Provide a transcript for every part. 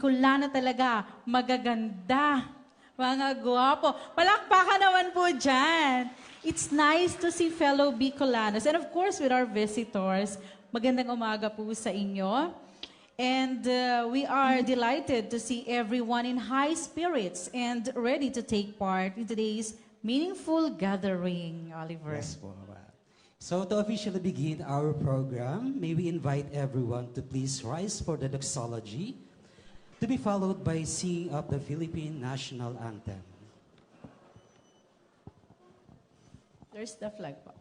Bicolana talaga, magaganda, mga gwapo. Palakpakan naman po dyan. It's nice to see fellow Bicolanos. And of course, with our visitors, magandang umaga po sa inyo. And we are delighted to see everyone in high spirits and ready to take part in today's meaningful gathering, Oliver. Yes po. So to officially begin our program, may we invite everyone to please rise for the doxology, to be followed by singing of the Philippine National Anthem. There's the flag po.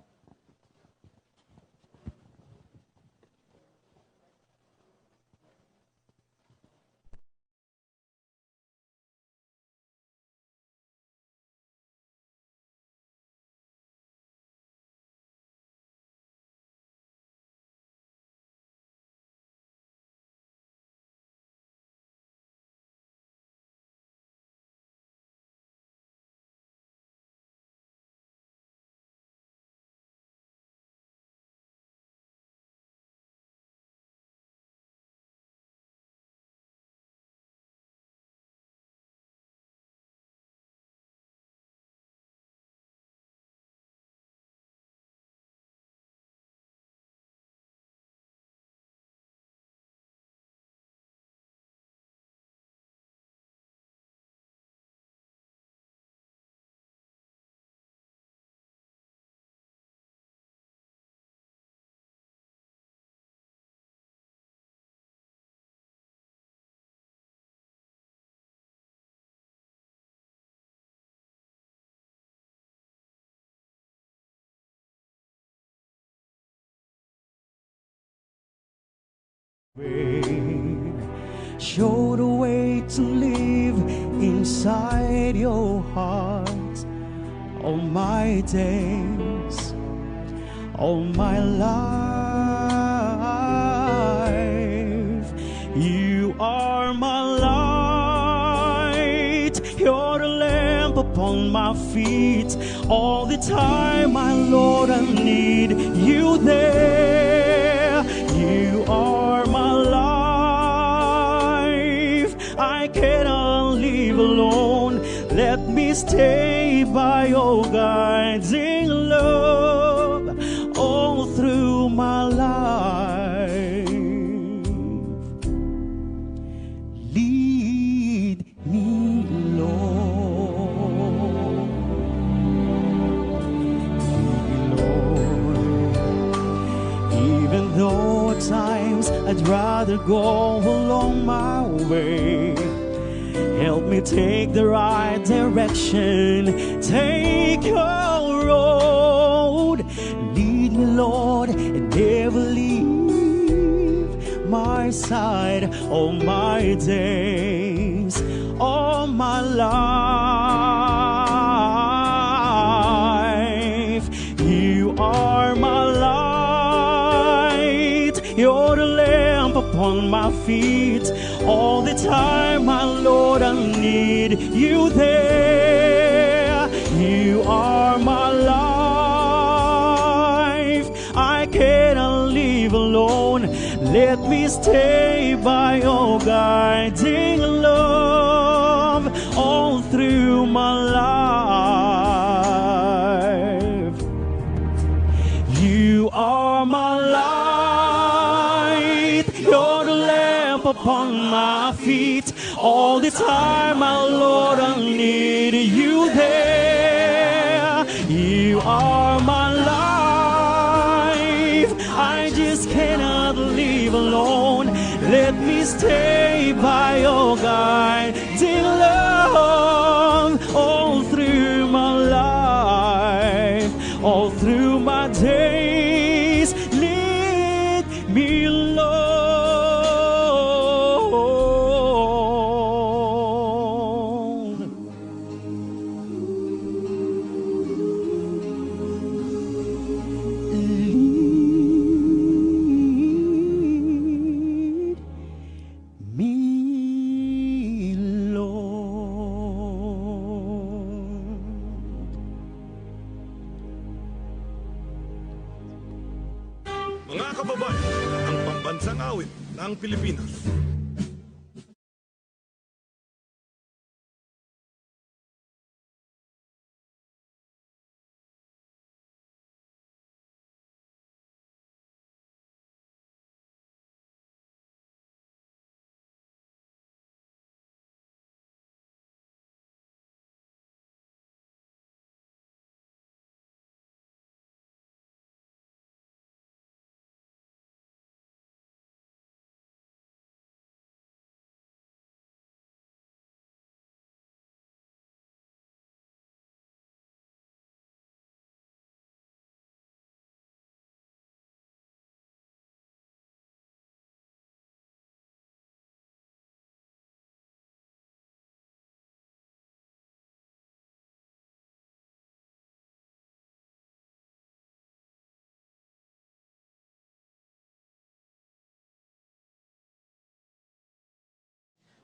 Show the way to live inside your heart. All my days, all my life, you are my light. You're the lamp upon my feet. All the time, my Lord, I need you there. You are my life. I cannot live alone. Let me stay by your guiding love all through my life. Lead me, Lord. Lead me, Lord. Even though at times I'd rather go along my way, help me take the right direction. Take your road. Lead me, Lord, and never leave my side. All my days, all my life, you are my light. You're the lamp upon my feet. All the time, my Lord, I need you there. You are my life. I cannot live alone. Let me stay by your guiding love all through my life. You are my light. You're the lamp upon my feet. All the time, my Lord, I need you there. You are my life. I just cannot live alone. Let me stay by your guiding love all through my life, all through my days. Lead me, Lord. Mga kababayan, ang pambansang awit ng Pilipinas.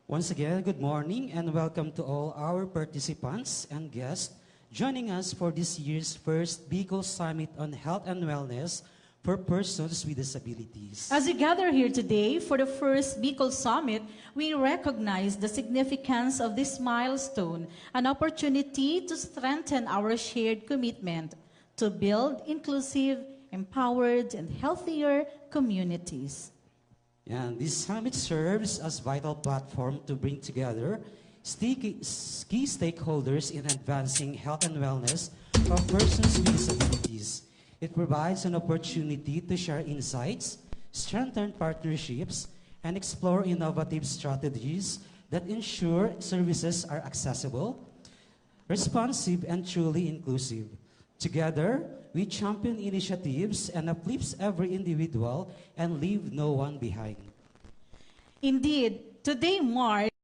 Once again, good morning and welcome to all our participants and guests joining us for this year's first Bicol Summit on Health and Wellness for Persons with Disabilities. As we gather here today for the first Bicol Summit, we recognize the significance of this milestone, an opportunity to strengthen our shared commitment to build inclusive, empowered, and healthier communities. And this summit serves as vital platform to bring together key stakeholders in advancing health and wellness of persons with disabilities. It provides an opportunity to share insights, strengthen partnerships, and explore innovative strategies that ensure services are accessible, responsive, and truly inclusive. Together, we champion initiatives and uplifts every individual and leave no one behind. Indeed, today marks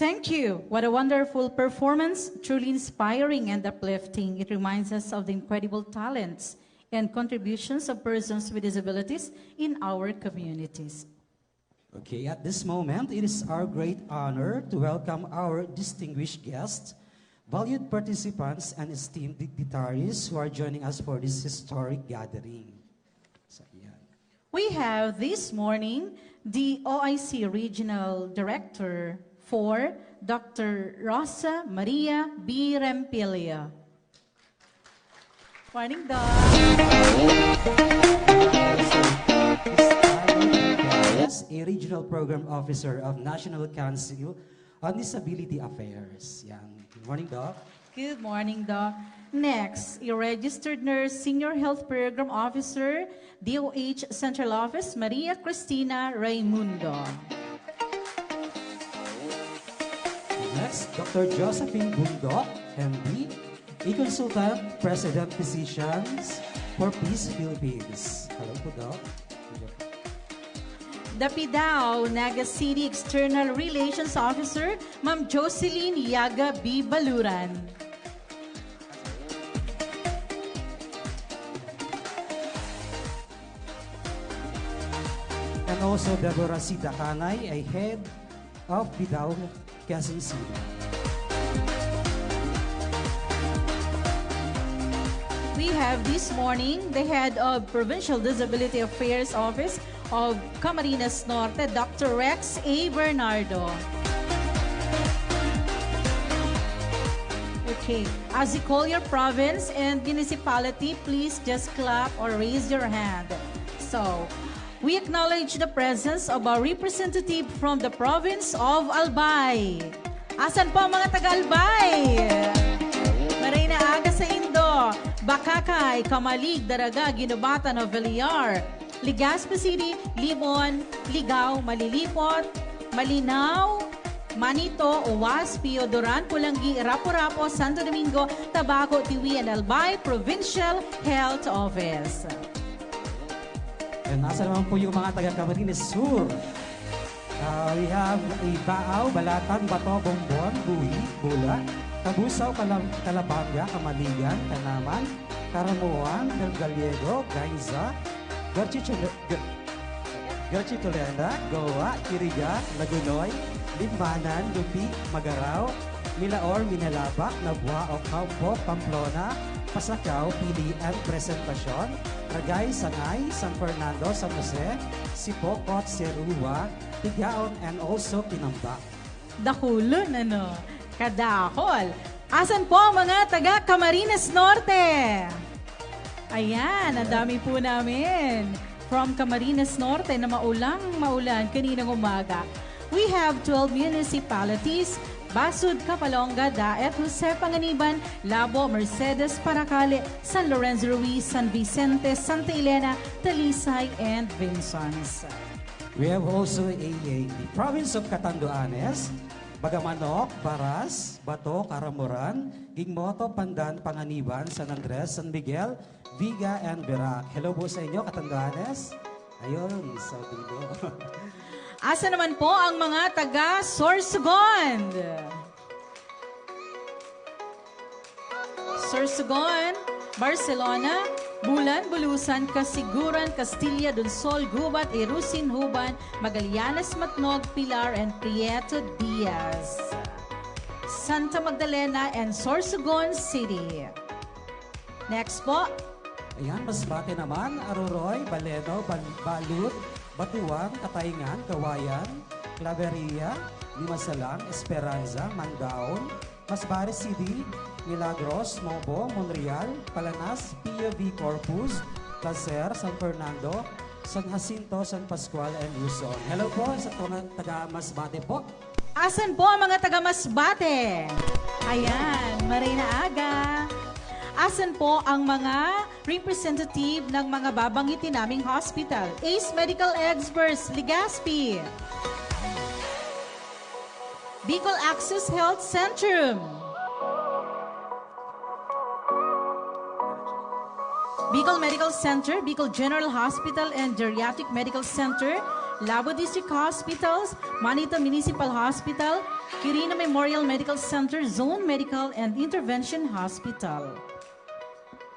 Thank you. What a wonderful performance, truly inspiring and uplifting. It reminds us of the incredible talents and contributions of persons with disabilities in our communities. Okay, at this moment, it is our great honor to welcome our distinguished guests, valued participants, and esteemed dignitaries who are joining us for this historic gathering. So, yeah. We have this morning the OIC Regional Director for Dr. Rosa Maria B. Rempilla. Morning, Doc. Yes, a Regional Program Officer of National Council on Disability Affairs. Yan. Good morning, Doc. Good morning, Doc. Next, a registered nurse, Senior Health Program Officer, DOH Central Office, Maria Cristina Raimundo. Next, Dr. Josephine Bundok, MD, a consultant, President Physicians for Peace Philippines. Hello po, Doc. The PIDAO Naga City External Relations Officer, Ma'am Jocelyn Yaga B. Baluran. And also Deborah Sita Kanay, a head of PIDAO Quezon City. We have this morning the head of Provincial Disability Affairs Office of Camarines Norte, Dr. Rex A. Bernardo. Okay, as you call your province and municipality, please just clap or raise your hand. So, we acknowledge the presence of our representative from the province of Albay. Asan po mga taga-Albay? Marina Aga sa Indo, Bakakay, Kamalig, Daraga, Ginubatan of Villar, Legazpi City, Libon, Ligao, Malilipot, Malinaw, Manito, Uwas, Piodoran, Pulangi, Rapo-Rapo, Santo Domingo, Tabaco, Tiwi, and Albay Provincial Health Office. And nasa naman po yung mga taga-Camarines Sur. We have a Baaw, Balatan, Bato, Bombon, Buhi, Bula, Kabusaw, Kalabanga, Kamaligan, Kanaman, Karamuan, Del Gallego, Gainza, Garchitolena, Goa, Kiriga, Lagunoy, Limbanan, Lupi, Magaraw, Milaor, Minalabak, Nabua, Ocampo, Pamplona, Pasacao, Pilian, Presentacion, Ragay, Sangay, San Fernando, San Jose, Sipocot, Serua, Tigaon, and also Pinamba. Dakulon, ano? Kadakol. Asan po ang mga taga Camarines Norte? Ayan, ang dami po namin. From Camarines Norte na maulan kaninang umaga. We have 12 municipalities: Basud, Kapalonga, Daet, Jose Panganiban, Labo, Mercedes, Paracale, San Lorenzo Ruiz, San Vicente, Santa Elena, Talisay, and Vinzons. We have also the province of Catanduanes, Bagamanok, Baras, Bato, Karamuran, Gingmoto, Pandan, Panganiban, San Andres, San Miguel, Viga, and Verac. Hello po sa inyo, Catanduanes. Ayun, sabi ko. Asa naman po ang mga taga Sorsogon? Sorsogon, Barcelona, Bulan, Bulusan, Kasiguran, Castilla, Donsol, Gubat, Irusin, Huban, Magallanes, Matnog, Pilar, and Prieto Diaz. Santa Magdalena and Sorsogon City. Next po. Ayan, Masbate naman, Aroroy, Baleno, Balut, Batuan, Katayngan, Kawayan, Claveria, Limasalang, Esperanza, Mandaon, Masbate City, Milagros, Mobo, Monreal, Palanas, Pio V. Corpus, Placer, San Fernando, San Jacinto, San Pascual, and Luzon. Hello po sa taga Masbate po. Asan po ang mga taga Masbate? Ayan, Marina Aga. Asan po ang mga representative ng mga babanggitin naming hospital? Ace Medical Experts, Legazpi. Bicol Access Health Centrum. Bicol Medical Center, Bicol General Hospital and Geriatric Medical Center, Labo District Hospitals, Manita Municipal Hospital, Quirino Memorial Medical Center, Zone Medical and Intervention Hospital.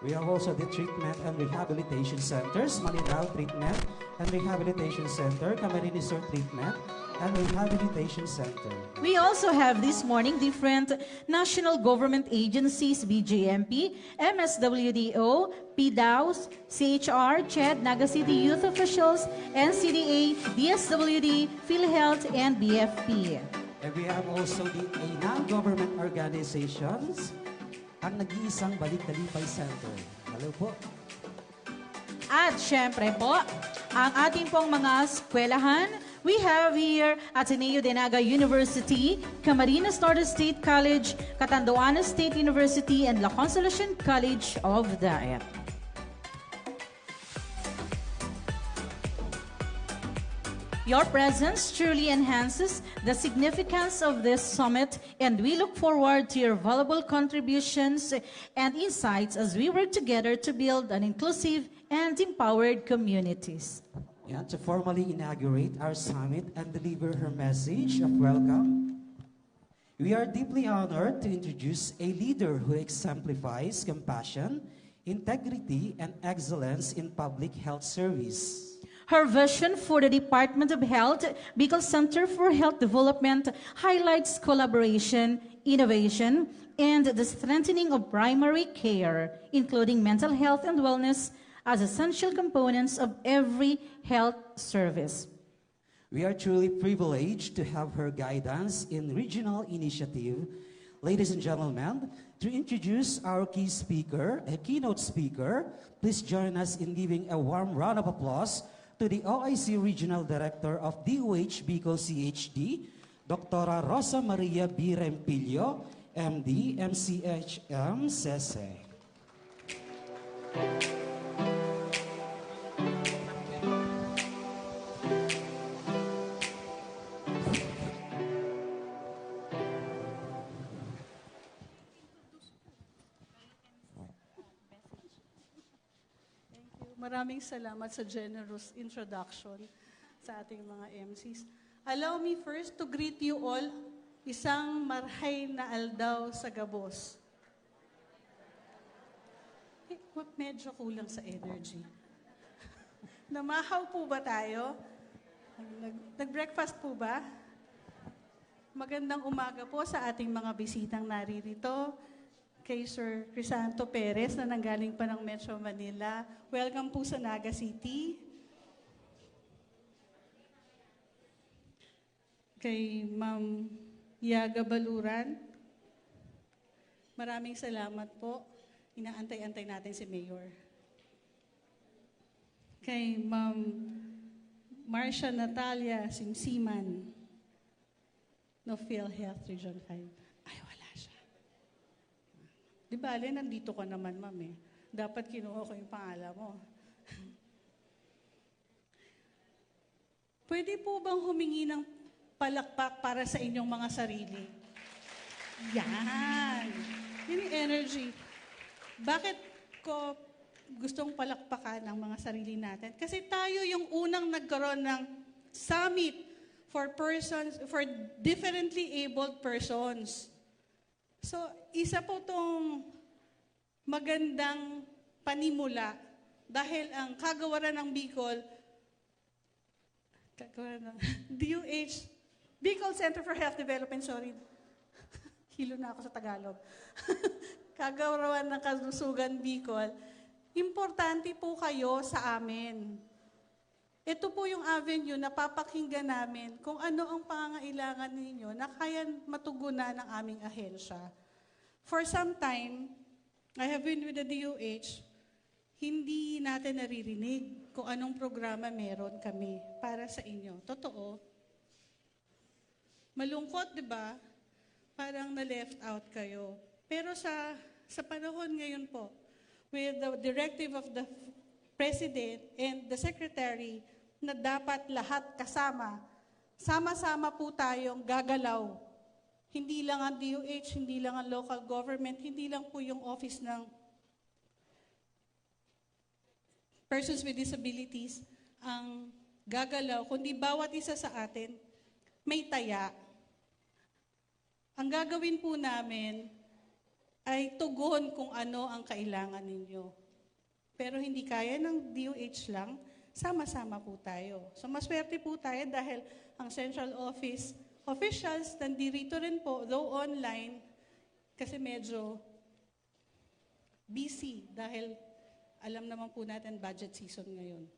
We have also the Treatment and Rehabilitation Centers, Malinao Treatment and Rehabilitation Center, Camarines Sur Treatment and Rehabilitation Center. We also have this morning different national government agencies: BJMP, MSWDO, PDAOS, CHR, CHED, Naga City Youth Officials, NCDA, DSWD, PhilHealth, and BFP. And we have also the non-government organizations, ang nag-iisang Balik-Talipay Center. Hello po. At syempre po, ang ating pong mga eskwelahan, we have here Ateneo de Naga University, Camarines Norte State College, Catanduanes State University, and La Consolacion College of Daet. Your presence truly enhances the significance of this summit, and we look forward to your valuable contributions and insights as we work together to build an inclusive and empowered communities. Yeah, to formally inaugurate our summit and deliver her message of welcome, we are deeply honored to introduce a leader who exemplifies compassion, integrity, and excellence in public health service. Her vision for the Department of Health, Bicol Center for Health Development, highlights collaboration, innovation, and the strengthening of primary care, including mental health and wellness, as essential components of every health service. We are truly privileged to have her guidance in regional initiative. Ladies and gentlemen, to introduce our keynote speaker, please join us in giving a warm round of applause to the OIC Regional Director of DOH Bicol CHD, Dr. Rosa Maria B. Rempilio, MD, MCHM, SESE. Maraming salamat sa generous introduction sa ating mga MCs. Allow me first to greet you all, isang marhay na aldaw sa gabos. Medyo kulang sa energy. Namahaw po ba tayo? Nag-breakfast po ba? Magandang umaga po sa ating mga bisitang naririto. Kay Sir Crisanto Perez na nanggaling pa ng Metro Manila. Welcome po sa Naga City. Kay Ma'am Yaga Baluran. Maraming salamat po. Inaantay-antay natin si Mayor. Kay Ma'am Marcia Natalia Simsiman no PhilHealth Region 5. Ay, wala siya. Di ba, Ale, nandito ka naman, ma'am eh. Dapat kinuha ko yung pangalan mo. Pwede po bang humingi ng palakpak para sa inyong mga sarili? Yan. Yun yung energy. Bakit ko gustong palakpakan ang mga sarili natin? Kasi tayo yung unang nagkaroon ng summit for differently abled persons. So, isa po tong magandang panimula dahil ang kagawaran ng Bicol, DOH, Bicol Center for Health Development, sorry. Hilo na ako sa Tagalog. Kagawaran ng Kalusugan Bicol, importante po kayo sa amin. Ito po yung avenue na papakinggan namin kung ano ang pangangailangan ninyo na kaya matugunan ng aming ahensya. For some time, I have been with the DOH, hindi natin naririnig kung anong programa meron kami para sa inyo. Totoo. Malungkot, di ba? Parang na-left out kayo. Pero sa panahon ngayon po, with the directive of the President and the Secretary na dapat lahat kasama, sama-sama po tayong gagalaw. Hindi lang ang DOH, hindi lang ang local government, hindi lang po yung office ng persons with disabilities ang gagalaw, kundi bawat isa sa atin may taya. Ang gagawin po namin ay tugon kung ano ang kailangan ninyo. Pero hindi kaya ng DOH lang, sama-sama po tayo. So maswerte po tayo dahil ang central office officials nandito rin po, though online, kasi medyo busy dahil alam naman po natin budget season ngayon.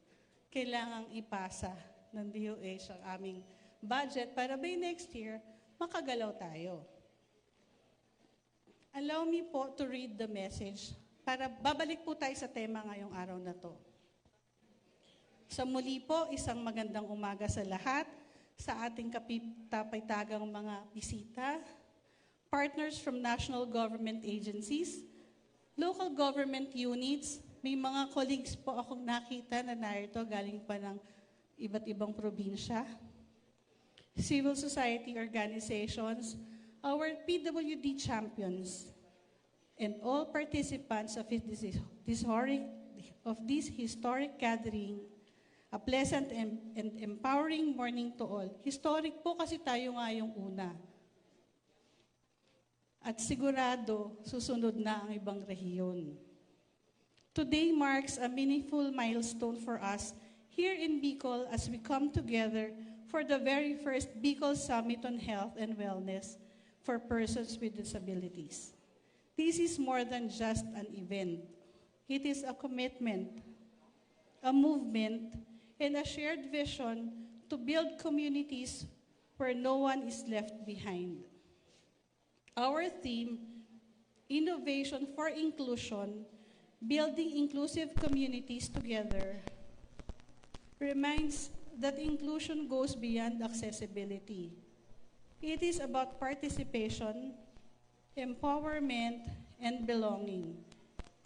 Kailangang ipasa ng DOH ang aming budget para by next year, makagalaw tayo. Allow me po to read the message para babalik po tayo sa tema ngayong araw na to. Sa muli po, isang magandang umaga sa lahat, sa ating kapitapaytagang mga bisita, partners from national government agencies, local government units, may mga colleagues po akong nakita na narito galing pa ng iba't ibang probinsya, civil society organizations, our PWD champions, and all participants of this historic gathering. A pleasant and empowering morning to all. Historic po kasi tayo nga yung una. At sigurado, susunod na ang ibang rehiyon. Today marks a meaningful milestone for us here in Bicol as we come together for the very first Bicol Summit on Health and Wellness for persons with disabilities. This is more than just an event. It is a commitment, a movement, and a shared vision to build communities where no one is left behind. Our theme, Innovation for Inclusion, Building Inclusive Communities Together, reminds that inclusion goes beyond accessibility. It is about participation, empowerment, and belonging,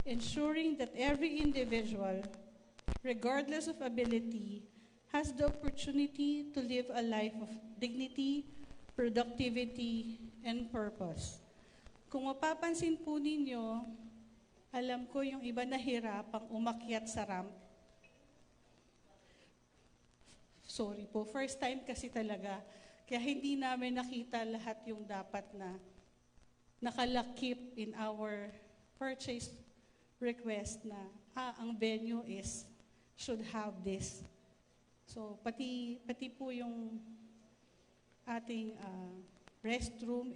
ensuring that every individual, regardless of ability, has the opportunity to live a life of dignity, productivity, and purpose. Kung mapapansin po ninyo, alam ko yung iba nahirapang umakyat sa ramp. Sorry po, first time kasi talaga. Kaya hindi namin nakita lahat yung dapat na nakalakip in our purchase request na ang venue should have this. So pati po yung ating restroom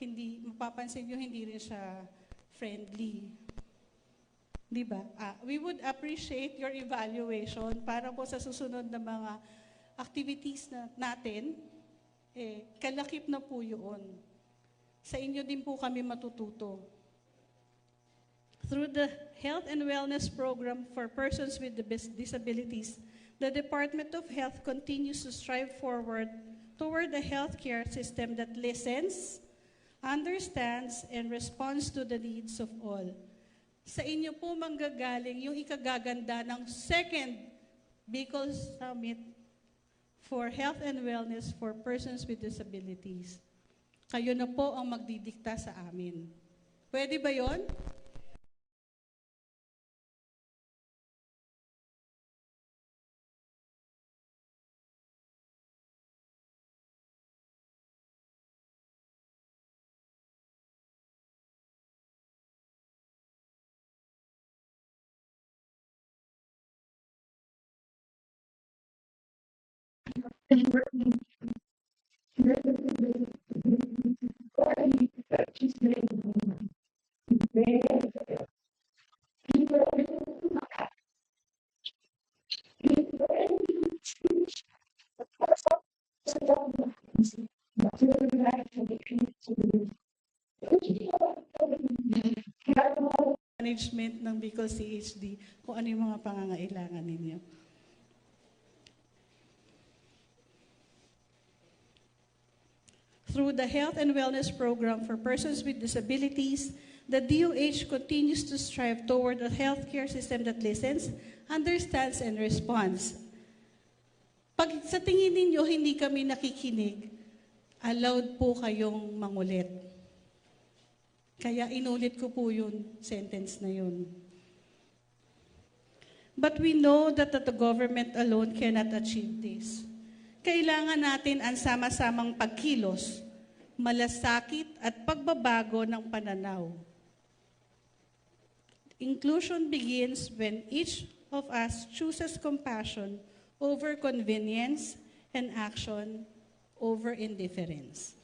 hindi mapapansin niyo hindi rin siya friendly. Di ba? We would appreciate your evaluation para po sa susunod na mga activities natin, kalakip na po yun. Sa inyo din po kami matututo. Through the Health and Wellness Program for Persons with Disabilities, the Department of Health continues to strive forward toward a healthcare system that listens, understands, and responds to the needs of all. Sa inyo po manggagaling yung ikagaganda ng second Bicol Summit for Health and Wellness for Persons with Disabilities. Kayo na po ang magdidikta sa amin. Pwede ba yon? Management ng Bicol CHD kung ano yung mga pangangailangan ninyo. Through the Health and Wellness Program for Persons with Disabilities, the DOH continues to strive toward a healthcare system that listens, understands, and responds. Pag sa tingin ninyo hindi kami nakikinig, allowed po kayong mangulit. Kaya inulit ko po yung sentence na yun. But we know that the government alone cannot achieve this. Kailangan natin ang sama-samang pagkilos, malasakit at pagbabago ng pananaw. Inclusion begins when each of us chooses compassion over convenience and action over indifference.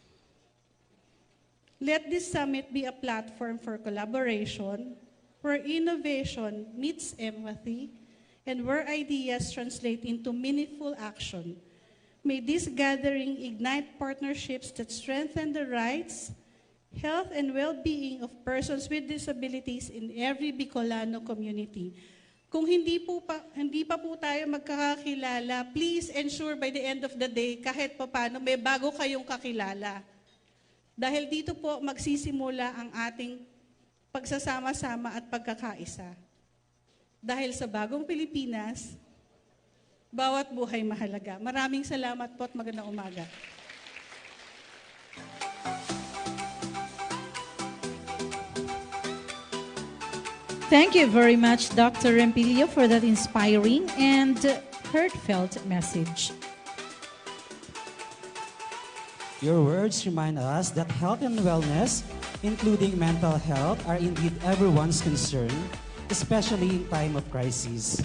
Let this summit be a platform for collaboration, where innovation meets empathy, and where ideas translate into meaningful action. May this gathering ignite partnerships that strengthen the rights, health, and well-being of persons with disabilities in every Bicolano community. Kung hindi pa po tayo magkakakilala, please ensure by the end of the day, kahit paano, may bago kayong kakilala. Dahil dito po magsisimula ang ating pagsasama-sama at pagkakaisa. Dahil sa bagong Pilipinas, bawat buhay mahalaga. Maraming salamat po at magandang umaga. Thank you very much, Dr. Rempilio, for that inspiring and heartfelt message. Your words remind us that health and wellness, including mental health, are indeed everyone's concern, especially in time of crisis.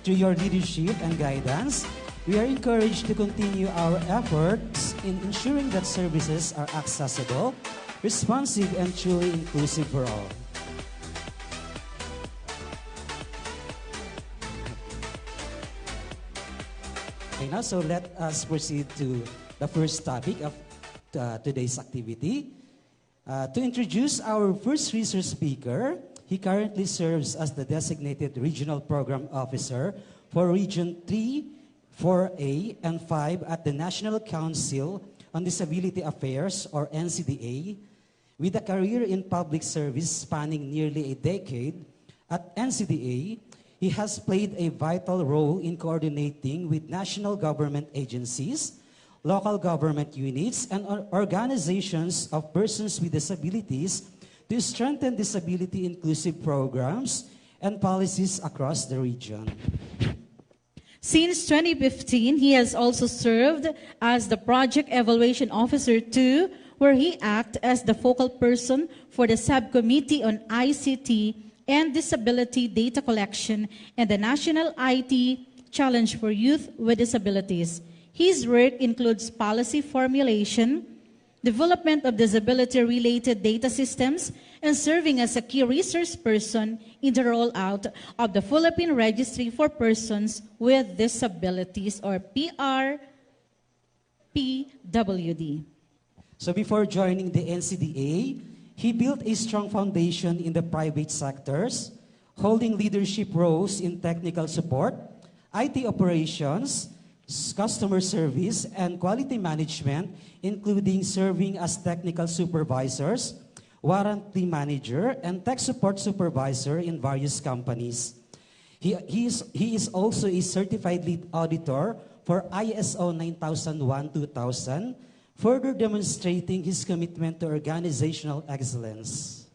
Through your leadership and guidance, we are encouraged to continue our efforts in ensuring that services are accessible, responsive, and truly inclusive for all. Okay, now, so let us proceed to the first topic of today's activity. To introduce our first research speaker, he currently serves as the designated Regional Program Officer for Region 3, 4A, and 5 at the National Council on Disability Affairs, or NCDA. With a career in public service spanning nearly a decade, at NCDA, he has played a vital role in coordinating with national government agencies, local government units, and organizations of persons with disabilities to strengthen disability-inclusive programs and policies across the region. Since 2015, he has also served as the Project Evaluation Officer 2, where he acts as the focal person for the Subcommittee on ICT and Disability Data Collection and the National IT Challenge for Youth with Disabilities. His work includes policy formulation, development of disability-related data systems, and serving as a key resource person in the rollout of the Philippine Registry for Persons with Disabilities, or PRPWD. So before joining the NCDA, he built a strong foundation in the private sectors, holding leadership roles in technical support, IT operations, customer service, and quality management, including serving as technical supervisors, warranty manager, and tech support supervisor in various companies. He is also a certified lead auditor for ISO 9001-2000, further demonstrating his commitment to organizational excellence.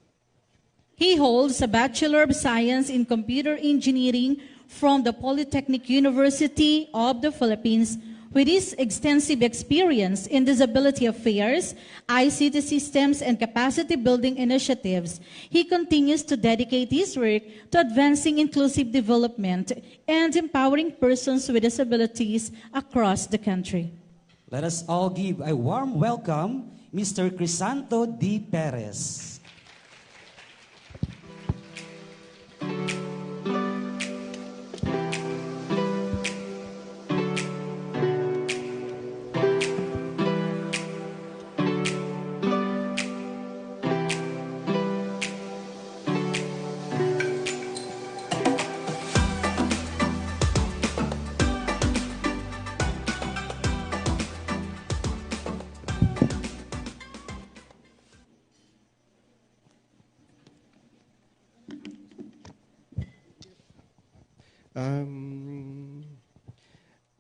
He holds a Bachelor of Science in Computer Engineering from the Polytechnic University of the Philippines. With his extensive experience in disability affairs, ICT systems, and capacity building initiatives, he continues to dedicate his work to advancing inclusive development and empowering persons with disabilities across the country. Let us all give a warm welcome, Mr. Crisanto D. Perez.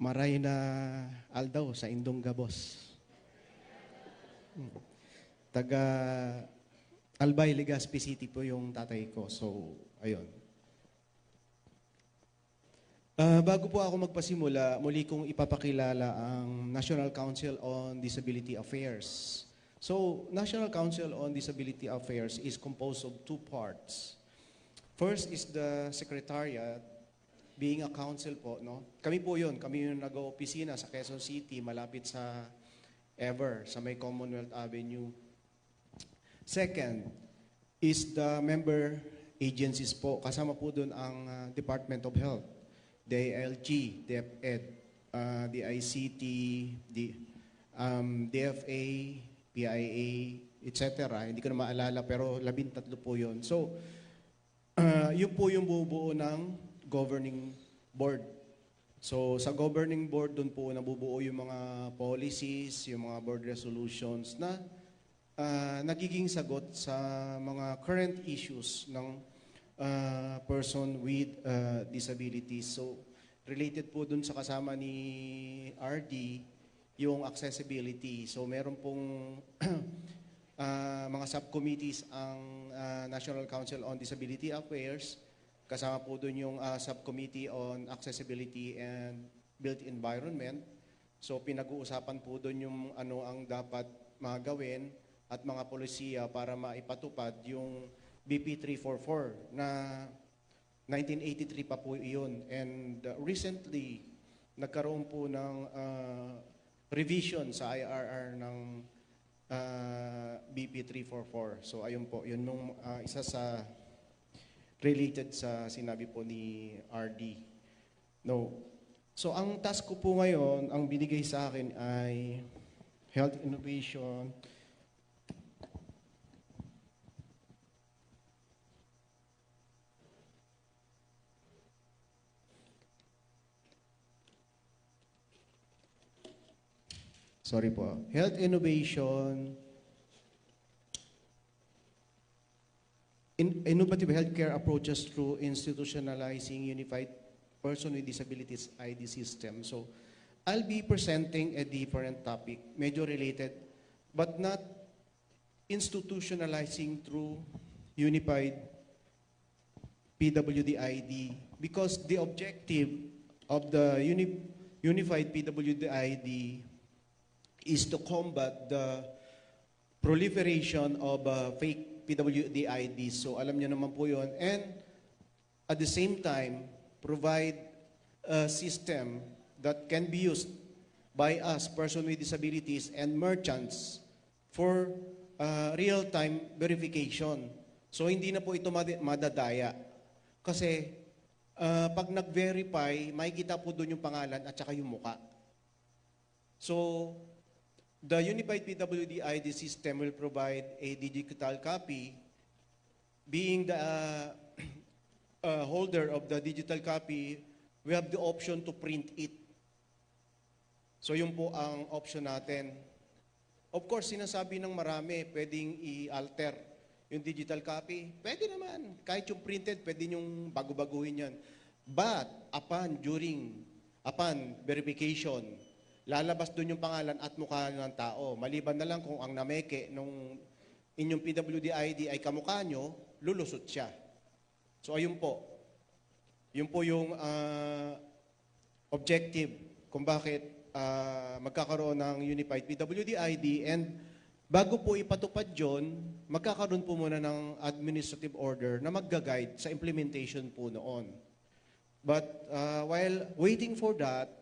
Maray na Aldaw sa Indong Gabos. Taga Albay, Legazpi City po yung tatay ko. So, ayun. Bago po ako magpasimula, muli kong ipapakilala ang National Council on Disability Affairs. So, National Council on Disability Affairs is composed of two parts. First is the Secretariat, being a council po, no? Kami po yun, kami yung nag-opisina sa Quezon City, malapit sa Ever, sa may Commonwealth Avenue. Second is the member agencies po. Kasama po doon ang Department of Health, DILG, DepEd, DICT, DFA, PIA, etc. Hindi ko na maalala pero 13 po yun. So, yun po yung bubuo ng governing board. So sa governing board, doon po nabubuo yung mga policies, yung mga board resolutions na nagiging sagot sa mga current issues ng person with disabilities. So related po doon sa kasama ni RD, yung accessibility. So meron pong mga subcommittees ang National Council on Disability Affairs. Kasama po doon yung Subcommittee on Accessibility and Built Environment. So pinag-uusapan po doon yung ano ang dapat magawin at mga polisiya para maipatupad yung BP 344 na 1983 pa po iyon. And recently, nagkaroon po ng revision sa IRR ng BP 344. So ayun po, yun nung isa sa related sa sinabi po ni RD. No. So ang task ko po ngayon, ang binigay sa akin ay health innovation. Sorry po. Health innovation, innovative healthcare approaches through institutionalizing unified person with disabilities ID system. So, I'll be presenting a different topic, medyo related, but not institutionalizing through unified PWD ID, because the objective of the Unified PWD ID is to combat the proliferation of fake PWD IDs. So alam niyo naman po yun. And at the same time, provide a system that can be used by us, persons with disabilities, and merchants for real-time verification. So hindi na po ito madadaya. Kasi pag nag-verify, makikita po doon yung pangalan at saka yung muka. So the Unified PWD ID system will provide a digital copy. Being the holder of the digital copy, we have the option to print it. So yun po ang option natin. Of course, sinasabi ng marami, pwedeng i-alter yung digital copy. Pwede naman. Kahit yung printed, pwede yung bago-baguhin yan. But upon verification, lalabas doon yung pangalan at mukha ng tao. Maliban na lang kung ang nameke nung inyong PWD ID ay kamukha nyo, lulusot siya. So ayun po. Yun po yung objective kung bakit magkakaroon ng Unified PWD ID. And bago po ipatupad yun, magkakaroon po muna ng administrative order na magga-guide sa implementation po noon. But while waiting for that,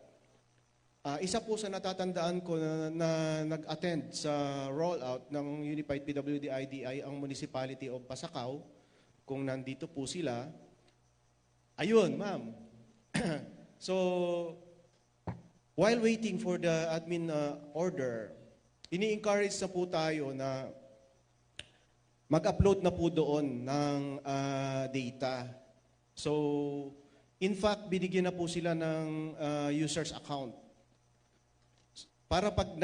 isa po sa natatandaan ko na nag-attend sa rollout ng Unified PWD ID ay ang Municipality of Pasacao. Kung nandito po sila. Ayun, ma'am. So, while waiting for the admin order, ini-encourage na po tayo na mag-upload na po doon ng data. So, in fact, binigyan na po sila ng user's account. Para pag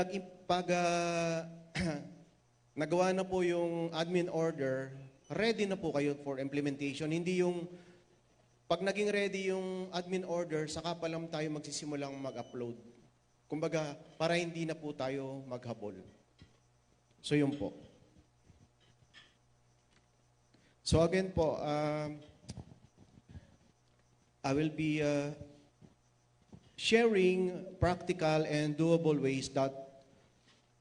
nagawa na po yung admin order, ready na po kayo for implementation. Hindi yung pag naging ready yung admin order, saka pa lang tayo magsisimulang mag-upload. Kumbaga, para hindi na po tayo maghabol. So yun po. So again po, I will be sharing practical and doable ways that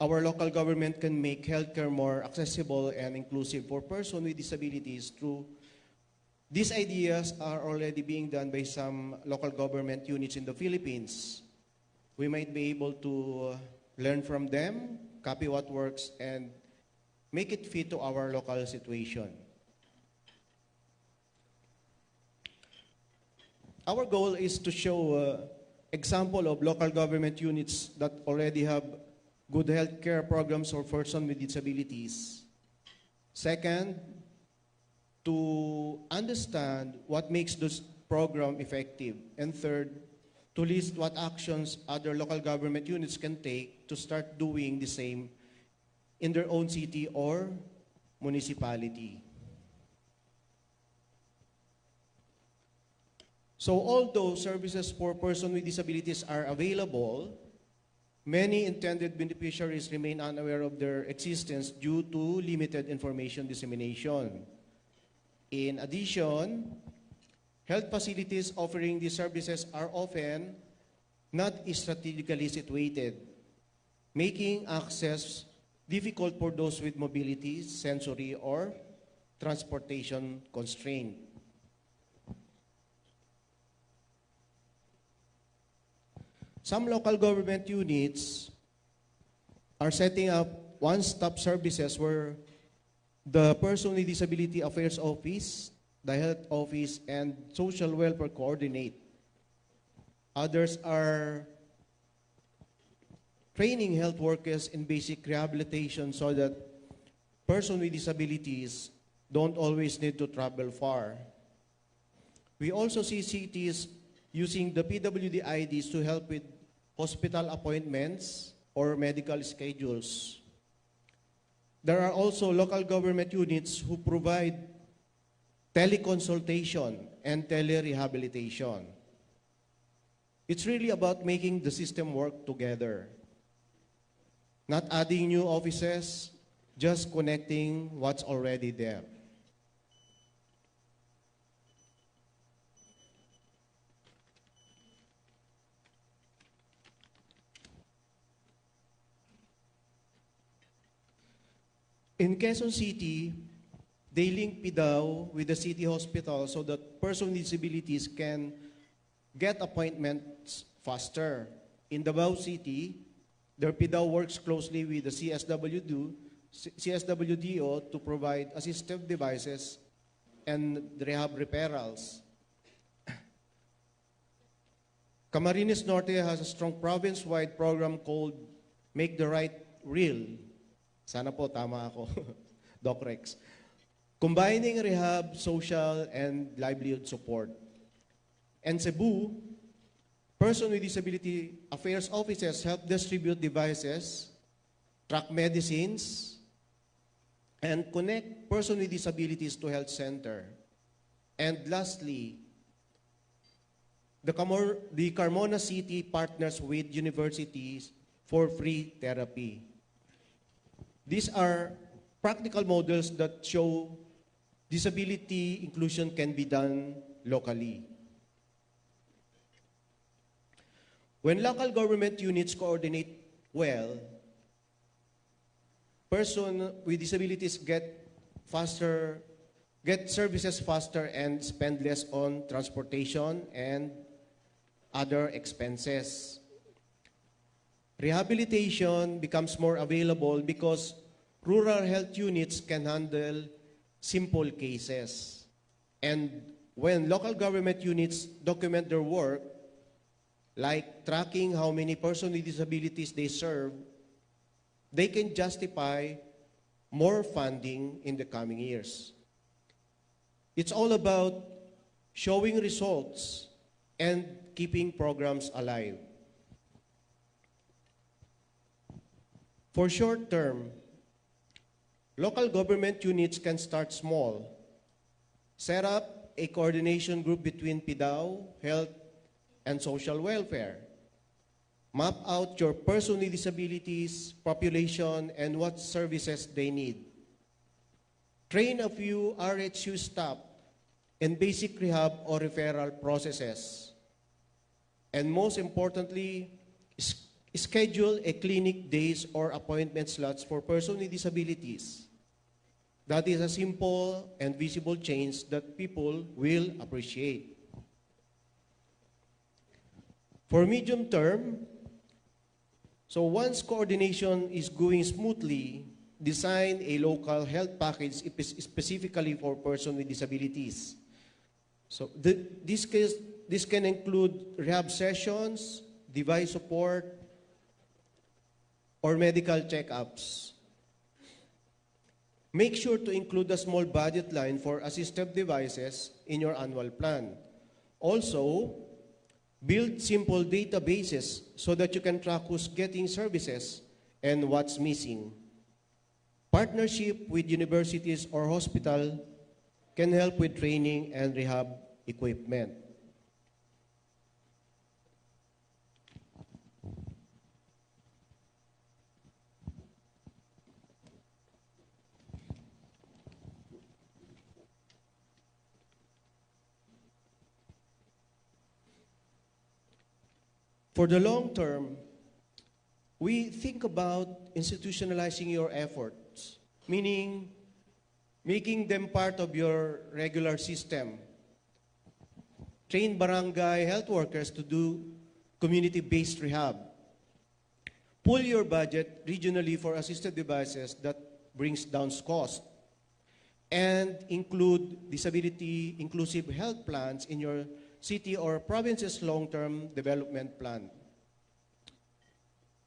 our local government can make healthcare more accessible and inclusive for persons with disabilities through these ideas are already being done by some local government units in the Philippines. We might be able to learn from them, copy what works, and make it fit to our local situation. Our goal is to show example of local government units that already have good healthcare programs for persons with disabilities. Second, to understand what makes this program effective. And third, to list what actions other local government units can take to start doing the same in their own city or municipality. So although services for persons with disabilities are available, many intended beneficiaries remain unaware of their existence due to limited information dissemination. In addition, health facilities offering these services are often not strategically situated, making access difficult for those with mobility, sensory, or transportation constraint. Some local government units are setting up one-stop services where the Person with Disability Affairs Office, the Health Office, and Social Welfare coordinate. Others are training health workers in basic rehabilitation so that persons with disabilities don't always need to travel far. We also see cities using the PWD IDs to help with hospital appointments or medical schedules. There are also local government units who provide teleconsultation and telerehabilitation. It's really about making the system work together. Not adding new offices, just connecting what's already there. In Quezon City, they link PIDAW with the city hospital so that persons with disabilities can get appointments faster. In Davao City, their PIDAW works closely with the CSWDO to provide assistive devices and rehab referrals. Camarines Norte has a strong province-wide program called Make the Right Real. Sana po tama ako, Doc Rex. Combining rehab, social, and livelihood support. And Cebu, Person with Disability Affairs offices help distribute devices, track medicines, and connect person with disabilities to health center. And lastly, the Carmona City partners with universities for free therapy. These are practical models that show disability inclusion can be done locally. When local government units coordinate well, persons with disabilities get services faster and spend less on transportation and other expenses. Rehabilitation becomes more available because rural health units can handle simple cases. And when local government units document their work, like tracking how many persons with disabilities they serve, they can justify more funding in the coming years. It's all about showing results and keeping programs alive. For short term, local government units can start small. Set up a coordination group between PIDAW, health, and social welfare. Map out your person with disabilities, population, and what services they need. Train a few RHU staff in basic rehab or referral processes. And most importantly, schedule a clinic days or appointment slots for persons with disabilities. That is a simple and visible change that people will appreciate. For medium term, so once coordination is going smoothly, design a local health package specifically for persons with disabilities. So this can include rehab sessions, device support, or medical checkups. Make sure to include a small budget line for assistive devices in your annual plan. Also, build simple databases so that you can track who's getting services and what's missing. Partnership with universities or hospital can help with training and rehab equipment. For the long term, we think about institutionalizing your efforts, meaning making them part of your regular system. Train barangay health workers to do community-based rehab. Pull your budget regionally for assistive devices that brings down cost. And include disability inclusive health plans in your city or province's long-term development plan.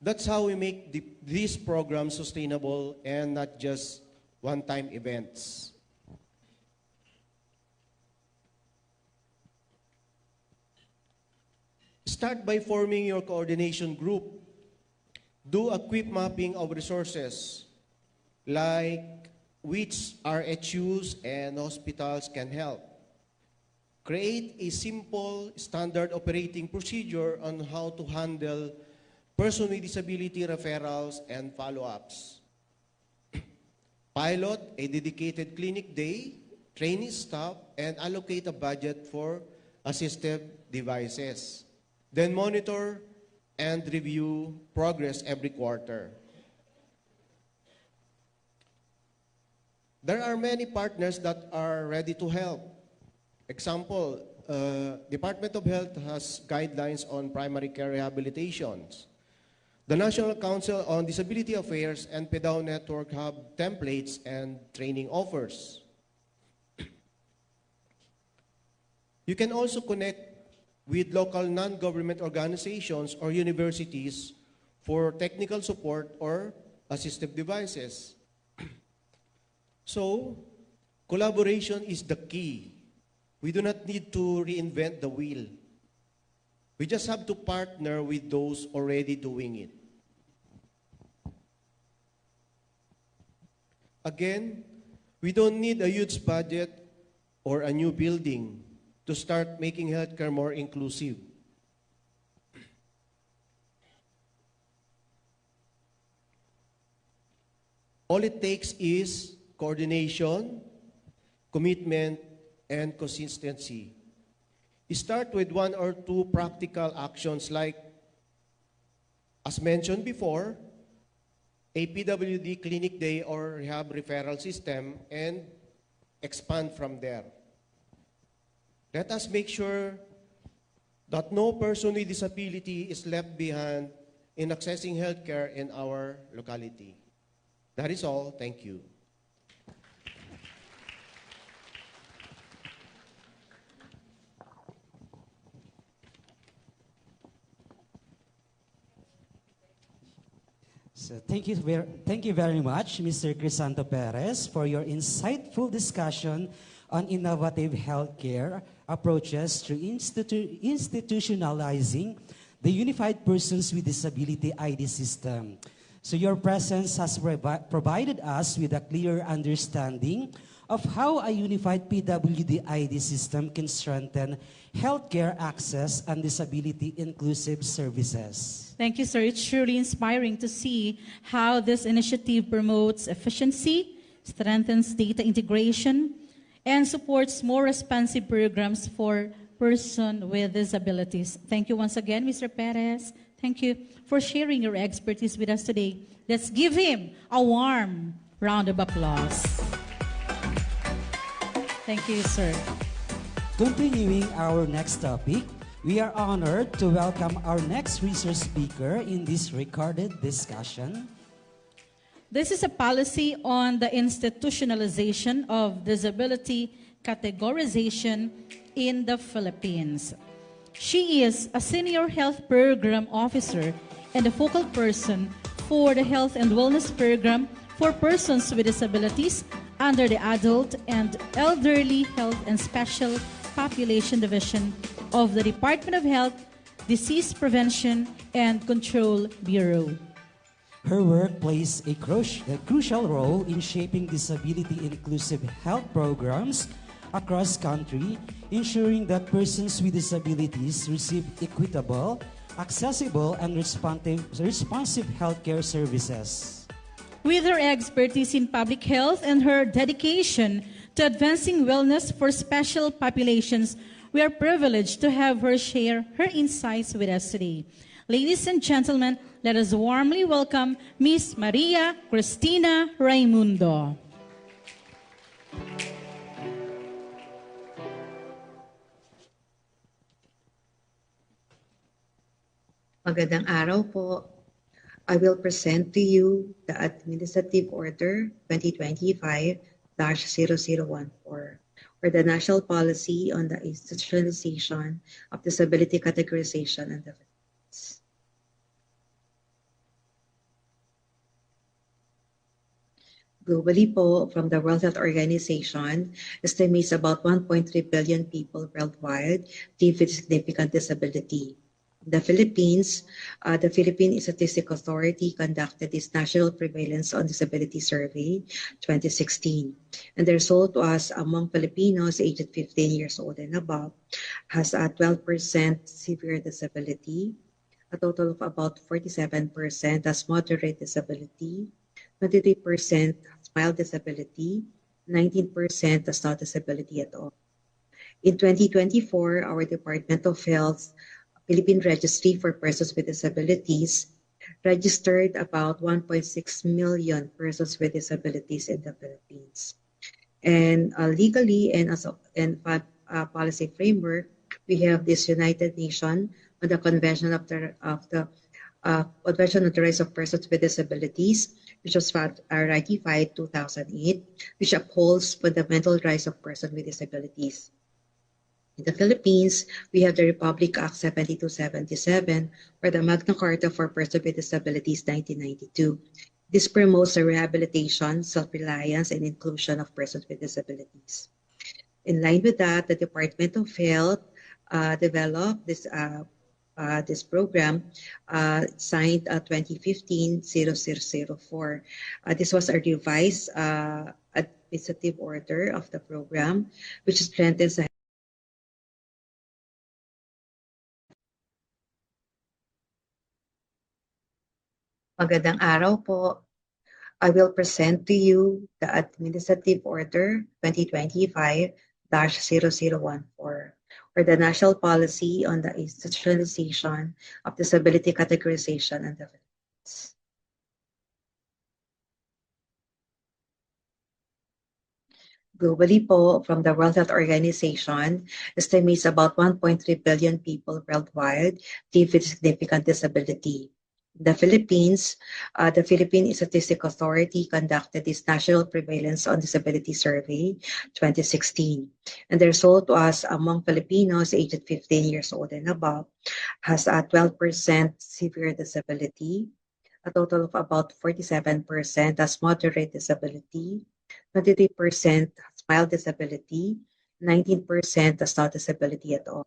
That's how we make these programs sustainable and not just one-time events. Start by forming your coordination group. Do a quick mapping of resources, like which RHUs and hospitals can help. Create a simple standard operating procedure on how to handle person with disability referrals and follow-ups. Pilot a dedicated clinic day, train staff, and allocate a budget for assistive devices. Then monitor and review progress every quarter. There are many partners that are ready to help. Example, Department of Health has guidelines on primary care rehabilitations. The National Council on Disability Affairs and PEDAW Network have templates and training offers. You can also connect with local non-government organizations or universities for technical support or assistive devices. So, collaboration is the key. We do not need to reinvent the wheel. We just have to partner with those already doing it. Again, we don't need a huge budget or a new building to start making healthcare more inclusive. All it takes is coordination, commitment, and consistency. Start with 1 or 2 practical actions like, as mentioned before, a PWD clinic day or rehab referral system, and expand from there. Let us make sure that no person with disability is left behind in accessing healthcare in our locality. That is all. Thank you. So thank you very much, Mr. Crisanto Perez, for your insightful discussion on innovative healthcare approaches through institutionalizing the Unified Persons with Disability ID system. So your presence has provided us with a clear understanding of how a unified PWD ID system can strengthen healthcare access and disability-inclusive services. Thank you, sir. It's truly inspiring to see how this initiative promotes efficiency, strengthens data integration, and supports more responsive programs for persons with disabilities. Thank you once again, Mr. Perez. Thank you for sharing your expertise with us today. Let's give him a warm round of applause. Thank you, sir. Continuing our next topic, we are honored to welcome our next research speaker in this recorded discussion. This is a policy on the institutionalization of disability categorization in the Philippines. She is a senior health program officer and a focal person for the health and wellness program for persons with disabilities under the Adult and Elderly Health and Special Population Division of the Department of Health, Disease Prevention and Control Bureau. Her work plays a crucial role in shaping disability-inclusive health programs across country, ensuring that persons with disabilities receive equitable, accessible, and responsive healthcare services. With her expertise in public health and her dedication to advancing wellness for special populations, we are privileged to have her share her insights with us today. Ladies and gentlemen, let us warmly welcome Ms. Maria Cristina Raimundo. Magandang araw po. I will present to you the Administrative Order 2025-0014 or the National Policy on the Institutionalization of Disability Categorization in the Philippines. Globally po, from the World Health Organization, estimates about 1.3 billion people worldwide live with significant disability. The Philippines, the Philippine Statistics Authority conducted its National Prevalence on Disability Survey 2016. And the result was among Filipinos aged 15 years old and above has a 12% severe disability, a total of about 47% has moderate disability, 23% has mild disability, 19% has no disability at all. In 2024, our Department of Health Philippine Registry for Persons with Disabilities registered about 1.6 million persons with disabilities in the Philippines. And legally and policy framework, we have this United Nations on the Convention of the Convention on the Rights of Persons with Disabilities, which was ratified 2008, which upholds fundamental rights of persons with disabilities. In the Philippines, we have the Republic Act 7277 or the Magna Carta for Persons with Disabilities 1992. This promotes the rehabilitation, self-reliance, and inclusion of persons with disabilities. In line with that, the Department of Health developed this program, signed 2015-0004. This was a revised administrative order of the program, which strengthens the Magandang araw po. I will present to you the Administrative Order 2025-0014 or the National Policy on the Institutionalization of Disability Categorization and Development. Globally po, from the World Health Organization, estimates about 1.3 billion people worldwide live with significant disability. The Philippines, the Philippine Statistic Authority conducted this National Prevalence on Disability Survey 2016. And the result was among Filipinos aged 15 years old and above has a 12% severe disability, a total of about 47% has moderate disability, 23% has mild disability, 19% has no disability at all.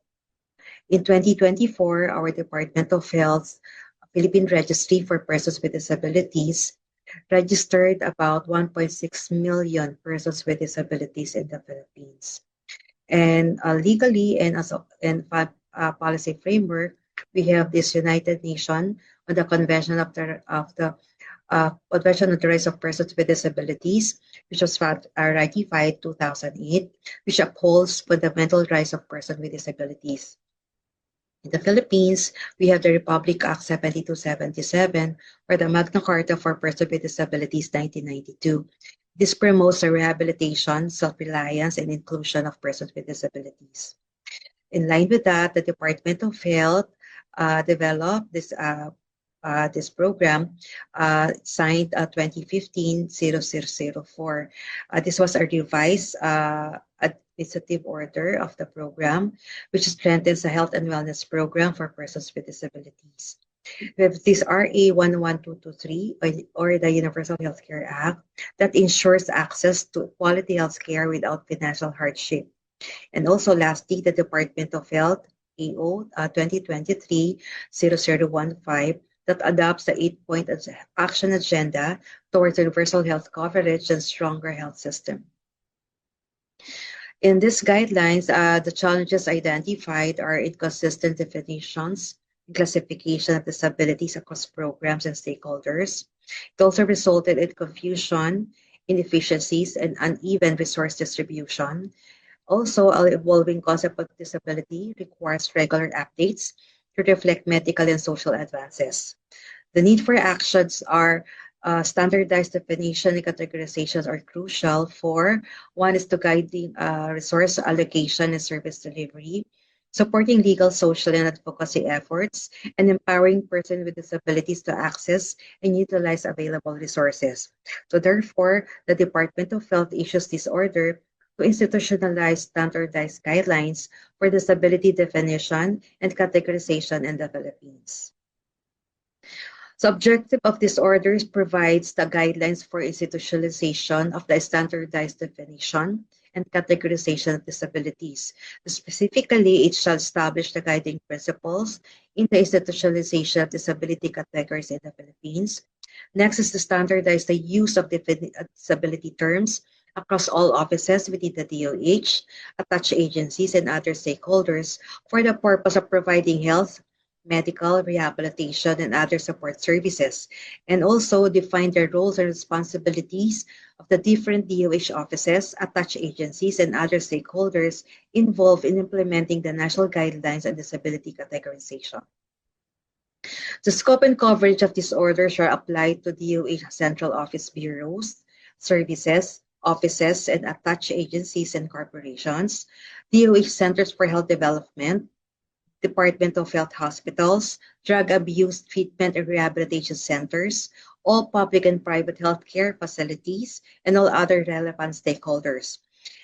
In 2024, our Department of Health Philippine Registry for Persons with Disabilities registered about 1.6 million persons with disabilities in the Philippines. And legally and policy framework, we have this United Nations on the Convention of the Convention on the Rights of Persons with Disabilities, which was ratified 2008, which upholds fundamental rights of persons with disabilities. In the Philippines, we have the Republic Act 7277 or the Magna Carta for Persons with Disabilities 1992. This promotes the rehabilitation, self-reliance, and inclusion of persons with disabilities. In line with that, the Department of Health developed this program, signed 2015-0004. This was a revised administrative order of the program, which strengthens the health and wellness program for persons with disabilities. We have this RA 11223 or the Universal Healthcare Act that ensures access to quality health care without financial hardship. And also lastly, the Department of Health AO 2023-0015 that adopts the 8-point action agenda towards universal health coverage and stronger health system. In these guidelines, the challenges identified are inconsistent definitions, classification of disabilities across programs and stakeholders. It also resulted in confusion, inefficiencies, and uneven resource distribution. Also, an evolving concept of disability requires regular updates to reflect medical and social advances. The need for actions are standardized definition and categorizations are crucial for one is to guiding resource allocation and service delivery, supporting legal, social, and advocacy efforts, and empowering persons with disabilities to access and utilize available resources. So therefore, the Department of Health issues this order to institutionalize standardized guidelines for disability definition and categorization in the Philippines. The objective of this order provides the guidelines for institutionalization of the standardized definition and categorization of disabilities. Specifically, it shall establish the guiding principles in the institutionalization of disability categories in the Philippines. Next is to standardize the use of disability terms across all offices within the DOH, attached agencies, and other stakeholders for the purpose of providing health, medical, rehabilitation, and other support services, and also define the roles and responsibilities of the different DOH offices, attached agencies, and other stakeholders involved in implementing the national guidelines on disability categorization. The scope and coverage of these orders are applied to DOH central office bureaus, services, offices and attached agencies and corporations, DOH Centers for Health Development, Department of Health Hospitals, Drug Abuse Treatment and Rehabilitation Centers, all public and private healthcare facilities, and all other relevant stakeholders.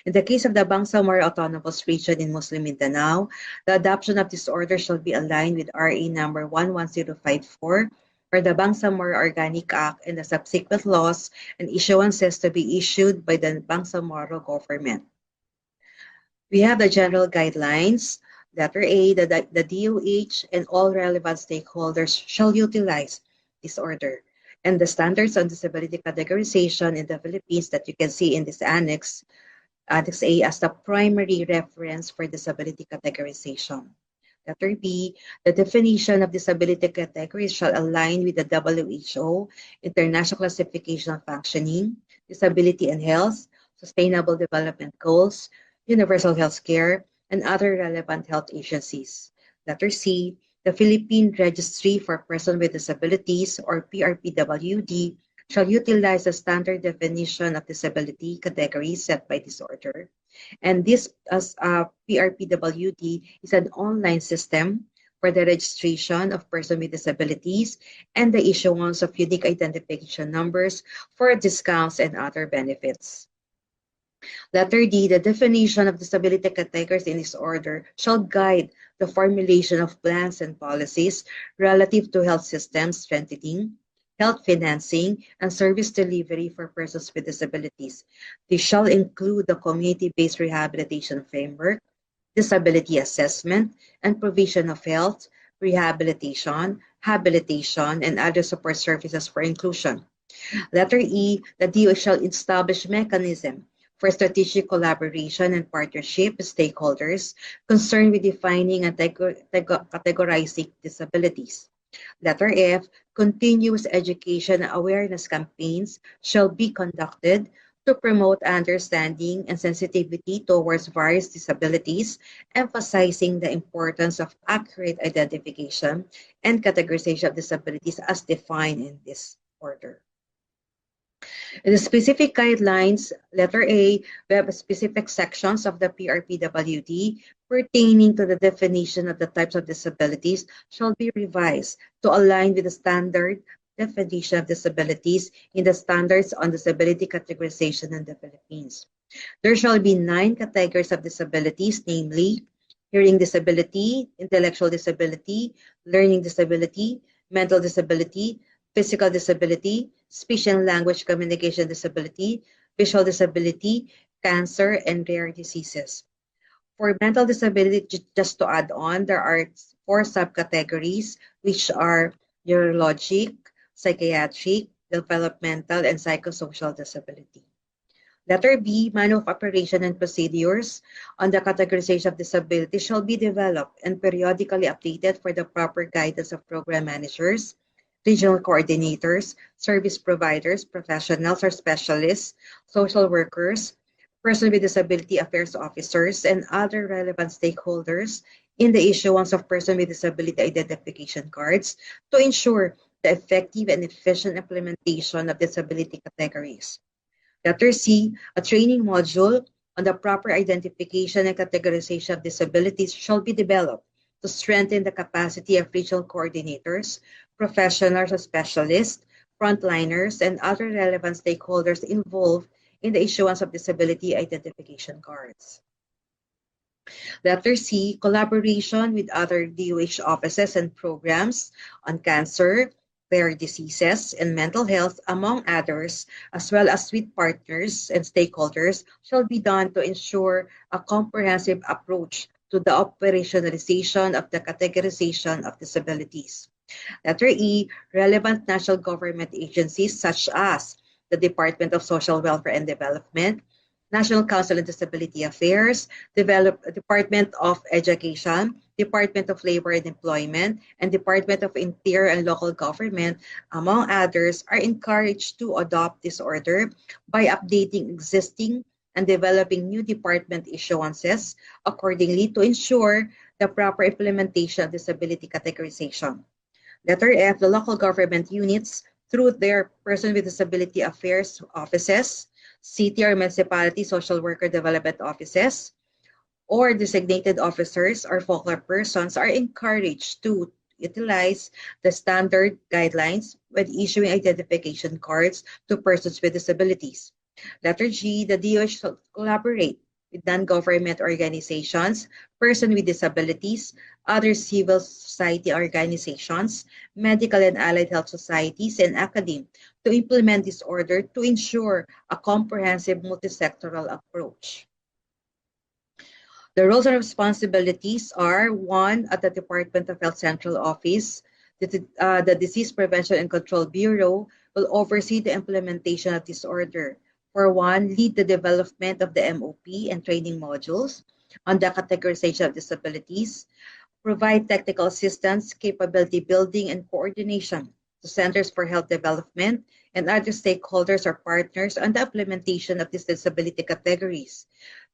In the case of the Bangsamoro Autonomous Region in Muslim Mindanao, the adoption of this order shall be aligned with RA number 11054, for the Bangsamoro Organic Act and the subsequent laws and issuances to be issued by the Bangsamoro government. We have the general guidelines. Letter A, the DOH and all relevant stakeholders shall utilize this order. And the standards on disability categorization in the Philippines that you can see in this Annex A as the primary reference for disability categorization. Letter B, the definition of disability categories shall align with the WHO International Classification of Functioning, Disability and Health, Sustainable Development Goals, Universal Health Care, and other relevant health agencies. Letter C, the Philippine Registry for Persons with Disabilities, or PRPWD, shall utilize the standard definition of disability categories set by this order. And this PRPWD is an online system for the registration of persons with disabilities and the issuance of unique identification numbers for discounts and other benefits. Letter D, the definition of disability categories in this order shall guide the formulation of plans and policies relative to health systems strengthening, health financing, and service delivery for persons with disabilities. This shall include the community-based rehabilitation framework, disability assessment, and provision of health, rehabilitation, habilitation, and other support services for inclusion. Letter E, the DOH shall establish mechanism for strategic collaboration and partnership with stakeholders concerned with defining and categorizing disabilities. Letter F, continuous education and awareness campaigns shall be conducted to promote understanding and sensitivity towards various disabilities, emphasizing the importance of accurate identification and categorization of disabilities as defined in this order. In the specific guidelines, letter A, we have specific sections of the PRPWD pertaining to the definition of the types of disabilities shall be revised to align with the standard definition of disabilities in the standards on disability categorization in the Philippines. There shall be 9 categories of disabilities, namely hearing disability, intellectual disability, learning disability, mental disability, physical disability, speech and language communication disability, visual disability, cancer, and rare diseases. For mental disability, just to add on, there are 4 subcategories, which are neurologic, psychiatric, developmental, and psychosocial disability. Letter B, manual of operation and procedures on the categorization of disability shall be developed and periodically updated for the proper guidance of program managers, regional coordinators, service providers, professionals or specialists, social workers, person with disability affairs officers, and other relevant stakeholders in the issuance of person with disability identification cards to ensure the effective and efficient implementation of disability categories. Letter C, a training module on the proper identification and categorization of disabilities shall be developed to strengthen the capacity of regional coordinators, professionals or specialists, frontliners, and other relevant stakeholders involved in the issuance of disability identification cards. Letter C, collaboration with other DOH offices and programs on cancer, rare diseases, and mental health, among others, as well as with partners and stakeholders, shall be done to ensure a comprehensive approach to the operationalization of the categorization of disabilities. Letter E, relevant national government agencies such as the Department of Social Welfare and Development, National Council on Disability Affairs, Department of Education, Department of Labor and Employment, and Department of Interior and Local Government, among others, are encouraged to adopt this order by updating existing and developing new department issuances accordingly to ensure the proper implementation of disability categorization. Letter F, the local government units, through their Person with Disability Affairs offices, city or municipality social worker development offices, or designated officers or focal persons are encouraged to utilize the standard guidelines when issuing identification cards to persons with disabilities. Letter G, the DOH shall collaborate with non-government organizations, persons with disabilities, other civil society organizations, medical and allied health societies, and academia to implement this order to ensure a comprehensive multisectoral approach. The roles and responsibilities are: one, at the Department of Health Central Office, the Disease Prevention and Control Bureau will oversee the implementation of this order. For one, lead the development of the MOP and training modules on the categorization of disabilities, provide technical assistance, capability building, and coordination to Centers for Health Development and other stakeholders or partners on the implementation of these disability categories.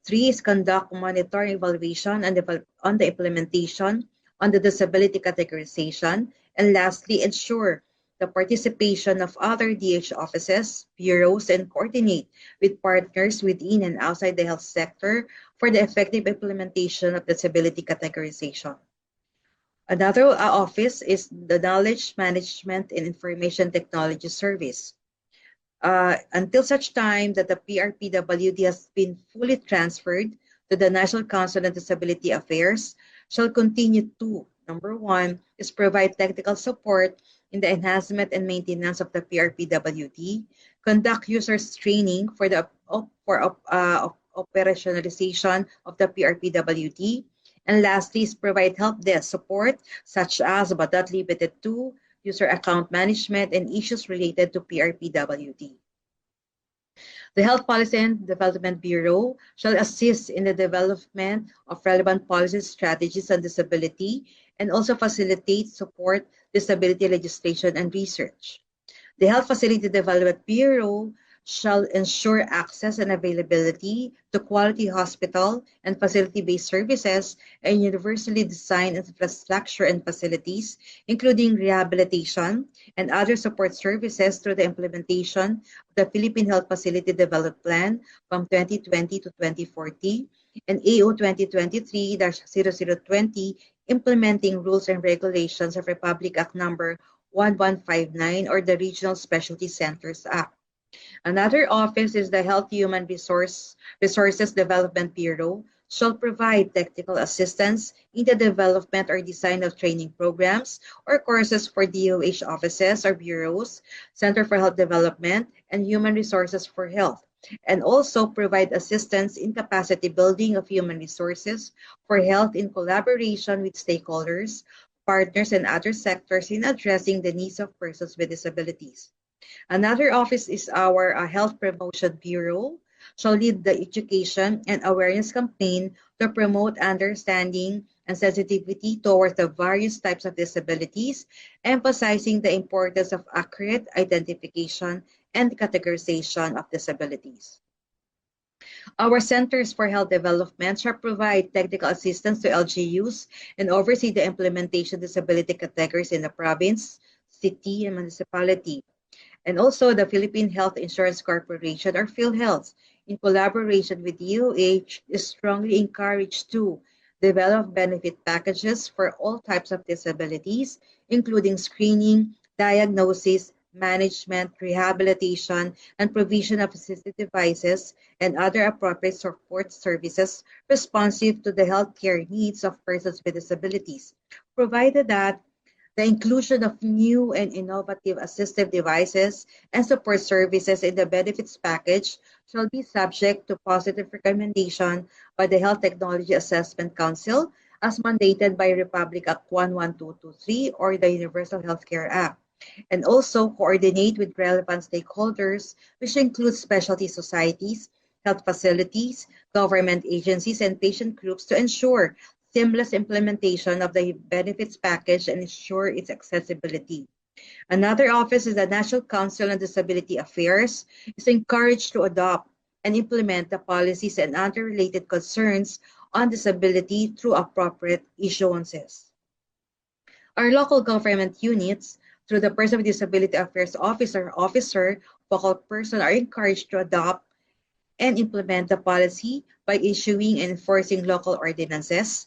Three is conduct monitoring evaluation on the implementation on the disability categorization. And lastly, ensure the participation of other DH offices, bureaus, and coordinate with partners within and outside the health sector for the effective implementation of disability categorization. Another office is the Knowledge Management and Information Technology Service. Until such time that the PRPWD has been fully transferred to the National Council on Disability Affairs, shall continue to, number one, is provide technical support in the enhancement and maintenance of the PRPWD, conduct users training for the operationalization of the PRPWD, and lastly is provide help desk support such as but not limited to user account management and issues related to PRPWD. The Health Policy and Development Bureau shall assist in the development of relevant policy strategies on disability and also facilitate support disability legislation and research. The Health Facility Development Bureau shall ensure access and availability to quality hospital and facility-based services and universally designed infrastructure and facilities, including rehabilitation and other support services through the implementation of the Philippine Health Facility Development Plan from 2020 to 2040 and AO 2023-0020 implementing rules and regulations of Republic Act number 1159 or the Regional Specialty Centers Act. Another office is the Health Human Resources Development Bureau, shall provide technical assistance in the development or design of training programs or courses for DOH offices or bureaus, Center for Health Development, and Human Resources for Health, and also provide assistance in capacity building of human resources for health in collaboration with stakeholders, partners, and other sectors in addressing the needs of persons with disabilities. Another office is our Health Promotion Bureau, shall lead the education and awareness campaign to promote understanding and sensitivity towards the various types of disabilities, emphasizing the importance of accurate identification and categorization of disabilities. Our Centers for Health Development shall provide technical assistance to LGUs and oversee the implementation of disability categories in the province, city, and municipality. And also the Philippine Health Insurance Corporation, or PhilHealth, in collaboration with DOH, is strongly encouraged to develop benefit packages for all types of disabilities, including screening, diagnosis, management, rehabilitation, and provision of assistive devices and other appropriate support services responsive to the healthcare needs of persons with disabilities, provided that the inclusion of new and innovative assistive devices and support services in the benefits package shall be subject to positive recommendation by the Health Technology Assessment Council as mandated by Republic Act 11223 or the Universal Healthcare Act, and also coordinate with relevant stakeholders, which include specialty societies, health facilities, government agencies, and patient groups to ensure seamless implementation of the benefits package and ensure its accessibility. Another office is the National Council on Disability Affairs is encouraged to adopt and implement the policies and other related concerns on disability through appropriate issuances. Our local government units, through the Person with Disability Affairs Officer, focal person, are encouraged to adopt and implement the policy by issuing and enforcing local ordinances,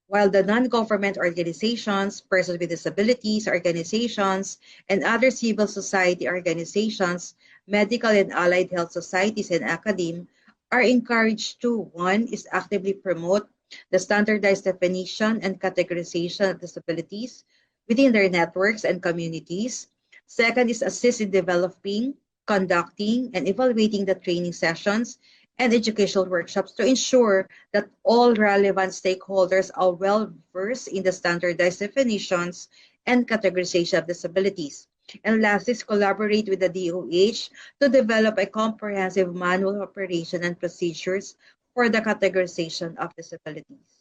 while the non-government organizations, persons with disabilities organizations, and other civil society organizations, medical and allied health societies, and academe are encouraged to, one, is actively promote the standardized definition and categorization of disabilities within their networks and communities. Second is assist in developing, conducting, and evaluating the training sessions and educational workshops to ensure that all relevant stakeholders are well versed in the standardized definitions and categorization of disabilities. And last is collaborate with the DOH to develop a comprehensive manual of operation and procedures for the categorization of disabilities.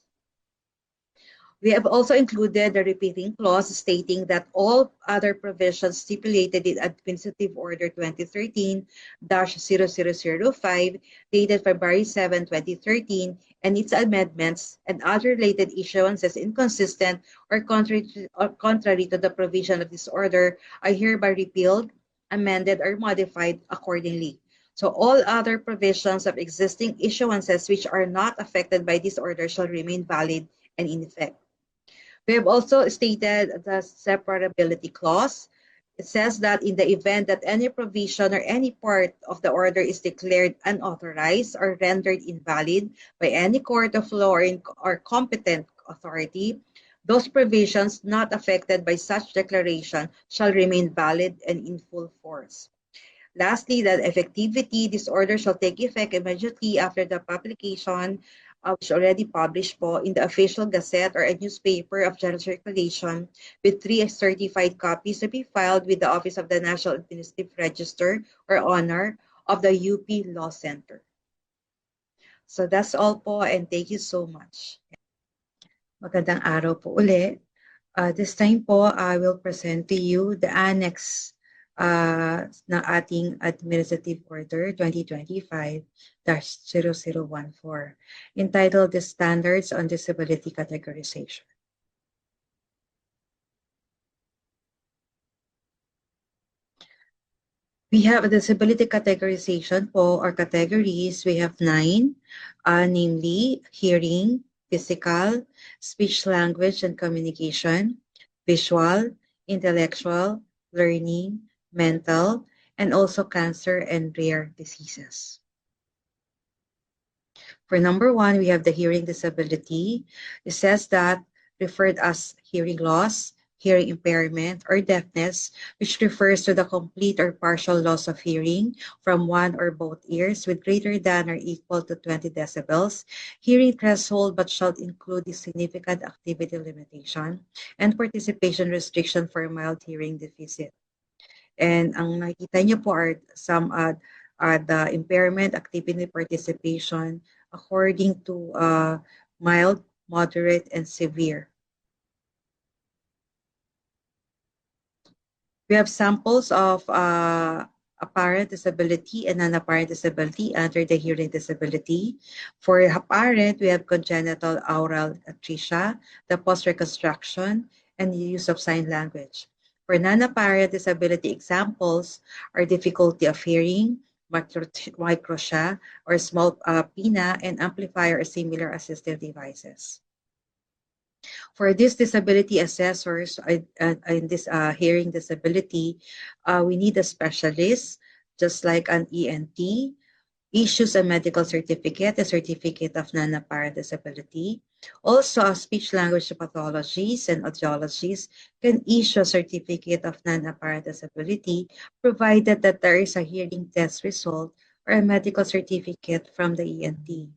We have also included the repeating clause stating that all other provisions stipulated in Administrative Order 2013-0005 dated February 7, 2013, and its amendments and other related issuances inconsistent or contrary to the provision of this order are hereby repealed, amended, or modified accordingly. So all other provisions of existing issuances which are not affected by this order shall remain valid and in effect. We have also stated the separability clause. It says that in the event that any provision or any part of the order is declared unauthorized or rendered invalid by any court of law or competent authority, those provisions not affected by such declaration shall remain valid and in full force. Lastly, that effectivity, this order shall take effect immediately after the publication, which already published po in the official gazette or a newspaper of general circulation, with 3 certified copies to be filed with the Office of the National Administrative Register or Honor of the UP Law Center. So that's all po, and thank you so much. Magandang araw po uli. This time po, I will present to you the annex ng ating Administrative Order 2025-0014, entitled The Standards on Disability Categorization. We have a disability categorization po, or categories. We have 9, namely hearing, physical, speech, language, and communication, visual, intellectual, learning, mental, and also cancer and rare diseases. For number 1, we have the hearing disability. It says that referred as hearing loss, hearing impairment, or deafness, which refers to the complete or partial loss of hearing from one or both ears with greater than or equal to 20 decibels, hearing threshold but shall include the significant activity limitation, and participation restriction for mild hearing deficit. And ang nakikita niyo po are some the impairment, activity, participation according to mild, moderate, and severe. We have samples of apparent disability and non-apparent disability under the hearing disability. For apparent, we have congenital aural atresia, the post-reconstruction, and the use of sign language. For non-apparent disability examples are difficulty of hearing, microtia, or small PINA, and amplifier or similar assistive devices. For these disability assessors in this hearing disability, we need a specialist, just like an ENT, issues a medical certificate, a certificate of non-apparent disability. Also, speech language pathologists and audiologists can issue a certificate of non-apparent disability, provided that there is a hearing test result or a medical certificate from the ENT.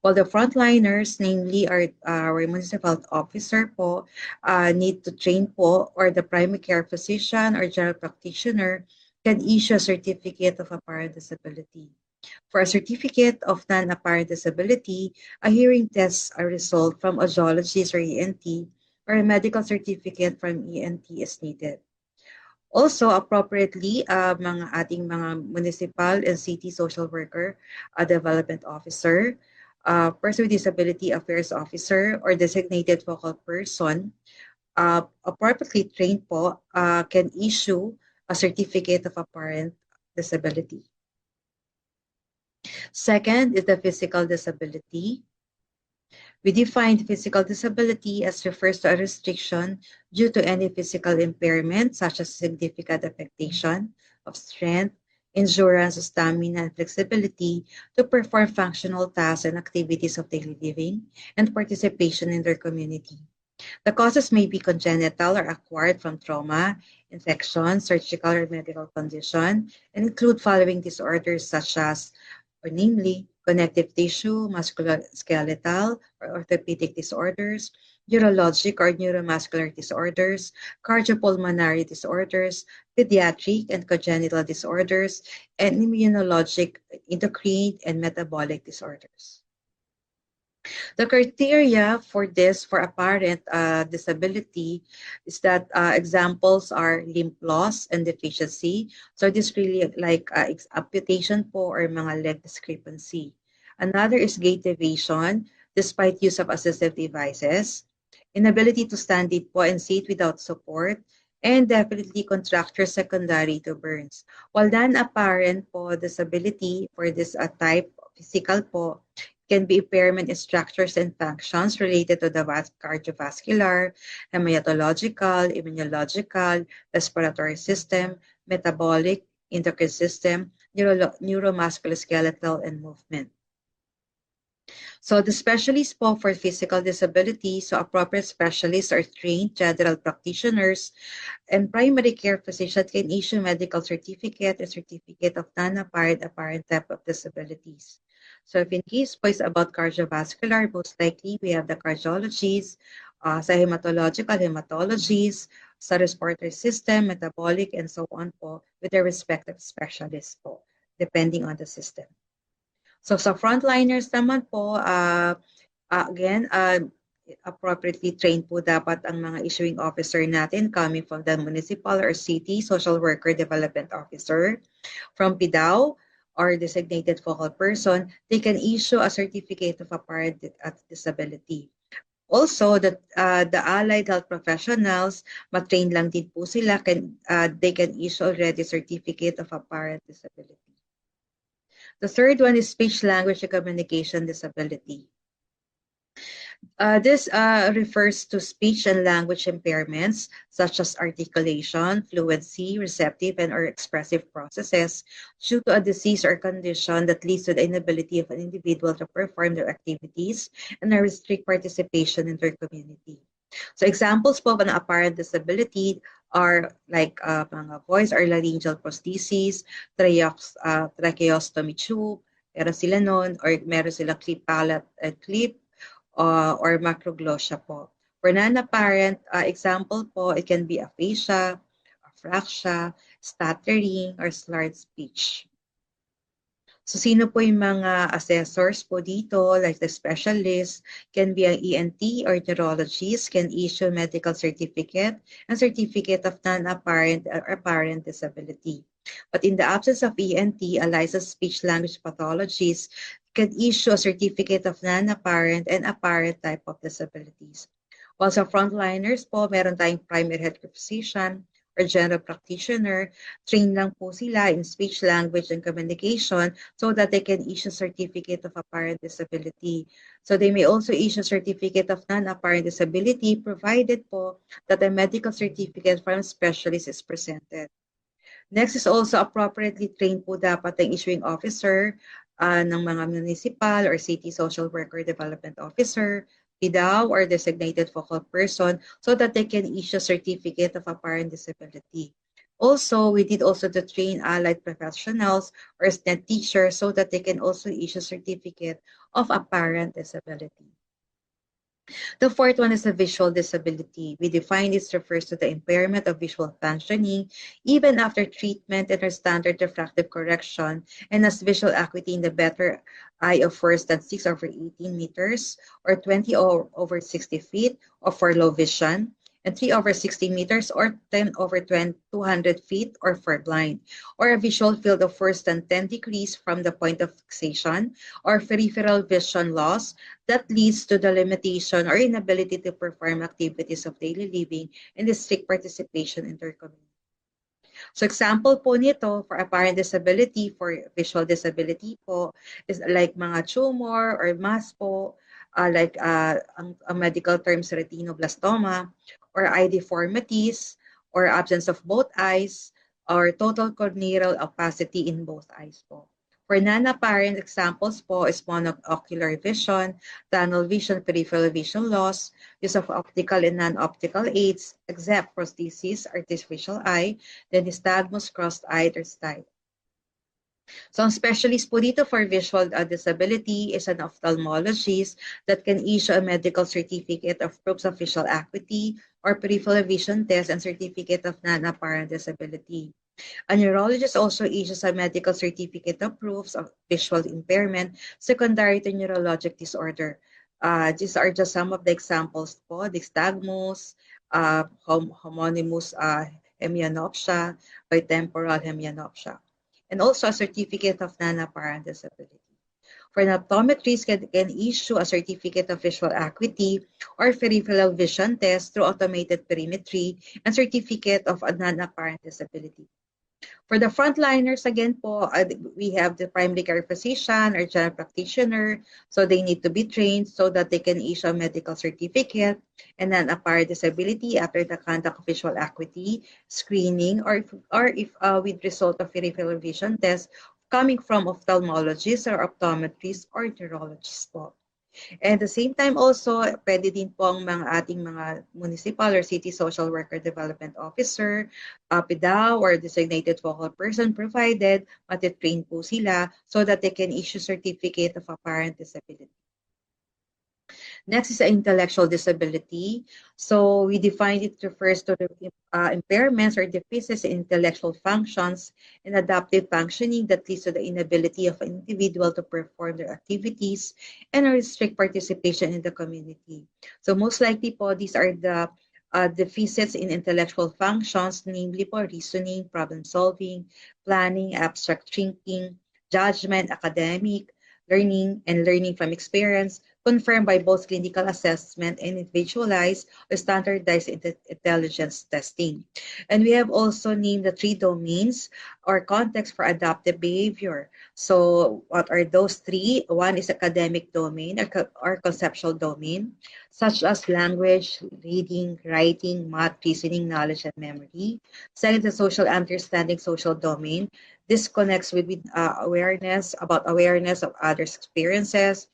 While the frontliners, namely our municipal health officer po, need to train po, or the primary care physician or general practitioner can issue a certificate of apparent disability. For a certificate of non-apparent disability, a hearing test result from audiologist or ENT, or a medical certificate from ENT is needed. Also, appropriately, mga ating mga municipal and city social worker, development officer, person with disability affairs officer, or designated focal person, appropriately trained po, can issue a certificate of apparent disability. Second is the physical disability. We define physical disability as refers to a restriction due to any physical impairment, such as significant affectation of strength, endurance, stamina, and flexibility to perform functional tasks and activities of daily living and participation in their community. The causes may be congenital or acquired from trauma, infection, surgical or medical condition, and include following disorders such as, or namely, connective tissue, musculoskeletal or orthopedic disorders, neurologic or neuromuscular disorders, cardiopulmonary disorders, pediatric and congenital disorders, and immunologic, endocrine, and metabolic disorders. The criteria for this, for apparent disability, is that examples are limb loss and deficiency. So this really like amputation po or mga leg discrepancy. Another is gait evasion despite use of assistive devices, inability to stand it po and sit without support, and definitely contracture secondary to burns. While non-apparent po disability for this type, physical po, can be impairment in structures and functions related to the cardiovascular, hematological, immunological, respiratory system, metabolic, endocrine system, neuromusculoskeletal, and movement. So the specialists po for physical disability, so appropriate specialists are trained general practitioners, and primary care physicians can issue medical certificate and certificate of non-apparent apparent type of disabilities. So if in case po is about cardiovascular, most likely we have the cardiologists, sa hematologists, sa respiratory system, metabolic, and so on po with their respective specialists po, depending on the system. So sa frontliners naman po, again, appropriately trained po dapat ang mga issuing officer natin coming from the municipal or city social worker development officer, from PDAO or designated focal person. They can issue a certificate of apparent disability. Also, the allied health professionals, matrain lang din po sila, they can issue already certificate of apparent disability. The third one is speech, language, and communication disability. This refers to speech and language impairments such as articulation, fluency, receptive, and or expressive processes due to a disease or condition that leads to the inability of an individual to perform their activities and restrict participation in their community. So examples po of an apparent disability are like mga voice or laryngeal prosthesis, tracheostomy tube, meron sila nun, or meron sila clip palate clip, or macroglossia po. For non-apparent example po, it can be aphasia, apraxia, stuttering, or slurred speech. So sino po yung mga assessors po dito, like the specialist, can be an ENT or neurologist, can issue medical certificate and certificate of non-apparent or apparent disability. But in the absence of ENT, a licensed speech-language pathologist can issue a certificate of non-apparent and apparent type of disabilities. While sa frontliners po, meron tayong primary healthcare physician or general practitioner, train lang po sila in speech, language, and communication so that they can issue certificate of apparent disability. So they may also issue certificate of non-apparent disability provided po that a medical certificate from specialist is presented. Next is also appropriately trained po dapat ang issuing officer ng mga municipal or city social worker development officer, PDAO or designated focal person so that they can issue certificate of apparent disability. Also, we did also to train allied professionals or SNED teachers so that they can also issue certificate of apparent disability. The fourth one is a visual disability. We define this refers to the impairment of visual functioning even after treatment and or standard refractive correction and has visual acuity in the better eye of worse than 6/18 meters or 20/60 feet or for low vision, and 3/60 meters or 10/200 feet or for blind, or a visual field of worse than 10 degrees from the point of fixation, or peripheral vision loss that leads to the limitation or inability to perform activities of daily living and the strict participation in their community. So example po nito for apparent disability, for visual disability po, is like mga tumor or mass po, like ang medical terms retinoblastoma, or eye deformities, or absence of both eyes, or total corneal opacity in both eyes po. For non-apparent examples po is monocular vision, tunnel vision, peripheral vision loss, use of optical and non-optical aids, except prosthesis, artificial eye, then nystagmus, crossed eye, or style. So ang specialist po dito for visual disability is an ophthalmologist that can issue a medical certificate of proofs of visual acuity or peripheral vision test and certificate of non-apparent disability. A neurologist also issues a medical certificate of proofs of visual impairment secondary to neurologic disorder. These are just some of the examples po, nystagmus, homonymous hemianopsia, bitemporal hemianopsia, and also a certificate of non-apparent disability. For an optometrist can issue a certificate of visual acuity or peripheral vision test through automated perimetry and certificate of a non-apparent disability. For the frontliners, again po, we have the primary care physician or general practitioner. So they need to be trained so that they can issue a medical certificate and then apparent disability after the conduct of visual acuity screening, or if with result of peripheral vision test coming from ophthalmologists or optometrists or neurologists po. And at the same time also, pwede din po ang ating mga municipal or city social worker development officer, PDAO or designated focal person, provided matitrain po sila so that they can issue certificate of apparent disability. Next is intellectual disability. So we defined it refers to the impairments or deficits in intellectual functions and adaptive functioning that leads to the inability of an individual to perform their activities and restrict participation in the community. So most likely po, these are the deficits in intellectual functions, namely po reasoning, problem solving, planning, abstract thinking, judgment, academic, learning, and learning from experience, confirmed by both clinical assessment and individualized or standardized intelligence testing. And we have also named the 3 domains or contexts for adaptive behavior. So what are those 3? One is academic domain or conceptual domain, such as language, reading, writing, math, reasoning, knowledge, and memory. Second, the social understanding social domain. This connects with awareness of others' experiences,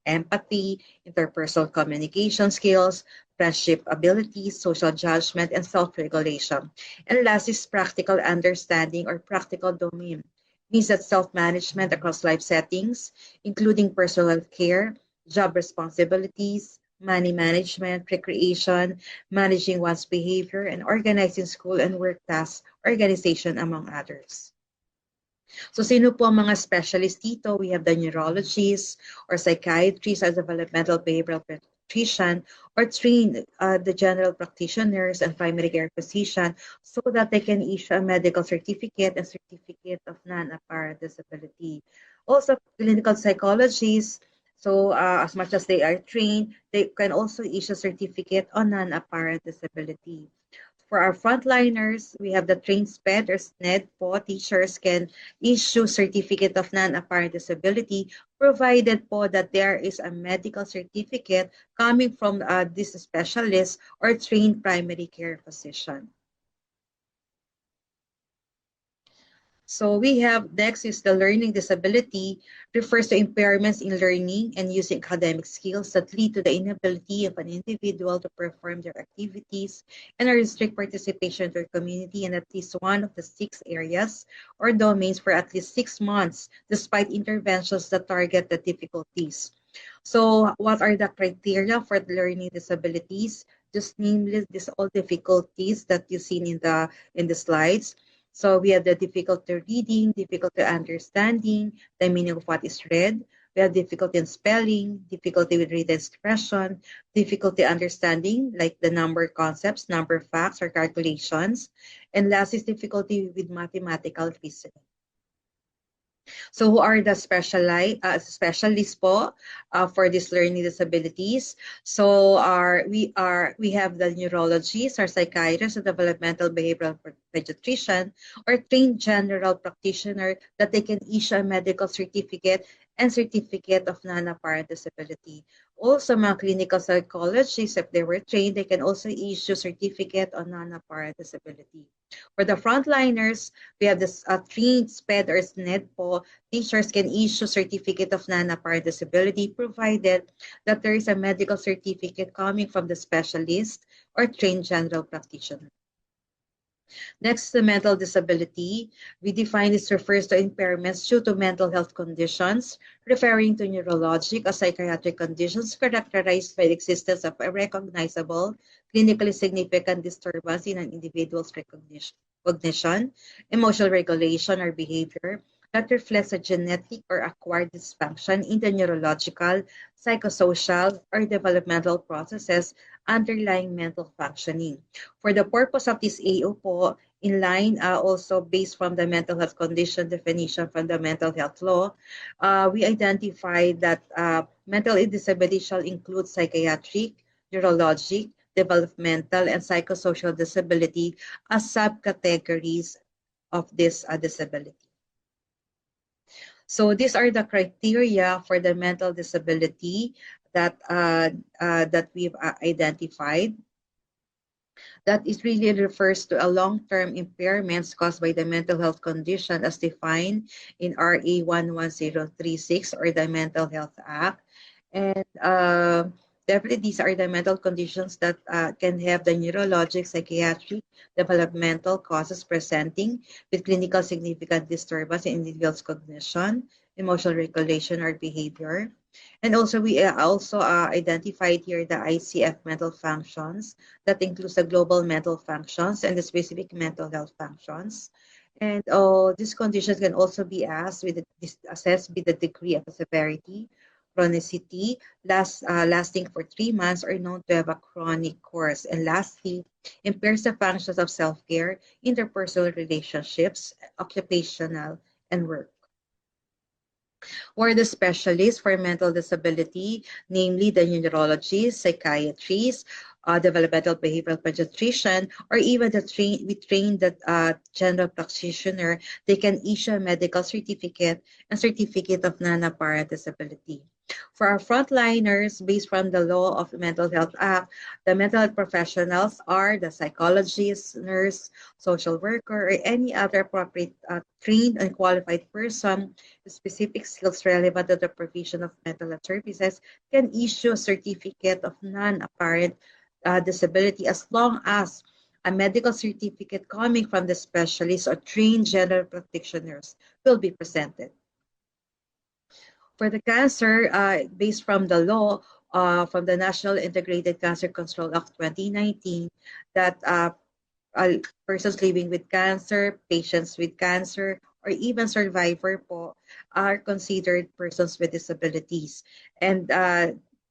empathy, interpersonal communication skills, friendship abilities, social judgment, and self-regulation. And last is practical understanding or practical domain. Means that self-management across life settings, including personal care, job responsibilities, money management, recreation, managing one's behavior, and organizing school and work tasks, organization, among others. So sino po ang mga specialist dito? We have the neurologists or psychiatrists or developmental behavioral pediatrician, or train the general practitioners and primary care physician so that they can issue a medical certificate and certificate of non-apparent disability. Also, clinical psychologists, so as much as they are trained, they can also issue certificate on non-apparent disability. For our frontliners, we have the trained SPED or SNED po. Teachers can issue certificate of non-apparent disability provided po that there is a medical certificate coming from this specialist or trained primary care physician. So we have next is the learning disability, refers to impairments in learning and using academic skills that lead to the inability of an individual to perform their activities and restrict participation to their community in at least one of the 6 areas or domains for at least 6 months, despite interventions that target the difficulties. So what are the criteria for the learning disabilities? Just name these all difficulties that you've seen in the slides. So we have the difficulty reading, difficulty understanding, the meaning of what is read. We have difficulty in spelling, difficulty with written expression, difficulty understanding, like the number concepts, number facts, or calculations. And last is difficulty with mathematical reasoning. So who are the specialists po for these learning disabilities? So we have the neurologists, our psychiatrists, a developmental behavioral pediatrician, or trained general practitioner that they can issue a medical certificate and certificate of non-apparent disability. Also, mga clinical psychologists, if they were trained, they can also issue certificate on non-apparent disability. For the frontliners, we have this trained SPED or SNED po. Teachers can issue certificate of non-apparent disability provided that there is a medical certificate coming from the specialist or trained general practitioner. Next, the mental disability. We define this refers to impairments due to mental health conditions, referring to neurologic or psychiatric conditions characterized by the existence of a recognizable, clinically significant disturbance in an individual's cognition, emotional regulation, or behavior that reflects a genetic or acquired dysfunction in the neurological, psychosocial, or developmental processes underlying mental functioning. For the purpose of this AO po, in line also based from the mental health condition definition from the mental health law, we identified that mental disability shall include psychiatric, neurologic, developmental, and psychosocial disability as subcategories of this disability. So these are the criteria for the mental disability that we've identified. That it really refers to a long-term impairments caused by the mental health condition as defined in RA 11036 or the Mental Health Act. And definitely these are the mental conditions that can have the neurologic, psychiatric, developmental causes presenting with clinical significant disturbance in individual's cognition, emotional regulation, or behavior. And also, we also identified here the ICF mental functions that includes the global mental functions and the specific mental health functions. And these conditions can also be assessed with the degree of severity, chronicity, lasting for 3 months or known to have a chronic course. And lastly, impairs the functions of self-care, interpersonal relationships, occupational, and work. Or the specialists for mental disability, namely the neurologists, psychiatrists, developmental behavioral pediatrician, or even we train the general practitioner, they can issue a medical certificate and certificate of non-apparent disability. For our frontliners, based from the Law of Mental Health Act, the mental health professionals are the psychologist, nurse, social worker, or any other appropriate trained and qualified person with specific skills relevant to the provision of mental health services can issue a certificate of non-apparent disability as long as a medical certificate coming from the specialist or trained general practitioners will be presented. For the cancer, based from the law, from the National Integrated Cancer Control Act 2019, that persons living with cancer, patients with cancer, or even survivor po are considered persons with disabilities. And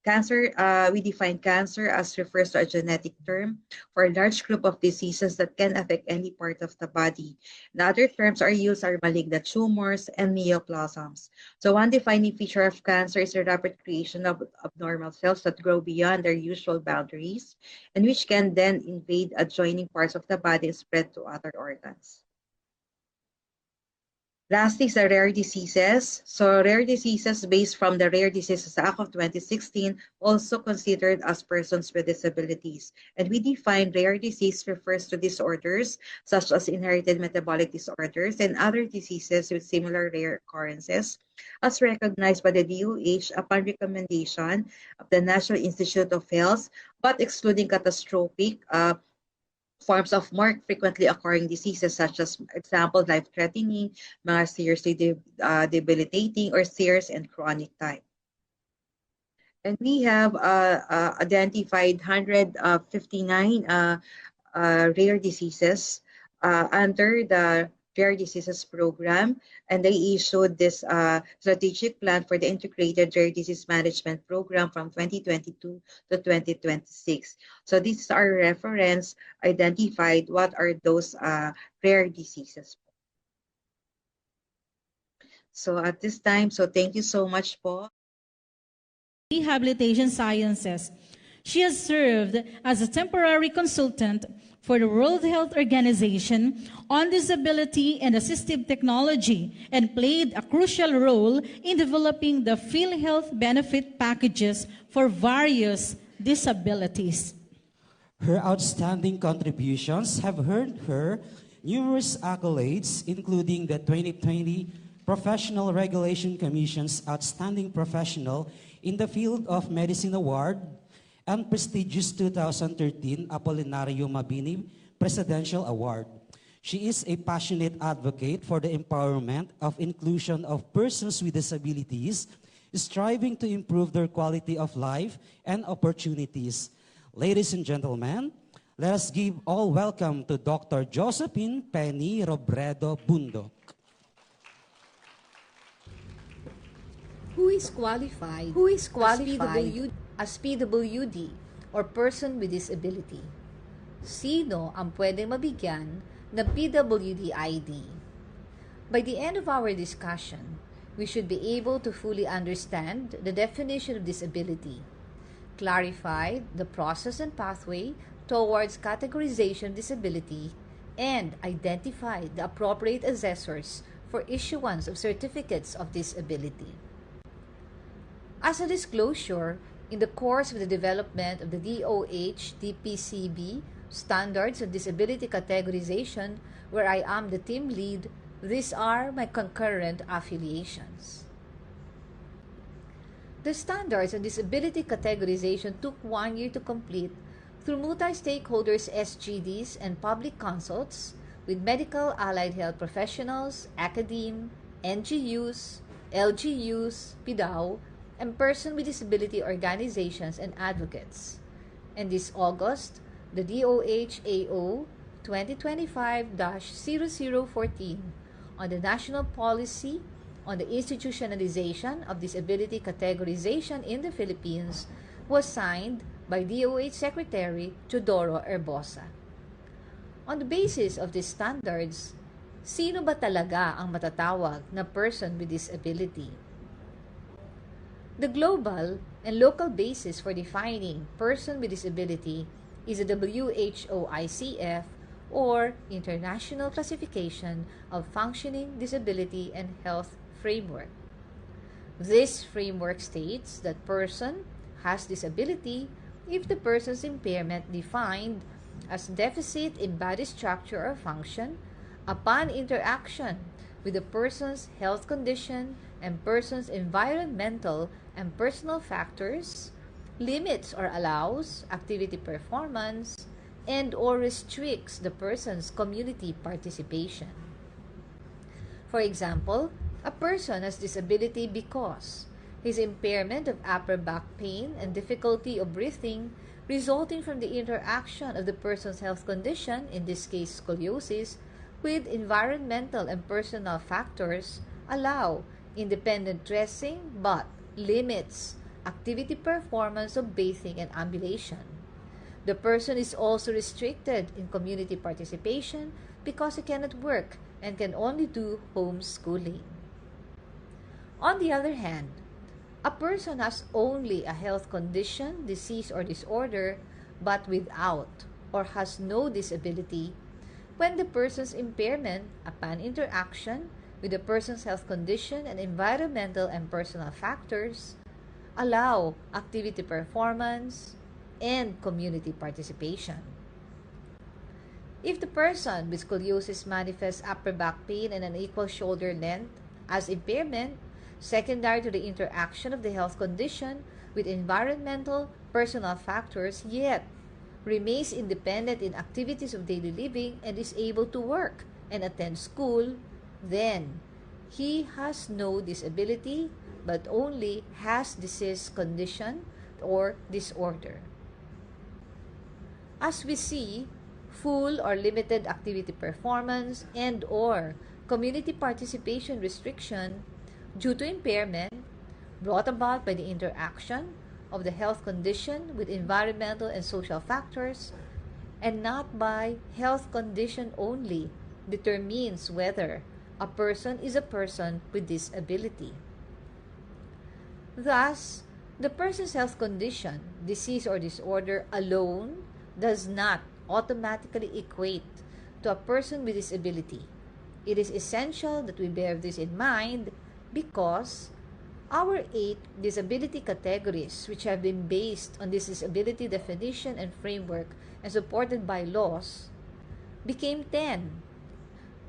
cancer, we define cancer as refers to a genetic term for a large group of diseases that can affect any part of the body. And other terms are used are malignant tumors and neoplasms. So one defining feature of cancer is the rapid creation of abnormal cells that grow beyond their usual boundaries and which can then invade adjoining parts of the body and spread to other organs. Lastly is the rare diseases. So rare diseases based from the Rare Diseases Act of 2016 also considered as persons with disabilities. And we define rare disease refers to disorders such as inherited metabolic disorders and other diseases with similar rare occurrences as recognized by the DOH upon recommendation of the National Institute of Health, but excluding catastrophic forms of more frequently occurring diseases such as, example, life-threatening, mga seriously debilitating, or serious and chronic type. And we have identified 159 rare diseases under the Rare Diseases Program, and they issued this strategic plan for the Integrated Rare Disease Management Program from 2022 to 2026. So this is our reference, identified what are those rare diseases. So at this time, so thank you so much po. Rehabilitation Sciences. She has served as a temporary consultant for the World Health Organization on disability and assistive technology and played a crucial role in developing the PhilHealth benefit packages for various disabilities. Her outstanding contributions have earned her numerous accolades, including the 2020 Professional Regulation Commission's Outstanding Professional in the Field of Medicine Award and prestigious 2013 Apolinario Mabini Presidential Award. She is a passionate advocate for the empowerment of inclusion of persons with disabilities, striving to improve their quality of life and opportunities. Ladies and gentlemen, let us give all welcome to Dr. Josephine Penny Robredo Bundok. Who is qualified as PWD or person with disability? Sino ang pwedeng mabigyan ng PWD ID? By the end of our discussion, we should be able to fully understand the definition of disability, clarify the process and pathway towards categorization of disability, and identify the appropriate assessors for issuance of certificates of disability. As a disclosure, in the course of the development of the DOH DPCB Standards of Disability Categorization, where I am the team lead, these are my concurrent affiliations. The Standards of Disability Categorization took 1 year to complete through multi-stakeholders SGDs and public consults with medical allied health professionals, academe, NGUs, LGUs, PIDAO, and person with disability organizations and advocates. And this August, the DOH-AO 2025-0014 on the National Policy on the Institutionalization of Disability Categorization in the Philippines was signed by DOH Secretary Teodoro Herbosa. On the basis of these standards, sino ba talaga ang matatawag na person with disability? The global and local basis for defining person with disability is the WHO ICF or International Classification of Functioning Disability and Health Framework. This framework states that person has disability if the person's impairment defined as deficit in body structure or function upon interaction with the person's health condition and person's environmental and personal factors, limits or allows activity performance, and or restricts the person's community participation. For example, a person has disability because his impairment of upper back pain and difficulty of breathing resulting from the interaction of the person's health condition, in this case scoliosis, with environmental and personal factors allow independent dressing but limits activity performance of bathing and ambulation. The person is also restricted in community participation because he cannot work and can only do homeschooling. On the other hand, a person has only a health condition, disease, or disorder, but without or has no disability when the person's impairment upon interaction with the person's health condition and environmental and personal factors allow activity performance and community participation. If the person with scoliosis manifests upper back pain and unequal shoulder length as impairment secondary to the interaction of the health condition with environmental personal factors, yet remains independent in activities of daily living and is able to work and attend school, then he has no disability but only has disease condition or disorder. As we see, full or limited activity performance and or community participation restriction due to impairment brought about by the interaction of the health condition with environmental and social factors and not by health condition only determines whether a person is a person with disability. Thus, the person's health condition, disease, or disorder alone does not automatically equate to a person with disability. It is essential that we bear this in mind because our 8 disability categories, which have been based on this disability definition and framework and supported by laws, became 10,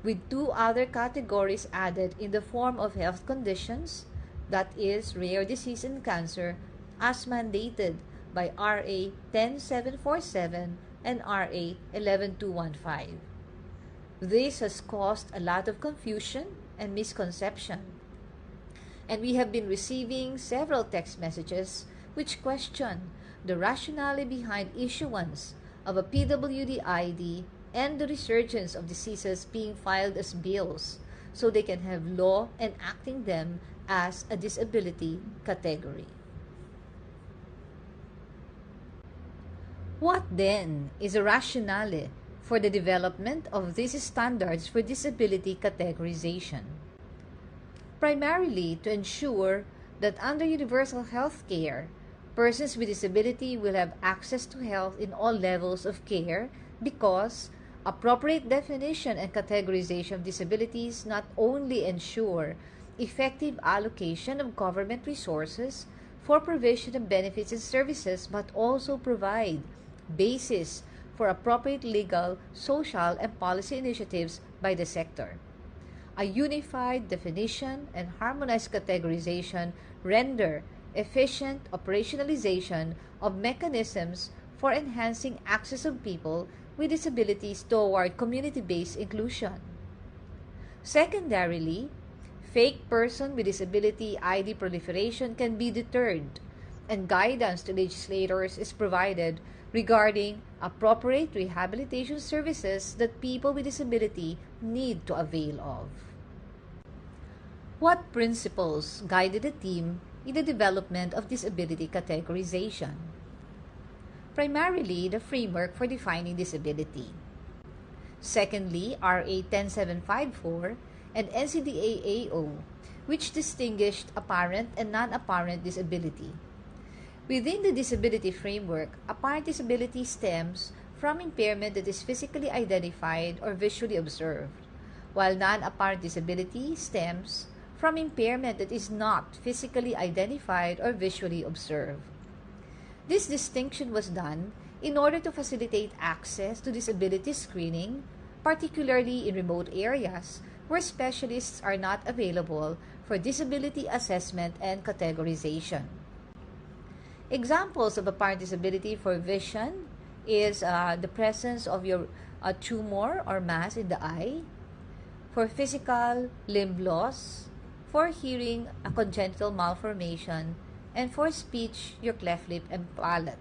with 2 other categories added in the form of health conditions, that is, rare disease and cancer, as mandated by RA 10747 and RA 11215. This has caused a lot of confusion and misconception, and we have been receiving several text messages which question the rationale behind issuance of a PWD ID and the resurgence of diseases being filed as bills so they can have law enacting them as a disability category. What then is a rationale for the development of these standards for disability categorization? Primarily to ensure that under universal health care, persons with disability will have access to health in all levels of care because appropriate definition and categorization of disabilities not only ensure effective allocation of government resources for provision of benefits and services but also provide basis for appropriate legal, social, and policy initiatives by the sector. A unified definition and harmonized categorization render efficient operationalization of mechanisms for enhancing access of people with disabilities toward community-based inclusion. Secondarily, fake person with disability ID proliferation can be deterred, and guidance to legislators is provided regarding appropriate rehabilitation services that people with disability need to avail of. What principles guided the team in the development of disability categorization? Primarily, the framework for defining disability. Secondly, RA 10754 and NCDA-AO, which distinguished apparent and non-apparent disability. Within the disability framework, apparent disability stems from impairment that is physically identified or visually observed, while non-apparent disability stems from impairment that is not physically identified or visually observed. This distinction was done in order to facilitate access to disability screening, particularly in remote areas where specialists are not available for disability assessment and categorization. Examples of apparent disability for vision is the presence of a tumor or mass in the eye, for physical limb loss, for hearing a congenital malformation, and for speech your cleft lip and palate.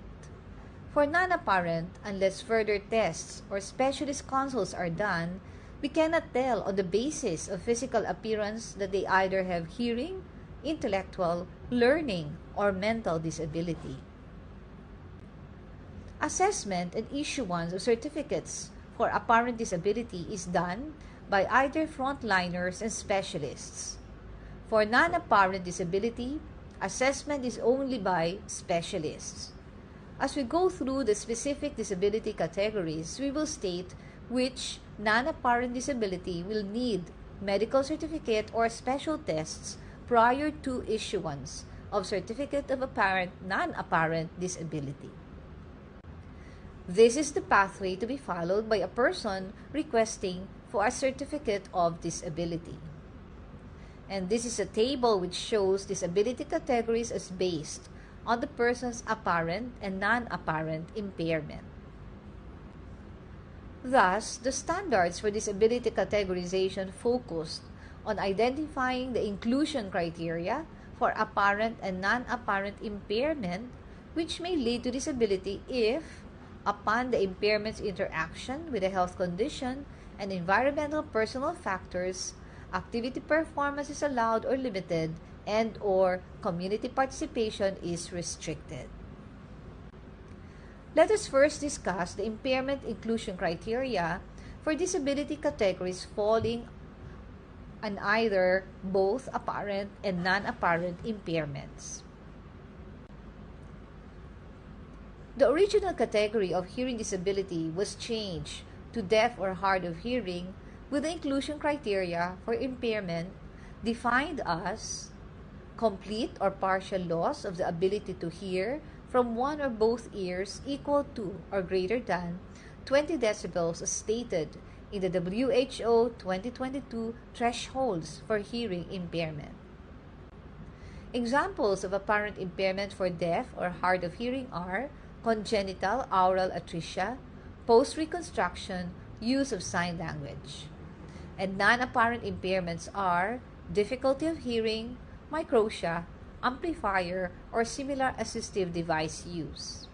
For non-apparent, unless further tests or specialist consults are done, we cannot tell on the basis of physical appearance that they either have hearing, intellectual, learning, or mental disability. Assessment and issuance of certificates for apparent disability is done by either frontliners and specialists. For non-apparent disability, assessment is only by specialists. As we go through the specific disability categories, we will state which non-apparent disability will need medical certificate or special tests prior to issuance of certificate of apparent non-apparent disability. This is the pathway to be followed by a person requesting for a certificate of disability. And this is a table which shows disability categories as based on the person's apparent and non-apparent impairment. Thus, the standards for disability categorization focused on identifying the inclusion criteria for apparent and non-apparent impairment which may lead to disability if, upon the impairment's interaction with a health condition and environmental personal factors, activity performance is allowed or limited and or community participation is restricted. Let us first discuss the impairment inclusion criteria for disability categories falling and either both apparent and non-apparent impairments. The original category of hearing disability was changed to deaf or hard of hearing with the inclusion criteria for impairment defined as complete or partial loss of the ability to hear from one or both ears equal to or greater than 20 decibels as stated in the WHO 2022 thresholds for hearing impairment. Examples of apparent impairment for deaf or hard of hearing are congenital aural atresia, post-reconstruction, use of sign language. And non-apparent impairments are difficulty of hearing, microtia, amplifier, or similar assistive device use.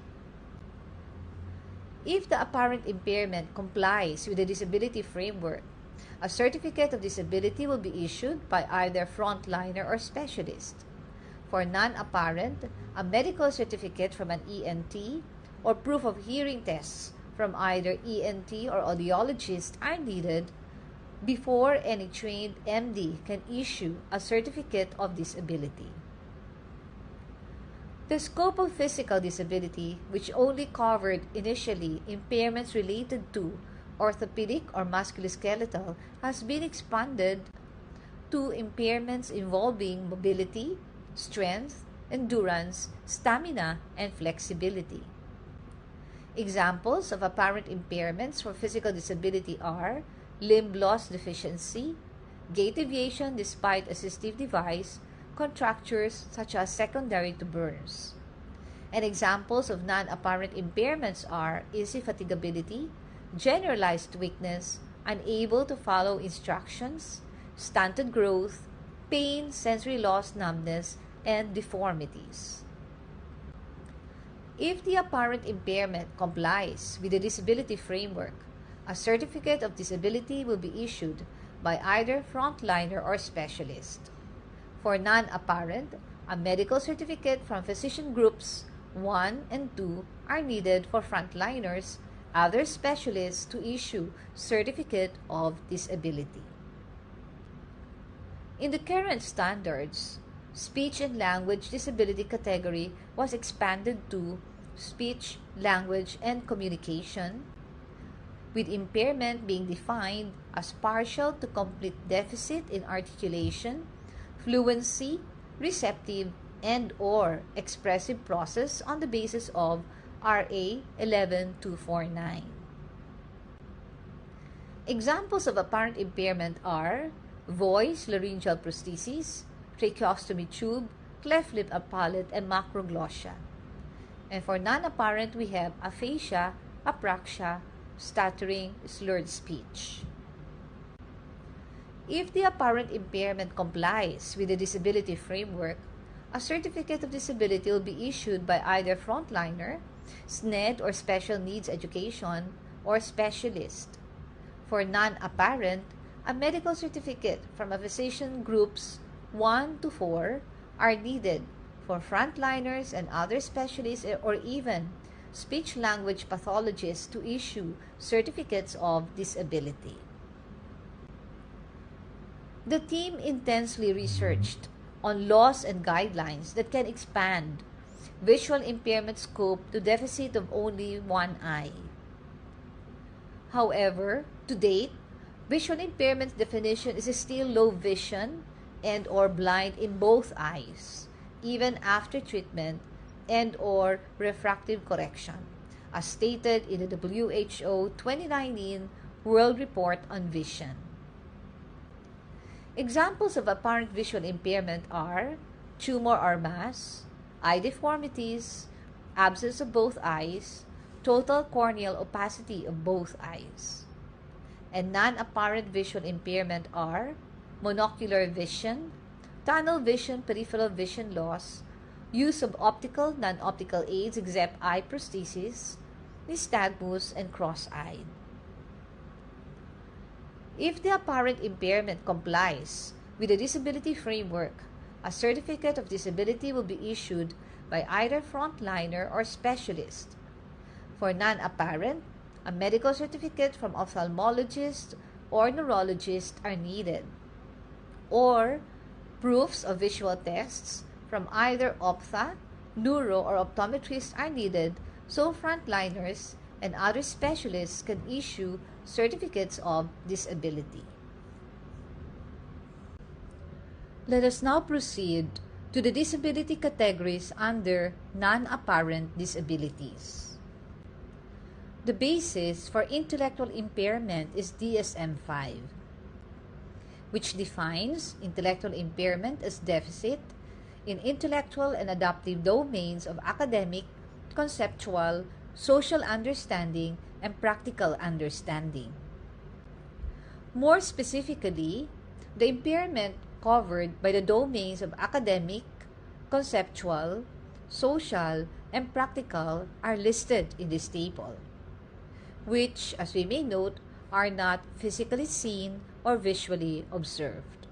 If the apparent impairment complies with the disability framework, a certificate of disability will be issued by either frontliner or specialist. For non-apparent, a medical certificate from an ENT or proof of hearing tests from either ENT or audiologist are needed before any trained MD can issue a certificate of disability. The scope of physical disability, which only covered initially impairments related to orthopedic or musculoskeletal, has been expanded to impairments involving mobility, strength, endurance, stamina, and flexibility. Examples of apparent impairments for physical disability are limb loss deficiency, gait deviation despite assistive device, contractures such as secondary to burns. And examples of non-apparent impairments are easy fatigability, generalized weakness, unable to follow instructions, stunted growth, pain, sensory loss, numbness, and deformities. If the apparent impairment complies with the disability framework, a certificate of disability will be issued by either frontliner or specialist. For non-apparent, a medical certificate from physician groups 1 and 2 are needed for frontliners, other specialists to issue certificate of disability. In the current standards, speech and language disability category was expanded to speech, language, and communication, with impairment being defined as partial to complete deficit in articulation, fluency, receptive, and/or expressive process on the basis of RA 11249. Examples of apparent impairment are voice, laryngeal prosthesis, tracheostomy tube, cleft lip or palate, and macroglossia. And for non-apparent, we have aphasia, apraxia, stuttering, slurred speech. If the apparent impairment complies with the disability framework, a certificate of disability will be issued by either frontliner, SNED or special needs education, or specialist. For non-apparent, a medical certificate from a physician groups 1 to 4 are needed for frontliners and other specialists or even speech-language pathologists to issue certificates of disability. The team intensely researched on laws and guidelines that can expand visual impairment scope to deficit of only one eye. However, to date, visual impairment definition is still low vision and/or blind in both eyes, even after treatment and/or refractive correction, as stated in the WHO 2019 World Report on Vision. Examples of apparent visual impairment are tumor or mass, eye deformities, absence of both eyes, total corneal opacity of both eyes. And non-apparent visual impairment are monocular vision, tunnel vision, peripheral vision loss, use of optical, non-optical aids except eye prosthesis, nystagmus, and cross-eyed. If the apparent impairment complies with the disability framework, a certificate of disability will be issued by either frontliner or specialist. For non-apparent, a medical certificate from ophthalmologist or neurologist are needed. or proofs of visual tests from either ophtha, neuro, or optometrist are needed, so frontliners and other specialists can issue certificates of disability. Let us now proceed to the disability categories under non-apparent disabilities. The basis for intellectual impairment is DSM-5, which defines intellectual impairment as deficit in intellectual and adaptive domains of academic, conceptual, social understanding, and practical understanding. More specifically, the impairment covered by the domains of academic, conceptual, social, and practical are listed in this table, which, as we may note, are not physically seen or visually observed.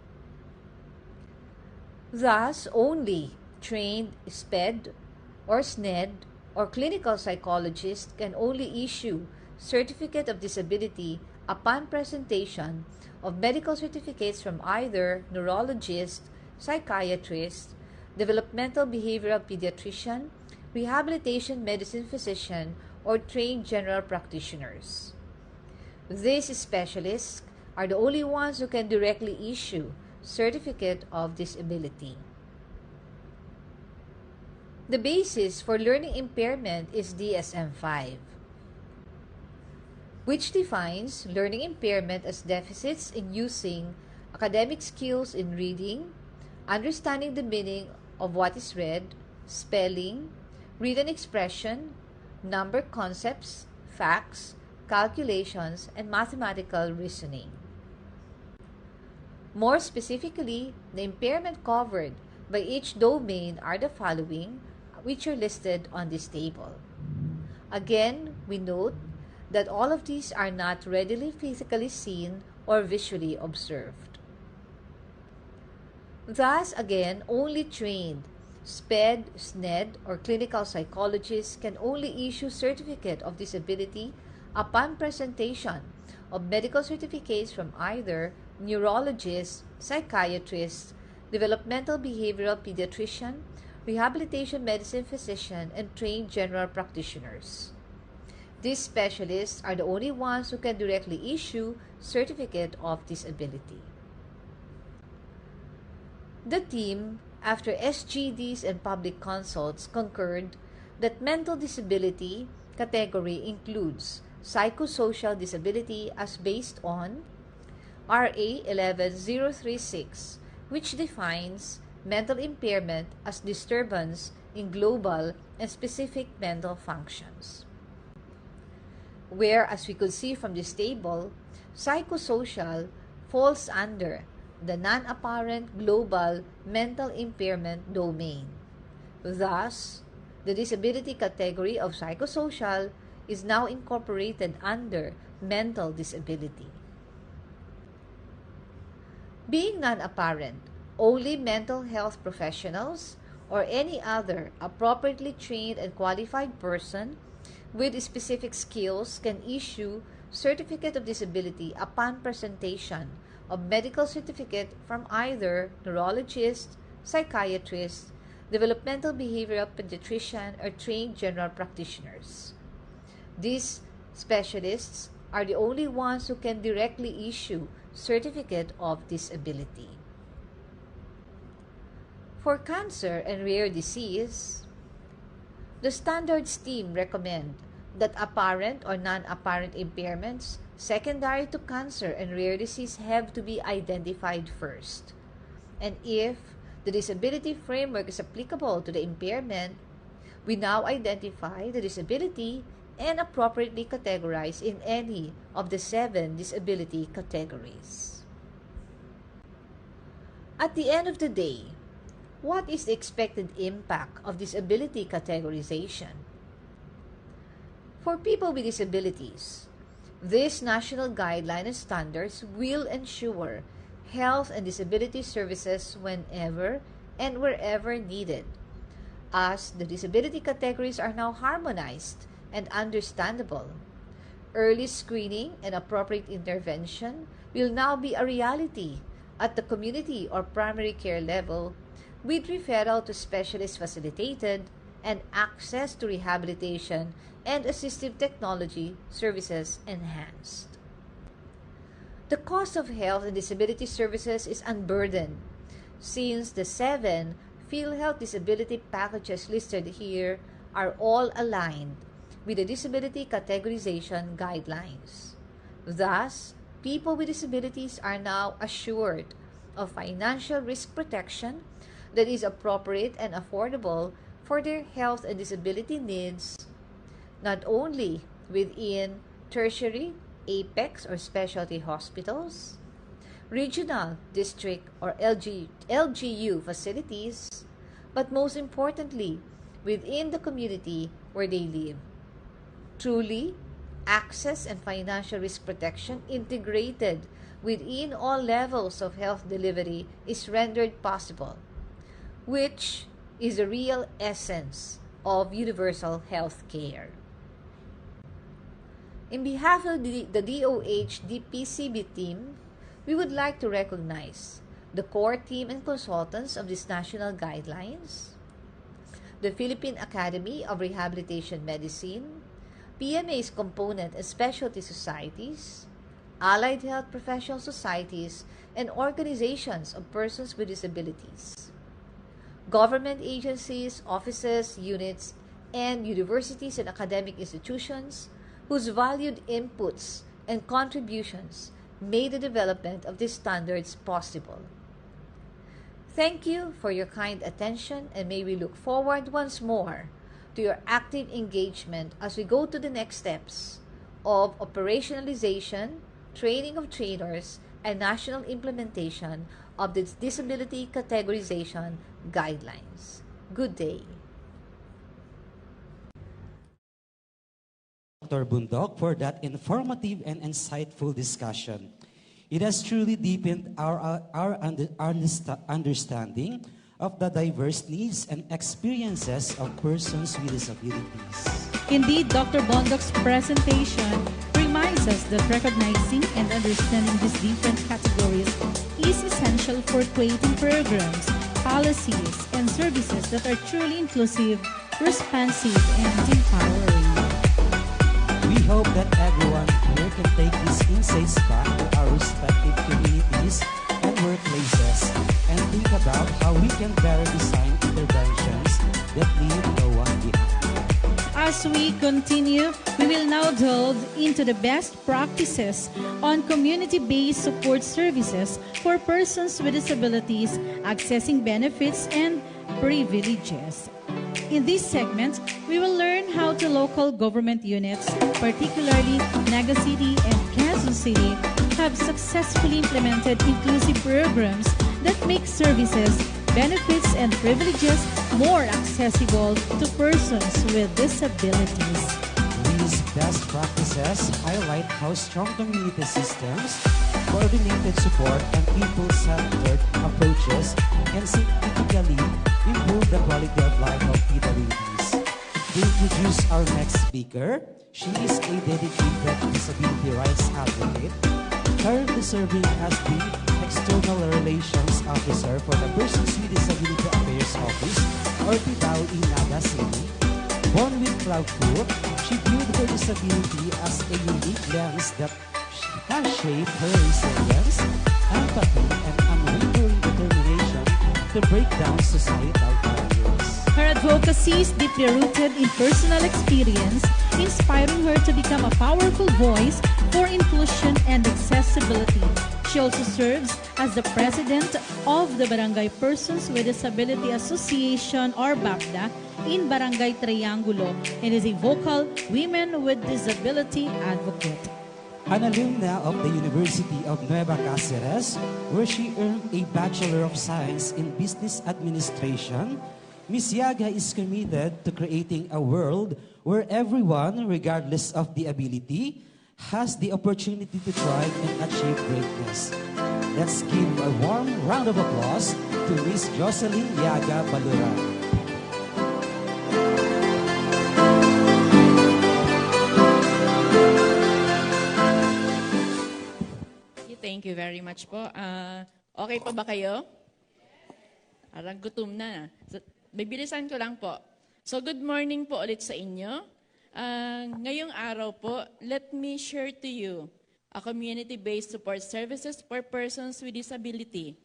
Thus, only trained SPED or SNED or clinical psychologists can only issue certificate of disability upon presentation of medical certificates from either neurologist, psychiatrist, developmental behavioral pediatrician, rehabilitation medicine physician, or trained general practitioners. These specialists are the only ones who can directly issue certificate of disability. The basis for learning impairment is DSM-5, which defines learning impairment as deficits in using academic skills in reading, understanding the meaning of what is read, spelling, written expression, number concepts, facts, calculations, and mathematical reasoning. More specifically, the impairment covered by each domain are the following, which are listed on this table. Again, we note that all of these are not readily physically seen or visually observed. Thus, again, only trained SPED, SNED, or clinical psychologists can only issue certificate of disability upon presentation of medical certificates from either neurologist, psychiatrist, developmental behavioral pediatrician, rehabilitation medicine physician, and trained general practitioners. These specialists are the only ones who can directly issue certificate of disability. The team, after SGDs and public consults, concurred that mental disability category includes psychosocial disability as based on RA 11036, which defines mental impairment as disturbance in global and specific mental functions. Where, as we could see from this table, psychosocial falls under the non-apparent global mental impairment domain. Thus, the disability category of psychosocial is now incorporated under mental disability. Being non-apparent, only mental health professionals or any other appropriately trained and qualified person with specific skills can issue certificate of disability upon presentation of medical certificate from either neurologist, psychiatrist, developmental behavioral pediatrician, or trained general practitioners. These specialists are the only ones who can directly issue certificate of disability. For cancer and rare disease, the standards team recommend that apparent or non-apparent impairments secondary to cancer and rare disease have to be identified first. And if the disability framework is applicable to the impairment, we now identify the disability and appropriately categorize in any of the 7 disability categories. At the end of the day, what is the expected impact of disability categorization? For people with disabilities, this national guideline and standards will ensure health and disability services whenever and wherever needed, as the disability categories are now harmonized and understandable. Early screening and appropriate intervention will now be a reality at the community or primary care level, with referral to specialist facilitated and access to rehabilitation and assistive technology services enhanced. The cost of health and disability services is unburdened, since the 7 PhilHealth disability packages listed here are all aligned with the disability categorization guidelines. Thus, people with disabilities are now assured of financial risk protection that is appropriate and affordable for their health and disability needs, not only within tertiary, apex, or specialty hospitals, regional, district, or LGU facilities, but most importantly, within the community where they live. Truly, access and financial risk protection integrated within all levels of health delivery is rendered possible, which is the real essence of universal health care. In behalf of the DOH DPCB team, we would like to recognize the core team and consultants of these national guidelines, the Philippine Academy of Rehabilitation Medicine, PMA's component and specialty societies, allied health professional societies, and organizations of persons with disabilities, government agencies, offices, units, and universities and academic institutions whose valued inputs and contributions made the development of these standards possible. Thank you for your kind attention, and may we look forward once more to your active engagement as we go to the next steps of operationalization, training of trainers, and national implementation of the disability categorization guidelines. Good day. Dr. Bundok for that informative and insightful discussion. It has truly deepened our understanding of the diverse needs and experiences of persons with disabilities. Indeed, Dr. Bondok's presentation reminds us that recognizing and understanding these different categories is essential for creating programs, policies, and services that are truly inclusive, responsive, and empowering. We hope that everyone here can take these insights back to our respective communities and workplaces and think about how we can better design interventions that leave no one behind. As we continue, we will now delve into the best practices on community-based support services for persons with disabilities, accessing benefits and privileges. In this segment, we will learn how the local government units, particularly Naga City and Quezon City, have successfully implemented inclusive programs that make services, benefits, and privileges more accessible to persons with disabilities. These best practices highlight how strong community systems, coordinated support, and people-centered approaches can significantly improve the quality of life of PWDs. To introduce our next speaker, she is a dedicated disability rights advocate, currently serving as the External Relations Officer for the Persons with Disability Affairs Office, or PIDAO in Naga City. Born with Cloudfoot, she viewed her disability as a unique lens that has shaped her resilience, empathy, and unwavering determination to break down societal barriers. Her advocacy is deeply rooted in personal experience, inspiring her to become a powerful voice for inclusion and accessibility. She also serves as the president of the Barangay Persons with Disability Association, or BAPDA, in Barangay Triangulo, and is a vocal women with disability advocate. An alumna of the University of Nueva Cáceres, where she earned a Bachelor of Science in Business Administration, Ms. Yaga is committed to creating a world where everyone, regardless of the ability, has the opportunity to thrive and achieve greatness. Let's give a warm round of applause to Ms. Jocelyn Yaga Baluran. Thank you very much po. Okay pa ba kayo? Parang gutom na. So, bibilisan ko lang po. So good morning po ulit sa inyo. Ngayong araw po, let me share to you a community-based support services for persons with disability,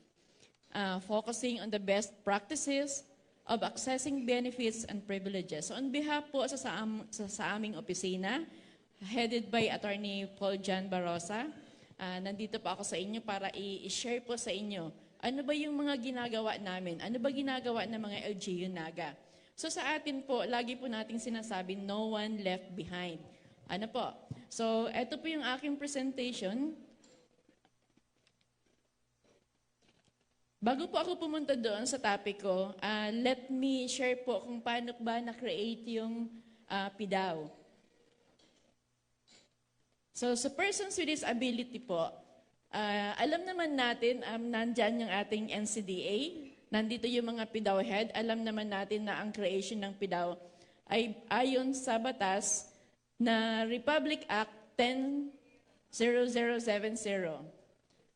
focusing on the best practices of accessing benefits and privileges. So on behalf po sa aming opisina, headed by Attorney Paul John Barosa, nandito po ako sa inyo para i-share po sa inyo ano ba yung mga ginagawa namin, ano ba ginagawa ng mga LGU Naga. So sa atin po, lagi po nating sinasabi, no one left behind. Ano po? So ito po yung aking presentation. Bago po ako pumunta doon sa topic ko, let me share po kung paano ba na-create yung PDAO. So sa persons with disability po, alam naman natin, nandyan yung ating NCDA, nandito yung mga PDAO head, alam naman natin na ang creation ng PDAO ay ayon sa batas na Republic Act 10.0070.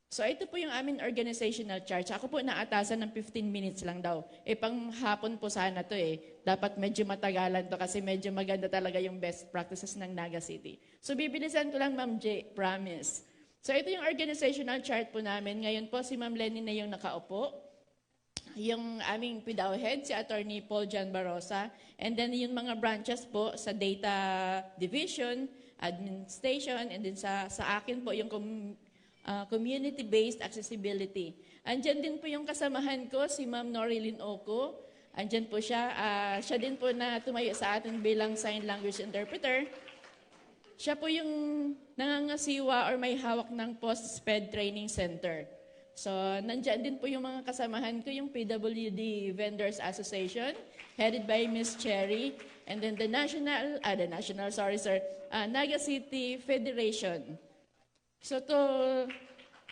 So ito po yung aming organizational chart. Ako po naatasan ng 15 minutes lang daw. Pang hapon po sana to Dapat medyo matagalan to kasi medyo maganda talaga yung best practices ng Naga City. So bibilisan ko lang, Ma'am J, promise. So ito yung organizational chart po namin. Ngayon po si Ma'am Lenny na yung nakaupo. Yung aming PDAO head, si Attorney Paul John Barosa. And then yung mga branches po sa data division, administration, and then sa akin po yung community-based accessibility. Andyan din po yung kasamahan ko, si Ma'am Norilyn Oco. Andyan po siya. Siya din po na tumayo sa atin bilang sign language interpreter. Siya po yung nangangasiwa or may hawak ng Post-SPED Training Center. So, nandyan din po yung mga kasamahan ko, yung PWD Vendors Association, headed by Ms. Cherry, and then Naga City Federation. So,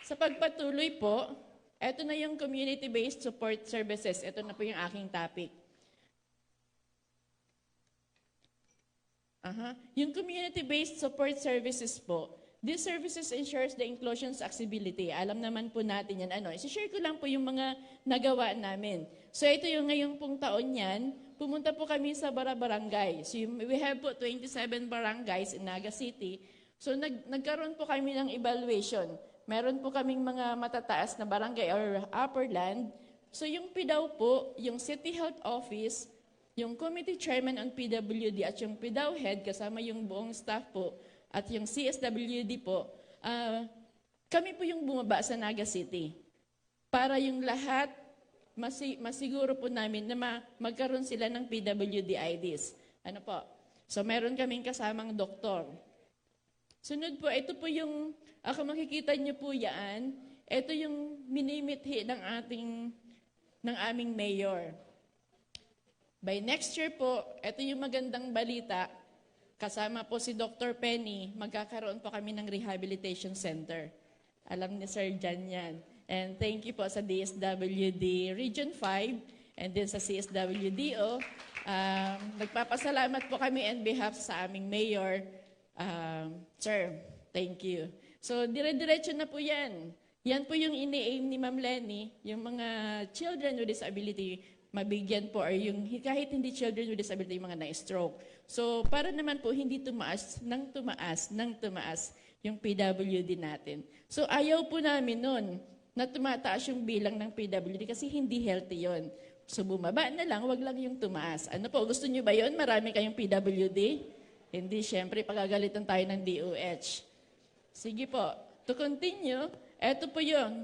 sa pagpatuloy po, ito na yung community-based support services. Ito na po yung aking topic. Yung community-based support services po, these services ensures the inclusion's accessibility. Alam naman po natin yan. I-share ko lang po yung mga nagawa namin. So ito yung ngayong pong taon yan, pumunta po kami sa barangay. So we have po 27 barangays in Naga City. So nagkaroon po kami ng evaluation. Meron po kaming mga matataas na barangay or upper land. So yung PDAO po, yung City Health Office, yung Committee Chairman on PWD at yung PDAO Head, kasama yung buong staff po, at yung CSWD po, kami po yung bumaba sa Naga City. Para yung lahat, masiguro po namin na magkaroon sila ng PWD IDs. Ano po? So meron kaming kasamang doktor. Sunod po, ito po yung, ako makikita niyo po yan, ito yung minimithi ng aming mayor. By next year po, ito yung magandang balita, kasama po si Dr. Penny, magkakaroon po kami ng rehabilitation center. Alam ni Sir Jan yan. And thank you po sa DSWD Region 5 and din sa CSWDO. Nagpapasalamat po kami on behalf sa aming mayor. Sir, thank you. So, dire-diretso na po yan. Yan po yung ini-aim ni Ma'am Lenny, yung mga children with disability, mabigyan po, or yung kahit hindi children with disability, yung mga na-stroke. So, para naman po hindi tumaas yung PWD natin. So, ayaw po namin nun na tumataas yung bilang ng PWD kasi hindi healthy yon. So, bumaba na lang, wag lang yung tumaas. Ano po, gusto nyo ba yon? Marami kayong PWD? Hindi, syempre, pagagalitan tayo ng DOH. Sige po, to continue, eto po yun.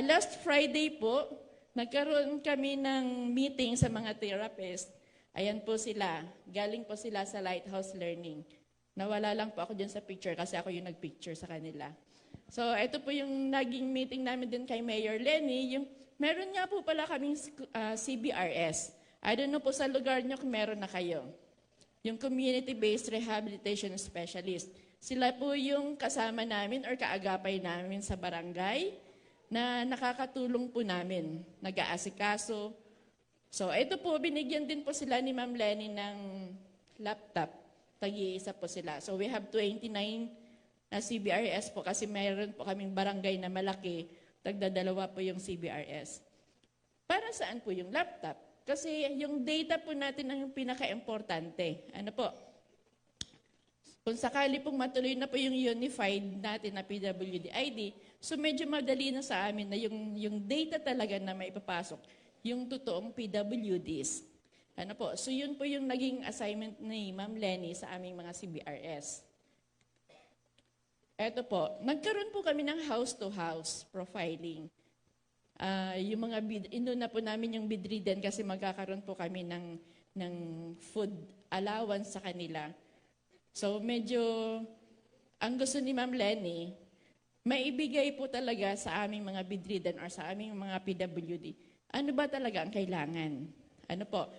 Last Friday po, nagkaroon kami ng meeting sa mga therapist. Ayan po sila. Galing po sila sa Lighthouse Learning. Nawala lang po ako dyan sa picture kasi ako yung nagpicture sa kanila. So, ito po yung naging meeting namin din kay Mayor Lenny. Meron nga po pala kaming CBRS. I don't know po sa lugar nyo kung meron na kayo. Yung Community-Based Rehabilitation Specialist. Sila po yung kasama namin or kaagapay namin sa barangay na nakakatulong po namin, nag-aasikaso. So, ito po, binigyan din po sila ni Ma'am Lenny ng laptop. Tag-iisa po sila. So, we have 29 na CBRS po kasi mayroon po kaming barangay na malaki. tagdadalawa po yung CBRS. Para saan po yung laptop? Kasi yung data po natin ang pinaka-importante. Ano po? Kung sakali pong matuloy na po yung unified natin na PWD ID, so medyo madali na sa amin na yung data talaga na may papasok, yung totoong PWDs. Ano po? So yun po yung naging assignment ni Ma'am Lenny sa aming mga CBRS. Eto po, nagkaroon po kami ng house-to-house profiling. Yung mga inuna po namin yung bedridden kasi magkakaroon po kami ng food allowance sa kanila. So medyo, ang gusto ni Ma'am Lenny, maibigay po talaga sa aming mga bedridden or sa aming mga PWD. Ano ba talaga ang kailangan? Ano po?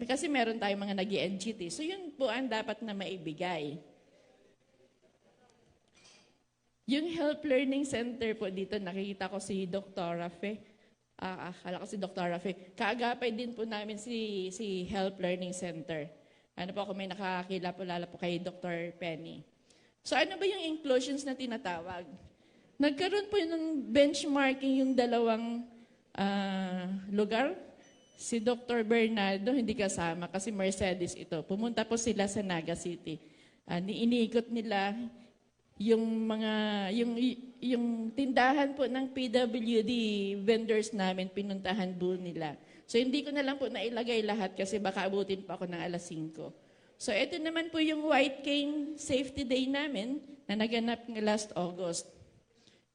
Kasi meron tayong mga nag-NGT. So yun po ang dapat na maibigay. Yung Help Learning Center po dito, nakikita ko si Dr. Rafe. Akala ko si Dr. Rafe. Kaagapay din po namin si Help Learning Center. Ano po, kung may nakakakila po, lalo po kay Dr. Penny. So ano ba yung inclusions na tinatawag? Nagkaroon po ng benchmarking yung dalawang lugar. Si Dr. Bernardo hindi kasama kasi Mercedes ito. Pumunta po sila sa Naga City. Iniikot nila yung tindahan po ng PWD vendors namin, pinuntahan po nila. So hindi ko na lang po nailagay lahat kasi baka abutin pa ako ng alas 5. So ito naman po yung White Cane Safety Day namin na naganap ng last August.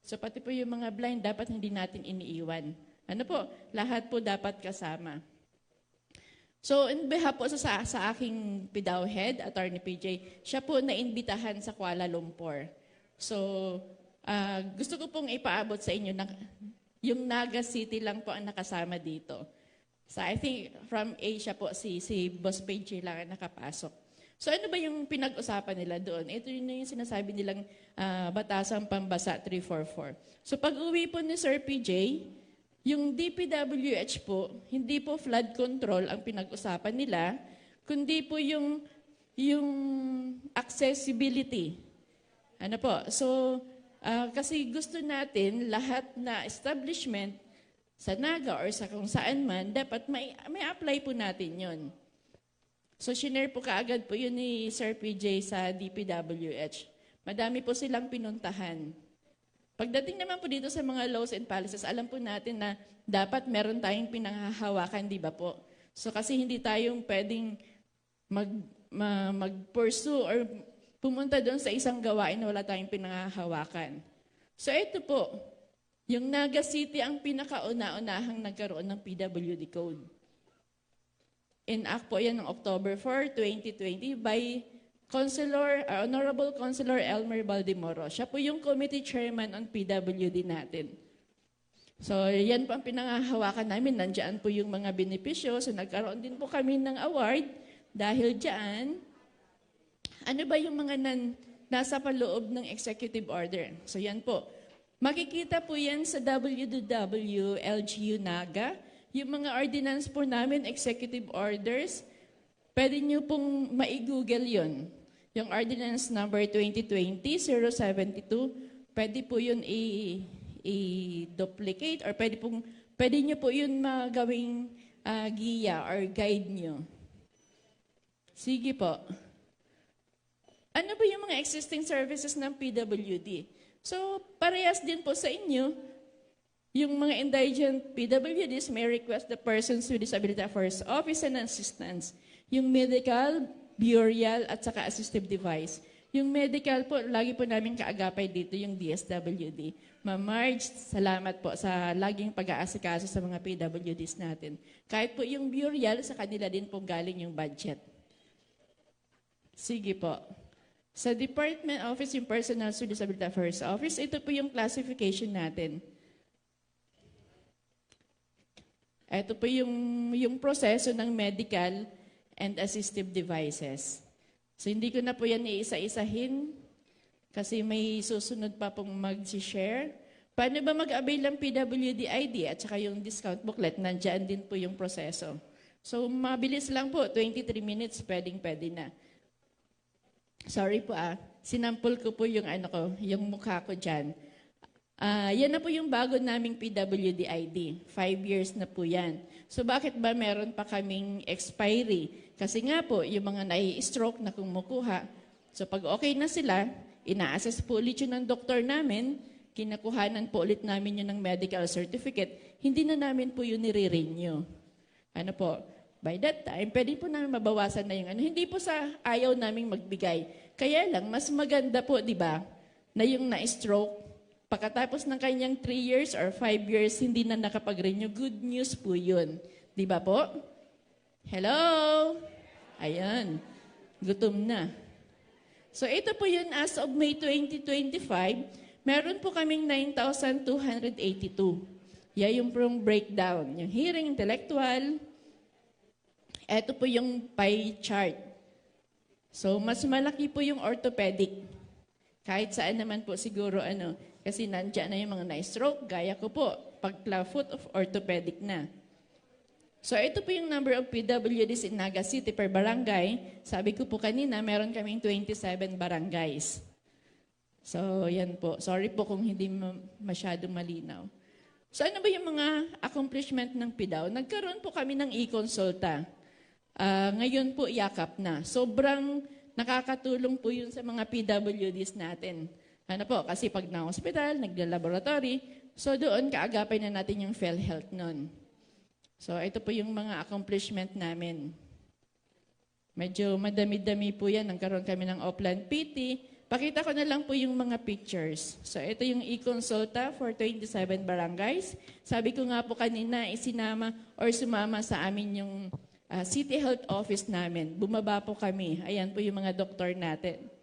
So pati po yung mga blind dapat hindi natin iniiwan. Ano po, lahat po dapat kasama. So, in behalf po sa aking PIDAW head, Attorney PJ, siya po naimbitahan sa Kuala Lumpur. So, gusto ko pong ipaabot sa inyo na yung Naga City lang po ang nakasama dito. So, I think from Asia po, si Boss PJ lang ang nakapasok. So, ano ba yung pinag-usapan nila doon? Ito yun yung sinasabi nilang Batasang Pambasa 344. So, pag-uwi po ni Sir PJ, yung DPWH po, hindi po flood control ang pinag-usapan nila, kundi po yung accessibility. Ano po? So, kasi gusto natin lahat na establishment sa Naga or sa kung saan man, dapat may apply po natin yon. So, shinare po kaagad po yun ni Sir PJ sa DPWH. Madami po silang pinuntahan. Pagdating naman po dito sa mga laws and policies, alam po natin na dapat meron tayong pinanghahawakan, di ba po? So kasi hindi tayong pwedeng mag-pursue or pumunta doon sa isang gawain na wala tayong pinanghahawakan. So ito po, yung Naga City ang pinakauna-unahang nagkaroon ng PWD Code. Enact po yan ng October 4, 2020 by Honorable Councilor Elmer Baldimoro. Siya po yung committee chairman on PWD natin. So, yan po ang pinangahawakan namin. Nandiyan po yung mga benepisyo. So, nagkaroon din po kami ng award dahil dyan. Ano ba yung mga nasa paloob ng executive order? So, yan po. Makikita po yan sa www.lgu Naga. Yung mga ordinance po namin, executive orders, pwede nyo pong ma-google yun. Yung ordinance number 2020-072, pwede po yun i-duplicate or pwede nyo po yun magawing giya or guide nyo. Sige po. Ano ba yung mga existing services ng PWD? So, parehas din po sa inyo, yung mga indigent PWDs may request the Persons with Disability Affairs Office and Assistance. Yung medical, burial, at saka assistive device. Yung medical po, lagi po namin kaagapay dito yung DSWD. Ma'am Marge, salamat po sa laging pag-aasikaso sa mga PWDs natin. Kahit po yung burial, sa kanila din po galing yung budget. Sige po. Sa Department Office, yung Personnel with Disability Affairs Office, ito po yung classification natin. Ito po yung proseso ng medical and assistive devices. So, hindi ko na po yan iisa-isahin kasi may susunod pa pong mag-share. Paano ba mag-avail ng PWD ID at saka yung discount booklet? Nandiyan din po yung proseso. So, mabilis lang po. 23 minutes, pwedeng-pwede na. Sorry po sinampol ko po yung mukha ko dyan. Yan na po yung bago naming PWD ID. 5 years na po yan. So bakit ba meron pa kaming expiry? Kasi nga po, yung mga nai-stroke na kumukuha, so pag okay na sila, ina-assess po ulit yun ng doktor namin, kinakuhanan po ulit namin yun ng medical certificate, hindi na namin po yun nire-renew. Ano po, by that time, pwede po namin mabawasan na yung ano. Hindi po sa ayaw naming magbigay. Kaya lang, mas maganda po, di ba, na yung na-stroke, pagkatapos ng kanyang 3 years or 5 years, hindi na nakapag-renew. Good news po yun. Di ba po? Hello? Ayan. Gutom na. So ito po yun as of May 2025. Meron po kaming 9,282. Yan yung pong breakdown. Yung hearing, intellectual. Ito po yung pie chart. So mas malaki po yung orthopedic. Kahit saan naman po siguro ano. Kasi nandiyan na yung mga na-stroke, gaya ko po, pagka-foot of orthopedic na. So ito po yung number of PWDs in Naga City per barangay. Sabi ko po kanina, meron kaming 27 barangays. So yan po. Sorry po kung hindi masyadong malinaw. So ano ba yung mga accomplishment ng PIDAW? Nagkaroon po kami ng e-consulta. Ngayon po yakap na. Sobrang nakakatulong po yun sa mga PWDs natin. Ano po, kasi pag na-hospital, nagla-laboratory, so doon kaagapay na natin yung PhilHealth nun. So ito po yung mga accomplishment namin. Medyo madami-dami po yan. Nagkaroon kami ng Oplan PT. Pakita ko na lang po yung mga pictures. So ito yung e-consulta for 27 barangays. Sabi ko nga po kanina, isinama or sumama sa amin yung City Health Office namin. Bumaba po kami. Ayan po yung mga doktor natin.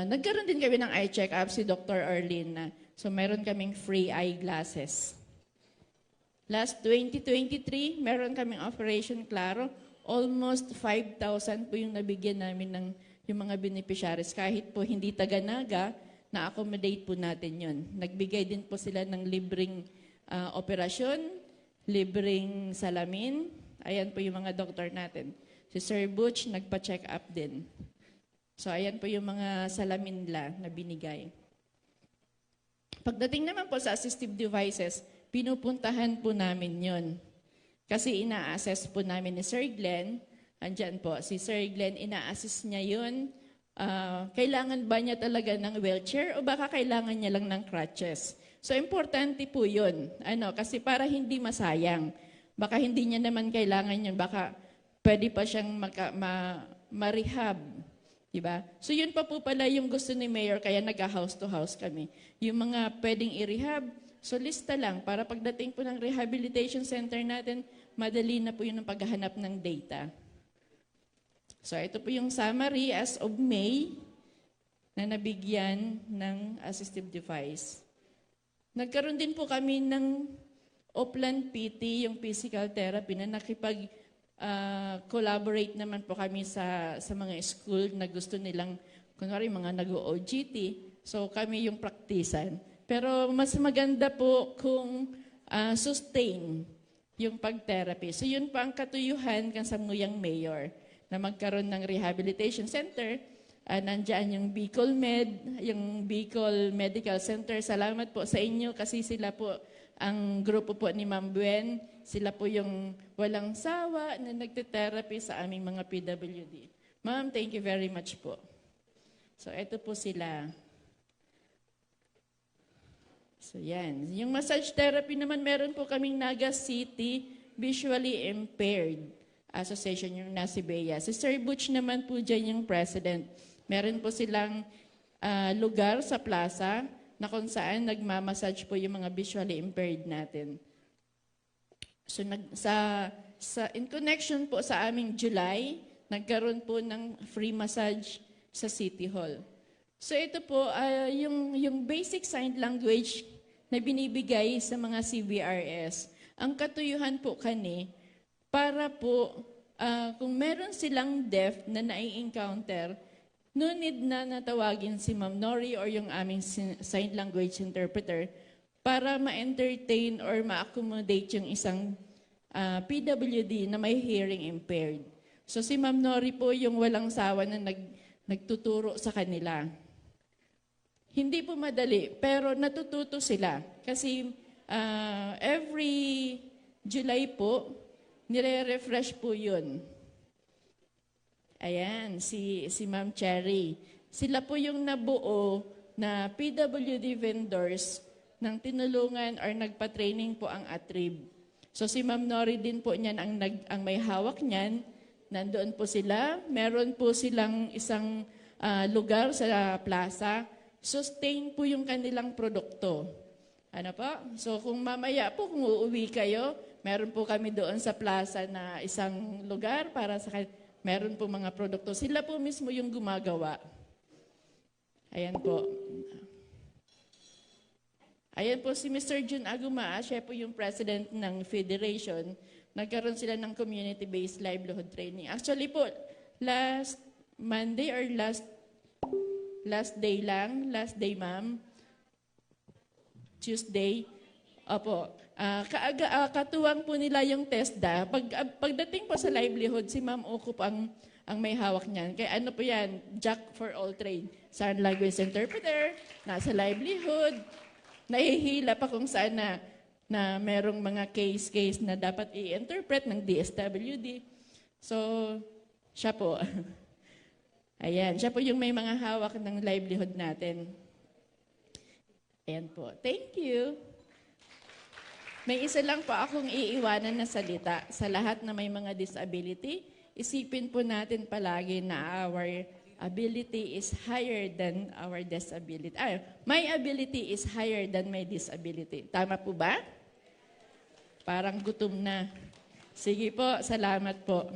Nagkaroon din kami ng eye check-up si Dr. Arlene. So meron kaming free eyeglasses. Last 2023, meron kaming Operation Claro. Almost 5,000 po yung nabigyan namin ng yung mga beneficiaries. Kahit po hindi taga-Naga, na-accommodate po natin yun. Nagbigay din po sila ng libreng operasyon, libreng salamin. Ayan po yung mga doktor natin. Si Sir Butch, nagpa-check up din. So, ayan po yung mga salamin na binigay. Pagdating naman po sa assistive devices, pinupuntahan po namin yon. Kasi ina-assess po namin ni Sir Glenn. Andyan po, si Sir Glenn, ina-assess niya yun. Kailangan ba niya talaga ng wheelchair o baka kailangan niya lang ng crutches? So, importante po yun. Kasi para hindi masayang. Baka hindi niya naman kailangan yun. Baka pwede pa siyang ma-rehab. Diba? So yun pa po pala yung gusto ni Mayor, kaya nag-house to house kami. Yung mga pwedeng i-rehab, so lista lang para pagdating po ng rehabilitation center natin, madali na po yun ang paghahanap ng data. So ito po yung summary as of May na nabigyan ng assistive device. Nagkaroon din po kami ng Oplan PT, yung physical therapy na collaborate naman po kami sa mga school na gusto nilang, kunwari mga nag-OGT, so kami yung praktisan. Pero mas maganda po kung sustain yung pag-therapy. So yun pa ang katuyuhan kan sa Nguyang Mayor na magkaroon ng rehabilitation center. Nandiyan yung Bicol Med, yung Bicol Medical Center. Salamat po sa inyo kasi sila po ang grupo po ni Ma'am Buen, sila po yung walang sawa na nagte-therapy sa aming mga PWD. Ma'am, thank you very much po. So, ito po sila. So, yan. Yung massage therapy naman, meron po kaming Naga City Visually Impaired Association, yung Nasibea. Si Sir Butch naman po dyan yung president. Meron po silang lugar sa plaza na kung saan nagmamassage po yung mga visually impaired natin. So in connection po sa aming July, nagkaroon po ng free massage sa City Hall. So ito po, yung basic sign language na binibigay sa mga CBRS. Ang katuyuhan po para po kung meron silang deaf na nai-encounter, no need na natawagin si Ma'am Nori or yung aming sign language interpreter para ma-entertain or ma-accommodate yung isang PWD na may hearing impaired. So si Ma'am Nori po yung walang sawa na nagtuturo sa kanila. Hindi po madali, pero natututo sila. Kasi every July po, nire-refresh po yun. Ayan, si Ma'am Cherry. Sila po yung nabuo na PWD vendors ng tinulungan or nagpa-training po ang ATRIB. So si Ma'am Nori din po niyan ang may hawak niyan. Nandoon po sila. Meron po silang isang lugar sa plaza. Sustain po yung kanilang produkto. Ano po? So kung mamaya po, kung uuwi kayo, meron po kami doon sa plaza na isang lugar para sa meron po mga produkto. Sila po mismo yung gumagawa. Ayan po. Ayan po si Mr. Jun Aguma, siya po yung president ng federation. Nagkaroon sila ng community-based livelihood training. Actually po, last Monday or last day ma'am, Tuesday, opo, katuwang po nila yung TESDA. Pagdating po sa livelihood, si Ma'am Oko po ang may hawak niyan. Kaya ano po yan, Jack for all trade. Sign language interpreter, nasa livelihood, nahihila pa kung saan na merong mga case na dapat i-interpret ng DSWD. So, siya po. Ayan, siya po yung may mga hawak ng livelihood natin. Ayan po. Thank you. May isa lang po akong iiwanan na salita sa lahat na may mga disability. Isipin po natin palagi na our ability is higher than our disability. My ability is higher than my disability. Tama po ba? Parang gutom na. Sige po, salamat po.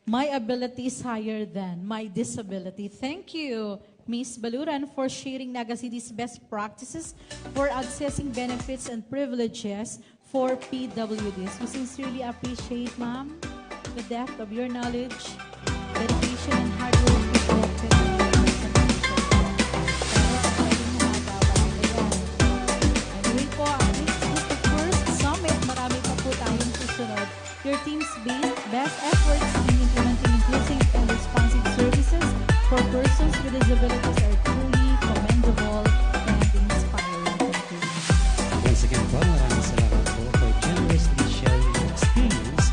My ability is higher than my disability. Thank you, Ms. Baluran, for sharing Naga City's best practices for accessing benefits and privileges for PWDs. We sincerely appreciate, ma'am, the depth of your knowledge, dedication, and hard work reflected in your presentation. Anyway po, this is the first summit. Marami pa po tayong susunod. Your team's best efforts in implementing inclusive and responsive services for persons with disabilities are truly commendable and inspiring. Thank you. Once again po, maraming salamat po for generously sharing your experience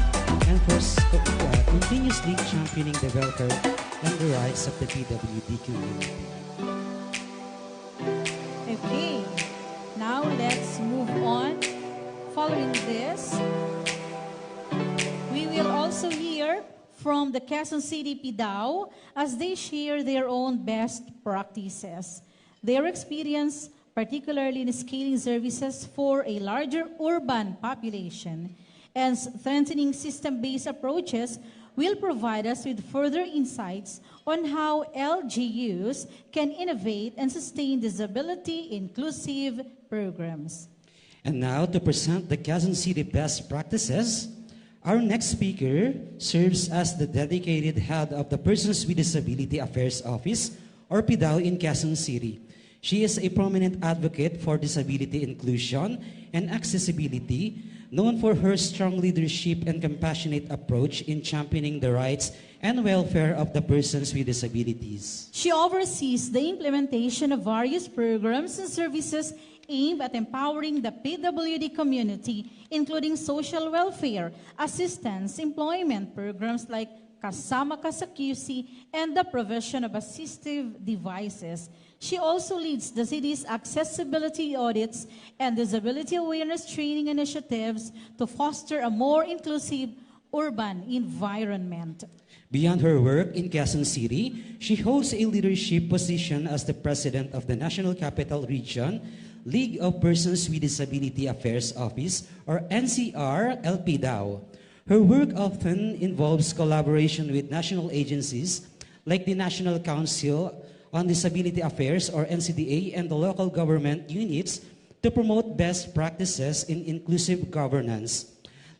and for continuously championing the welfare and the rights of the PWD community. Okay, now let's move on. Following this, we will also hear from the Quezon City PDAO as they share their own best practices. Their experience, particularly in scaling services for a larger urban population and strengthening system-based approaches, will provide us with further insights on how LGUs can innovate and sustain disability-inclusive programs. And now to present the Quezon City best practices, our next speaker serves as the dedicated head of the Persons with Disability Affairs Office, or PDAO, in Quezon City. She is a prominent advocate for disability inclusion and accessibility, known for her strong leadership and compassionate approach in championing the rights and welfare of the persons with disabilities. She oversees the implementation of various programs and services aimed at empowering the PWD community, including social welfare, assistance, employment programs like Kasama Ka sa QC, and the provision of assistive devices. She also leads the city's accessibility audits and disability awareness training initiatives to foster a more inclusive urban environment. Beyond her work in Quezon City, she holds a leadership position as the president of the National Capital Region League of Persons with Disability Affairs Office, or NCR-LPDAO. Her work often involves collaboration with national agencies like the National Council on Disability Affairs, or NCDA, and the local government units to promote best practices in inclusive governance.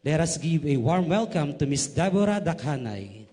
Let us give a warm welcome to Ms. Deborah Dakhanay.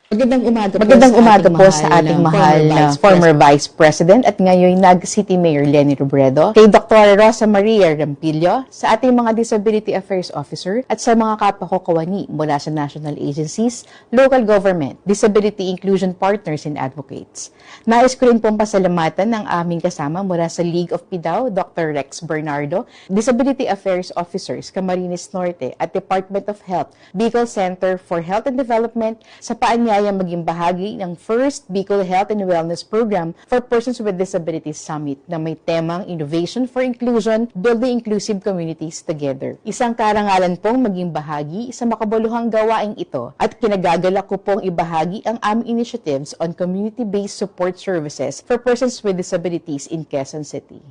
Magandang umaga po sa ating mahal na former Vice President at ngayon City Mayor Leni Robredo, kay Dr. Rosa Maria Rampillo, sa ating mga Disability Affairs Officer at sa mga kapwa ko kawani mula sa national agencies, local government, disability inclusion partners and advocates. Nais ko rin pong pasalamatan ng aming kasama mula sa League of PIDAO, Dr. Rex Bernardo, Disability Affairs Officers, Camarines Norte at Department of Health, Bicol Center for Health and Development sa paanyaya maging bahagi ng First Bicol Health and Wellness Program for Persons with Disabilities Summit na may temang Innovation for Inclusion, Building Inclusive Communities Together. Isang karangalan pong maging bahagi sa makabuluhang gawaing ito at kinagagalak ko pong ibahagi ang aming initiatives on community-based support services for persons with disabilities in Quezon City.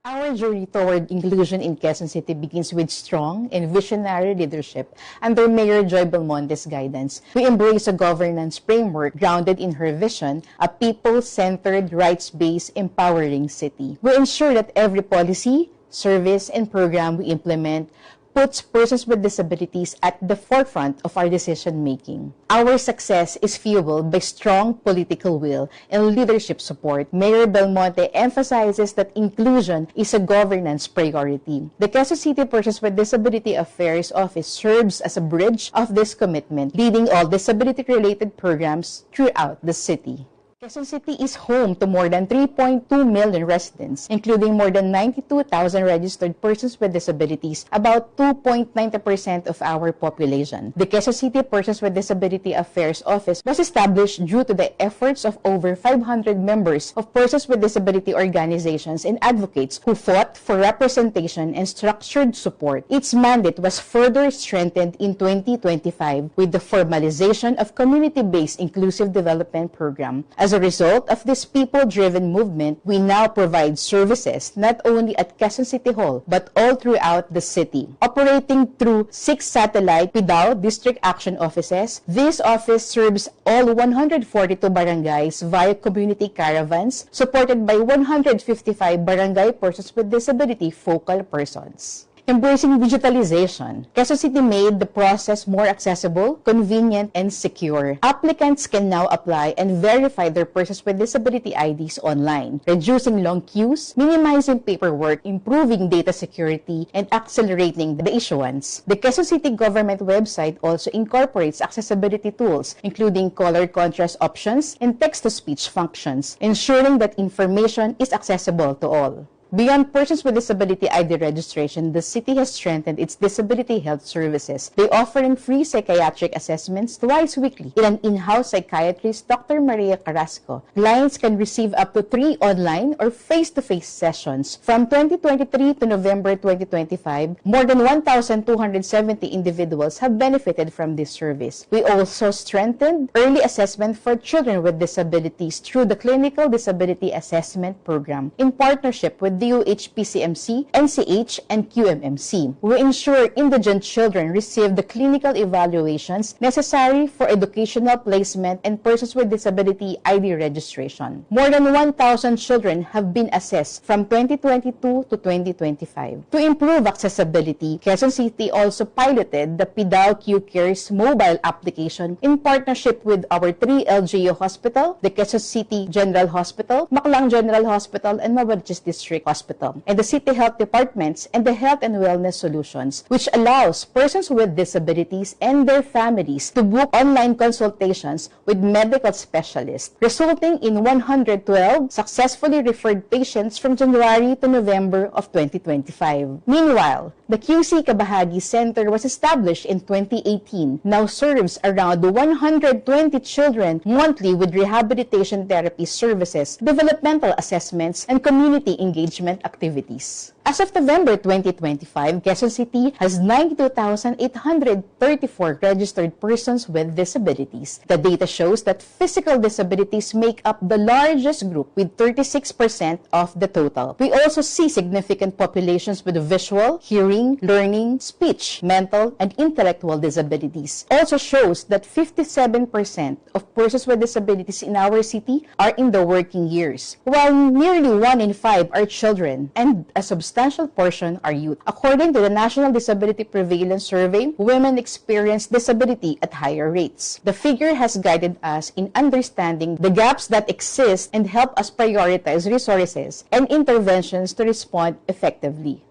Our journey toward inclusion in Quezon City begins with strong and visionary leadership under Mayor Joy Belmonte's guidance. We embrace a governance framework grounded in her vision, a people-centered, rights-based, empowering city. We ensure that every policy, service, and program we implement puts persons with disabilities at the forefront of our decision-making. Our success is fueled by strong political will and leadership support. Mayor Belmonte emphasizes that inclusion is a governance priority. The Quezon City Persons with Disability Affairs Office serves as a bridge of this commitment, leading all disability-related programs throughout the city. Quezon City is home to more than 3.2 million residents, including more than 92,000 registered persons with disabilities, about 2.90% of our population. The Quezon City Persons with Disability Affairs Office was established due to the efforts of over 500 members of persons with disability organizations and advocates who fought for representation and structured support. Its mandate was further strengthened in 2025 with the formalization of Community-Based Inclusive Development Program. As a result of this people-driven movement, we now provide services not only at Quezon City Hall, but all throughout the city. Operating through 6 satellite PIDAO District Action Offices, this office serves all 142 barangays via community caravans, supported by 155 barangay persons with disability focal persons. Embracing digitalization, Quezon City made the process more accessible, convenient, and secure. Applicants can now apply and verify their persons with disability IDs online, reducing long queues, minimizing paperwork, improving data security, and accelerating the issuance. The Quezon City government website also incorporates accessibility tools, including color contrast options and text-to-speech functions, ensuring that information is accessible to all. Beyond persons with disability ID registration, the city has strengthened its disability health services by offering free psychiatric assessments twice weekly in an in-house psychiatrist, Dr. Maria Carrasco. Clients can receive up to 3 online or face-to-face sessions. From 2023 to November 2025, more than 1,270 individuals have benefited from this service. We also strengthened early assessment for children with disabilities through the Clinical Disability Assessment Program in partnership with DOH-PCMC, NCH, and QMMC. We ensure indigent children receive the clinical evaluations necessary for educational placement and persons with disability ID registration. More than 1,000 children have been assessed from 2022 to 2025. To improve accessibility, Quezon City also piloted the PIDAO Q-Cares mobile application in partnership with our 3 LGU Hospital, the Quezon City General Hospital, Maclang General Hospital, and Novaliches District Hospital, and the City Health Departments and the Health and Wellness Solutions, which allows persons with disabilities and their families to book online consultations with medical specialists, resulting in 112 successfully referred patients from January to November of 2025. Meanwhile, the QC Kabahagi Center was established in 2018, now serves around 120 children monthly with rehabilitation therapy services, developmental assessments, and community engagement activities. As of November 2025, Quezon City has 92,834 registered persons with disabilities. The data shows that physical disabilities make up the largest group with 36% of the total. We also see significant populations with visual, hearing, learning, speech, mental, and intellectual disabilities. Also shows that 57% of persons with disabilities in our city are in the working years, while nearly 1 in 5 are children, and a substantial substantial portion are youth. According to the National Disability Prevalence Survey, women experience disability at higher rates. The figure has guided us in understanding the gaps that exist and help us prioritize resources and interventions to respond effectively.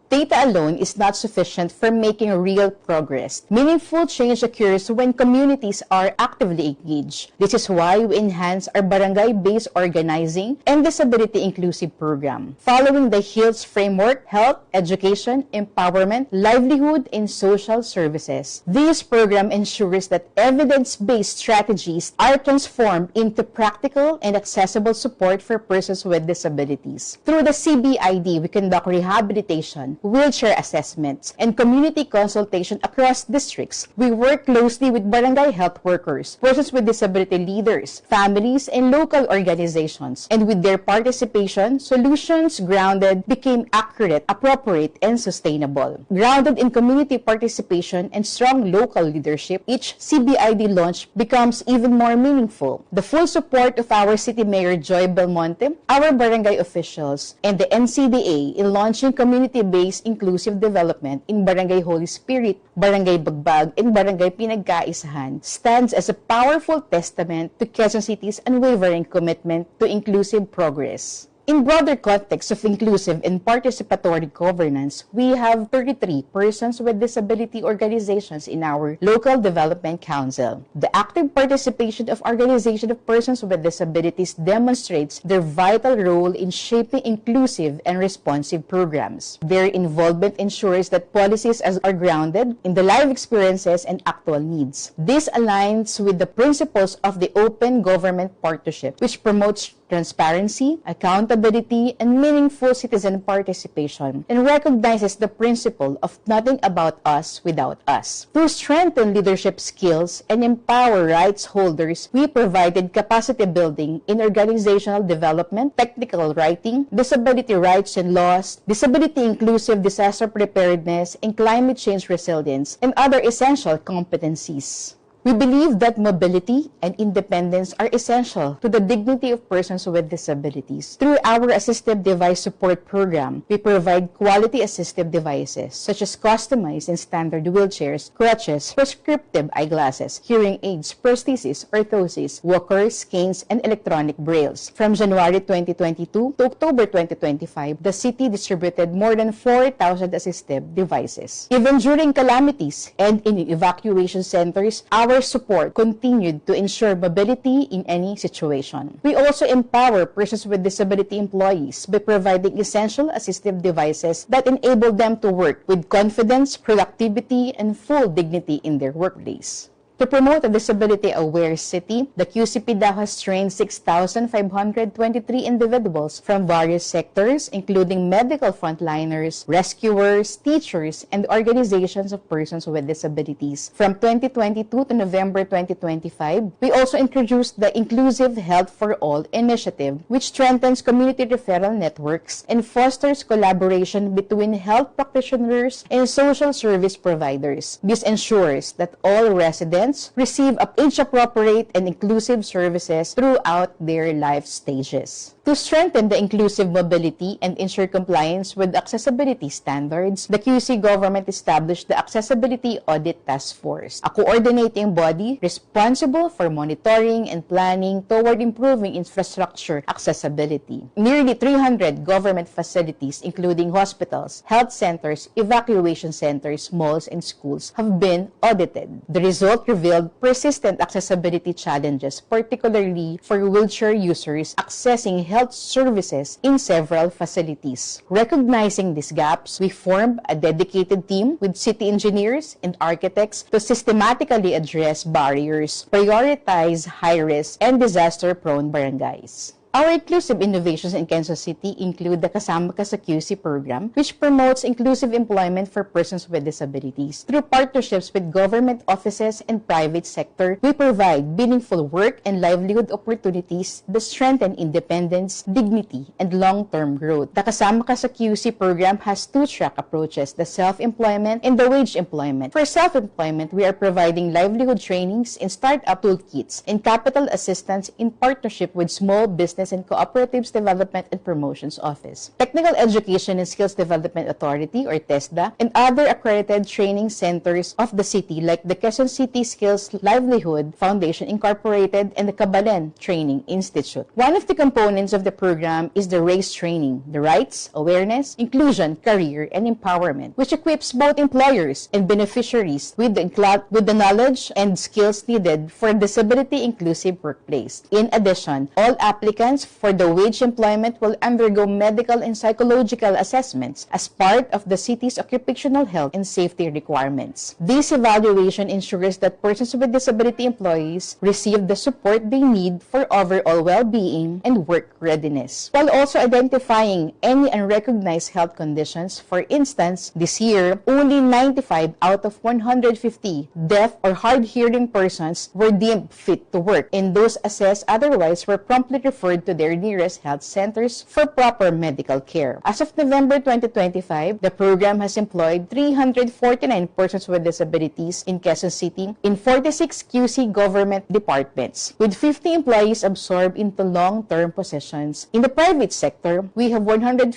Data alone is not sufficient for making real progress. Meaningful change occurs when communities are actively engaged. This is why we enhance our barangay-based organizing and disability-inclusive program. Following the HEALS framework, health, education, empowerment, livelihood, and social services. This program ensures that evidence-based strategies are transformed into practical and accessible support for persons with disabilities. Through the CBID, we conduct rehabilitation, wheelchair assessments, and community consultation across districts. We work closely with barangay health workers, persons with disability leaders, families, and local organizations. And with their participation, solutions grounded became accurate, appropriate, and sustainable. Grounded in community participation and strong local leadership, each CBID launch becomes even more meaningful. The full support of our City Mayor Joy Belmonte, our barangay officials, and the NCDA in launching community-based inclusive development in Barangay Holy Spirit, Barangay Bagbag, and Barangay Pinagkaisahan stands as a powerful testament to Quezon City's unwavering commitment to inclusive progress. In broader context of inclusive and participatory governance, we have 33 persons with disability organizations in our local development council. The active participation of organizations of persons with disabilities demonstrates their vital role in shaping inclusive and responsive programs. Their involvement ensures that policies are grounded in the life experiences and actual needs. This aligns with the principles of the Open Government Partnership, which promotes transparency, accountability, and meaningful citizen participation, and recognizes the principle of nothing about us without us. To strengthen leadership skills and empower rights holders, we provided capacity building in organizational development, technical writing, disability rights and laws, disability-inclusive disaster preparedness, and climate change resilience, and other essential competencies. We believe that mobility and independence are essential to the dignity of persons with disabilities. Through our assistive device support program, we provide quality assistive devices such as customized and standard wheelchairs, crutches, prescriptive eyeglasses, hearing aids, prostheses, orthoses, walkers, canes, and electronic brailles. From January 2022 to October 2025, the city distributed more than 4,000 assistive devices. Even during calamities and in evacuation centers, our support continued to ensure mobility in any situation. We also empower persons with disability employees by providing essential assistive devices that enable them to work with confidence, productivity, and full dignity in their workplace. To promote a disability-aware city, the QCPDAO has trained 6,523 individuals from various sectors, including medical frontliners, rescuers, teachers, and organizations of persons with disabilities. From 2022 to November 2025, we also introduced the Inclusive Health for All initiative, which strengthens community referral networks and fosters collaboration between health practitioners and social service providers. This ensures that all residents receive age-appropriate and inclusive services throughout their life stages. To strengthen the inclusive mobility and ensure compliance with accessibility standards, the QC government established the Accessibility Audit Task Force, a coordinating body responsible for monitoring and planning toward improving infrastructure accessibility. Nearly 300 government facilities, including hospitals, health centers, evacuation centers, malls, and schools, have been audited. The result revealed persistent accessibility challenges, particularly for wheelchair users accessing health services in several facilities. Recognizing these gaps, we formed a dedicated team with city engineers and architects to systematically address barriers, prioritize high-risk and disaster-prone barangays. Our inclusive innovations in Quezon City include the Kasama Ka sa QC program, which promotes inclusive employment for persons with disabilities. Through partnerships with government offices and private sector, we provide meaningful work and livelihood opportunities that strengthen independence, dignity, and long-term growth. The Kasama Ka sa QC program has two-track approaches, the self-employment and the wage employment. For self-employment, we are providing livelihood trainings and startup toolkits and capital assistance in partnership with small business Business and Cooperatives Development and Promotions Office, Technical Education and Skills Development Authority or TESDA, and other accredited training centers of the city like the Quezon City Skills Livelihood Foundation Incorporated and the Kabalen Training Institute. One of the components of the program is the RACE training, the Rights, Awareness, Inclusion, Career, and Empowerment, which equips both employers and beneficiaries with the knowledge and skills needed for a disability-inclusive workplace. In addition, all applicants for the wage employment will undergo medical and psychological assessments as part of the city's occupational health and safety requirements. This evaluation ensures that persons with disability employees receive the support they need for overall well-being and work readiness, while also identifying any unrecognized health conditions. For instance, this year, only 95 out of 150 deaf or hard-hearing persons were deemed fit to work, and those assessed otherwise were promptly referred to their nearest health centers for proper medical care. As of November 2025, the program has employed 349 persons with disabilities in Quezon City in 46 QC government departments, with 50 employees absorbed into long-term positions. In the private sector, we have 150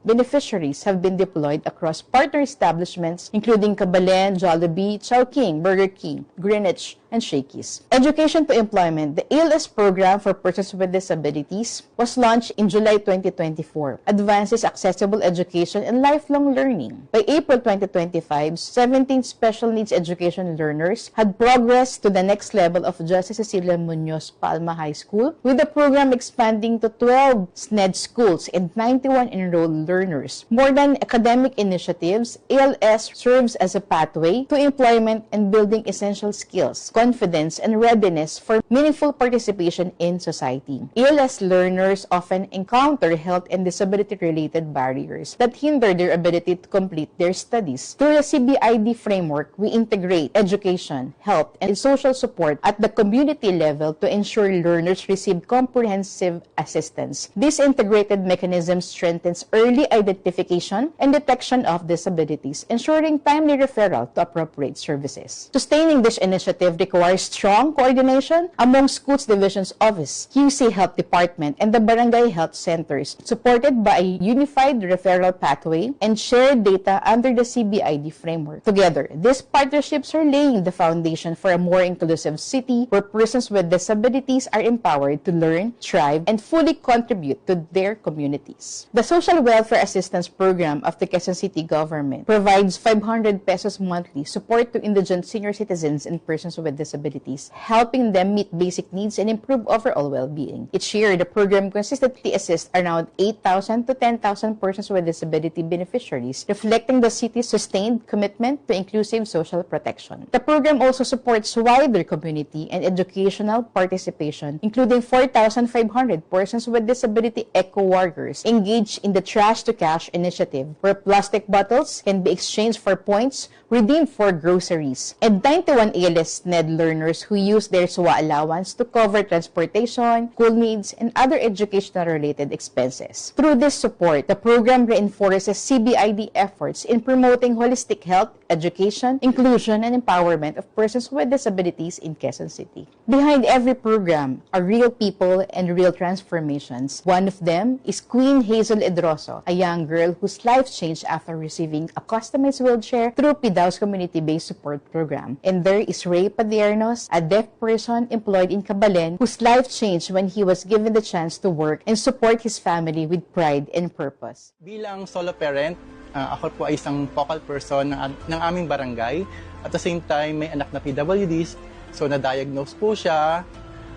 beneficiaries have been deployed across partner establishments including Kabalen, Jollibee, Chowking, Burger King, Greenwich, and Shakey's. Education to Employment, the ALS program for persons with disabilities, was launched in July 2024. Advances accessible education and lifelong learning. By April 2025, 17 special needs education learners had progressed to the next level of Justice Cecilia Munoz Palma High School, with the program expanding to 12 SNED schools and 91 enrolled learners. More than academic initiatives, ALS serves as a pathway to employment and building essential skills, confidence, and readiness for meaningful participation in society. ALS learners often encounter health and disability-related barriers that hinder their ability to complete their studies. Through the CBID framework, we integrate education, health, and social support at the community level to ensure learners receive comprehensive assistance. This integrated mechanism strengthens early identification and detection of disabilities, ensuring timely referral to appropriate services. Sustaining this initiative requires strong coordination among schools divisions office, QC Health Department, and the barangay health centers, supported by a unified referral pathway and shared data under the CBID framework. Together, these partnerships are laying the foundation for a more inclusive city where persons with disabilities are empowered to learn, thrive, and fully contribute to their communities. The Social Welfare Assistance Program of the Quezon City Government provides 500 pesos monthly support to indigent senior citizens and persons with disabilities, helping them meet basic needs and improve overall well-being. Each year, the program consistently assists around 8,000 to 10,000 persons with disability beneficiaries, reflecting the city's sustained commitment to inclusive social protection. The program also supports wider community and educational participation, including 4,500 persons with disability eco-warriors engaged in the Trash to Cash initiative, where plastic bottles can be exchanged for points redeemed for groceries, and 91 ALS SNED learners who use their SWA allowance to cover transportation, school needs, and other educational-related expenses. Through this support, the program reinforces CBID efforts in promoting holistic health, education, inclusion, and empowerment of persons with disabilities in Quezon City. Behind every program are real people and real transformations. One of them is Queen Hazel Edroso, a young girl whose life changed after receiving a customized wheelchair through PIDAO's community-based support program. And there is Ray Padiernos, a deaf person employed in Kabalen, whose life changed when he was given the chance to work and support his family with pride and purpose. Bilang solo parent, ako po ay isang focal person ng aming barangay. At the same time, may anak na PWDs. So, na-diagnose po siya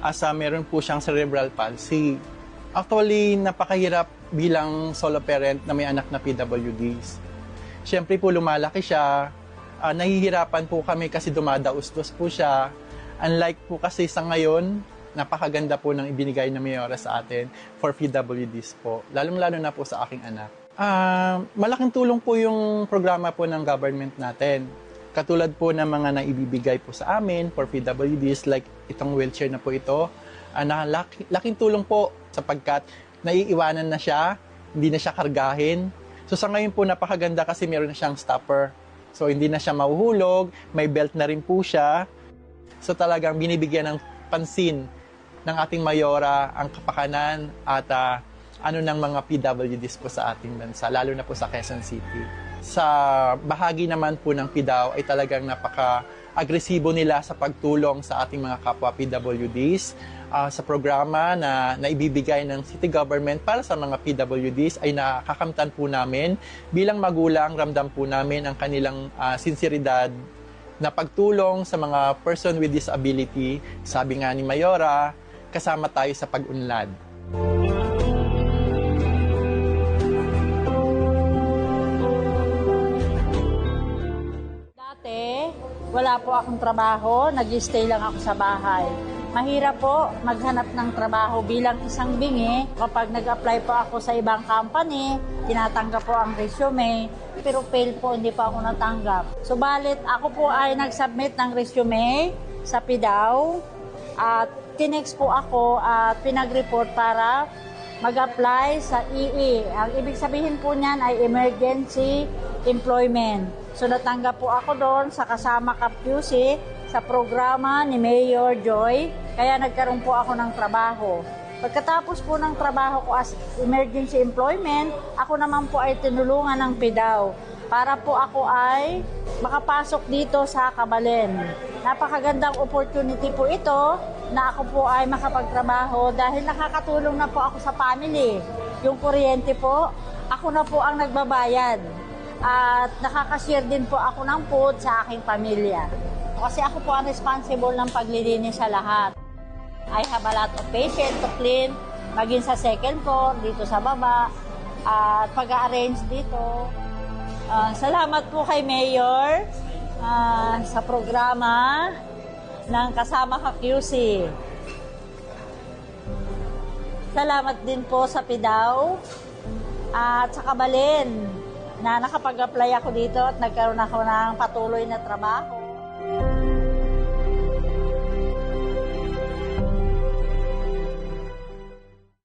as meron po siyang cerebral palsy. Actually, napakahirap bilang solo parent na may anak na PWDs. Siyempre po, lumalaki siya. Nahihirapan po kami kasi dumadaustos po siya. Unlike po kasi sa ngayon, napakaganda po ng ibinigay na Mayora sa atin for PWDs po. Lalong-lalo na po sa aking anak. Malaking tulong po yung programa po ng government natin. Katulad po ng mga naibibigay po sa amin for PWDs, like itong wheelchair na po ito. Laking tulong po sapagkat naiiwanan na siya, hindi na siya kargahin. So sa ngayon po napakaganda kasi meron na siyang stopper. So hindi na siya mahuhulog, may belt na rin po siya. So talagang binibigyan ng pansin ng ating mayora ang kapakanan at ng mga PWDs po sa ating bansa, lalo na po sa Quezon City. Sa bahagi naman po ng PDAW ay talagang napaka-agresibo nila sa pagtulong sa ating mga kapwa PWDs. Sa programa na naibibigay ng city government para sa mga PWDs ay nakakamtan po namin. Bilang magulang, ramdam po namin ang kanilang sinseridad na pagtulong sa mga person with disability. Sabi nga ni Mayora, kasama tayo sa pag-unlad. Dati, wala po akong trabaho, nag-stay lang ako sa bahay. Mahirap po maghanap ng trabaho bilang isang bingi. Kapag nag-apply po ako sa ibang company, tinatanggap po ang resume, pero fail po, hindi pa ako natanggap. Subalit, ako po ay nag-submit ng resume sa PDAW at tinext po ako at pinag-report para mag-apply sa EE. Ang ibig sabihin po niyan ay Emergency Employment. So natanggap po ako doon sa kasama QC sa programa ni Mayor Joy, kaya nagkaroon po ako ng trabaho. Pagkatapos po ng trabaho ko as emergency employment, ako naman po ay tinulungan ng PDAW para po ako ay makapasok dito sa Kabalen. Napakagandang opportunity po ito na ako po ay makapagtrabaho dahil nakakatulong na po ako sa family. Yung kuryente po, ako na po ang nagbabayad. At nakakashare din po ako ng food sa aking pamilya. Kasi ako po ang responsible ng paglilinis sa lahat. I have a lot of patience to clean, maging sa second floor, dito sa baba, at pag-arrange dito. Salamat po kay Mayor sa programa ng Kasama Ka QC. Salamat din po sa PDAW at sa Kabalen na nakapag-apply ako dito at nagkaroon ako ng patuloy na trabaho.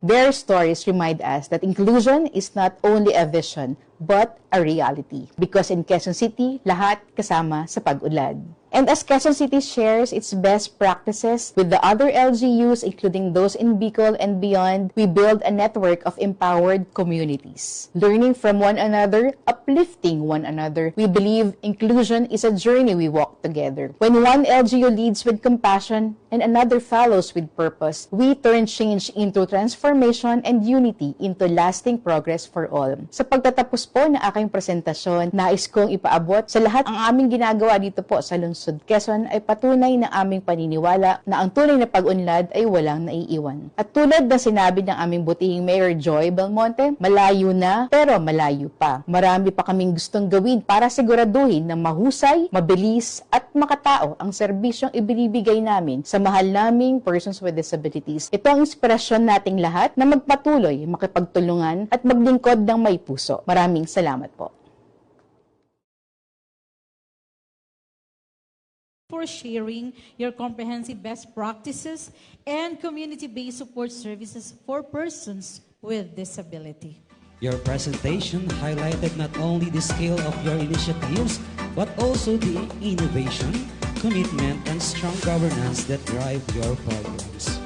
Their stories remind us that inclusion is not only a vision, but a reality. Because in Quezon City, lahat kasama sa pag-unlad. And as Quezon City shares its best practices with the other LGUs, including those in Bicol and beyond, we build a network of empowered communities. Learning from one another, uplifting one another, we believe inclusion is a journey we walk together. When one LGU leads with compassion and another follows with purpose, we turn change into transformation and unity into lasting progress for all. Sa pagtatapos po na aking presentasyon, nais kong ipaabot sa lahat ang aming ginagawa dito po sa Lungsod Quezon ay patunay na aming paniniwala na ang tunay na pag-unlad ay walang naiiwan. At tulad ng sinabi ng aming butihing Mayor Joy Belmonte, malayo na pero malayo pa. Marami pa kaming gustong gawin para siguraduhin na mahusay, mabilis at makatao ang serbisyong ibinibigay namin sa mahal naming persons with disabilities. Ito ang inspirasyon nating lahat na magpatuloy, makipagtulungan at maglingkod ng may puso. Maraming salamat po. For sharing your comprehensive best practices and community-based support services for persons with disability. Your presentation highlighted not only the scale of your initiatives, but also the innovation, commitment, and strong governance that drive your programs.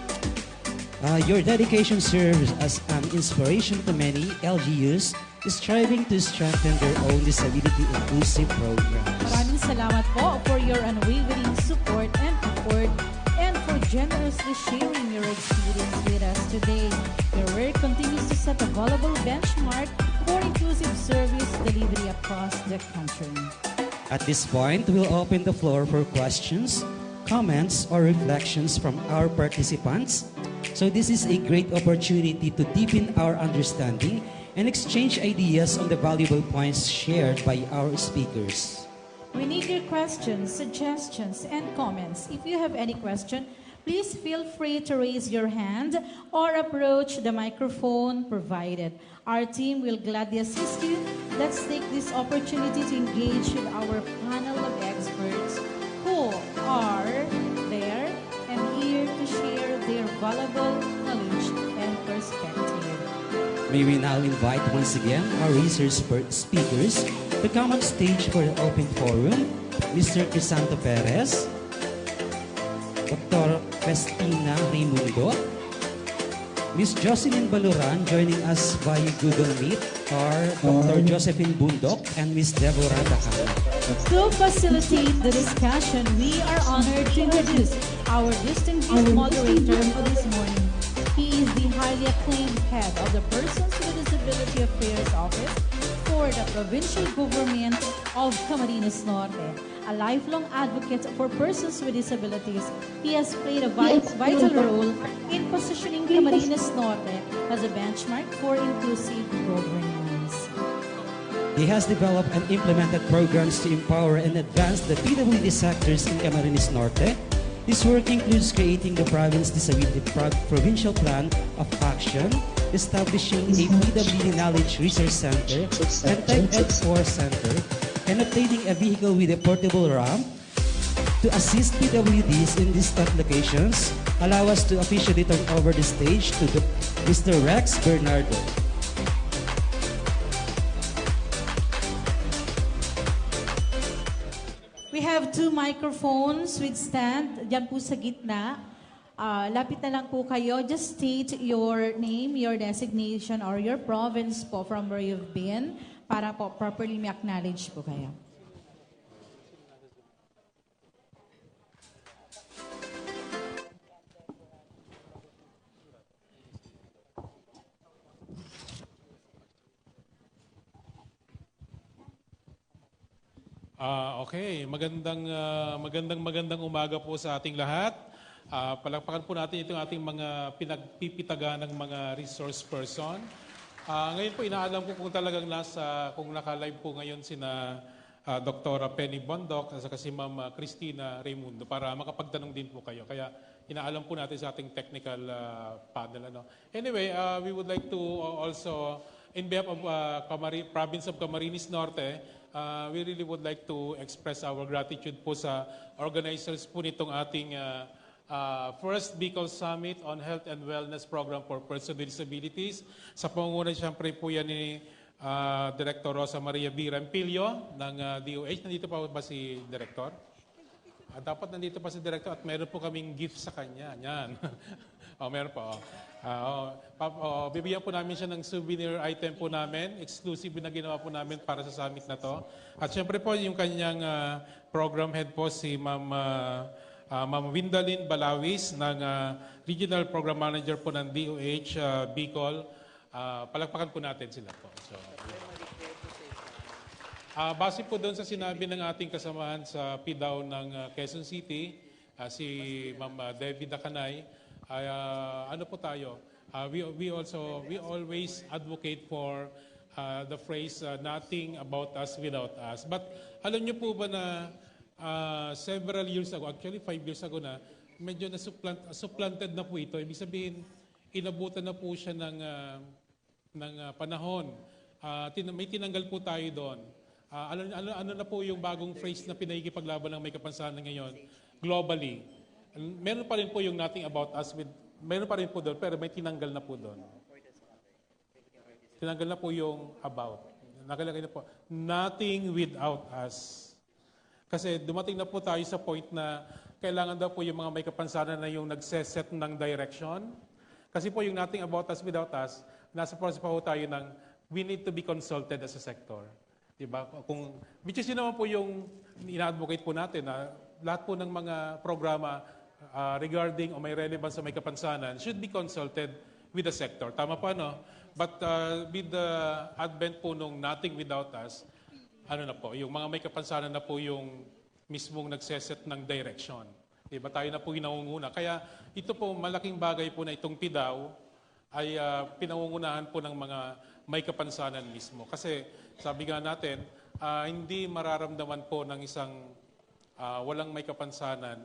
Your dedication serves as an inspiration to many LGUs striving to strengthen their own disability-inclusive programs. Maraming salamat po for your unwavering support and effort and for generously sharing your experience with us today. Your work continues to set a valuable benchmark for inclusive service delivery across the country. At this point, we'll open the floor for questions, comments, or reflections from our participants. So this is a great opportunity to deepen our understanding and exchange ideas on the valuable points shared by our speakers. We need your questions, suggestions, and comments. If you have any question, please feel free to raise your hand or approach the microphone provided. Our team will gladly assist you. Let's take this opportunity to engage with our panel of experts who are there and here to share their valuable knowledge and perspective. May we now invite once again our research speakers to come on stage for the open forum. Mr. Crisanto Perez, Dr. Festina Raimundo. Miss Jocelyn Baluran joining us via Google Meet are Dr. Josephine Bundok and Miss Deborah Dacan. To facilitate the discussion, we are honored to introduce our distinguished moderator for this morning. He is the highly acclaimed head of the Persons with Disability Affairs Office for the Provincial Government of Camarines Norte. A lifelong advocate for persons with disabilities, he has played a vital role in positioning Camarines Norte as a benchmark for inclusive governance. He has developed and implemented programs to empower and advance the PWD sectors in Camarines Norte. His work includes creating the Province Disability Provincial Plan of Action, establishing a PWD Knowledge Research Center and Tech Ed 4 Center, and obtaining a vehicle with a portable ramp to assist PWDs in these top locations. Allow us to officially turn over the stage to Mr. Rex Bernardo. We have 2 microphones with stand. Diyan po sa gitna. Lapit na lang po kayo. Just state your name, your designation, or your province po from where you've been para po properly ma-acknowledge po kayo. Okay, magandang umaga po sa ating lahat. Palakpakan po natin itong ating mga pinagpipitaga ng mga resource person. Ngayon po inaalam ko kung talagang kung naka-live po ngayon sina Dr. Penny Bondok at si Ma'am Christina Raimundo para makapagtanong din po kayo. Kaya inaalam po natin sa ating technical panel. Anyway, we would like to also, in behalf of Province of Camarines Norte, we really would like to express our gratitude po sa organizers po nitong ating First Bicol Summit on Health and Wellness Program for Persons with Disabilities. Sa pangunguna siyempre po yan ni Director Rosa Maria B. Rampillo ng DOH. Nandito pa ba si Director? Dapat nandito pa si Director at meron po kaming gift sa kanya. Yan. Meron po. Bibigyan po namin siya ng souvenir item po namin, exclusive na ginawa po namin para sa summit na to. At syempre po yung kanyang program head po si Ma'am Windalyn Balawis ng Regional Program Manager po ng DOH Bicol. Palakpakan po natin sila po. So, base po doon sa sinabi ng ating kasamahan sa PDAW ng Quezon City, si Ma'am Debbie Dacanay, ano po tayo? We always advocate for the phrase nothing about us without us. But alam niyo po ba na several years ago, actually 5 years ago na, medyo supplanted na po ito. Ibig sabihin, inabutan na po siya ng panahon. May tinanggal po tayo doon. Ano na po yung bagong phrase na pinagkikipaglaban ng may kapansanan ngayon globally? Meron pa rin po yung nothing about us meron pa rin po doon, pero may tinanggal na po doon. Tinanggal na po yung about. Nakalagay na po, nothing without us. Kasi dumating na po tayo sa point na kailangan daw po yung mga may kapansanan na yung nagseset ng direction. Kasi po yung nothing about us without us, nasa process pa po tayo ng we need to be consulted as a sector. Diba? Which is yun naman po yung ina-advocate po natin na lahat po ng mga programa regarding o may relevance sa may kapansanan should be consulted with the sector. Tama po, no? But with the advent po nung nothing without us, ano na po, yung mga may kapansanan na po yung mismong nagseset ng direction. Diba? Tayo na po yung nangunguna. Kaya ito po, malaking bagay po na itong PDAW ay pinangungunahan po ng mga may kapansanan mismo. Kasi sabi nga natin, hindi mararamdaman po ng isang walang may kapansanan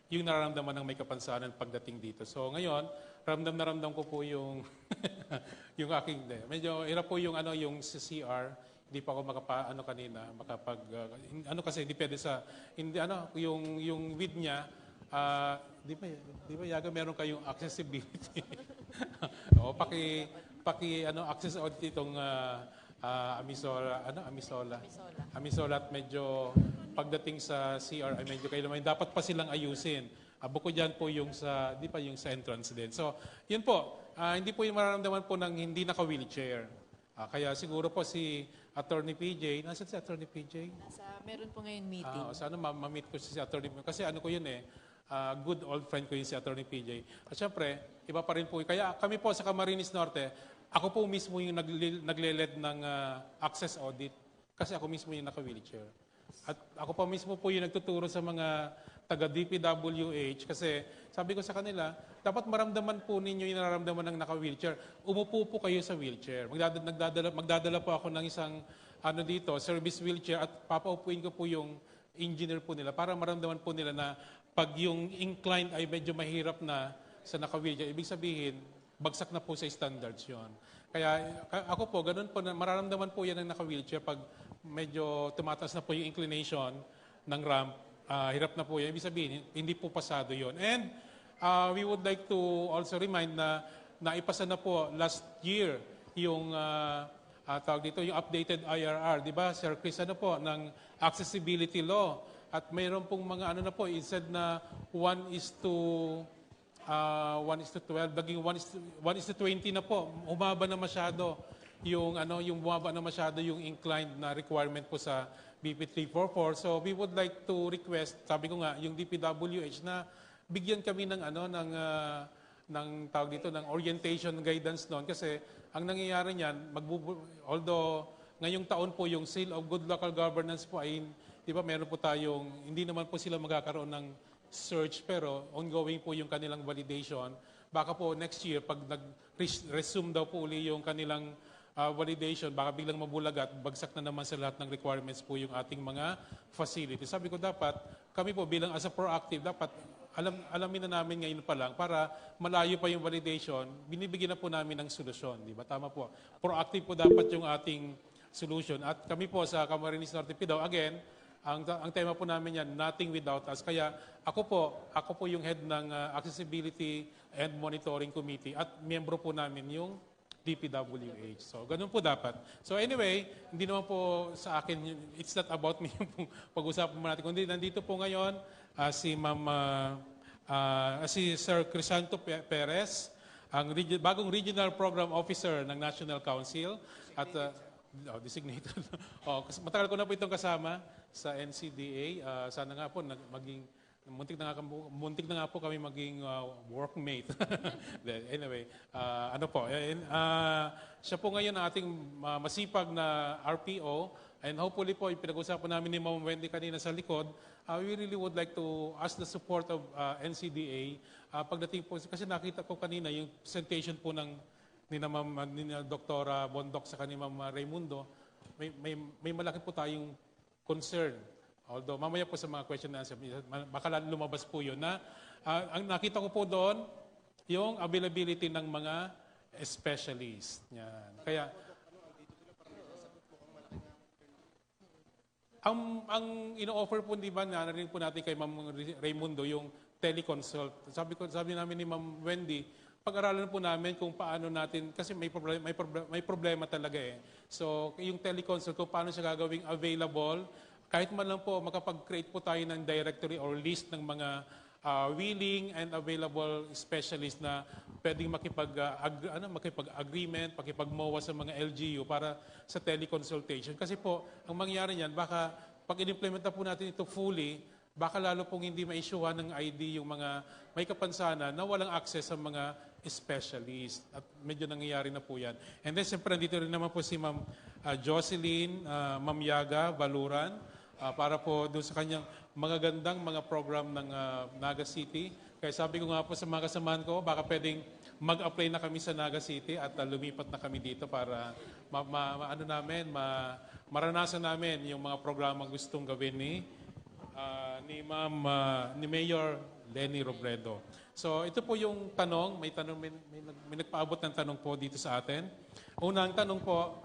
yung nararamdaman ng may kapansanan pagdating dito. So ngayon, ramdam ko po yung yung aking medyo hirap po yung yung sa CR, hindi pa ako kasi depende sa yung width niya, di ba Yaga meron kayong accessibility. O access audit itong Amisola at medyo pagdating sa CR ay medyo kailangan dapat pa silang ayusin. Bukod dyan po yung sa, di pa yung sa entrance din. So, yun po, hindi po yung mararamdaman po ng hindi naka-wheelchair. Kaya siguro po si Attorney PJ, nasaan si Attorney PJ? Meron po ngayon meeting. Sana ma-meet ko si Attorney PJ. Kasi ano ko yun good old friend ko yun si Attorney PJ. At syempre, iba pa rin po. Kaya kami po sa Camarines Norte, ako po mismo yung nagle-lead ng access audit. Kasi ako mismo yung naka-wheelchair. At ako pa mismo po yung nagtuturo sa mga taga-DPWH kasi sabi ko sa kanila, dapat maramdaman po ninyo yung nararamdaman ng naka-wheelchair. Umupo po kayo sa wheelchair. Magdadala po ako ng isang service wheelchair at papaupuin ko po yung engineer po nila para maramdaman po nila na pag yung inclined ay medyo mahirap na sa naka-wheelchair, ibig sabihin, bagsak na po sa standards yon. Kaya ako po, ganun po, mararamdaman po yan ng naka-wheelchair pag medyo tumataas na po yung inclination ng ramp, hirap na po yan. Ibig sabihin, hindi po pasado yon. And we would like to also remind na naipasa na po last year yung tawag dito, yung updated IRR, di ba? Sir Chris, ano po, ng accessibility law. At mayroon pong mga ano na po, instead na 1:12, naging 1:20 na po. Umaba na masyado yung bumaba na masyado yung inclined na requirement po sa BP 344. So we would like to request, sabi ko nga, yung DPWH na bigyan kami ng ng tawag dito ng orientation guidance noon kasi ang nangyayari niyan although ngayong taon po yung seal of good local governance po ay di ba meron po tayong hindi naman po sila magkakaroon ng search pero ongoing po yung kanilang validation. Baka po next year pag nag-resume daw po uli yung kanilang validation, baka biglang mabulagat, bagsak na naman sa lahat ng requirements po yung ating mga facilities. Sabi ko dapat, kami po bilang as a proactive, dapat alamin na namin ngayon pa lang para malayo pa yung validation, binibigyan na po namin ng solusyon. Di ba? Tama po. Proactive po dapat yung ating solution. At kami po sa Camarines Norte PDAW, again, ang tema po namin yan, nothing without us. Kaya ako po yung head ng Accessibility and Monitoring Committee at miyembro po namin yung DPWH. So, ganun po dapat. So anyway, hindi naman po sa akin, it's not about me yung pag-usapan mo natin. Kundi nandito po ngayon si Sir Crisanto Perez, ang bagong Regional Program Officer ng National Council at designated. Matagal ko na po itong kasama sa NCDA. Sana nga po muntik na nga po kami maging workmate. Anyway, siya po ngayon ang ating masipag na RPO and hopefully po, yung pinag-usapan namin ni Ma'am Wendy kanina sa likod, we really would like to ask the support of NCDA pagdating po, kasi nakita ko kanina yung presentation po ni Dr. Bondok sa kanina Ma'am Raimundo, may malaki po tayong concern. Although mamaya po sa mga question na answer, baka lumabas po yun na ang nakita ko po doon, yung availability ng mga specialists. Yan. Kaya, ang ino-offer po, di ba, narinig po natin kay Ma'am Raimundo, yung teleconsult. Sabi namin ni Ma'am Wendy, pag-aralan po namin kung paano natin, kasi may problema talaga eh. So, yung teleconsult, kung paano siya gagawing available, kahit man lang po makapag-create po tayo ng directory or list ng mga willing and available specialists na pwedeng makipag-agreement, makipag-MOA sa mga LGU para sa teleconsultation. Kasi po, ang mangyari niyan, baka pag in-implement na po natin ito fully, baka lalo pong hindi ma-issuehan ng ID yung mga may kapansanan na walang access sa mga specialist. At medyo nangyayari na po yan. And then, siyempre, nandito rin naman po si Ma'am Jocelyn, Ma'am Yaga, Baluran, para po doon sa kanyang magagandang mga program ng Naga City. Kaya sabi ko nga po sa mga kasamahan ko, baka pwedeng mag-apply na kami sa Naga City at lumipat na kami dito para maranasan namin yung mga programang gustong gawin ni Mayor Leni Robredo. So ito po yung tanong, may nagpaabot ng tanong po dito sa atin. Unang tanong po,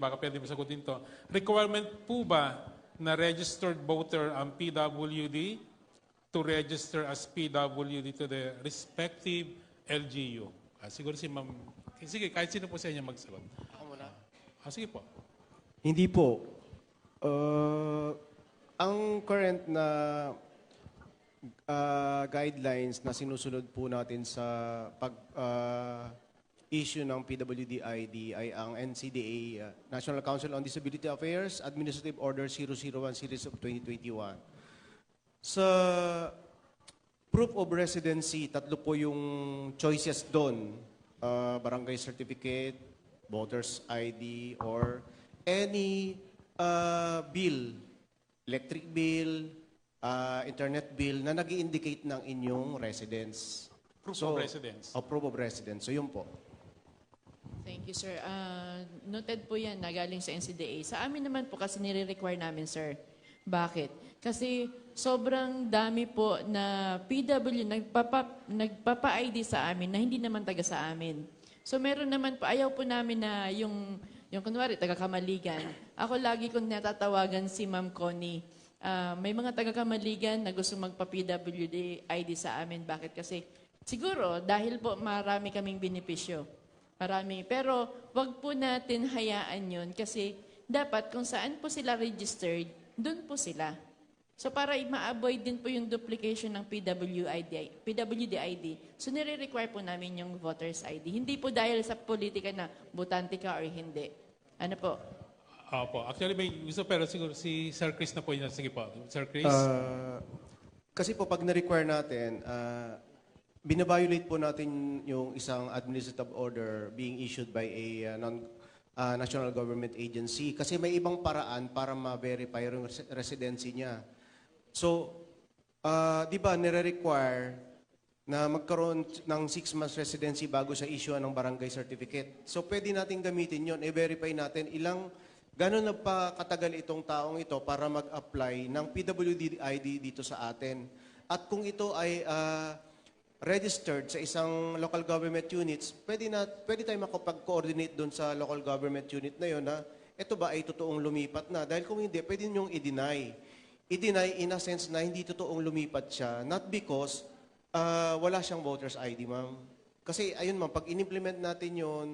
baka pwede mo sagutin to. Requirement po ba na registered voter ang PWD to register as PWD to the respective LGU? Siguro si Ma'am, sige, kahit sino po sa inyo magsagot. Ako muna. Sige po. Hindi po. Ang current na guidelines na sinusunod po natin sa issue ng PWD ID ay ang NCDA, National Council on Disability Affairs, Administrative Order 001 Series of 2021. Sa proof of residency, 3 po yung choices doon. Barangay certificate, voter's ID, or any bill, electric bill, internet bill na nag-i-indicate ng inyong residence. Proof of residence. Proof of residence. So yun po. Thank you, sir. Noted po yan na galing sa NCDA. Sa amin naman po kasi nire-require namin, sir. Bakit? Kasi sobrang dami po na PW nagpapa-ID sa amin na hindi naman taga sa amin. So meron naman po, ayaw po namin na yung kunwari, taga-Kamaligan. Ako lagi kong natatawagan si Ma'am Connie. May mga taga-Kamaligan na gusto magpa-PWD ID sa amin. Bakit? Kasi siguro dahil po marami kaming benepisyo. Marami. Pero wag po natin hayaan yun kasi dapat kung saan po sila registered, doon po sila. So para ma-avoid din po yung duplication ng PWD ID, so nire-require po namin yung voter's ID. Hindi po dahil sa politika na butante ka or hindi. Ano po? Opo. Actually, may gusto pero siguro si Sir Chris na po yun. Sige po. Sir Chris? Kasi po pag na-require natin, binabiolate po natin yung isang administrative order being issued by a national government agency kasi may ibang paraan para ma-verify yung residency niya. So, di ba nire-require na magkaroon ng 6 months residency bago siya issue ng barangay certificate. So, pwede natin gamitin yon, i-verify natin gano'n na pa katagal itong taong ito para mag-apply ng PWD ID dito sa atin. At kung ito ay registered sa isang local government units, pwede tayo makapag-coordinate doon sa local government unit na yun na ito ba ay totoong lumipat na. Dahil kung hindi, pwede niyong i-deny. I-deny in a sense na hindi totoong lumipat siya, not because wala siyang voter's ID, ma'am. Kasi ayun ma'am, pag in-implement natin yun,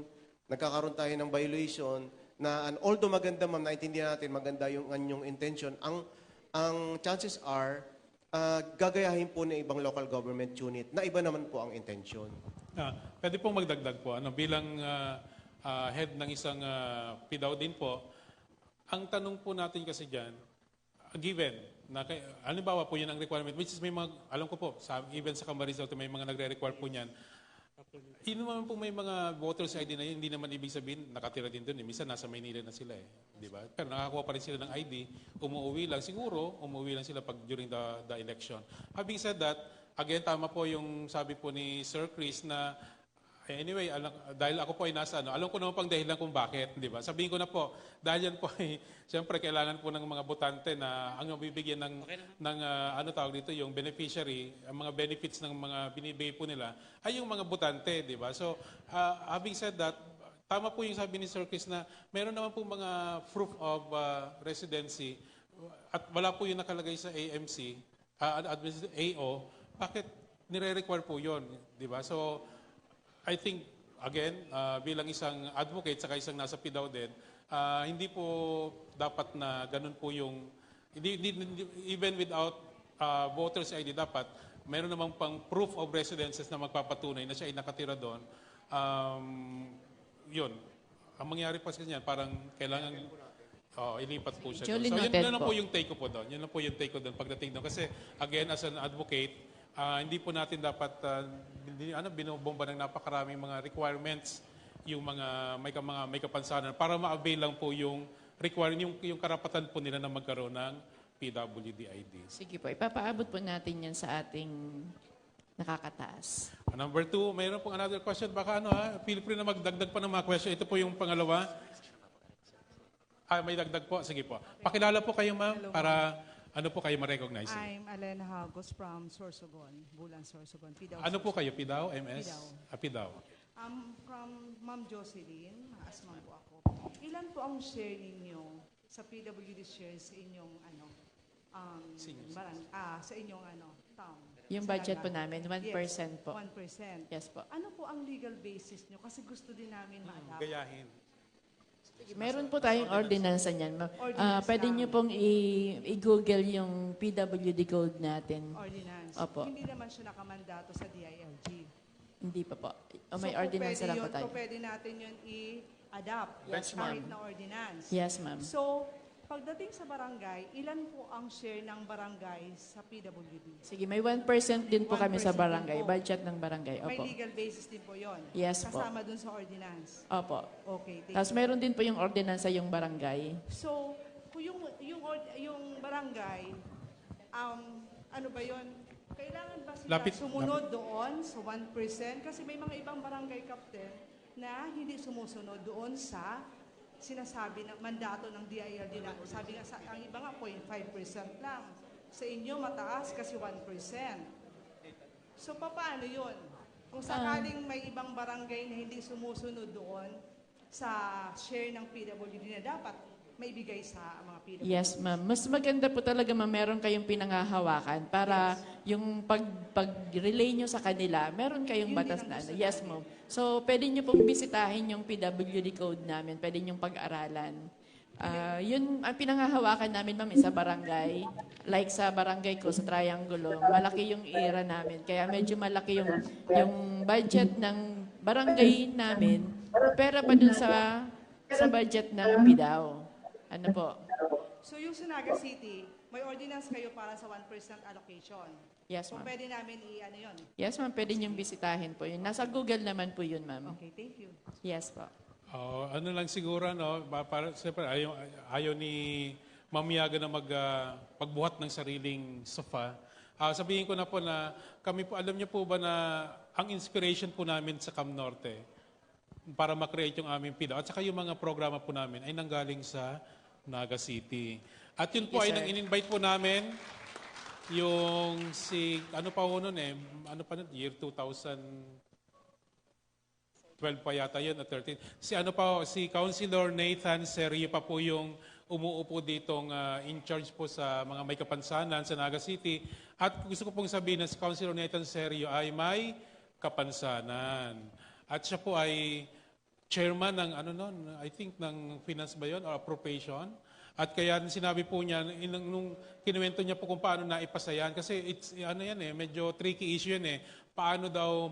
nagkakaroon tayo ng violation na although maganda ma'am, naintindihan natin maganda yung anyong intention, ang chances are gagayahin po ng ibang local government unit na iba naman po ang intention. Pwede pong magdagdag po. Bilang head ng isang PIDAW din po, ang tanong po natin kasi dyan, given, na halimbawa po yun ang requirement, which is may mga, alam ko po, even sa Camarines Norte may mga nagre-require po niyan. Yun naman po may mga voters ID na yun, hindi naman ibig sabihin, nakatira din doon. Minsan nasa Maynila na sila di ba? Pero nakakuha pa rin sila ng ID, umuwi lang sila pag during the election. Having said that, again, tama po yung sabi po ni Sir Chris na anyway, dahil ako po ay nasa alam ko naman pang dahilan kung bakit, di ba? Sabihin ko na po, dahil yan po ay, siyempre, kailangan po ng mga botante na ang bibigyan ng tawag dito, yung beneficiary, ang mga benefits ng mga binibigay po nila, ay yung mga botante, di ba? So, having said that, tama po yung sabi ni Sir Chris na meron naman po mga proof of residency at wala po yung nakalagay sa AMC, AO, bakit nire-require po yun, di ba? So, I think, again, bilang isang advocate saka isang nasa PIDAW din, hindi po dapat na ganun po yung, even without voter's ID dapat, meron namang pang proof of residences na magpapatunay na siya ay nakatira doon. Yun. Ang mangyari pa sa kanya, parang kailangan ilipat po siya doon. So yun lang po yung take ko po doon. Yun lang po yung take ko doon pagdating doon. Kasi again, as an advocate, hindi po natin dapat binobomba ng napakaraming mga requirements yung mga may kapansanan para ma-avail lang po yung requirement yung karapatan po nila na magkaroon ng PWD ID. Sige po, ipapaabot po natin yan sa ating nakakataas. Number 2, mayroon pong another question. Baka feel free na magdagdag pa ng mga question. Ito po yung pangalawa. May dagdag po. Sige po. Pakilala po kayo, ma'am, para po kayo ma-recognize? I'm Alena Hagos from Sorsogon, Bulan, Sorsogon, PIDAW. Ano po kayo? PIDAW? MS? PIDAW. PIDAW. From Ma'am Jocelyn, asman po ako. Ilan po ang share ninyo sa PWD shares sa inyong sa inyong town? Yung budget po namin, 1% po. 1%. Yes po. Ano po ang legal basis nyo? Kasi gusto din namin ma-adapt. Gayahin. Meron po tayong ordinansa niyan. Ordinance Pwede lang. niyo pong i-google yung PWD code natin. Ordinance. Opo. Hindi naman siya nakamandato sa DILG. Hindi pa po. May So, ordinansa lang po tayo. pwede natin yun i-adapt Yes, kahit ma'am. na ordinance. Yes, ma'am. So, pagdating sa barangay, ilan po ang share ng barangay sa PWD? Sige, may 1% din po kami sa 1% barangay. din po. Budget ng barangay. May Opo. legal basis din po yon. Yes po. Kasama dun sa ordinance. Opo. Okay, thank Tapos you. meron din po yung ordinansa yung barangay. So, kung yung barangay, ano ba yon? Kailangan ba sila sumunod doon sa 1%? Kasi may mga ibang barangay captain na hindi sumusunod doon sa sinasabi ng mandato ng DILG na sabi nga ang iba nga 0.5% lang. Sa inyo mataas kasi 1%. So paano 'yun? Kung sakaling may ibang barangay na hindi sumusunod doon sa share ng PWD na dapat maibigay sa mga PWD. Yes, ma'am. Mas maganda po talaga, ma'am, meron kayong pinangahawakan para yung pag-relay nyo sa kanila, meron kayong Yun batas din ang na. gusto Yes, namin. ma'am. So, pwede nyo pong bisitahin yung PWD code namin. Pwede nyo pag-aralan. Yun ang pinangahawakan namin, ma'am, sa barangay. Like sa barangay ko, sa Triangulo, malaki yung era namin. Kaya medyo malaki yung budget ng barangay namin, pera pa dun sa budget ng PIDAO. Ano po? So yung sa Naga City, may ordinance kayo para sa 1% allocation. Yes, So ma'am. pwede namin i-ano yun. Yes, ma'am. Pwede niyong bisitahin po yun. Nasa Google naman po yun, ma'am. Okay, thank you. Yes po. Ano lang siguro, no, para, siyempre, ayaw ni Ma'am Yaga na pagbuhat ng sariling sofa. Sabihin ko na po na kami po, alam niyo po ba na ang inspiration po namin sa Cam Norte para ma-create yung aming PIDA at saka yung mga programa po namin ay nanggaling sa Naga City. At yun po Yes, ay sir. nang-invite po namin yung ano pa ho nun ano pa nun, year 2012 pa yata yun, o 13. Si Councilor Nathan Serio pa po yung umuupo ditong in charge po sa mga may kapansanan sa Naga City. At gusto ko pong sabihin na si Councilor Nathan Serio ay may kapansanan. At siya po ay chairman ng I think ng finance ba yun or appropriation. At kaya sinabi po niya nung kinuwento niya po kung paano naipasa yan kasi it's medyo tricky issue yan Paano daw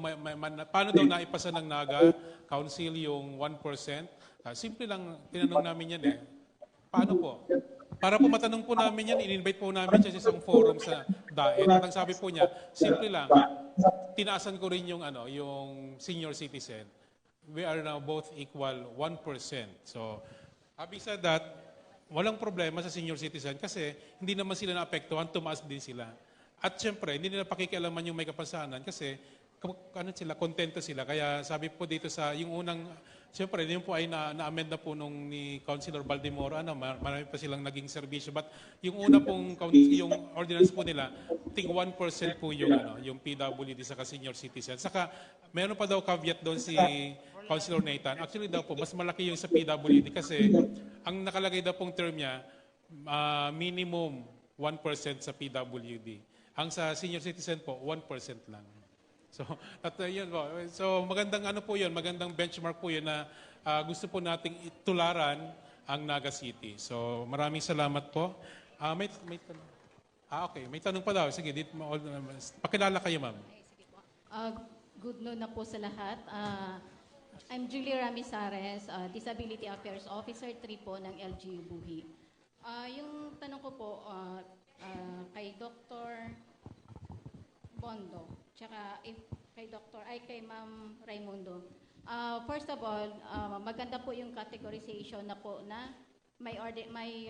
naipasa ng Naga Council yung 1%? Simple lang tinanong namin yan Paano po? Para po matanong po namin yan, in-invite po namin siya sa isang forum sa DAET. At ang sabi po niya, simple lang, tinaasan ko rin yung senior citizen. We are now both equal 1%. So, having said that, walang problema sa senior citizen kasi hindi naman sila naapektuhan, tumaas din sila. At syempre, hindi nila pakikialaman yung may kapansanan kasi kontento sila. Kaya sabi po dito sa yung unang, syempre, yun po ay na-amend na po nung ni Councilor Baldemoro, marami pa silang naging serbisyo. But yung una pong, yung ordinance po nila, ting 1% po yung PWD sa senior citizen. Saka, meron pa daw caveat doon si Councilor Nathan. Actually daw po, mas malaki yung sa PWD kasi ang nakalagay daw pong term niya, minimum 1% sa PWD. Ang sa senior citizen po, 1% lang. So, yun po. So, magandang po yun, magandang benchmark po yun na gusto po nating itularan ang Naga City. So, maraming salamat po. May tanong. Okay, may tanong pa daw. Sige, pakilala kayo, ma'am. Good noon na po sa lahat. I'm Julie Ramizares, Disability Affairs Officer 3 po ng LGU Buhi. Yung tanong ko po kay Dr. Bondo, tsaka kay Ma'am Raimundo. First of all, maganda po yung categorization na po na may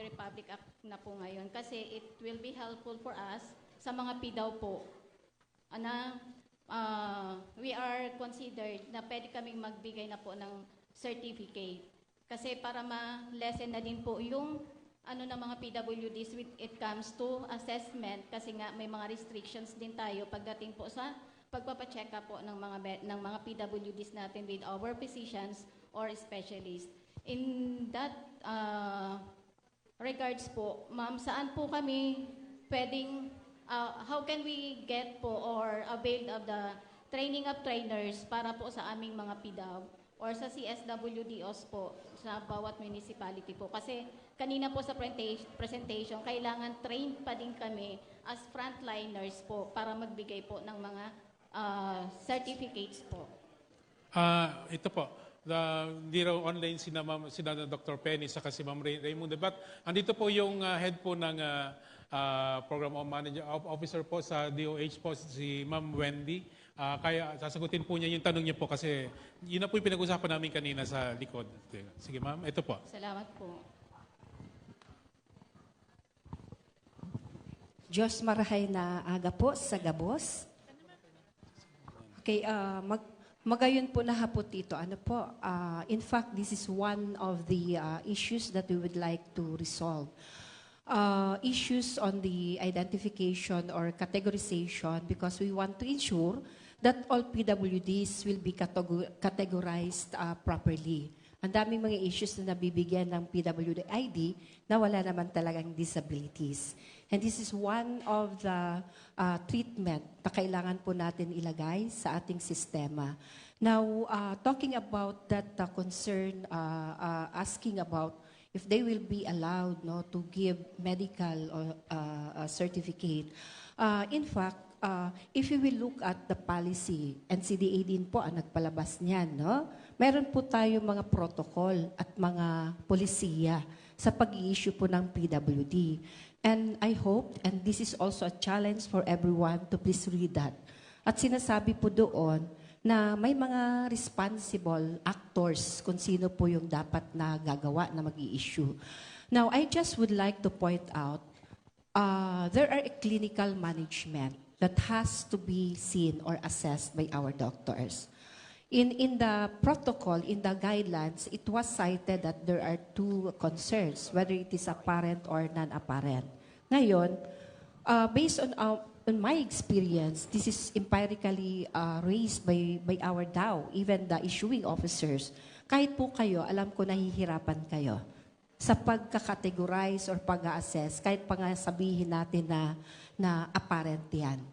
Republic Act na po ngayon kasi it will be helpful for us sa mga PIDAW po na we are considered na pwede kaming magbigay na po ng certificate. Kasi para ma-lessen na din po yung ng mga PWDs when it comes to assessment kasi nga may mga restrictions din tayo pagdating po sa pagpapacheck up po ng mga PWDs natin with our physicians or specialists. In that regards po, ma'am, saan po kami pwedeng how can we get po or avail of the training of trainers para po sa aming mga PIDAW or sa CSWDOs po sa bawat municipality po. Kasi kanina po sa presentation, kailangan trained pa din kami as frontliners po para magbigay po ng mga certificates po. Ito po, hindi raw online sina Dr. Penny saka si Ma'am Raymond. But andito po yung head po ng program officer po sa DOH po, si Ma'am Wendy. Kaya sasagutin po niya yung tanong niya po kasi yun na po yung pinag-usapan namin kanina sa likod. Sige ma'am, ito po. Salamat po. Diyos marahay na aga po sa gabos. Okay, magayon po na hapot dito. Ano po, in fact, this is one of the issues that we would like to resolve. Issues on the identification or categorization because we want to ensure that all PWDs will be categorized properly. Ang daming mga issues na nabibigyan ng PWD ID na wala naman talagang disabilities. And this is one of the treatment na kailangan po natin ilagay sa ating sistema. Now, talking about that concern, asking about if they will be allowed to give medical certificate. In fact, if you will look at the policy, NCDA din po ang nagpalabas niyan, no? Meron po tayo mga protocol at mga polisiya sa pag-i-issue po ng PWD. And I hope, and this is also a challenge for everyone to please read that. At sinasabi po doon na may mga responsible actors kung sino po yung dapat na gagawa na mag-i-issue. Now, I just would like to point out, there are a clinical management that has to be seen or assessed by our doctors. In the protocol, in the guidelines, it was cited that there are two concerns, whether it is apparent or non-apparent. Ngayon, based on my experience, this is empirically raised by our DAO, even the issuing officers. Kahit po kayo, alam ko nahihirapan kayo sa pagka-categorize or pag-assess, kahit pa nga sabihin natin na apparent yan.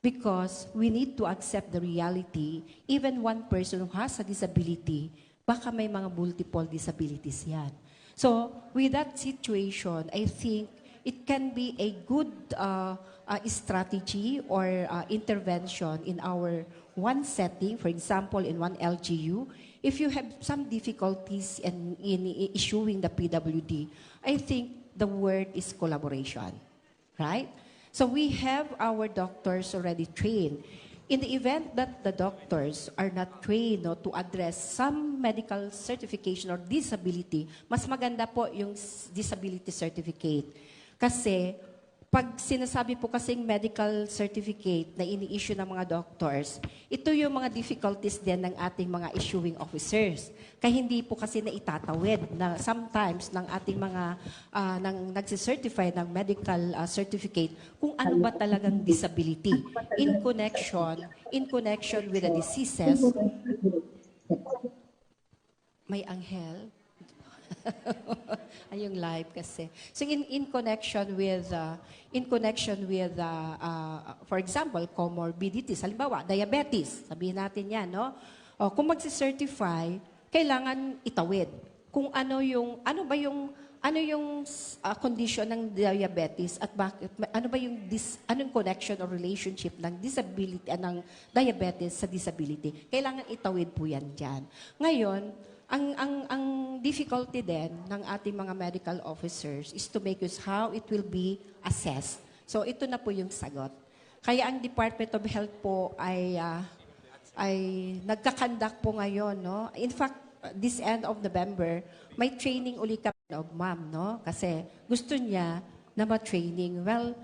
Because we need to accept the reality, even one person who has a disability, baka may mga multiple disabilities yan. So, with that situation, I think it can be a good strategy or intervention in our one setting, for example, in one LGU. If you have some difficulties in issuing the PWD, I think the word is collaboration, right? So we have our doctors already trained. In the event that the doctors are not trained to address some medical certification or disability, mas maganda po yung disability certificate. Kasi pag sinasabi po kasing medical certificate na ini-issue ng mga doctors, ito yung mga difficulties din ng ating mga issuing officers. Kaya hindi po kasi na itatawid na sometimes ng ating mga nagsicertify ng medical certificate kung ano ba talagang disability in connection with the diseases. May anghel. Ay, yung live kasi. So in connection with for example, comorbidities, halimbawa diabetes, sabihin natin 'yan, no? O kung magse-certify, kailangan itawid kung ano ba yung condition ng diabetes at bakit ano ba yung anong connection or relationship ng disability ng diabetes sa disability. Kailangan itawid po 'yan diyan. Ngayon, ang difficulty din ng ating mga medical officers is to make use how it will be assessed. So ito na po yung sagot. Kaya ang Department of Health po ay nagkakandak po ngayon, no? In fact, this end of November, may training uli kami of ma'am, no? Kasi gusto niya na ma-training. Well,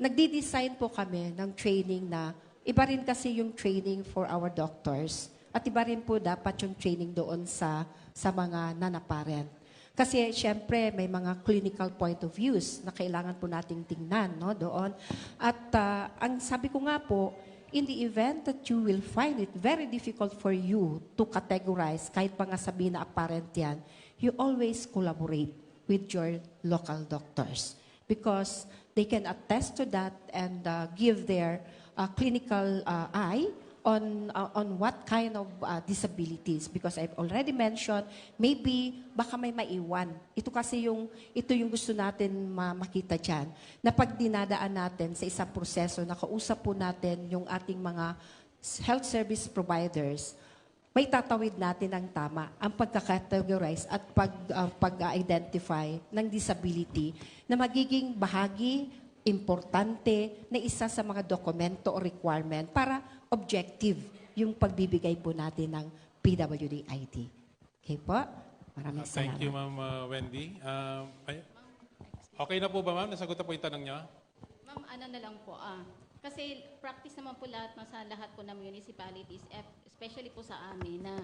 nagdi-design po kami ng training na iba rin kasi yung training for our doctors. At iba rin po dapat yung training doon sa mga non-apparent. Kasi syempre may mga clinical point of views na kailangan po nating tingnan, no, doon. At ang sabi ko nga po, in the event that you will find it very difficult for you to categorize, kahit pa nga sabihin na apparent yan, you always collaborate with your local doctors. Because they can attest to that and give their clinical eye on what kind of disabilities, because I've already mentioned maybe baka may maiwan. Ito yung gusto natin makita diyan, na pag dinadaan natin sa isang proseso, nakausap po natin yung ating mga health service providers, may tatawid natin ang tama, ang pagka-categorize at pag-identify ng disability na magiging bahagi, importante na isa sa mga dokumento o requirement para objective yung pagbibigay po natin ng PWD ID. Okay po? Maraming salamat. Thank you, Ma'am Wendy. Okay na po ba, ma'am? Nasagot na po yung tanong niyo? Ma'am, ano na lang po, kasi practice naman po sa lahat po ng municipalities, especially po sa amin, na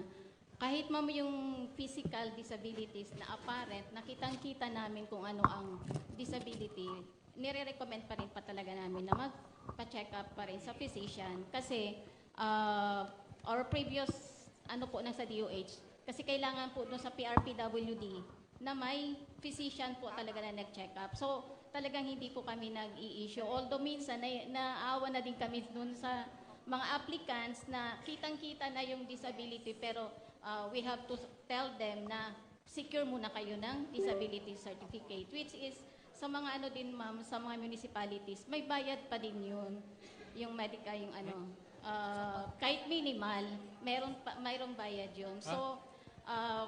kahit ma'am yung physical disabilities na apparent, nakitang-kita namin kung ano ang disability, nire-recommend pa rin pa talaga namin na magpa-check up pa rin sa physician. Kasi our previous po nasa DOH, kasi kailangan po doon sa PRPWD na may physician po talaga na nag-check up. So talagang hindi po kami nag-i-issue. Although minsan naawa na din kami doon sa mga applicants na kitang-kita na yung disability, pero we have to tell them na secure muna kayo ng disability certificate, which is sa mga din ma'am, sa mga municipalities, may bayad pa din yun. Yung medical, yung kahit minimal, mayroong bayad yun. So,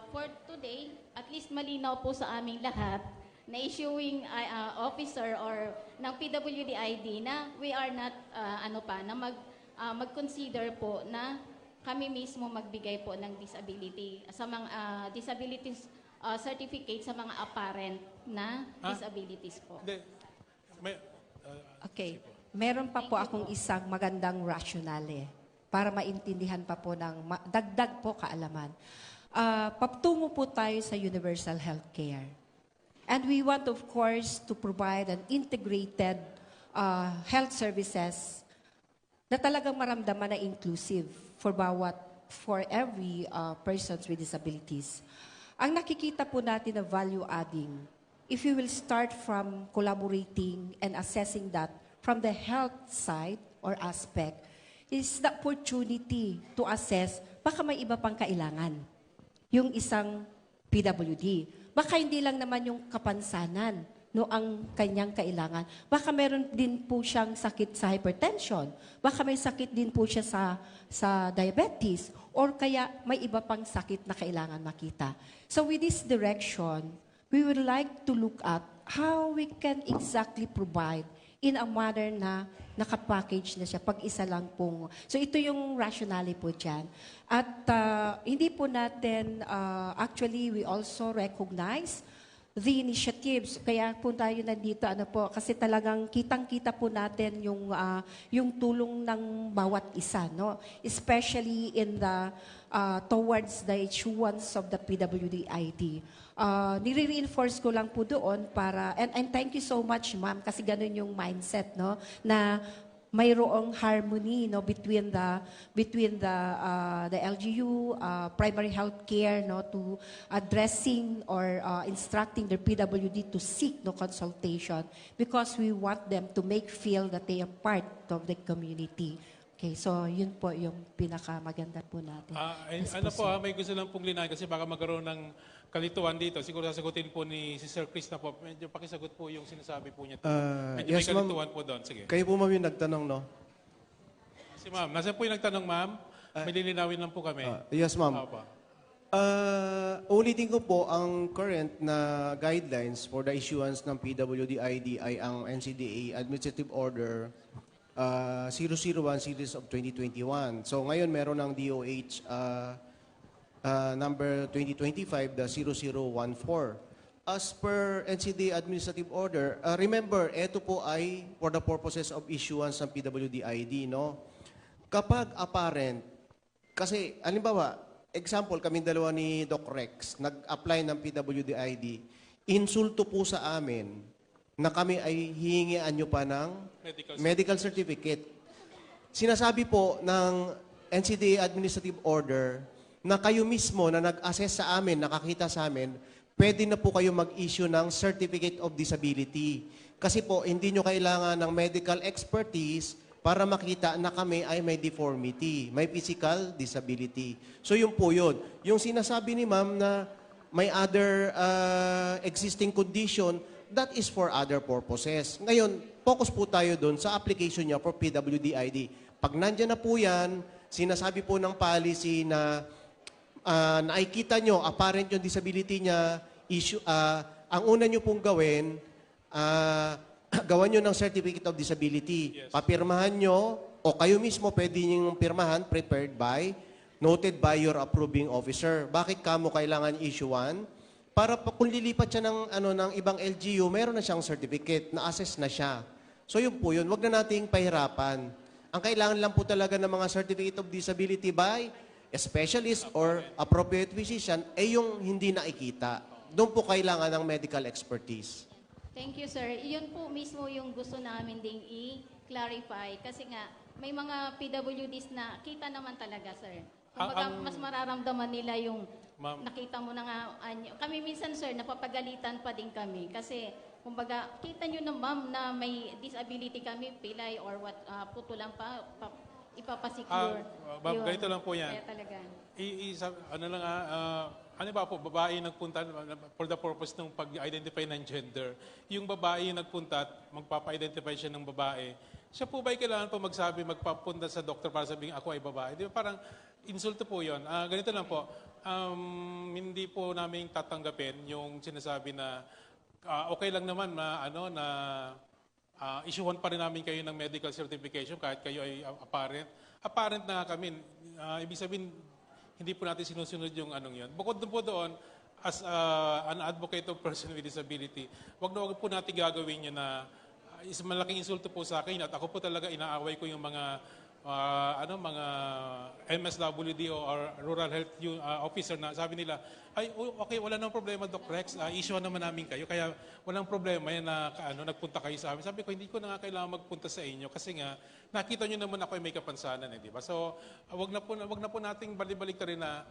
for today, at least malinaw po sa aming lahat na issuing officer or ng PWD ID na we are not, na mag-consider po na kami mismo magbigay po ng disability, sa mga disabilities certificate sa mga apparent na disabilities po. Okay. Meron pa po akong isang magandang rationale para maintindihan pa po ng dagdag po kaalaman. Patungo po tayo sa universal healthcare. And we want, of course, to provide an integrated health services na talagang maramdaman na inclusive for every persons with disabilities. Ang nakikita po natin na value adding, if you will start from collaborating and assessing that from the health side or aspect, is the opportunity to assess baka may iba pang kailangan yung isang PWD. Baka hindi lang naman yung kapansanan ang kanyang kailangan. Baka meron din po siyang sakit sa hypertension. Baka may sakit din po siya sa diabetes. Or kaya may iba pang sakit na kailangan makita. So with this direction, we would like to look at how we can exactly provide in a manner na nakapackage na siya pag isa lang pong. So ito yung rationale po dyan. At hindi po natin, actually we also recognize the initiatives. Kaya po tayo nandito, kasi talagang kitang-kita po natin yung tulong ng bawat isa, no? Especially in the towards the issuance of the PWD ID. Nire-reinforce ko lang po doon para, and thank you so much, ma'am, kasi ganun yung mindset, no? Na mayroong harmony, no, between the LGU, primary health care, no, to addressing or instructing their PWD to seek no consultation, because we want them to feel that they are part of the community. Okay, so yun po yung pinakamaganda po natin. May gusto lang pong linahan kasi baka magkaroon ng kalituan dito. Siguro sasagutin po ni si Sir Chris na po. Medyo pakisagot po yung sinasabi po niya. Medyo yes, may kalituan po doon. Sige. Kayo po, ma'am, yung nagtanong, no? Si ma'am, nasa po yung nagtanong, ma'am? May lilinawin lang po kami. Yes, ma'am. Ulitin ko po, ang current na guidelines for the issuance ng PWD ID ay ang NCDA Administrative Order 001 Series of 2021. So ngayon meron ng DOH number 2025, the 0014. As per NCDA Administrative Order, remember, ito po ay for the purposes of issuance ng PWD ID, no? Kapag apparent, kasi, halimbawa, example, kami dalawa ni Doc Rex, nag-apply ng PWD ID, insulto po sa amin na kami ay hihingian nyo pa ng medical certificate. Sinasabi po ng NCDA Administrative Order na kayo mismo na nag-assess sa amin, nakakita sa amin, pwede na po kayo mag-issue ng Certificate of Disability. Kasi po, hindi nyo kailangan ng medical expertise para makita na kami ay may deformity, may physical disability. So yun po yun. Yung sinasabi ni ma'am na may other existing condition, that is for other purposes. Ngayon, focus po tayo doon sa application niya for PWD-ID. Pag nandyan na po yan, sinasabi po ng policy na nakikita nyo, apparent yung disability niya, ang una nyo pong gawin, gawan nyo ng Certificate of Disability. Yes. Papirmahan nyo, o kayo mismo pwede nyo pirmahan, prepared by, noted by your approving officer. Bakit kamo kailangan issue one? Para kung lilipat siya ng ibang LGU, meron na siyang certificate, na-assess na siya. So yun po yun, wag na nating pahirapan. Ang kailangan lang po talaga ng mga Certificate of Disability by a specialist or appropriate physician ay yung hindi nakikita. Doon po kailangan ng medical expertise. Thank you, sir. Yun po mismo yung gusto namin ding i-clarify. Kasi nga, may mga PWDs na kita naman talaga, sir. Kumbaga, mas mararamdaman nila yung nakita mo na nga. Kami minsan, sir, napapagalitan pa din kami. Kasi, kumbaga, kita nyo na, ma'am, na may disability kami, pilay or what, puto lang ipapasecure. Ganito lang po yan. Kaya talaga. Ano ba po, babae nagpunta for the purpose ng pag-identify ng gender. Yung babae nagpunta at magpapa-identify siya ng babae. Siya po ba'y kailangan po magpapunta sa doktor para sabihin ako ay babae? Di ba parang insulto po yun. Ganito lang po, hindi po namin tatanggapin yung sinasabi na okay lang naman na issuehan pa rin namin kayo ng medical certification kahit kayo ay apparent. Apparent na kami. Ibig sabihin, hindi po natin sinusunod yung yun. Bukod po doon, as an advocate of person with disability, wag po natin gagawin yun na malaking insulto po sa akin at ako po talaga inaaway ko yung mga mga MSWD or Rural Health Officer na sabi nila, ay okay, wala nang problema Doc Rex, issue naman namin kayo, kaya walang problema yan na nagpunta kayo sa amin. Sabi ko, hindi ko na nga kailangan magpunta sa inyo kasi nga nakita nyo naman ako ay may kapansanan, di ba? So, wag na po nating balibalik rin na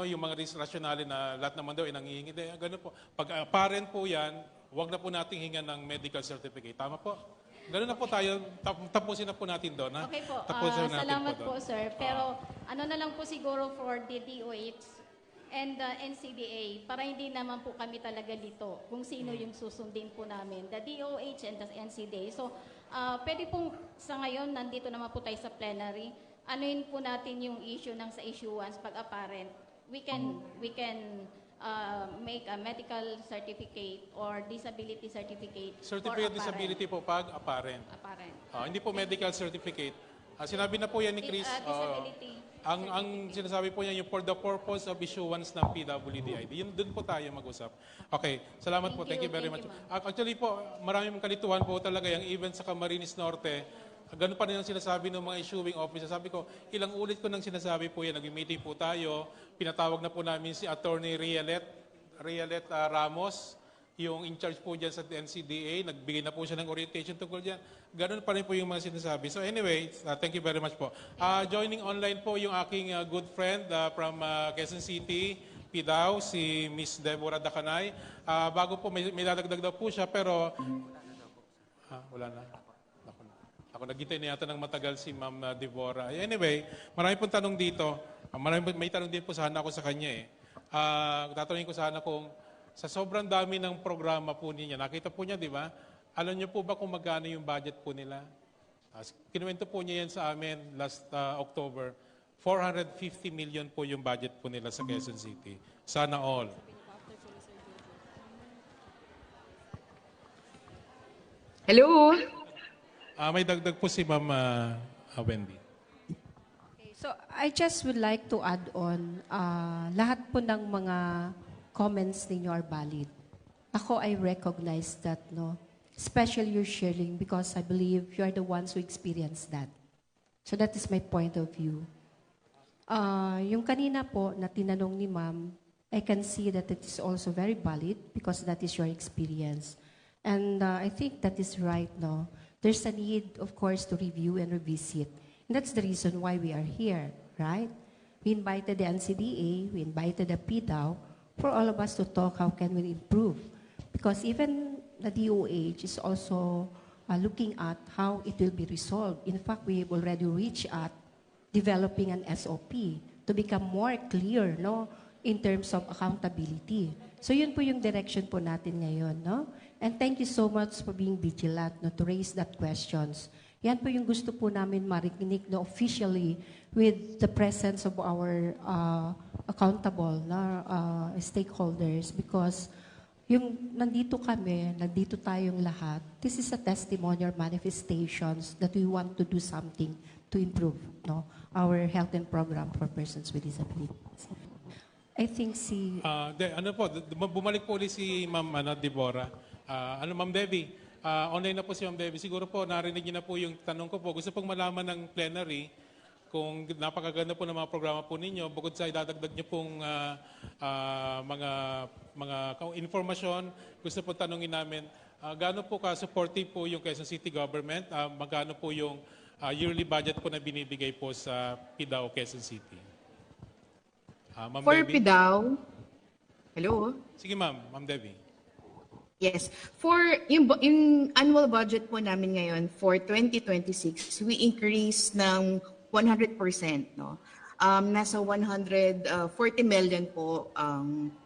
yung mga rasyonale na lahat naman daw ay nangihingi. Ganun po. Pag parent po yan, wag na po nating hingan ng medical certificate. Tama po? Ganun na po tayo, tapusin na po natin doon. Ha? Okay po, Tapusin natin salamat po, po, sir. Pero ano na lang po siguro for the DOH and the NCDA, para hindi naman po kami talaga dito kung sino yung susundin po namin, the DOH and the NCDA. So, pwede pong sa ngayon, nandito naman po tayo sa plenary, anuin po natin yung issue ng sa issuance pag apparent. We can make a medical certificate or disability certificate Certificate for disability po pag apparent. apparent. Hindi po medical certificate. Sinabi na po yan ni Chris. Disability Ang sinasabi po niya yung for the purpose of issuance ng PWD-ID. Yun, doon po tayo mag-usap. Okay, salamat po. Thank you very much. Actually po, maraming kalituhan po talaga yung event sa Camarines Norte. Ganun pa rin ang sinasabi ng mga issuing officer. Sabi ko, ilang ulit ko nang sinasabi po yan. Nag-meeting po tayo. Pinatawag na po namin si Attorney Rialet Ramos, yung in charge po dyan sa NCDA. Nagbigay na po siya ng orientation tungkol dyan. Ganun pa rin po yung mga sinasabi. So anyway, thank you very much po. Joining online po yung aking good friend from Quezon City, PDAW, si Miss Deborah Dacanay. Bago po, may dadagdag daw po siya, pero wala na. Ako naghintay na yata ng matagal si Ma'am Deborah. Anyway, marami pong tanong dito. May tanong din po sana ako sa kanya. Tatanungin ko sana kung sa sobrang dami ng programa po niya, nakita po niya, di ba? Alam niyo po ba kung magkano yung budget po nila? Kinuwento po niya yan sa amin last October. 450 million po yung budget po nila sa Quezon City. Sana all. Hello? May dagdag po si Ma'am Wendy. Okay, so I just would like to add on, lahat po ng mga comments ninyo are valid. Ako, I recognize that, no? Especially your sharing because I believe you are the ones who experienced that. So that is my point of view. Yung kanina po na tinanong ni Ma'am, I can see that it is also very valid because that is your experience. And I think that is right, no? There's a need, of course, to review and revisit. And that's the reason why we are here, right? We invited the NCDA, we invited the PDAW for all of us to talk how can we improve. Because even the DOH is also looking at how it will be resolved. In fact, we have already reached at developing an SOP to become more clear, no, in terms of accountability. So yun po yung direction po natin ngayon, no? And thank you so much for being vigilant, no, to raise that questions. Yan po yung gusto po namin marinig, no, officially with the presence of our accountable na stakeholders, because yung nandito kami, nandito tayong lahat, this is a testimonial manifestations that we want to do something to improve, no, our health and program for persons with disabilities. I think bumalik po ulit si Ma'am Deborah. Ma'am Debbie, online na po si Ma'am Debbie. Siguro po, narinig niyo na po yung tanong ko po. Gusto pong malaman ng plenary kung napakaganda po ng mga programa po ninyo, bukod sa idadagdag niyo pong mga informasyon, gusto po tanungin namin, gaano po ka-supportive po yung Quezon City Government? Magkano po yung yearly budget po na binibigay po sa PIDAO Quezon City? Ma'am For Debbie? PIDAO, hello? Sige Ma'am Debbie. Yes. For yung annual budget po namin ngayon for 2026, we increase ng 100%, no? Nasa 140 million po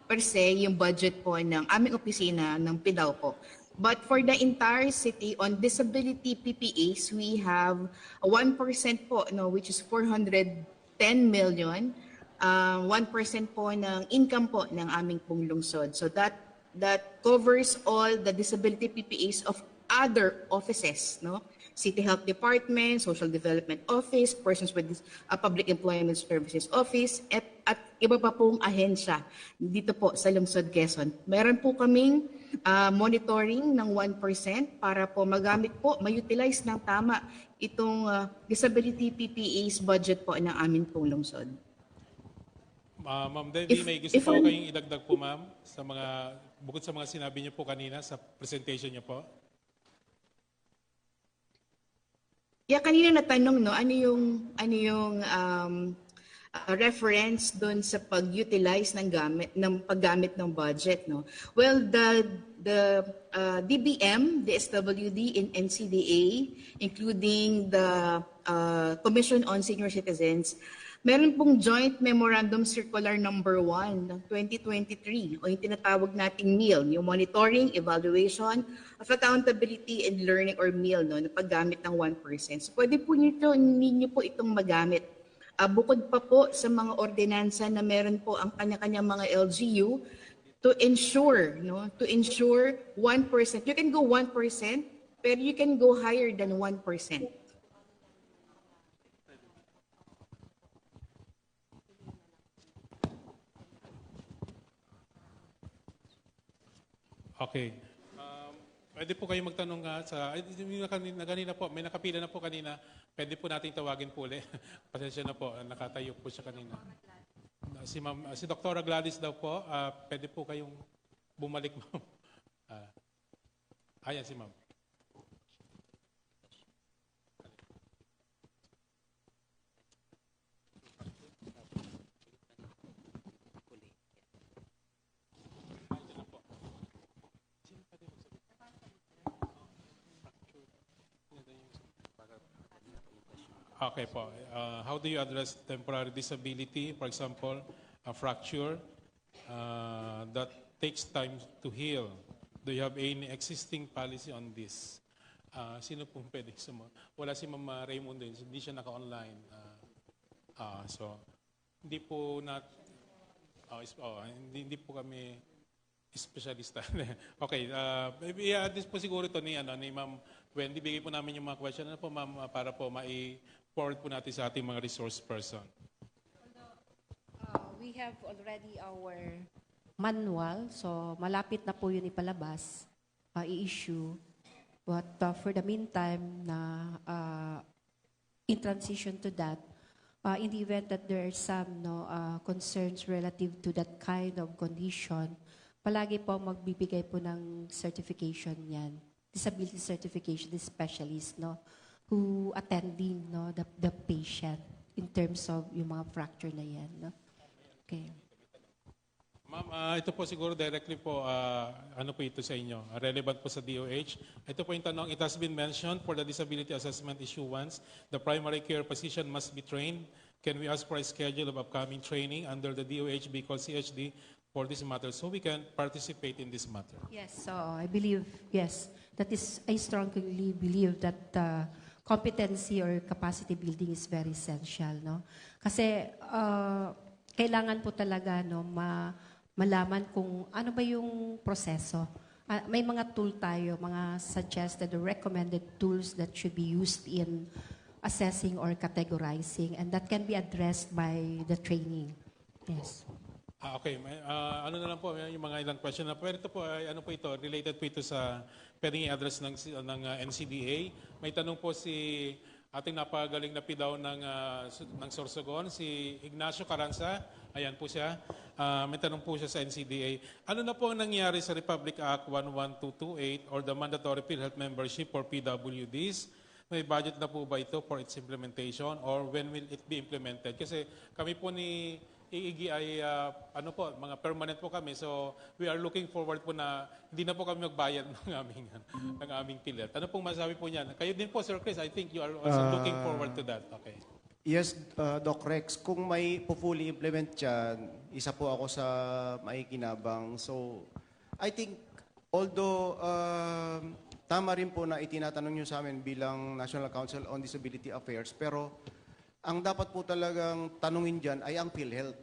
per se yung budget po ng aming opisina ng PIDAO po. But for the entire city on disability PPAs, we have 1% po, no, which is 410 million. 1% po ng income po ng aming pong lungsod. So that covers all the disability PPAs of other offices, no? City Health Department, Social Development Office, Persons with Public Employment Services Office, at iba pa pong ahensya dito po sa Lungsod Quezon. Meron po kaming monitoring ng 1% para po magamit po, ma-utilize ng tama itong disability PPAs budget po ng aming pong lungsod. Ma'am Debbie, may gusto po kayong idagdag po ma'am bukod sa mga sinabi niyo po kanina sa presentation niyo po? Yeah, kanina natanong, no, ano yung reference doon sa pag-utilize ng paggamit ng budget, no? Well, the DBM, the SWD and NCDA, including the Commission on Senior Citizens, meron pong Joint Memorandum Circular number 1 ng 2023 o yung tinatawag nating MEAL, yung Monitoring, Evaluation of Accountability and Learning or MEAL, no, na paggamit ng 1%. So pwede po ninyo po itong magamit. Bukod pa po sa mga ordinansa na meron po ang kanya-kanyang mga LGU to ensure 1%. You can go 1%, pero you can go higher than 1%. Okay. Pwede po kayo magtanong kanina po, may nakapila na po kanina. Pwede po nating tawagin po ulit. Pasensya na po, nakatayo po siya kanina. Si Dr. Gladys daw po, pwede po kayong bumalik ma'am. Ayan si ma'am. Okay po. How do you address temporary disability, for example, a fracture that takes time to heal? Do you have any existing policy on this? Sino pong pwede sumunod? Wala si Ma'am Raymundo, hindi siya naka-online. So, hindi po hindi po kami specialista. Okay, i-address po siguro ito ni Ma'am Wendy. Bigay po namin yung mga question. Ano po ma'am, para po forward po natin sa ating mga resource person. We have already our manual, so malapit na po yun ipalabas, i-issue. But for the meantime, in transition to that, in the event that there are some concerns relative to that kind of condition, palagi po magbibigay po ng certification yan, disability certification, the specialist, who attending the patient in terms of yung mga fracture na yan. Okay. Ma'am, ito po siguro directly po, ano po ito sa inyo, relevant po sa DOH. Ito po yung tanong, it has been mentioned for the disability assessment issuance, the primary care physician must be trained. Can we ask for a schedule of upcoming training under the DOH because CHD for this matter so we can participate in this matter? Yes, so I believe, yes, I strongly believe that competency or capacity building is very essential, no? Kasi kailangan po talaga no malaman kung ano ba yung proseso. May mga tool tayo, mga suggested or recommended tools that should be used in assessing or categorizing, and that can be addressed by the training. Yes. Okay, ano na lang po, yung mga ilang question na. Pero ito po, ano po ito, related po ito sa pwedeng i-address ng NCDA. May tanong po si ating napagaling na PIDAW ng Sorsogon, si Ignacio Carranza. Ayan po siya. May tanong po siya sa NCDA. Ano na po ang nangyari sa Republic Act 11228 or the mandatory PhilHealth membership for PWDs? May budget na po ba ito for its implementation or when will it be implemented? Kasi kami po ni IIGI ay ano po, mga permanent po kami. So we are looking forward po na hindi na po kami magbayad ng aming PhilHealth. Ano pong masabi po niyan? Kayo din po, Sir Chris, I think you are also looking forward to that. Okay. Yes, Doc Rex, kung may fully implement yan, isa po ako sa maikinabang. So, I think, although tama rin po na itinatanong nyo sa amin bilang National Council on Disability Affairs, pero ang dapat po talagang tanungin dyan ay ang PhilHealth.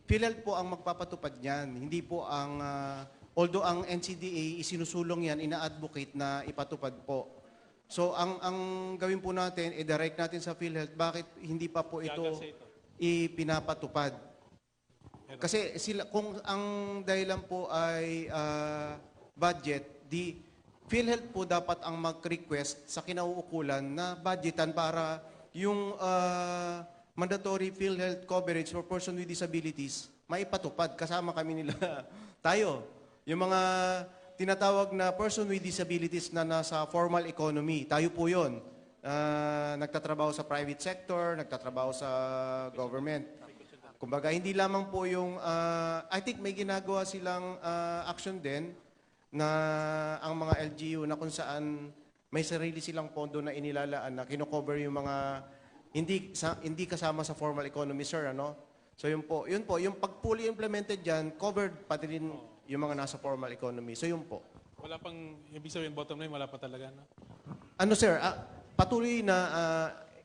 PhilHealth po ang magpapatupad niyan, hindi po ang, although ang NCDA isinusulong yan, ina-advocate na ipatupad po. So, ang gawin po natin, i-direct natin sa PhilHealth, bakit hindi pa po ito ipinapatupad? Kasi sila, kung ang dahilan po ay budget, di PhilHealth po dapat ang mag-request sa kinauukulan na budgetan para yung mandatory PhilHealth coverage for person with disabilities maipatupad. Kasama kami nila tayo. Yung mga tinatawag na person with disabilities na nasa formal economy. Tayo po yun. Nagtatrabaho sa private sector, nagtatrabaho sa government. Kumbaga, hindi lamang po yung, I think may ginagawa silang action din na ang mga LGU na kung saan may sarili silang pondo na inilalaan na kino-cover yung mga hindi kasama sa formal economy, sir, ano? So yun po, yung pag fully implemented dyan, covered pati rin yung mga nasa formal economy. So yun po. Wala pang, ibig sabihin, bottom line, wala pa talaga, no? Ano, sir, patuloy na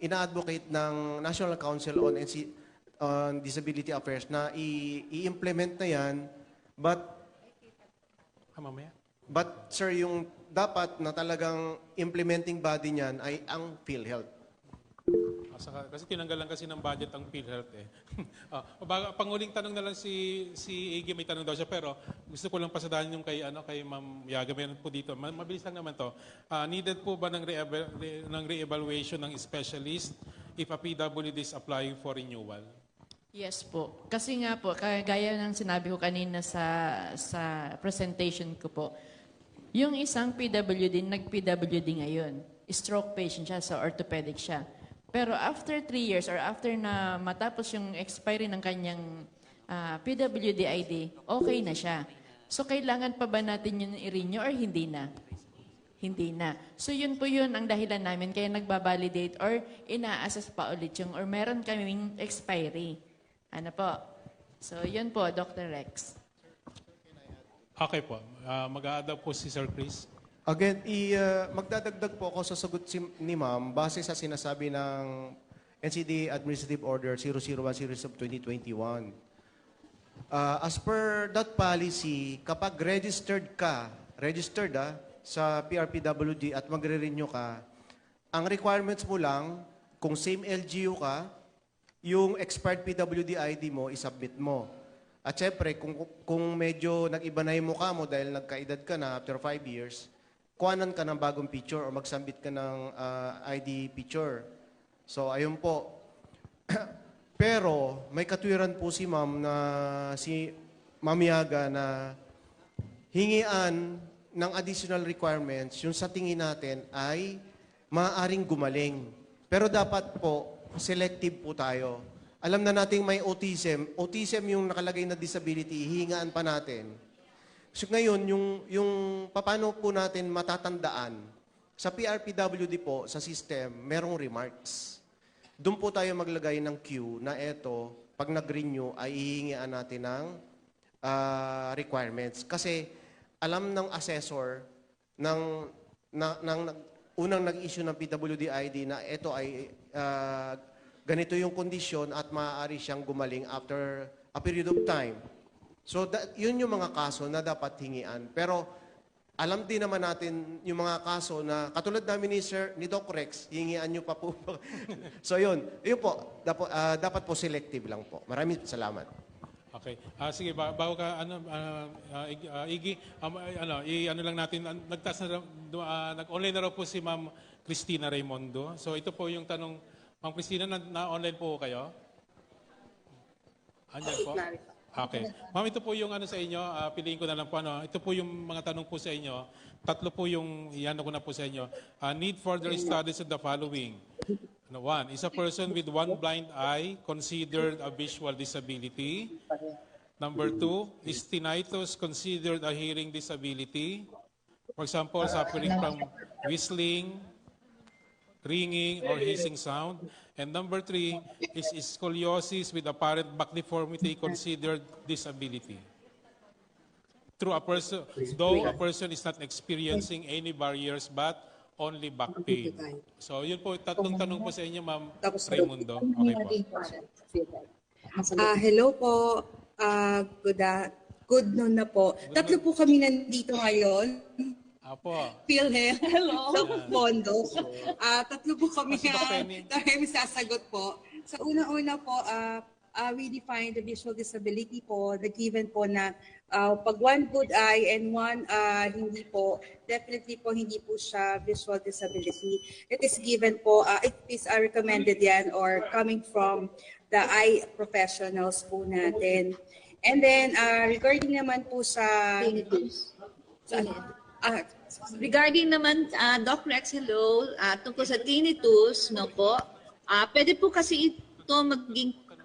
ina-advocate ng National Council on Disability Affairs na i-implement na yan, but mamaya? But, sir, yung dapat na talagang implementing body niyan ay ang PhilHealth. Kasi tinanggalan kasi ng budget ang PhilHealth eh. Panguling tanong na lang si Iggy, may tanong daw siya, pero gusto ko lang pasadahan yung kay Ma'am Yaga, meron po dito. Mabilis lang naman to. Needed po ba ng re-evaluation ng specialist if a PWD is applying for renewal? Yes po. Kasi nga po, gaya ng sinabi ko kanina sa presentation ko po, yung isang PWD, nag-PWD ngayon, stroke patient siya, so orthopedic siya. Pero after 3 years or after na matapos yung expiry ng kanyang PWD ID, okay na siya. So kailangan pa ba natin yun i-renew or hindi na? Hindi na. So yun po yun ang dahilan namin kaya nagbabalidate or ina-assess pa ulit yung or meron kaming expiry. Ano po? So yun po, Dr. Rex. Okay po. Mag-a-add po si Sir Chris. Again, magdadagdag po ako sa sagot ni Ma'am base sa sinasabi ng NCDA Administrative Order 001 of 2021. As per that policy, kapag registered sa PRPWD at magre-renew ka, ang requirements mo lang, kung same LGU ka, yung expired PWD ID mo, isubmit mo. At syempre, kung medyo nag-iba na yung mukha mo dahil nagkaedad ka na after 5 years, kuhanan ka ng bagong picture o mag-submit ka ng ID picture. So, ayun po. Pero, may katwiran po si Ma'am Yaga na hingian ng additional requirements, yung sa tingin natin ay maaaring gumaling. Pero dapat po, selective po tayo. alam na nating may autism. Autism yung nakalagay na disability, hihingaan pa natin. So ngayon, yung paano po natin matatandaan, sa PRPWD po, sa system, merong remarks. Doon po tayo maglagay ng queue na eto, pag nag-renew, ay hihingian natin ng requirements. Kasi alam ng assessor, unang nag-issue ng PWD ID na ito ay ganito yung kondisyon at maaari siyang gumaling after a period of time. So, yun yung mga kaso na dapat hingian. Pero, alam din naman natin yung mga kaso na, katulad namin ni Doc Rex, hingian nyo pa po. So, yun po, dapat po selective lang po. Maraming salamat. Okay. Sige, bago ka, Iggy, ano lang natin, nag-online na raw po si Ma'am Cristina Raimundo. So, ito po yung tanong, Ma'am Cristina, na-online po kayo? Andyan po? Okay. Ma'am, ito po yung sa inyo, piliin ko na lang po. Ito po yung mga tanong po sa inyo. Tatlo po yung iyan ko na po sa inyo. Need further studies of the following. 1, is a person with one blind eye considered a visual disability? Number 2, is tinnitus considered a hearing disability? For example, suffering from whistling, ringing, or hissing sound. And number 3, is scoliosis with apparent back deformity considered disability? Though a person is not experiencing any barriers but only back pain. So, yun po, tatlong tanong po sa inyo, Ma'am Raimundo. Okay po. Hello po. Good noon na po. Tatlo po kami nandito ngayon. Apo. PhilHealth. Hello. Bondo. Tatlo po kami na may sasagot po. Sa una-una po, we define the visual disability po, the given po na pag one good eye and one hindi po, definitely po hindi po siya visual disability. It is given po, it is recommended yan or coming from the eye professionals po natin. And then, regarding naman po sa... Regarding naman, Doc Rex, hello, tungkol sa tinnitus, no po, pwede po kasi ito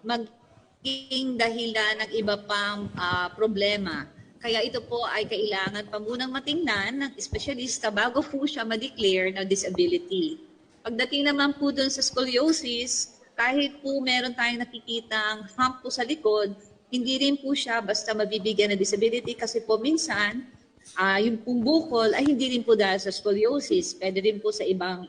maging dahilan ng iba pang problema. Kaya ito po ay kailangan pa munang matingnan ng espesyalista bago po siya ma-declare na disability. Pagdating naman po dun sa scoliosis, kahit po meron tayong nakikitang hump po sa likod, hindi rin po siya basta mabibigyan ng disability kasi po minsan, yung pong bukol ay hindi rin po dahil sa scoliosis, pwede rin po sa ibang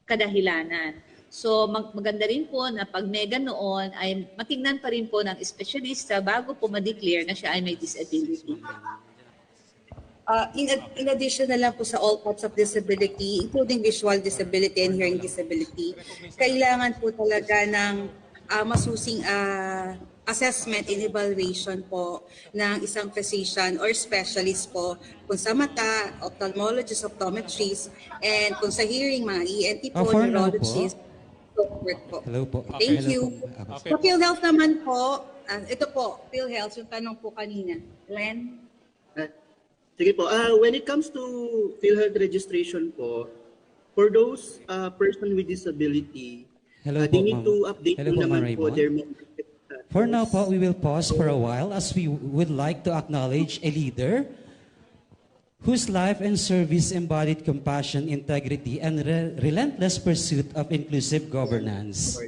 kadahilanan. So maganda rin po na pag may ganoon ay matingnan pa rin po ng espesyalista bago po ma-declare na siya ay may disability. In addition na lang po sa all types of disability, including visual disability and hearing disability, kailangan po talaga ng masusing assessment and evaluation po ng isang physician or specialist po kung sa mata, ophthalmologist, optometrist, and kung sa hearing, mga ENT po, neurologist, so forth po. Hello po. Thank you. Sa PhilHealth naman po, ito po, PhilHealth, yung tanong po kanina. Len? Sige po, when it comes to PhilHealth registration po, for those person with disability, they need to update po naman po their membership. For now po, we will pause for a while as we would like to acknowledge a leader whose life and service embodied compassion, integrity, and relentless pursuit of inclusive governance.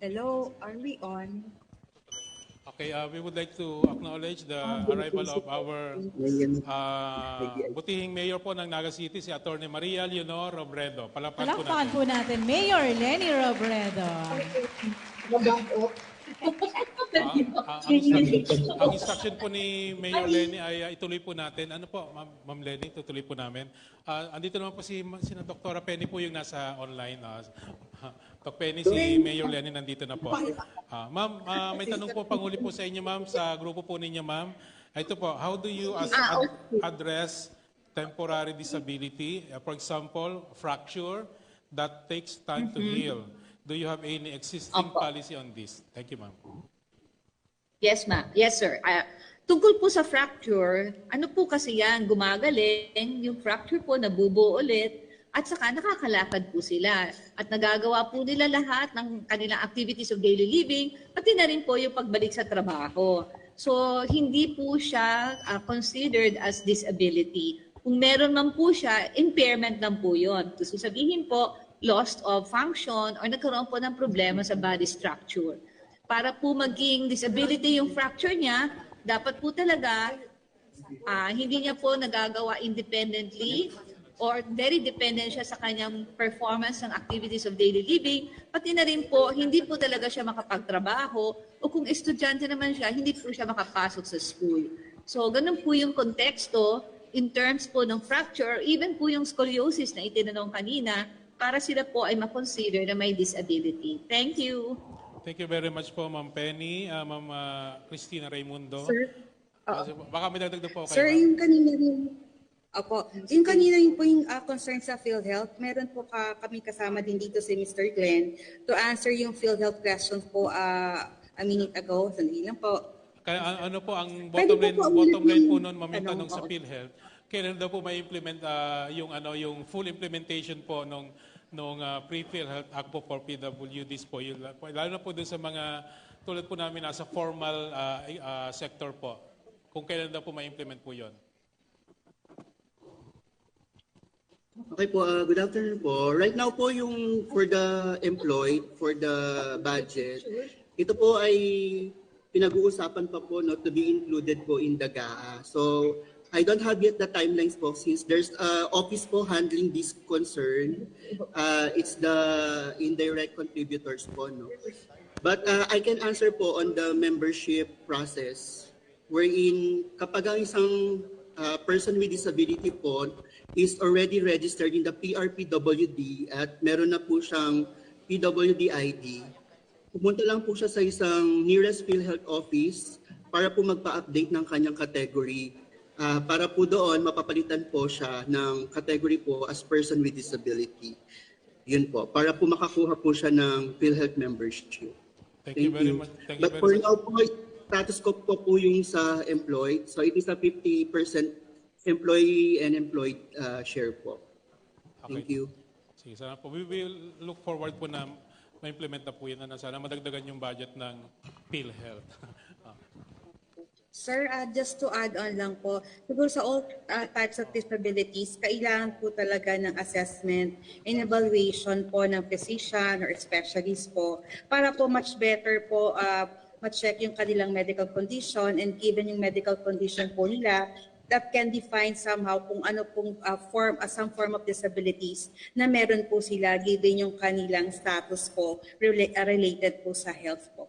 Hello, are we on? Okay, we would like to acknowledge the arrival of our butihing mayor po ng Naga City, si Atty. Maria Leonor Robredo. Palakpakan po natin, Mayor Lenny Robredo. Ang instruction po ni Mayor Lenny ay ituloy po natin. Ano po, Ma'am Lenny, tutuloy po namin. Andito naman po si Dr. Penny po yung nasa online. Dr. Penny, si Mayor Lenny nandito na po. Ma'am, may tanong po panguli po sa inyo, ma'am, sa grupo po ninyo, ma'am. Ito po, how do you address temporary disability? For example, fracture that takes time to heal. Do you have any existing policy on this? Thank you, ma'am. Yes, ma'am. Yes, sir. Tungkol po sa fracture, ano po kasi yan, gumagaling, yung fracture po nabubuo ulit, at saka nakakalakad po sila at nagagawa po nila lahat ng kanilang activities of daily living, pati na rin po yung pagbalik sa trabaho. So, hindi po siya considered as disability. Kung meron man po siya, impairment lang po yun. Gusto sabihin po, loss of function or nagkaroon po ng problema sa body structure. Para po maging disability yung fracture niya, dapat po talaga hindi niya po nagagawa independently or very dependent siya sa kanyang performance ng activities of daily living, pati na rin po, hindi po talaga siya makapagtrabaho o kung estudyante naman siya, hindi po siya makapasok sa school. So, ganun po yung konteksto in terms po ng fracture, even po yung scoliosis na itinanong kanina, para sila po ay makonsider na may disability. Thank you. Thank you very much po, Ma'am Penny, Ma'am Christina Raimundo. Sir, Baka may dagdag po kayo. sir, ma'am. yung kanina rin, yung kanina yun po yung concern sa PhilHealth, meron po kami kasama din dito si Mr. Glenn to answer yung PhilHealth questions po a minute ago. Sandali lang po. Kaya ano po ang Pwede bottom line po noon, ma'am, yung tanong tanong sa po. PhilHealth. Kailan daw po may implement yung full implementation po nung pre-PhilHealth Act po for PWDs po. Lalo na po dun sa mga tulad po namin nasa formal sector po. Kung kailan daw po may implement po 'yon. Okay po, good afternoon po. Right now po yung for the employed, for the budget, ito po ay pinag-uusapan pa po no, to be included po in the GAA. So, I don't have yet the timelines po since there's office po handling this concern. It's the indirect contributors po. No? But I can answer po on the membership process wherein kapag ang isang person with disability po is already registered in the PRPWD at meron na po siyang PWD ID, pumunta lang po siya sa isang nearest PhilHealth office para po magpa-update ng kanyang category. Para po doon, mapapalitan po siya ng category po as person with disability. Yun po, para po makakuha po siya ng PhilHealth membership. Thank you very much. Thank you But very for much. now po, status ko po yung sa employed. So it is a 50% employee and employed share po. Thank you. Sige, sana po. We will look forward po na ma-implement na po yan na sana madagdagan yung budget ng PhilHealth. Sir, just to add on lang po, siguro sa all types of disabilities, kailangan po talaga ng assessment and evaluation po ng physician or specialist po para po much better po ma-check yung kanilang medical condition, and given yung medical condition po nila, that can define somehow kung ano pong some form of disabilities na meron po sila given yung kanilang status po related po sa health po.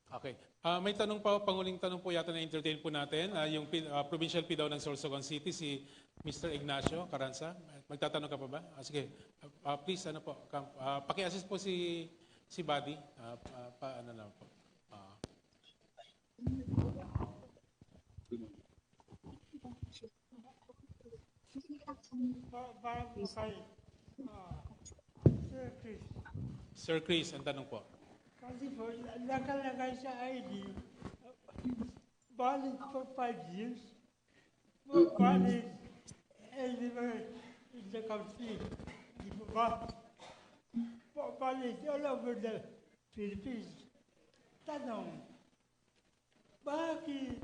Okay. May tanong pa, panguling tanong po yata na entertain po natin. Yung Provincial PDAW ng Sorsogon City, si Mr. Ignacio Carranza. Magtatanong ka pa ba? Sige. Please, ano po, paki-assist po si Buddy. Ano na po. Sir Chris, ang tanong po. Kasi po, nakalagay sa ID, valid for 5 years, valid anywhere in the country. Di ba? Valid all over the Philippines. Tanong, bakit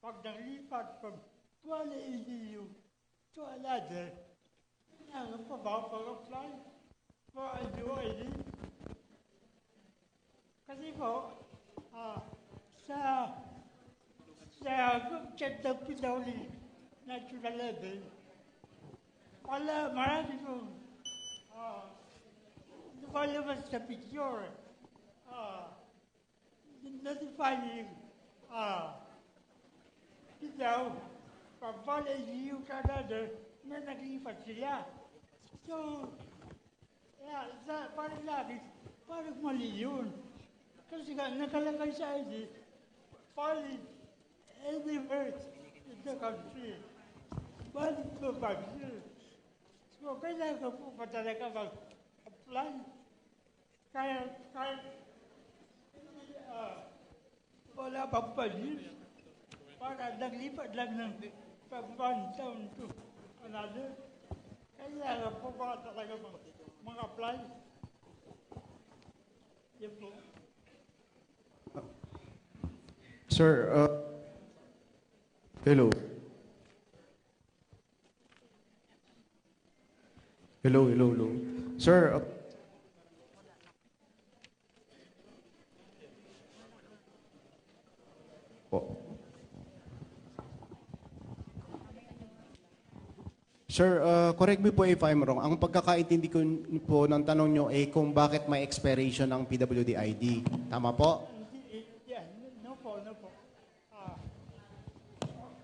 pag naglipat from one EDU to another, ang pag-apply for a new ID? Kasi po, sa check ng Pinauli national level, marami pong lumalabas sa picture, notifying Pinaw, pag-follow yung Canada na naglipat sila. So, parang lagi, parang mali yun. Kasi nakalagay sa ID, valid anywhere in the country. Valid for 5 years. So, kailangan po pa talaga mag-apply. Kaya wala pang 5 years. Para naglipat lang ng from one town to another. Kailangan po ba talaga mag-apply? Yan po. Sir, hello. Hello. Sir, po. Sir, correct me po if I'm wrong. Ang pagkakaintindi ko po ng tanong nyo ay kung bakit may expiration ng PWD ID. Tama po? Yeah, no po.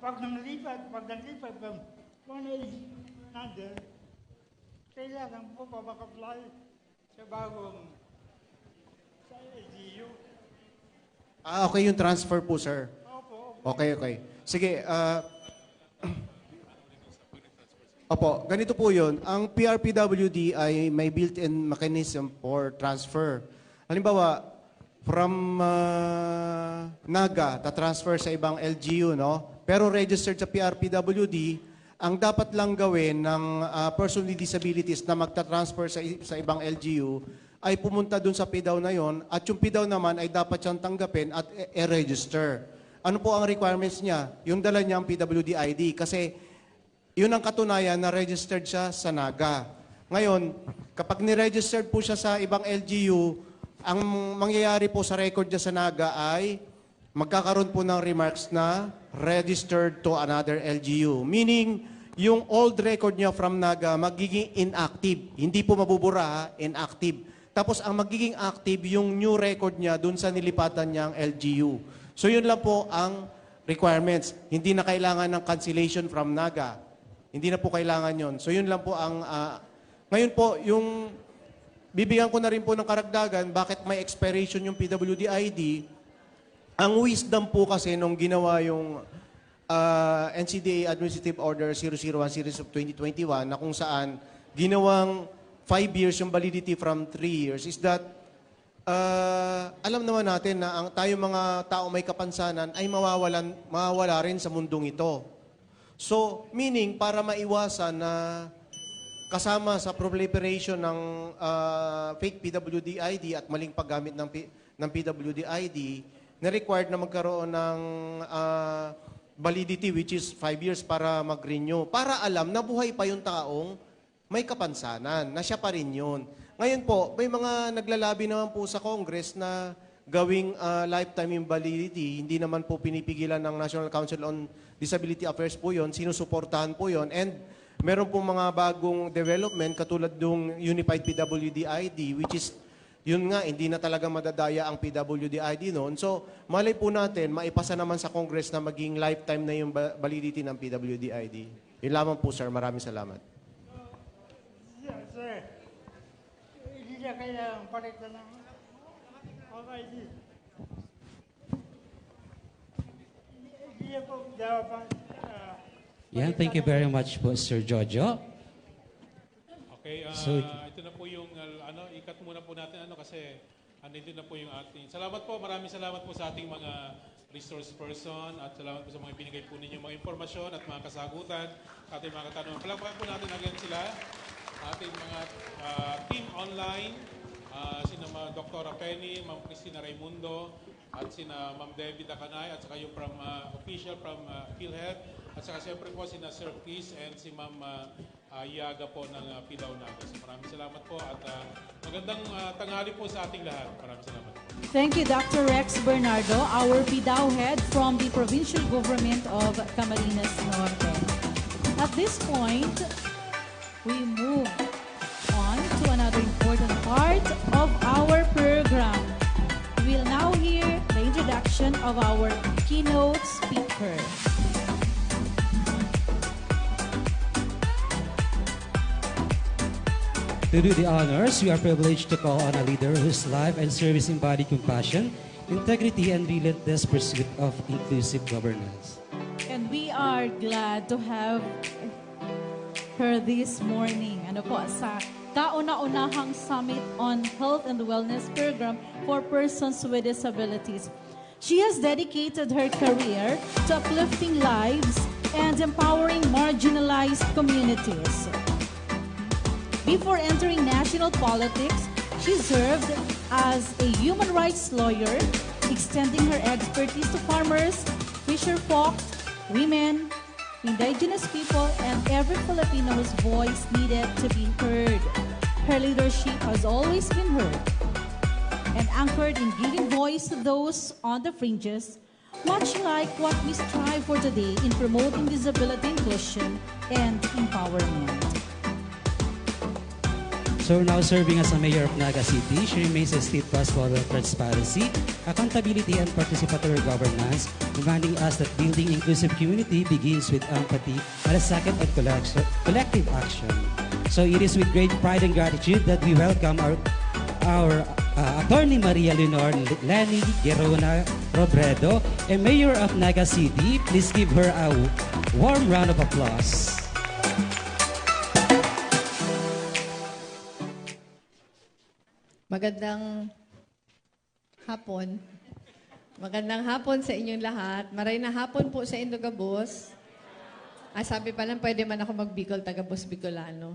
Pag naglipat ng one age number, kailangan po pa mag-apply sa bagong sa LGU. Okay yung transfer po, sir. Okay. Sige, opo, ganito po yun. Ang PRPWD ay may built-in mechanism for transfer. Halimbawa, from Naga, ta-transfer sa ibang LGU, no? Pero registered sa PRPWD, ang dapat lang gawin ng person with disabilities na magta-transfer sa ibang LGU ay pumunta dun sa PDAW na yon at yung PDAW naman ay dapat siyang tanggapin at i-register. Ano po ang requirements niya? Yung dala niya ang PWD ID kasi yun ang katunayan na registered siya sa Naga. Ngayon, kapag ni-registered po siya sa ibang LGU, ang mangyayari po sa record niya sa Naga ay magkakaroon po ng remarks na registered to another LGU. Meaning, yung old record niya from Naga magiging inactive. Hindi po mabubura, inactive. Tapos ang magiging active yung new record niya dun sa nilipatan niyang LGU. So yun lang po ang requirements. Hindi na kailangan ng cancellation from Naga. Hindi na po kailangan yon. So yun lang po ang... ngayon po, yung... Bibigyan ko na rin po ng karagdagan bakit may expiration yung PWD ID. Ang wisdom po kasi nung ginawa yung NCDA Administrative Order 001 Series of 2021 na kung saan ginawang 5 years yung validity from 3 years is that alam naman natin na tayo mga tao may kapansanan ay mawawala rin sa mundong ito. So, meaning, para maiwasan na kasama sa proliferation ng fake PWD ID at maling paggamit ng PWD ID, na required na magkaroon ng validity which is 5 years para mag-renew. Para alam na buhay pa yung taong may kapansanan, na siya pa rin yun. Ngayon po, may mga naglalabi naman po sa Congress na gawing lifetime invalidity. Hindi naman po pinipigilan ng National Council on Disability Affairs po yun. Sinusuportahan po yun. And meron po mga bagong development katulad ng Unified PWD ID which is, yun nga, hindi na talaga madadaya ang PWD ID noon. So, malay po natin, maipasa naman sa Congress na maging lifetime na yung validity ng PWD ID. Yun lamang po, sir. Maraming salamat. Sir, hindi niya kailangan palitan ng ID. Hindi niya po jawaban. Yan, thank you very much po, Sir Jojo. Okay, So, ito na po yung, ikat muna po natin, kasi andito na po yung ating. Salamat po, maraming salamat po sa ating mga resource person at salamat po sa mga binigay po ninyo mga impormasyon at mga kasagutan, ating mga katanungan. Palakpakan po natin again sila, ating mga team online, sina Dr. Penny, Ma'am Cristina Raimundo, at sina Ma'am Debbie Dacanay, at saka yung from official from PhilHealth, at saka siyempre po sina Sir Chris and si Ma'am Iaga po ng PDAW natin. So maraming salamat po at magandang tanghali po sa ating lahat. Maraming salamat. Thank you, Dr. Rex Bernardo, our PDAW head from the Provincial Government of Camarines Norte. At this point, we move on to another important part of our program. We will now hear the introduction of our keynote speaker. To do the honors, we are privileged to call on a leader whose life and service embody compassion, integrity, and relentless pursuit of inclusive governance. And we are glad to have her this morning. Sa kauna-unahang Summit on Health and Wellness Program for Persons with Disabilities. She has dedicated her career to uplifting lives and empowering marginalized communities. Before entering national politics, she served as a human rights lawyer, extending her expertise to farmers, fisher folk, women, indigenous people, and every Filipino whose voice needed to be heard. Her leadership has always been heard and anchored in giving voice to those on the fringes, much like what we strive for today in promoting disability inclusion and empowerment. So now serving as a mayor of Naga City, she remains a steadfast follower of transparency, accountability, and participatory governance, reminding us that building inclusive community begins with empathy and a second of collective action. So it is with great pride and gratitude that we welcome our Attorney Maria Leonor Lenny Gerona Robredo, a mayor of Naga City. Please give her a warm round of applause. Magandang hapon. Magandang hapon sa inyong lahat. Maray na hapon po sa Indogabos. Sabi pa lang, pwede man ako mag-Bicol, taga-Bos Bicolano.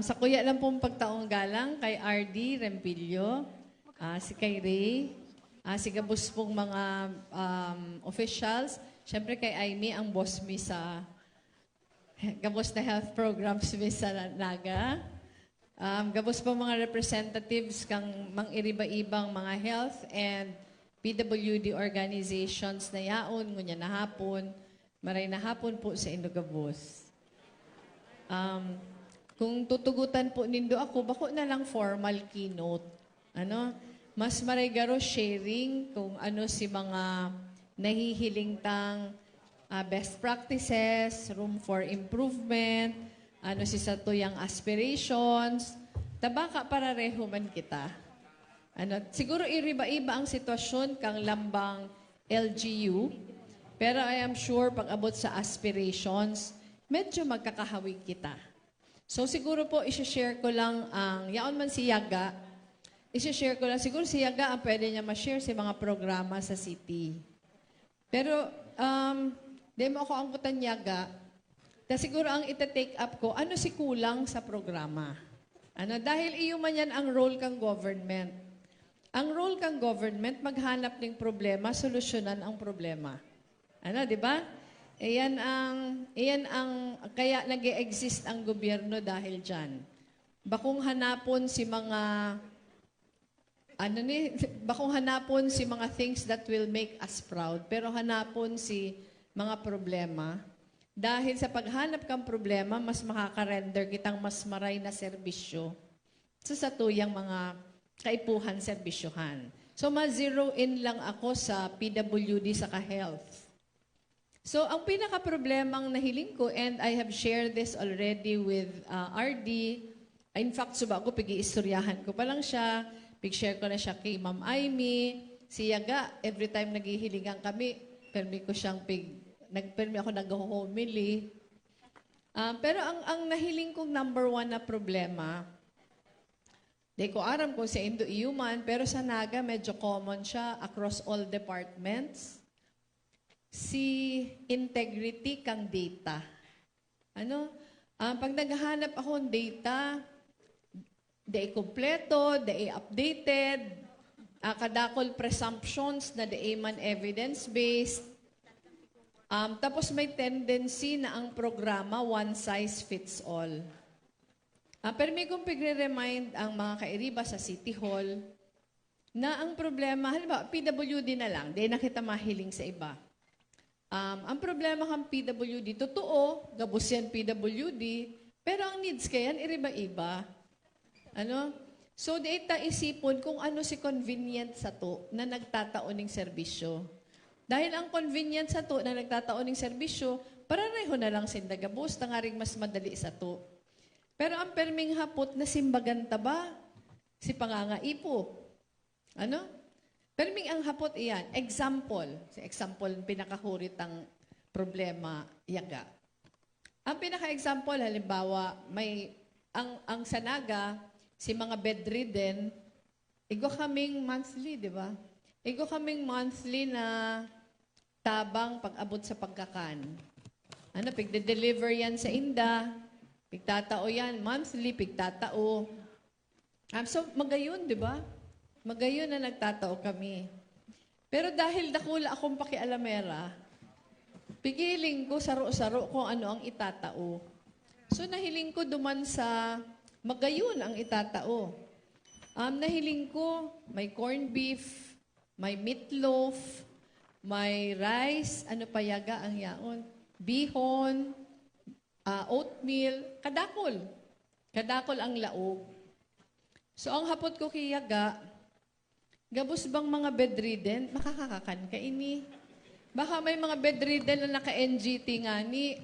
Sa kuya lang pong pagtaong galang, kay RD Rempilio, si kay Ray, si Gabos pong mga officials, syempre kay Aimee, ang boss mi sa Gabos na health programs mi sa Naga. Gabos po mga representatives kang mang-iriba-ibang mga health and PWD organizations na yaon, ngunya na hapon, maray na hapon po sa Indogabos. Kung tutugutan po nindo ako, bako na lang formal keynote. Mas maray garo sharing kung ano si mga nahihiling tang best practices, room for improvement, ano si satuyang aspirations, tabaka para rehuman kita. Siguro iriba-iba ang sitwasyon kang lambang LGU, pero I am sure pag abot sa aspirations, medyo magkakahawig kita. So siguro po, isi-share ko lang ang, yaon man si Yaga, isi-share ko lang, siguro si Yaga ang pwede niya ma-share sa mga programa sa city. Pero, di mo ako angkutan Yaga, siguro ang ita-take up ko, ano si kulang sa programa? Dahil iyo man yan ang role kang government. Ang role kang government, maghanap ng problema, solusyonan ang problema. Di ba? Iyan ang, kaya nag-e-exist ang gobyerno dahil dyan. Bakong hanapon si mga, bakong hanapon si mga things that will make us proud, pero hanapon si mga problema. Dahil sa paghanap kang problema, mas makaka-render kitang mas maray na serbisyo sa satuyang mga kaipuhan serbisyohan. So, ma-zero in lang ako sa PWD sa ka-health. So, ang pinaka-problemang nahiling ko, and I have shared this already with RD, in fact, suba ko, pigi-istoryahan ko pa lang siya, pig-share ko na siya kay Ma'am Aimee, si Yaga, every time naghihilingan kami, permi ko siyang nagpermi ako nag-homily. Pero ang nahiling kong number one na problema, di ko aram kung sa Indo-Iuman, pero sa Naga medyo common siya across all departments. Si integrity kang data. Pag naghahanap ako ng data, di kompleto, di updated, kadakol presumptions na di man evidence-based. Tapos may tendency na ang programa one size fits all. Pero may kong pigre-remind ang mga kairiba sa City Hall na ang problema, halimbawa, PWD na lang, di na kita mahiling sa iba. Ang problema kang PWD, totoo, gabos yan PWD, pero ang needs kayan, iriba-iba. So, di ita isipon kung ano si convenient sa to na nagtataoning serbisyo. Dahil ang convenient sa to na nagtataoning serbisyo, parareho na lang sindagabos, tangaring mas madali sa to. Pero ang perming hapot na simbagan taba, si pangangaipo. Perming ang hapot iyan. Example, pinakahurit ang problema, Yaga. Ang pinaka-example, halimbawa, ang Sanaga, si mga bedridden, igo kaming monthly, di ba? Igo kaming monthly na tabang pag-abot sa pagkakan. Pigde-deliver yan sa inda, Pigtatao yan, monthly, pigtatao. So, magayon, di ba? Magayon na nagtatao kami. Pero dahil dakula akong pakialamera, pigiling ko saro-saro kung ano ang itatao. So, nahiling ko duman sa magayon ang itatao. Nahiling ko may corned beef, may meatloaf, may rice, ano pa yaga ang yaon? Bihon, oatmeal, kadakol. Kadakol ang laog. So, ang hapot ko kiyaga, gabos bang mga bedridden? Makakakakan ka ini. Baka may mga bedridden na naka-NGT nga ni.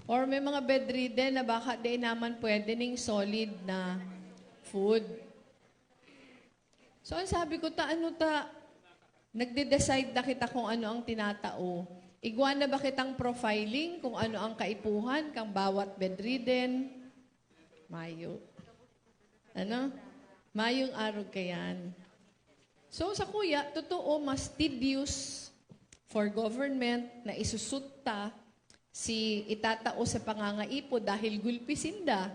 Or may mga bedridden na baka di naman pwede ning solid na food. So, ang sabi ko, nagde-decide na kita kung ano ang tinatao. Igwan na ba kitang profiling kung ano ang kaipuhan kang bawat bedridden? Mayo. Ano? Mayong araw kayan. So sa kuya, totoo, mas tedious for government na isusutta si itatao sa pangangaipo dahil gulpisinda.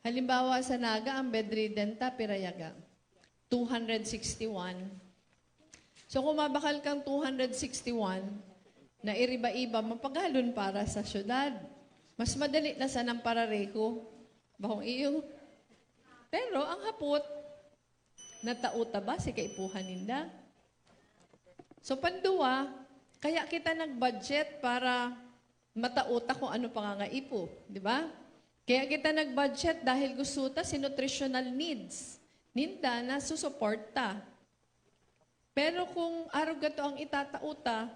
Halimbawa sa Naga, ang bedridden ta, pirayaga. 261. So kung mabakal kang 261, na iriba-iba, mapagalon para sa syudad. Mas madali na sa ng parareho. Bahong iyo. Pero ang hapot, natauta ba si kaipuhan ninda? So panduwa, kaya kita nag-budget para matauta kung ano pangangaipo. Di ba? Kaya kita nag-budget dahil gusto ta si nutritional needs. Ninda na susuporta. Pero kung araw gato ang itatauta,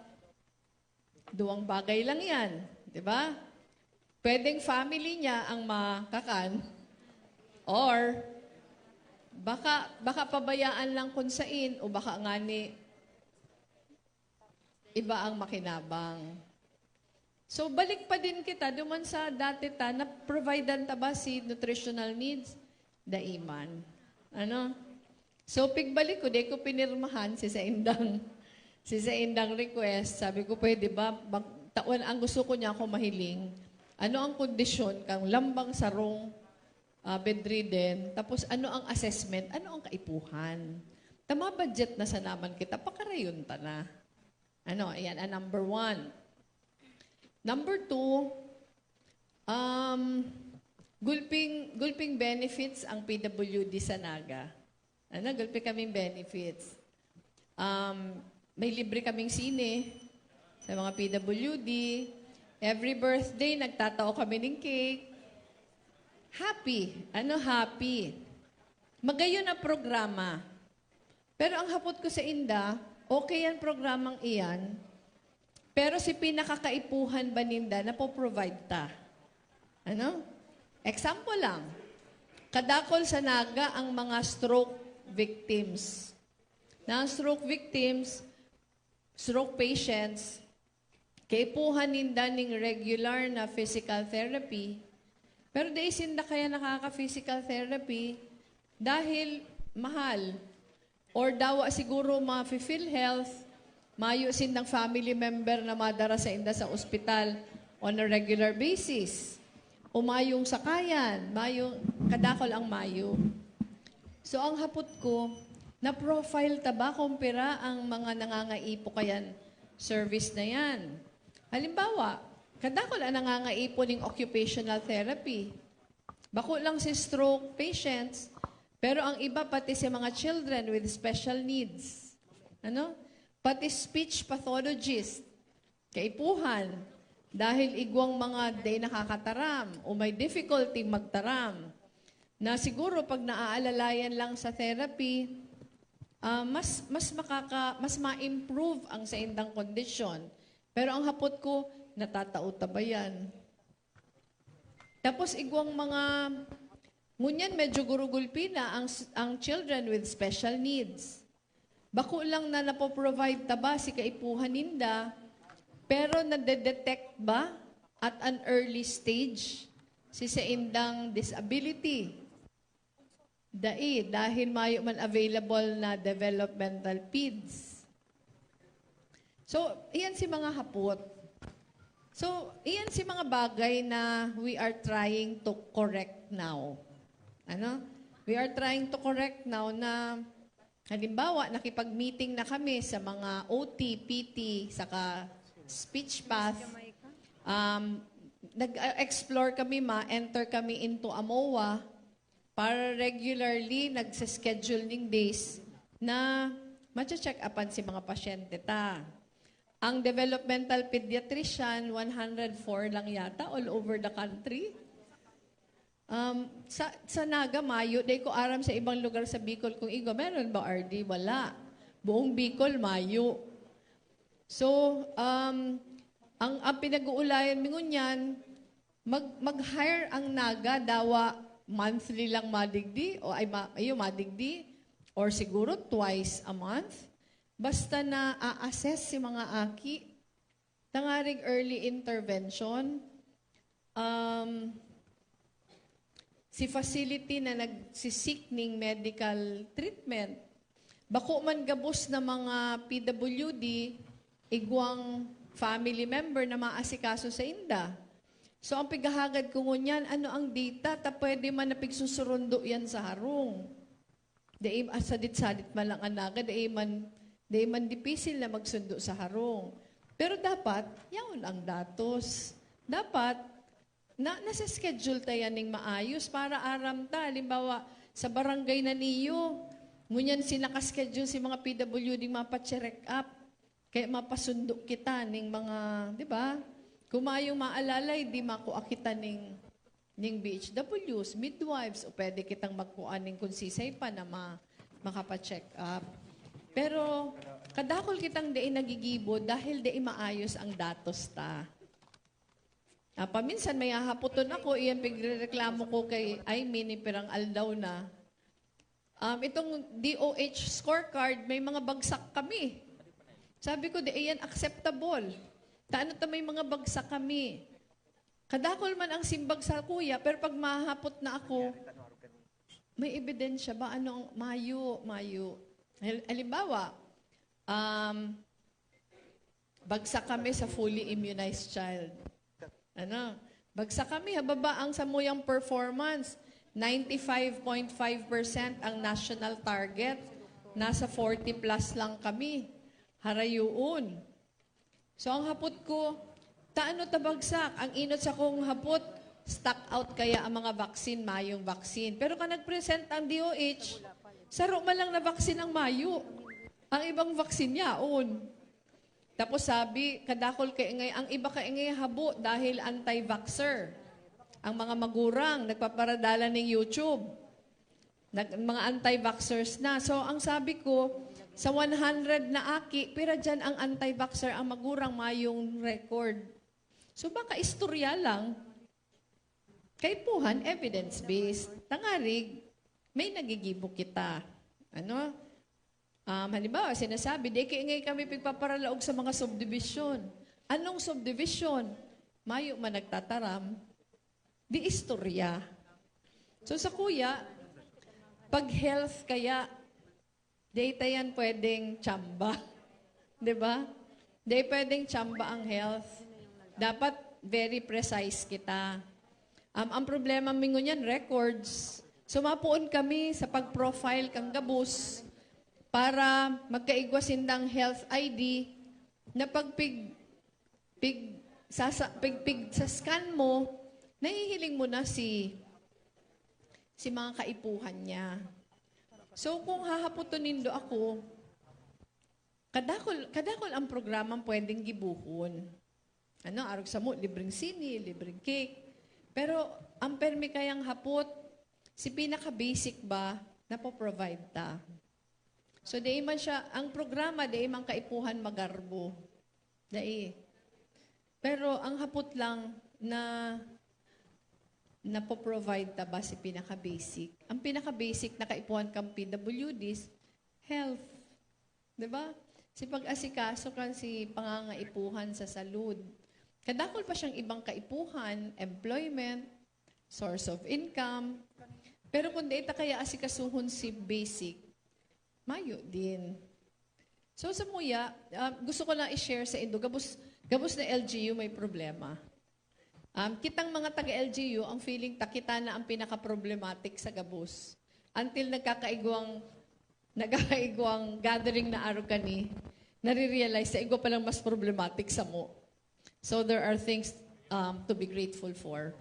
duwang bagay lang yan. Di ba? Pwedeng family niya ang makakan. Or, baka pabayaan lang kung sain o baka nga ni iba ang makinabang. So, balik pa din kita duman sa dati ta na providean ta ba si nutritional needs? Daiman. Ano? So, pigbalik ko, di ko pinirmahan si sa indang request. Sabi ko, pwede ba, taon ang gusto ko niya ako mahiling, ano ang kondisyon kang lambang sarong bedridden, tapos ano ang assessment, ano ang kaipuhan. Tama budget na sa naman kita, pakarayon ta na. Ano, ayan, number 1. Number 2, gulping benefits ang PWD sa Naga. Ano, gulping kaming benefits. May libre kaming sine sa mga PWD. Every birthday, nagtatao kami ng cake. Happy. Ano happy? Magayon ang programa. Pero ang hapot ko sa Inda, okay yan programang iyan, pero si pinakakaipuhan ba ninda na po-provide ta? Ano? Example lang. Kadakol sa Naga ang mga stroke victims. Na ang stroke victims, stroke patients, kaipuhan ninda ng regular na physical therapy, pero dahil sinda kaya nakaka-physical therapy dahil mahal. Or dawa siguro ma-feel health, mayo sindang family member na madara sa inda sa ospital on a regular basis. O mayong sakayan, mayong kadakol ang mayo. So ang hapot ko, na-profile ta ba kumpira ang mga nangangaipo kayan service na yan? Halimbawa, kadakol ang nangangaipo ng occupational therapy. Bako lang si stroke patients, pero ang iba pati si mga children with special needs. Ano? Pati speech pathologist, kaipuhan, dahil igwang mga day nakakataram o may difficulty magtaram, na siguro pag naaalalayan lang sa therapy, mas ma-improve ang sa indang kondisyon. Pero ang hapot ko, natatauta ba yan? Tapos igwang mga, ngunyan medyo gurugulpi na ang children with special needs. Bako lang na napoprovide ta ba si kaipuhan ninda, pero nade-detect ba at an early stage si sa indang disability? Dahil mayo man available na developmental PEDS. So, iyan si mga hapot. So, iyan si mga bagay na we are trying to correct now. Ano? We are trying to correct now na halimbawa, nakipag-meeting na kami sa mga OT, PT, saka speech path. Nag-explore kami, enter kami into AMOA para regularly nagsa-scheduling days na matcha-check upan si mga pasyente ta. Ang developmental pediatrician, 104 lang yata all over the country. Sa Naga, Mayo, day ko aram sa ibang lugar sa Bicol kung igo, meron ba RD? Wala. Buong Bicol, Mayo. So, ang pinag-uulayan mo niyan, mag-hire ang Naga, dawa monthly lang madigdi, o madigdi, or siguro twice a month. Basta na a-assess si mga aki, tangaring early intervention, si facility na nagsisik ning medical treatment. Bako man gabos na mga PWD, igwang family member na maasikaso sa inda. So ang pigahagad ko ngunyan, ano ang data, ta pwede man na pigsusurundo yan sa harong. Daim asadit-sadit man lang anaga, daim man dipisil na magsundo sa harong. Pero dapat, yaon ang datos. Dapat, nasa schedule tayo ning maayos para aram ta. Halimbawa, sa barangay na niyo, ngunyan sinaka-schedule si mga PWD mapacheck up. Kaya mapasundo kita ning mga, di ba? Kung mayong maalalay, di makuha kita ning BHWs, midwives, o pwede kitang magkuha ning kunsisay pa na makapacheck up. Pero, kadakol kitang di nagigibo dahil di maayos ang datos ta. Paminsan may hahaputon ako, iyan pigreklamo ko kay Aimee pirang aldaw na. Itong DOH scorecard, may mga bagsak kami. Sabi ko, di iyan acceptable. Taano ta may mga bagsak kami. Kadakol man ang simbag sa kuya, pero pag mahapot na ako, may ebidensya ba? Anong mayo? Halimbawa, bagsak kami sa fully immunized child. Bagsak kami, hababa ang samuyang performance. 95.5% ang national target. Nasa 40 plus lang kami. Harayuon. So ang hapot ko, taano tabagsak? Ang inot sa kong hapot, stock out kaya ang mga vaccine, mayong vaccine. Pero ka nag-present ang DOH, saro man lang na vaccine ang mayo. Ang ibang vaccine yaon. Tapos sabi, kadakol kay ingay, ang iba kay ingay habo dahil anti-vaxxer. Ang mga magurang, nagpaparadala ng YouTube. Mga anti-vaxxers na. So ang sabi ko, sa 100 na aki, pero dyan ang anti-vaxxer, ang magurang mayong record. So baka istorya lang. Kay puhan, evidence-based. Tangarig, may nagigibo kita. Halimbawa, sinasabi, di kaingay kami pigpaparalaog sa mga subdivision. Anong subdivision? Mayo man nagtataram. Di istorya. So sa kuya, pag health kaya, data yan pwedeng tsamba. Diba? Di pwedeng tsamba ang health. Dapat very precise kita. Ang problema mingon yan, records. So mapuon kami sa pag-profile kang gabus para magkaigwasindang health ID na sa scan mo, nahihiling mo na si mga kaipuhan niya. So kung hahaputon nindo ako, kadakol ang programang pwedeng gibuhon. Arog sa mo, libreng sini, libreng cake. Pero ang permi kayang hapot, si pinaka-basic ba, napoprovide ta. So di man siya, ang programa, di man kaipuhan magarbo. Pero ang hapot lang na napoprovide ta ba si pinaka-basic? Ang pinaka-basic na kaipuhan kang PWDs, health. Diba? Si pag-asikaso kan si pangangaipuhan sa salud. Kadakol pa siyang ibang kaipuhan, employment, source of income. Pero kung di ta kaya asikasuhon si basic, mayo din. So sa muya, gusto ko lang i-share sa Indo. Gabos na LGU may problema. Kitang mga taga-LGU, ang feeling kita na ang pinaka-problematic sa Gabos. Until nagkakaigwang gathering na araw kani, nare-realize sa igwa palang mas problematic sa mo. So there are things to be grateful for.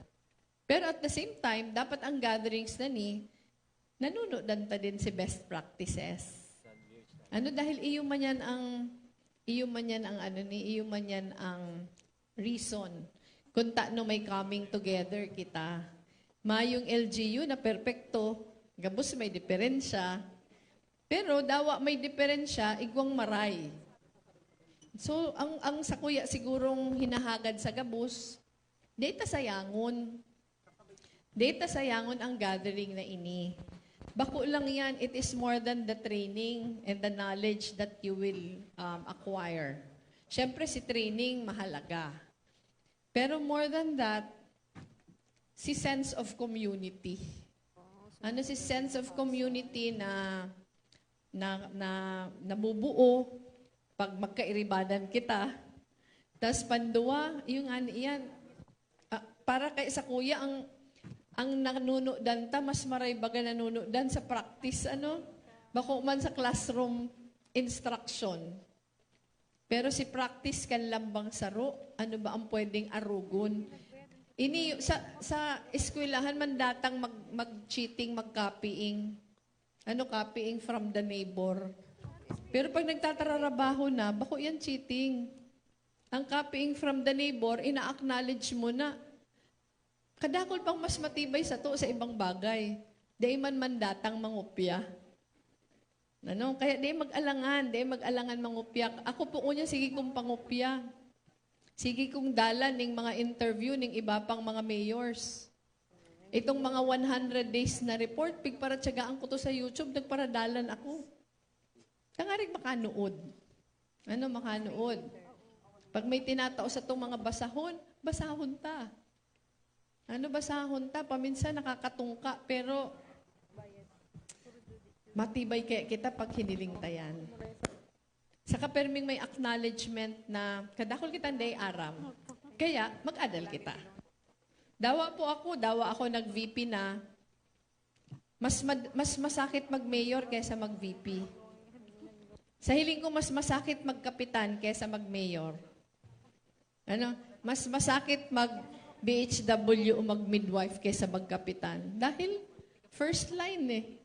Pero at the same time, dapat ang gatherings na nanunodan ta din si best practices. Dahil iyo man yan ang reason kung no may coming together kita. Mayong LGU na perpekto, Gabos may diferensya, pero dawa may diferensya, igwang maray. So, ang sa kuya sigurong hinahagad sa Gabos, data sayangon. Data sayangon ang gathering na ini. Bako lang yan, it is more than the training and the knowledge that you will acquire. Siyempre, si training mahalaga. Pero more than that, si sense of community. Si sense of community na nabubuo pag magkairibadan kita. Tapos panduwa, yan. Para kay sa kuya, ang nanunodan ta, mas maray baga nanunodan sa practice, bako man sa classroom instruction. Pero si practice kan lambang saro, ano ba ang pwedeng arugon? Sa eskwelahan man datang mag-cheating, mag-copying. Copying from the neighbor. Pero pag nagtatrabaho na, bako yan cheating. Ang copying from the neighbor, ina-acknowledge mo na. Kadakol pang mas matibay sa to sa ibang bagay. Di man datang mangupya. Kaya di mag-alangan mangupya. Ako po unya, sige kong pangupya. Sige kong dalan ng mga interview ng iba pang mga mayors. Itong mga 100 days na report, para tiyagaan ko to sa YouTube, nagparadalan ako. Tangarig makanood. Makanood. Pag may tinatao sa itong mga basahon ta. Basahon ta? Paminsan nakakatungka, pero matibay kaya kita pag hiniling tayan. Saka perming may acknowledgement na kadakol kita day aram. Kaya mag-adal kita. Dawa ako nag-VP na mas masakit mag-mayor kaysa mag-VP. Sa hiling ko mas masakit mag-kapitan kaysa mag-mayor. Mas masakit mag-BHW o mag-midwife kaysa mag-kapitan. Dahil first line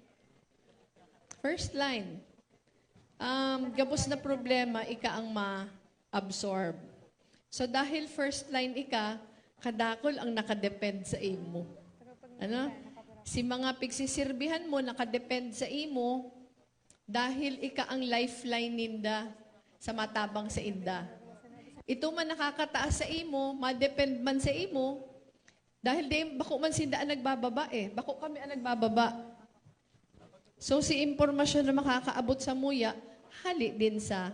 First line. Gabos na problema, ika ang ma-absorb. So dahil first line ika, kadakol ang nakadepend sa imo. Si mga pigsisirbihan mo nakadepend sa imo, dahil ika ang lifeline ninda sa matabang sa inda. Ito man nakakataas sa imo, madepend man sa imo, dahil bako man sinda ang nagbababa bako kami ang nagbababa. So si impormasyon na makakaabot sa muya, hali din sa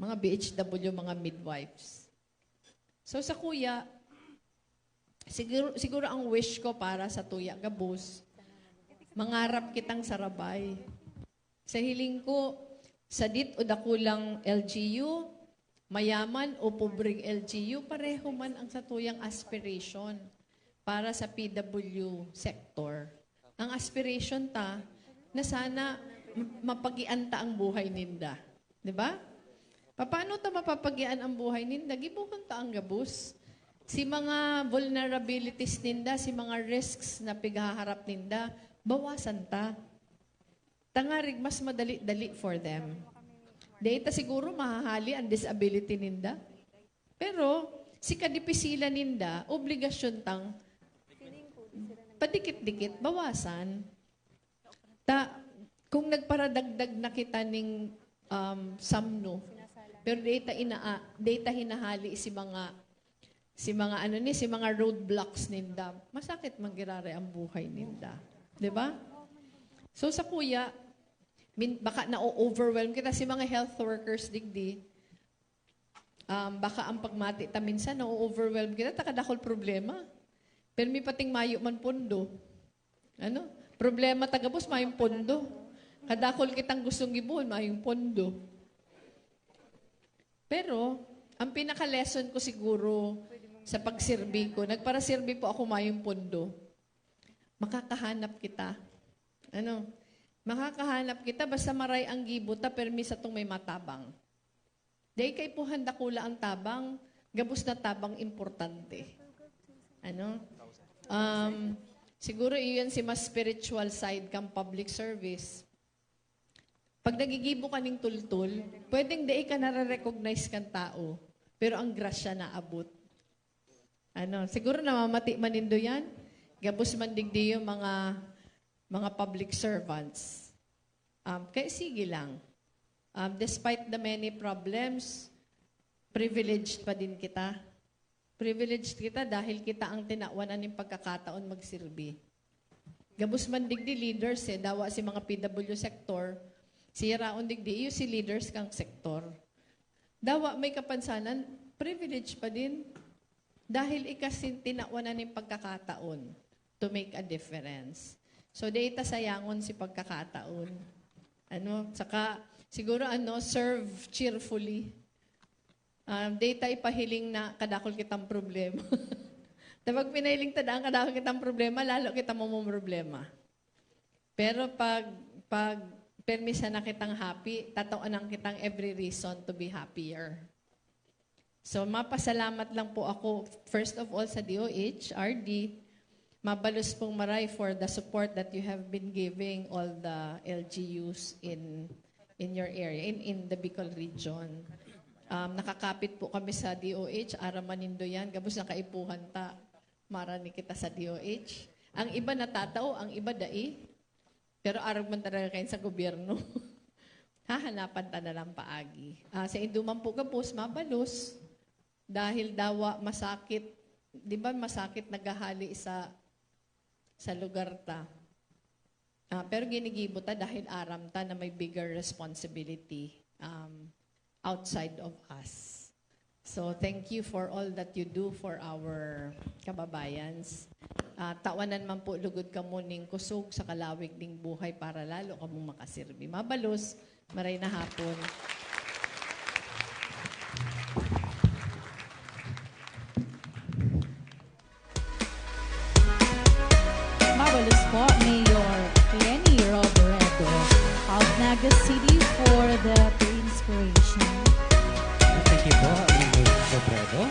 mga BHW, mga midwives. So sa kuya, siguro ang wish ko para sa Tuya Gabos, mangarap kitang sarabay. Sa hiling ko, sadit o dakulang LGU, mayaman o pobreng LGU, pareho man ang sa tuyang aspiration para sa PW sector. Ang aspiration ta, na sana mapagian ta ang buhay ninda. Di ba? Paano ta mapapagian ang buhay ninda? Gibukan ta ang Gabos. Si mga vulnerabilities ninda, si mga risks na pighaharap ninda, bawasan ta. Tangarig mas madali-dali for them. Data siguro mahahali ang disability ninda. Pero si kadipisilan ninda, obligasyon tang padikit-dikit, bawasan. Kung nagparadagdag na kita ning samno, pero data hinahali si mga roadblocks ninda, masakit manggirare ang buhay ninda. 'Di ba? So sa kuya, baka na-overwhelm kita si mga health workers digdi. Baka ang pagmati ta minsan na-overwhelm kita, takadakol problema. Pero may pating mayo man pondo. Problema tagabos, mayong pondo. Kadakol kitang gustong gibuhon, mayong pondo. Pero, Ang pinaka-lesson ko siguro sa pagserbi ko, nagpara-serbi po ako Mayong Pondo. Makakahanap kita. Ano? Makakahanap kita, basta maray ang gibuta, permis atong may matabang. Dahil kay po handa kula ang tabang, gabos na tabang importante. Ano? Siguro iyon si mas spiritual side kang public service. Pag nagigibo ka ng tultul, pwedeng di ka nare-recognize kang tao, pero ang grasya na abot. Ano, siguro namamati manindo yan. Gabos man digdi yung mga public servants. Kaya sige lang. Despite the many problems, privileged pa din kita. Privileged kita dahil kita ang tinawanan ng pagkakataon magsilbi. Gabos man digdi leaders dawa si mga PW sector, si raon digdi iyo si leaders kang sektor. Dawa may kapansanan, privilege pa din dahil ikasin tinawanan ng pagkakataon to make a difference. So data sayangon si pagkakataon. Ano, saka siguro serve cheerfully. Data ipahiling na kadakol kitang problema. Tapos pinahiling tadaan kadakol kitang problema, lalo kita mo problema. Pero pag permisa na kitang happy, tataunan kitang every reason to be happier. So mapasalamat lang po ako, first of all sa DOH, RD, mabalos pong maray for the support that you have been giving all the LGUs in your area, in the Bicol region. Nakakapit po kami sa DOH, Aramanindo yan, gabos na kaipuhan ta, marani kita sa DOH. Ang iba natatao, ang iba dai, pero arag man talaga kayo sa gobyerno. Hahanapan ta na lang paagi. Sa induman po kapos, mabalos, dahil dawa masakit, di ba masakit nagahali sa lugar ta. Pero ginigibo ta dahil aram ta na may bigger responsibility outside of us. So thank you for all that you do for our kababayans. Tawanan man po lugod ka mo ning kusog sa kalawig ning buhay para lalo ka mong makasirbi. Mabalos, maray na hapon. Mabalos po, Mayor Lenny Robredo of Naga City for the inspiration. Thank you po, Mayor Robredo.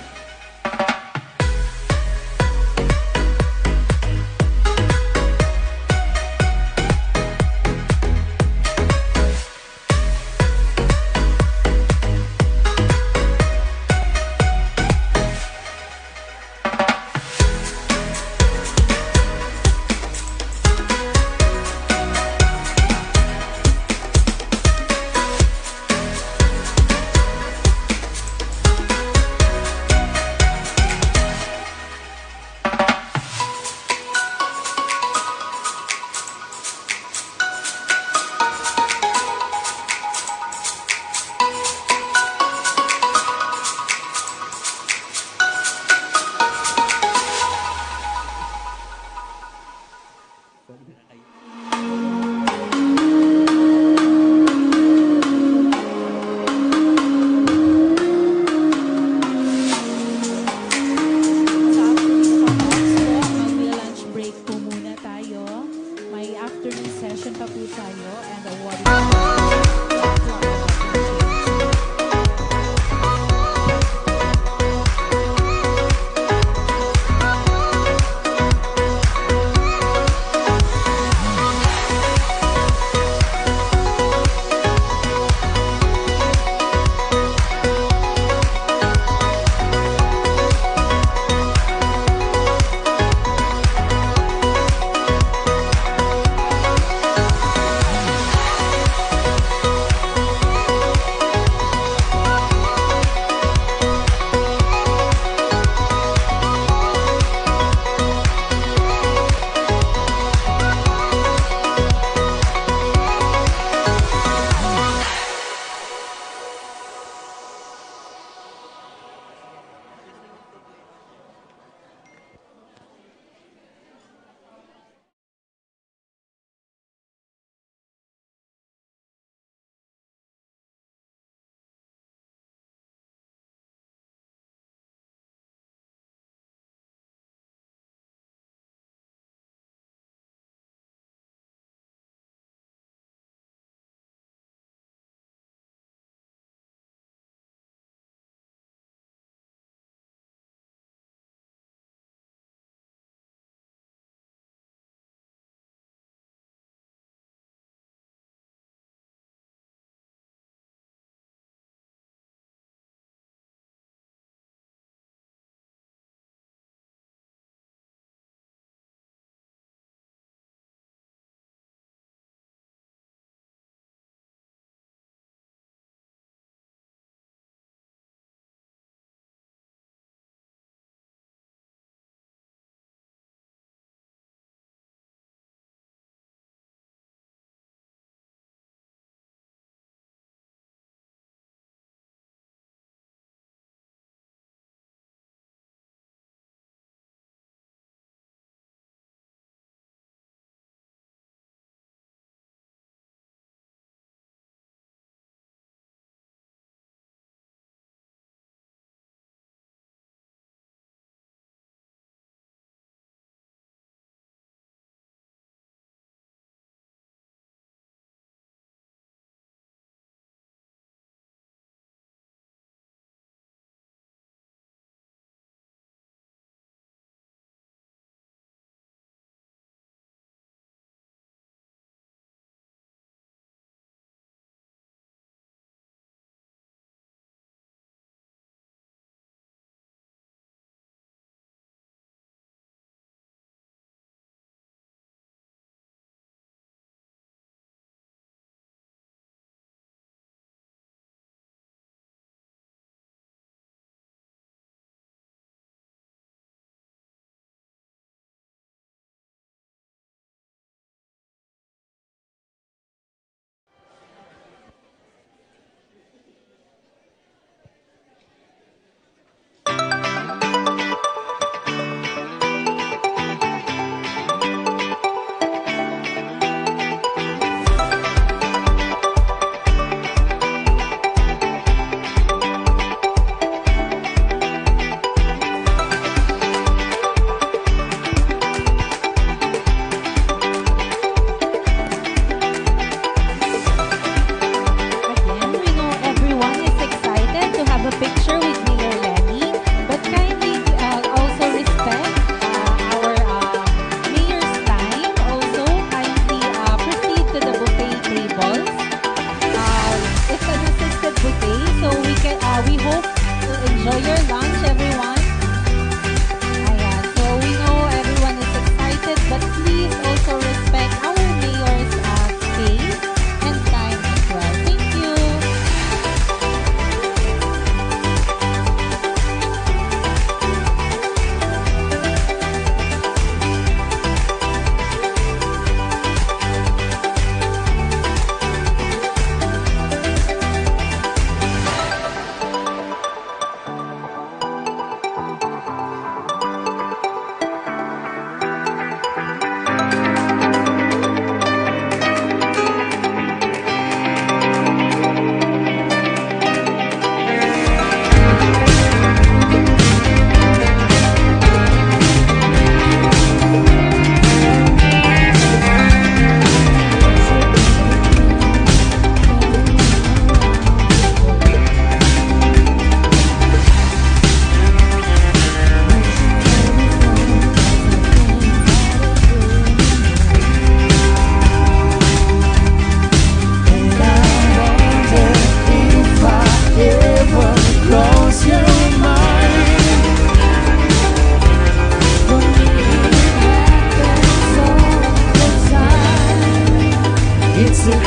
It's a quarter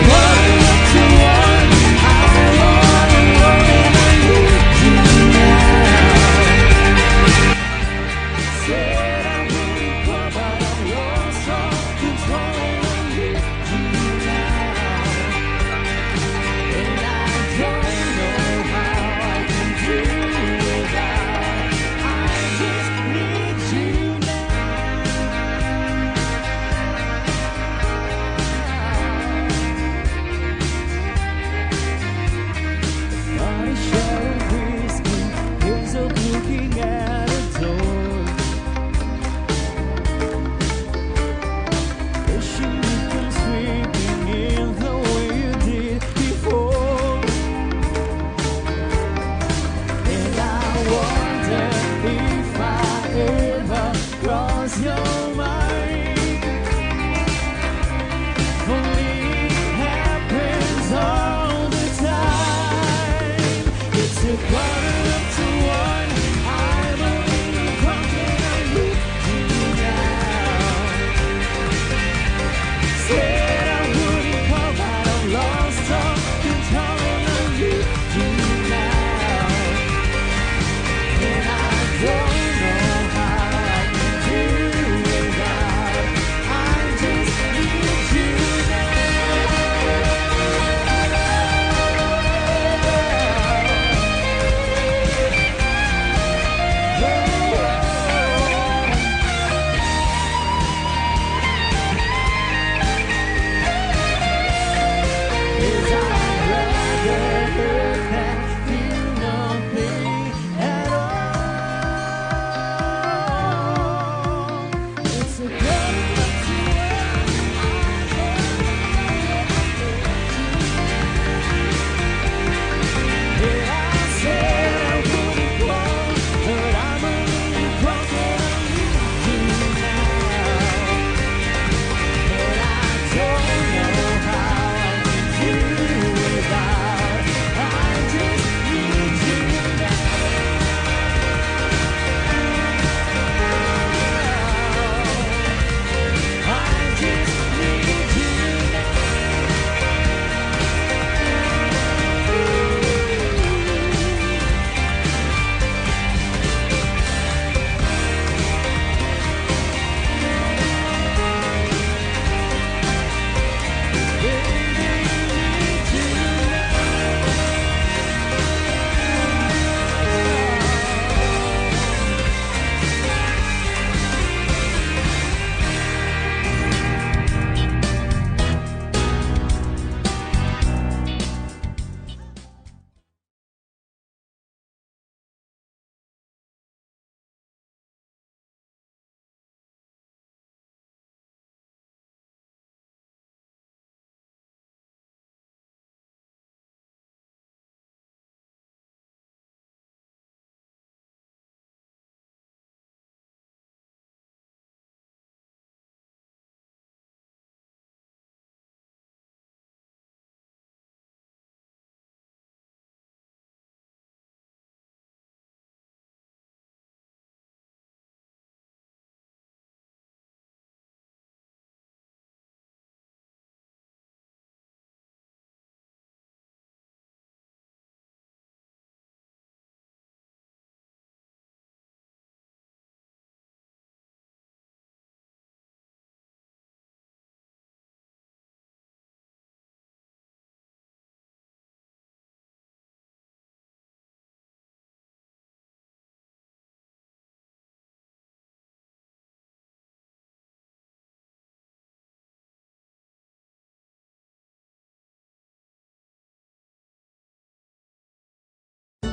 to one. I'm all alone and I need you now. Said I wouldn't call, but I'm lost all control and I need you now. And I don't know how I can do without. I just need you on a shadow whiskey, he's up looking at a door. Wishing you come sweeping in the way you did before. And I wonder if I ever cross your mind. For me, it happens all the time. It's a quarter to one. I'm only talking on you now. Said I wouldn't call, but I'm lost all control and I need you now. And I don't know how I can do without. I just need you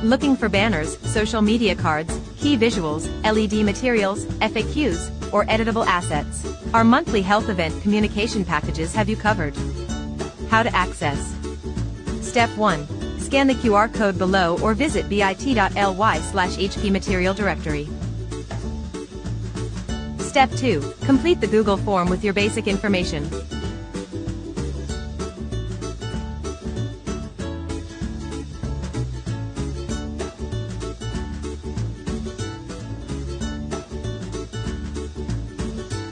Looking for banners, social media cards, key visuals, LED materials, FAQs, or editable assets? Our monthly health event communication packages have you covered. How to access. Step 1. Scan the QR code below or visit bit.ly/HP Material Directory. Step 2. Complete the Google form with your basic information.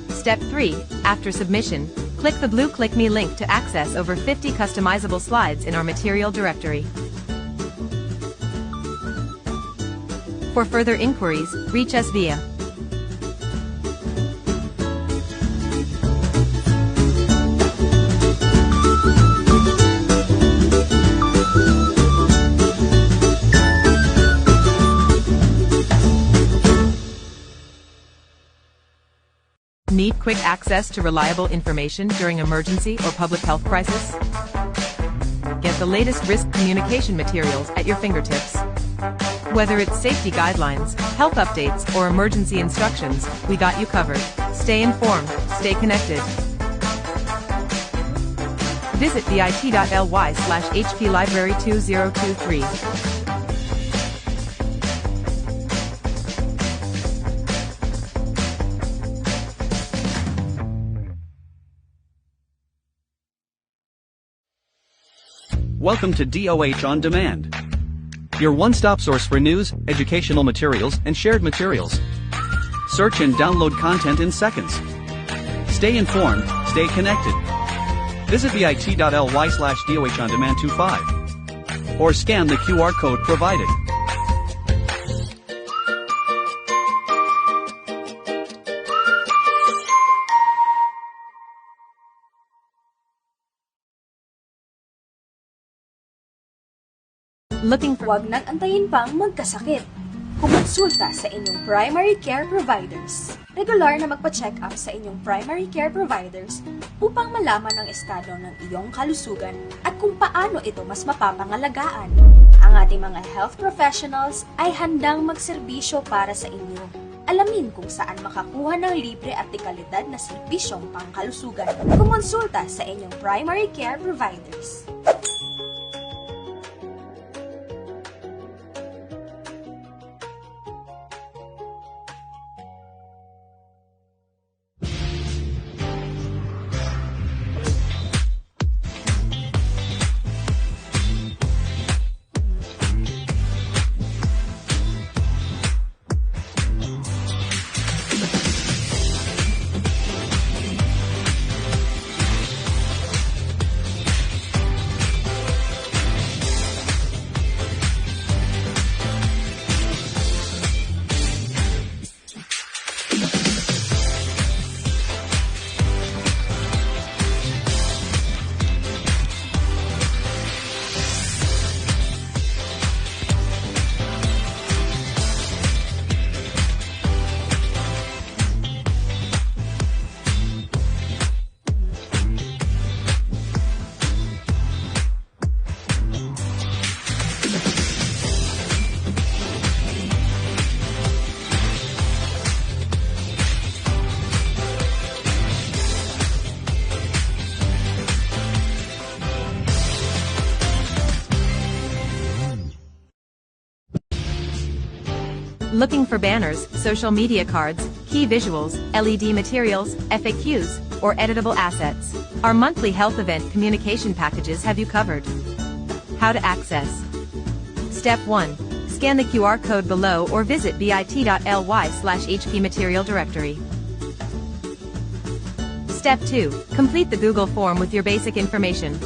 Step 3. After submission, click click the blue Click Me link to access over 50 customizable slides in our material directory. For further inquiries, reach us via Need quick access to reliable information during emergency or public health crisis? Get the latest risk communication materials at your fingertips. Whether it's safety guidelines, health updates, or emergency instructions, we got you covered. Stay informed, stay connected. Visit bit.ly/hplibrary2023. Welcome to DOH On Demand, your one-stop source for news, educational materials, and shared materials. Search and download content in seconds. Stay informed, stay connected. Visit bit.ly/DOH-on-demand25 or scan the QR code provided. Looking for... Huwag nang antayin pang magkasakit. Kumonsulta sa inyong primary care providers. Regular na magpa-check up sa inyong primary care providers upang malaman ang estado ng iyong kalusugan at kung paano ito mas mapapangalagaan. Ang ating mga health professionals ay handang magserbisyo para sa inyo. Alamin kung saan makakuha ng libre at dekalidad na serbisyong pangkalusugan. Kumonsulta sa inyong primary care providers. Looking for banners, social media cards, key visuals, LED materials, FAQs, or editable assets? Our monthly health event communication packages have you covered. How to access. Step 1. Scan the QR code below or visit bit.ly/HP Material Directory. Step 2. Complete the Google form with your basic information.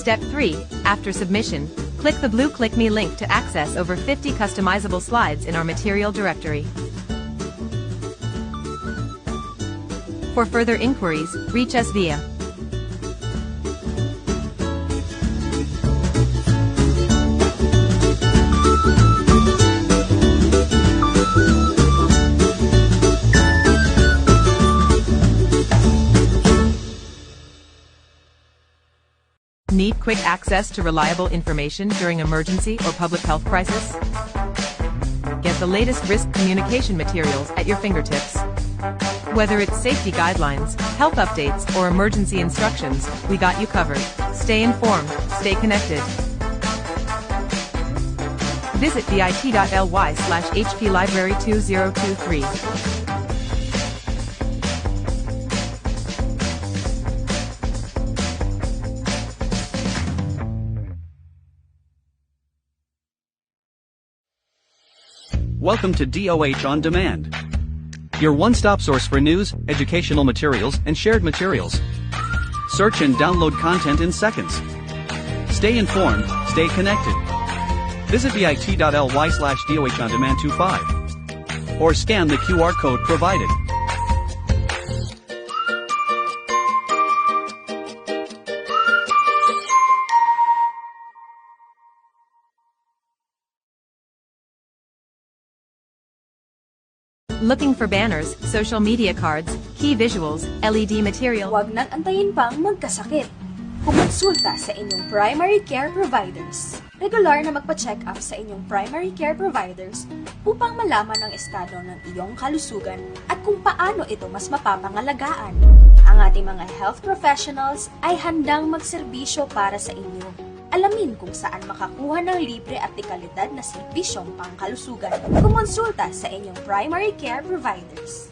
Step 3. After submission, click the blue Click Me link to access over 50 customizable slides in our material directory. For further inquiries, reach us via Need quick access to reliable information during emergency or public health crisis? Get the latest risk communication materials at your fingertips. Whether it's safety guidelines, health updates, or emergency instructions, we got you covered. Stay informed, stay connected. Visit bit.ly/HPLibrary2023. Welcome to DOH On Demand, your one-stop source for news, educational materials, and shared materials. Search and download content in seconds. Stay informed, stay connected. Visit bit.ly/DOH On Demand 25 or scan the QR code provided. Looking for banners, social media cards, key visuals, LED material. Huwag nang antayin pang magkasakit. Kumonsulta sa inyong primary care providers. Regular na magpa-check up sa inyong primary care providers upang malaman ang estado ng iyong kalusugan at kung paano ito mas mapapangalagaan. Ang ating mga health professionals ay handang magserbisyo para sa inyo. Alamin kung saan makakuha ng libre at dekalidad na serbisyong pangkalusugan. Kumonsulta sa inyong primary care providers.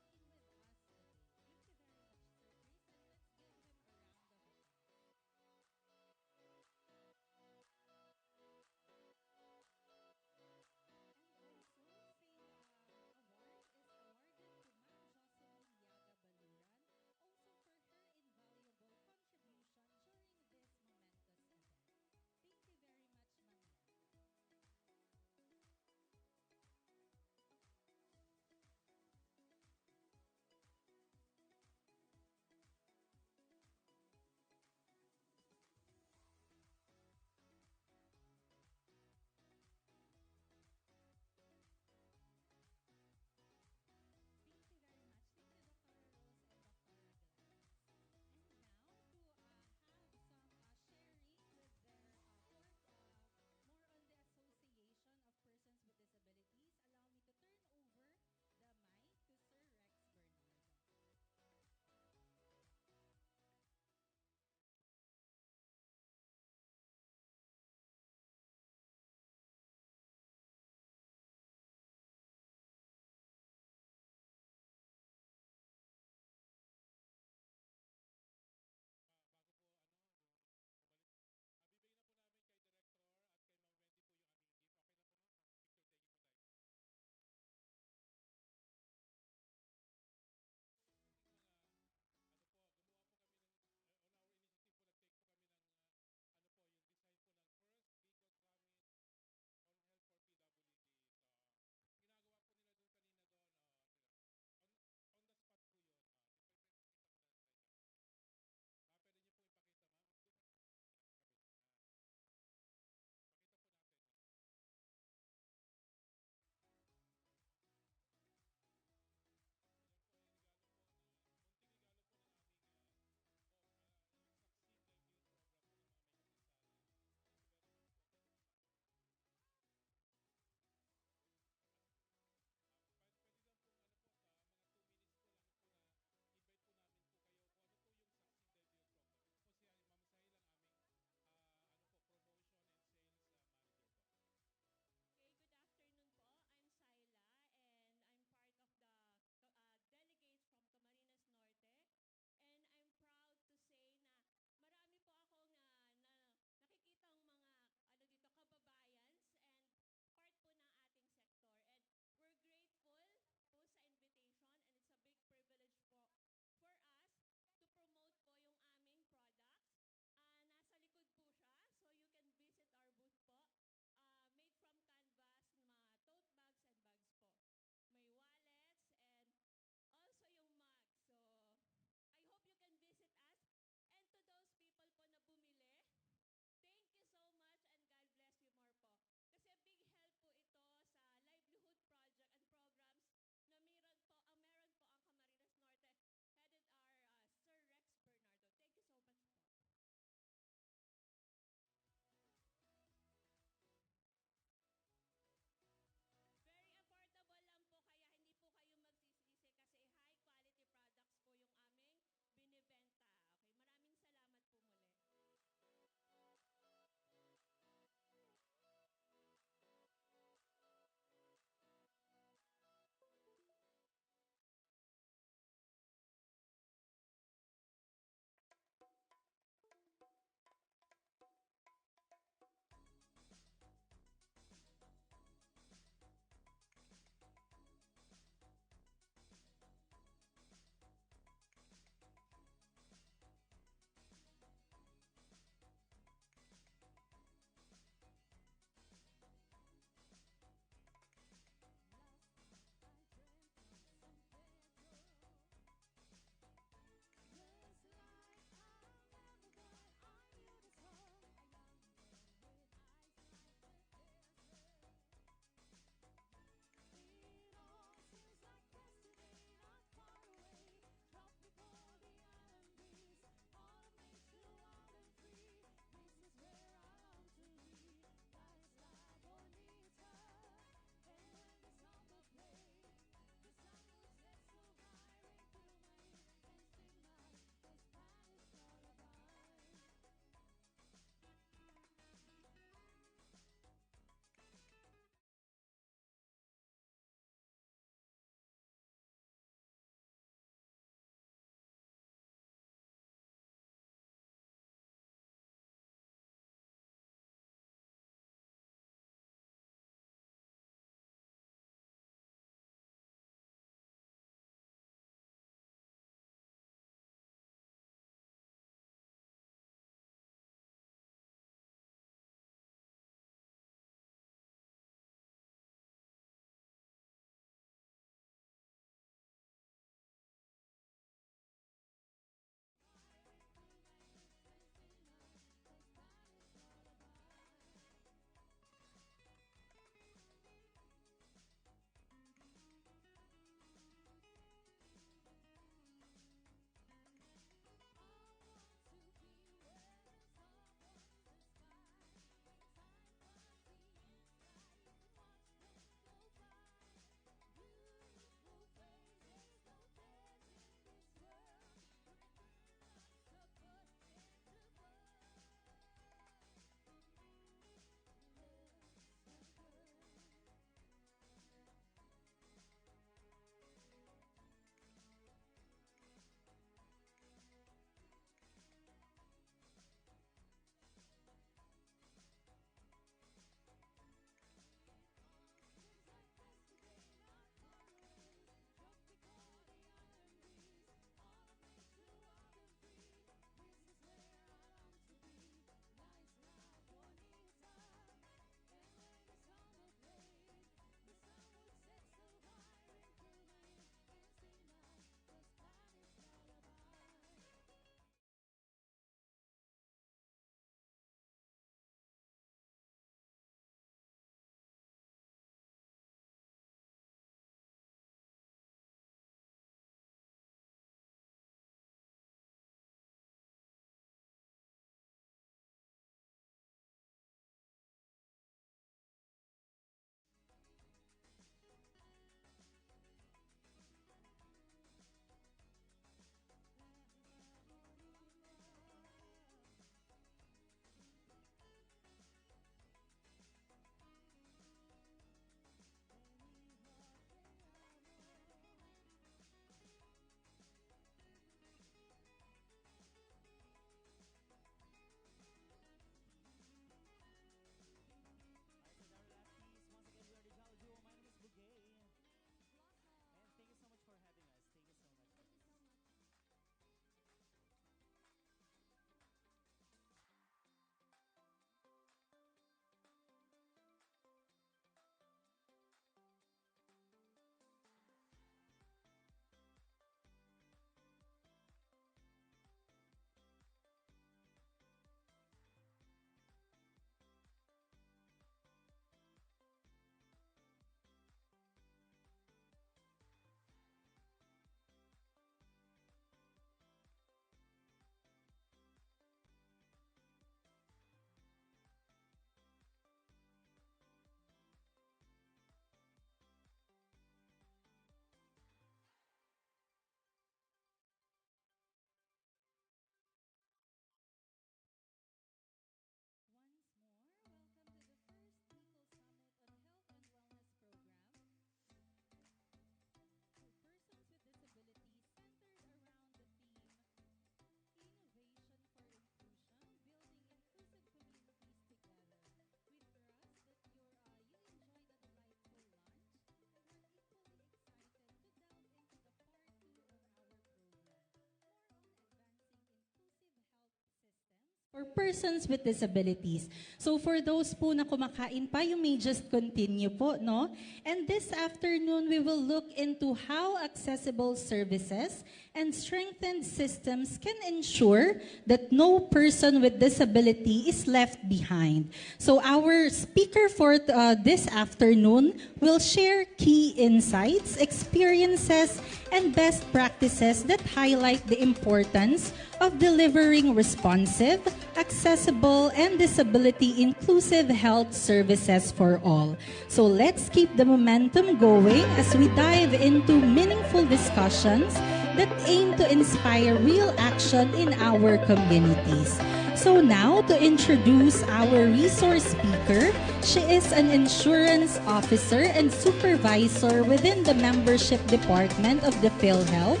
or persons with disabilities. So for those po na kumakain pa, you may just continue po, no? And this afternoon, we will look into how accessible services and strengthened systems can ensure that no person with disability is left behind. So our speaker for this afternoon will share key insights, experiences, and best practices that highlight the importance of delivering responsive, accessible, and disability-inclusive health services for all. So let's keep the momentum going as we dive into meaningful discussions that aim to inspire real action in our communities. So now, to introduce our resource speaker, she is an insurance officer and supervisor within the membership department of the PhilHealth.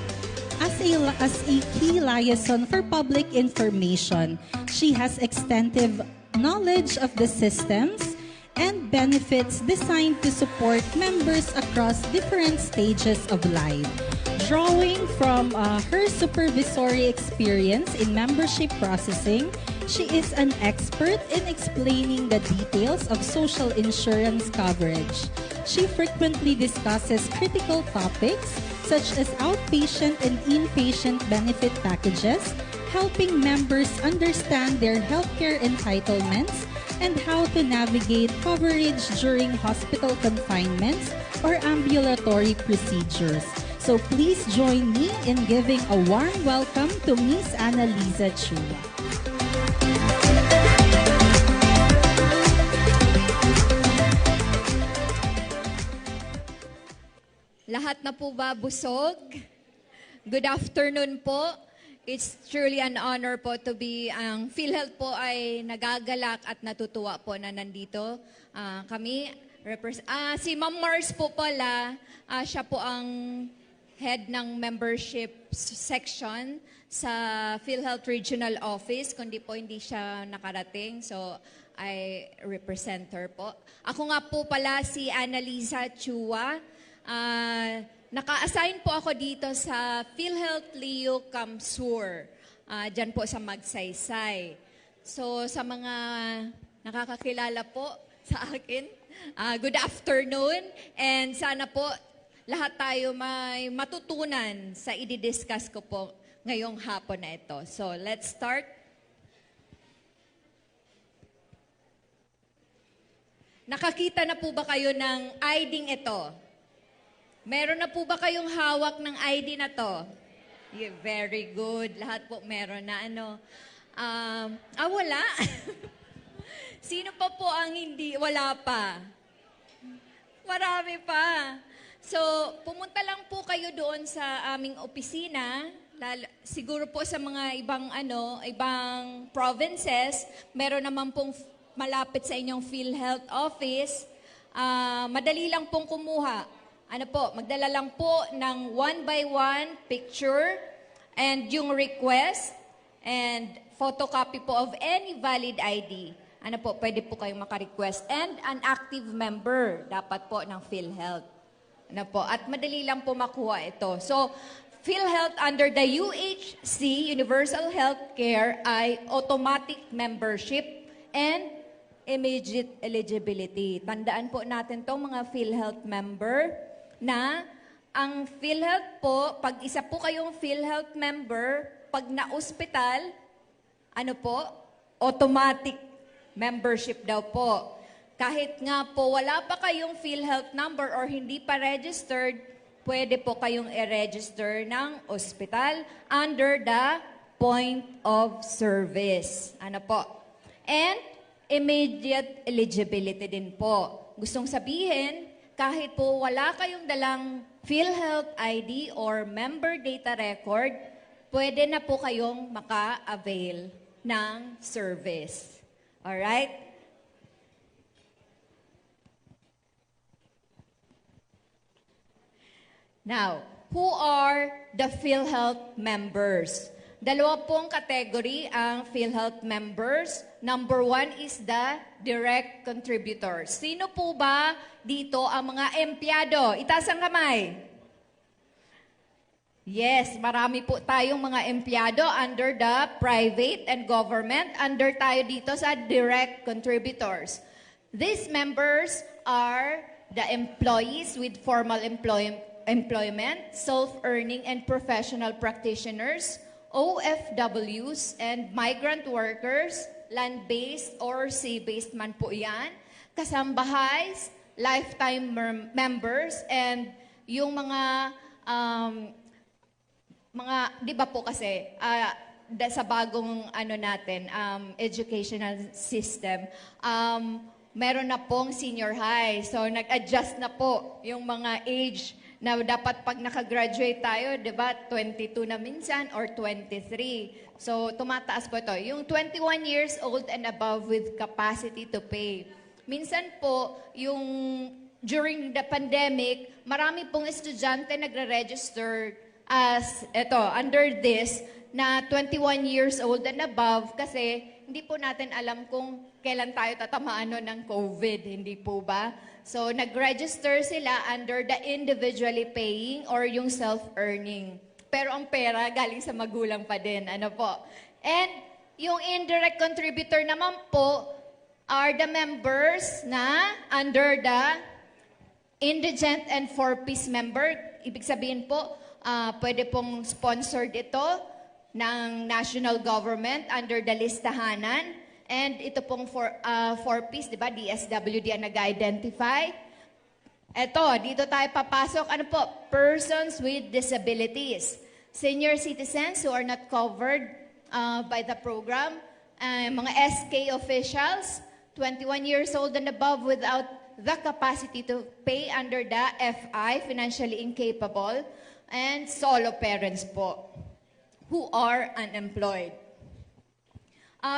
As a key liaison for public information, she has extensive knowledge of the systems and benefits designed to support members across different stages of life. Drawing from her supervisory experience in membership processing, she is an expert in explaining the details of social insurance coverage. She frequently discusses critical topics such as outpatient and inpatient benefit packages, helping members understand their healthcare entitlements and how to navigate coverage during hospital confinements or ambulatory procedures. So please join me in giving a warm welcome to Miss Annalisa Chua. Lahat na po ba busog? Good afternoon po. It's truly an honor po to be, ang PhilHealth po ay nagagalak at natutuwa po na nandito. Kami, si Ma'am Mars po pala, siya po ang head ng membership section sa PhilHealth Regional Office, kundi po hindi siya nakarating. So, I represent her po. Ako nga po pala si Annalisa Chua. Naka-assign po ako dito sa PhilHealth Leo Camsur, dyan po sa Magsaysay. So sa mga nakakakilala po sa akin, good afternoon, and sana po lahat tayo may matutunan sa i-discuss ko po ngayong hapon na ito. So let's start. Nakakita na po ba kayo ng ID ito? Meron na po ba kayong hawak ng ID na to? Yeah, very good. Lahat po meron na ano. Wala. Sino pa po ang hindi? Wala pa. Marami pa. So, pumunta lang po kayo doon sa aming opisina. Siguro po sa mga ibang provinces, meron naman pong malapit sa inyong PhilHealth office. Madali lang pong kumuha. Magdala lang po ng 1-by-1 picture and yung request and photocopy po of any valid ID. Pwede po kayong maka-request. And an active member dapat po ng PhilHealth. At madali lang po makuha ito. So, PhilHealth under the UHC, Universal Healthcare, ay automatic membership and immediate eligibility. Tandaan po natin itong mga PhilHealth member na ang PhilHealth po, pag isa po kayong PhilHealth member, pag na-ospital, automatic membership daw po. Kahit nga po wala pa kayong PhilHealth number or hindi pa registered, pwede po kayong i-register ng ospital under the point of service. And immediate eligibility din po. Gustong sabihin, kahit po wala kayong dalang PhilHealth ID or member data record, pwede na po kayong maka-avail ng service. Alright? Now, who are the PhilHealth members? Dalawa pong category ang PhilHealth members. Number 1 is the direct contributors. Sino po ba dito ang mga empleyado? Itaas ang kamay. Yes, marami po tayong mga empleyado under the private and government. Under tayo dito sa direct contributors. These members are the employees with formal employment, self-earning and professional practitioners, OFWs, and migrant workers, land-based or sea-based man po yan, kasambahays, lifetime members, and yung mga, di ba po kasi, sa bagong natin, educational system, meron na pong senior high. So, nag-adjust na po yung mga age na dapat pag nakagraduate tayo, di ba, 22 na minsan or 23. So, tumataas po ito. Yung 21 years old and above with capacity to pay. Minsan po, yung during the pandemic, marami pong estudyante nagre-register as, under this, na 21 years old and above kasi hindi po natin alam kung kailan tayo tatamaan ng COVID, hindi po ba? So, nag-register sila under the individually paying or yung self-earning. Pero ang pera galing sa magulang pa din. Ano po? And yung indirect contributor naman po are the members na under the indigent and four-piece member. Ibig sabihin po, pwede pong sponsored ito ng national government under the listahanan. And ito pong four-piece, di ba? DSWD ang nag-identify. Ito, dito tayo papasok. Ano po? Persons with disabilities. Senior citizens who are not covered by the program. Mga SK officials, 21 years old and above without the capacity to pay under the FI, financially incapable. And solo parents po who are unemployed.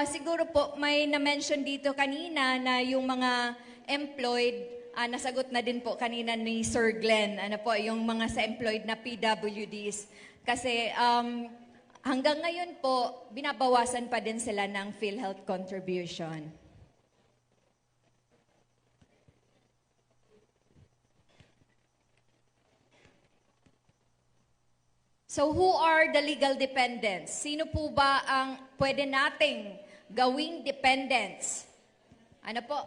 Siguro po may na-mention dito kanina na yung mga employed, nasagot na din po kanina ni Sir Glenn, ano po, yung mga sa employed na PWDs. Kasi hanggang ngayon po, binabawasan pa din sila ng PhilHealth contribution. So who are the legal dependents? Sino po ba ang pwede nating gawing dependents? Ano po?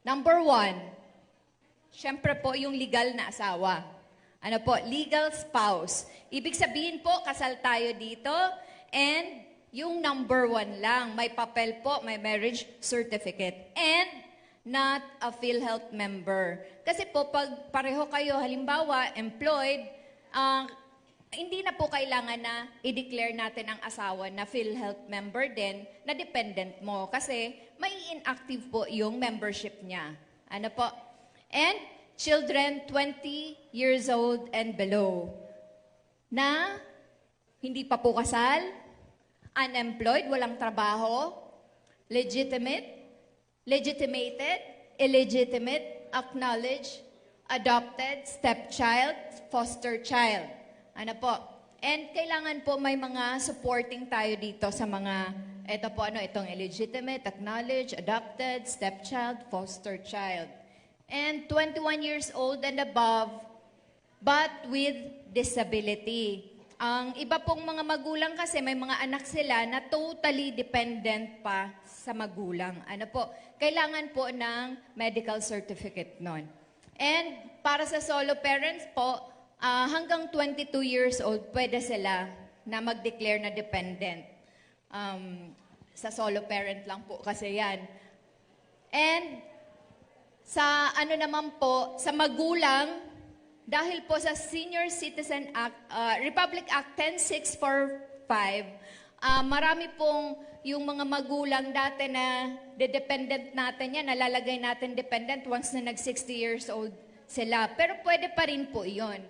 Number 1, syempre po yung legal na asawa. Ano po? Legal spouse. Ibig sabihin po, kasal tayo dito and yung number 1 lang. May papel po, may marriage certificate. And not a PhilHealth member. Kasi po, pag pareho kayo, halimbawa, employed, hindi na po kailangan na i-declare natin ang asawa na PhilHealth member din na dependent mo kasi may inactive po yung membership niya. Ano po? And children 20 years old and below na hindi pa po kasal, unemployed, walang trabaho, legitimated, illegitimate, acknowledged, adopted, stepchild, foster child. Ano po? And kailangan po may mga supporting tayo dito sa mga, itong illegitimate, acknowledged, adopted, stepchild, foster child. And 21 years old and above, but with disability. Ang iba pong mga magulang kasi, may mga anak sila na totally dependent pa sa magulang. Ano po? Kailangan po ng medical certificate nun. And para sa solo parents po, hanggang 22 years old, pwede sila na mag-declare na dependent. Sa solo parent lang po kasi yan. And sa naman po, sa magulang, dahil po sa Senior Citizen Act, Republic Act 10645, marami pong yung mga magulang dati na dependent natin yan, nalalagay natin dependent once na nag-60 years old sila. Pero pwede pa rin po yun.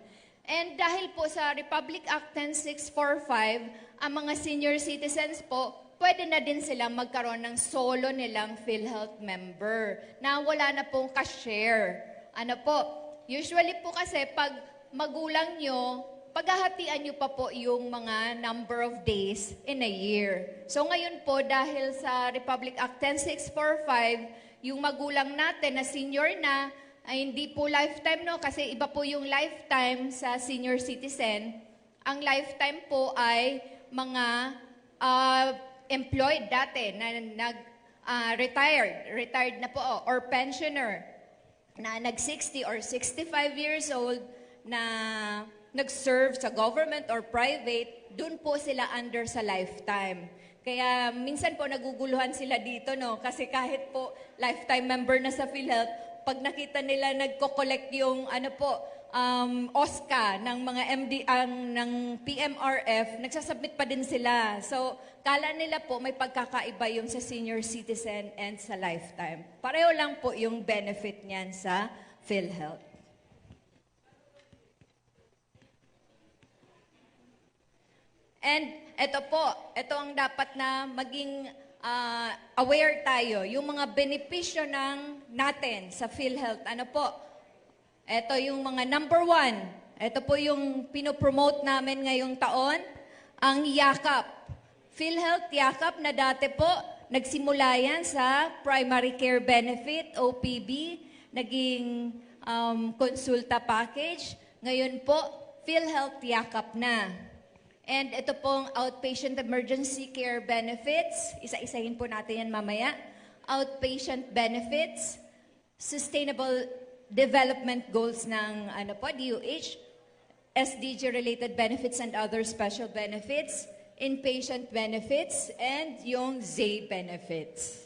And dahil po sa Republic Act 10645, ang mga senior citizens po, pwede na din sila magkaroon ng solo nilang PhilHealth member na wala na pong ka-share. Ano po? Usually po kasi pag magulang nyo, paghahatian nyo pa po yung mga number of days in a year. So ngayon po, dahil sa Republic Act 10645, yung magulang natin na senior na, ay hindi po lifetime, no? Kasi iba po yung lifetime sa senior citizen. Ang lifetime po ay mga employed dati na retired na po, or pensioner na nag-60 or 65 years old na nag-serve sa government or private, dun po sila under sa lifetime. Kaya minsan po naguguluhan sila dito, no? Kasi kahit po lifetime member na sa PhilHealth, pag nakita nila nagko-collect yung OSCA ng mga ng PMRF, nagsasubmit pa din sila. So, kala nila po may pagkakaiba yung sa senior citizen and sa lifetime. Pareho lang po yung benefit niyan sa PhilHealth. And ito ang dapat na maging aware tayo, yung mga benepisyo natin sa PhilHealth. Ano po? Ito yung mga number 1. Ito po yung pinopromote namin ngayong taon, ang Yakap. PhilHealth Yakap na dati po, nagsimula yan sa Primary Care Benefit, OPB, naging konsulta package. Ngayon po, PhilHealth Yakap na. And ito pong outpatient emergency care benefits, isa-isahin po natin yan mamaya. Outpatient benefits, sustainable development goals ng DOH, SDG-related benefits and other special benefits, inpatient benefits, and yung ZAY benefits.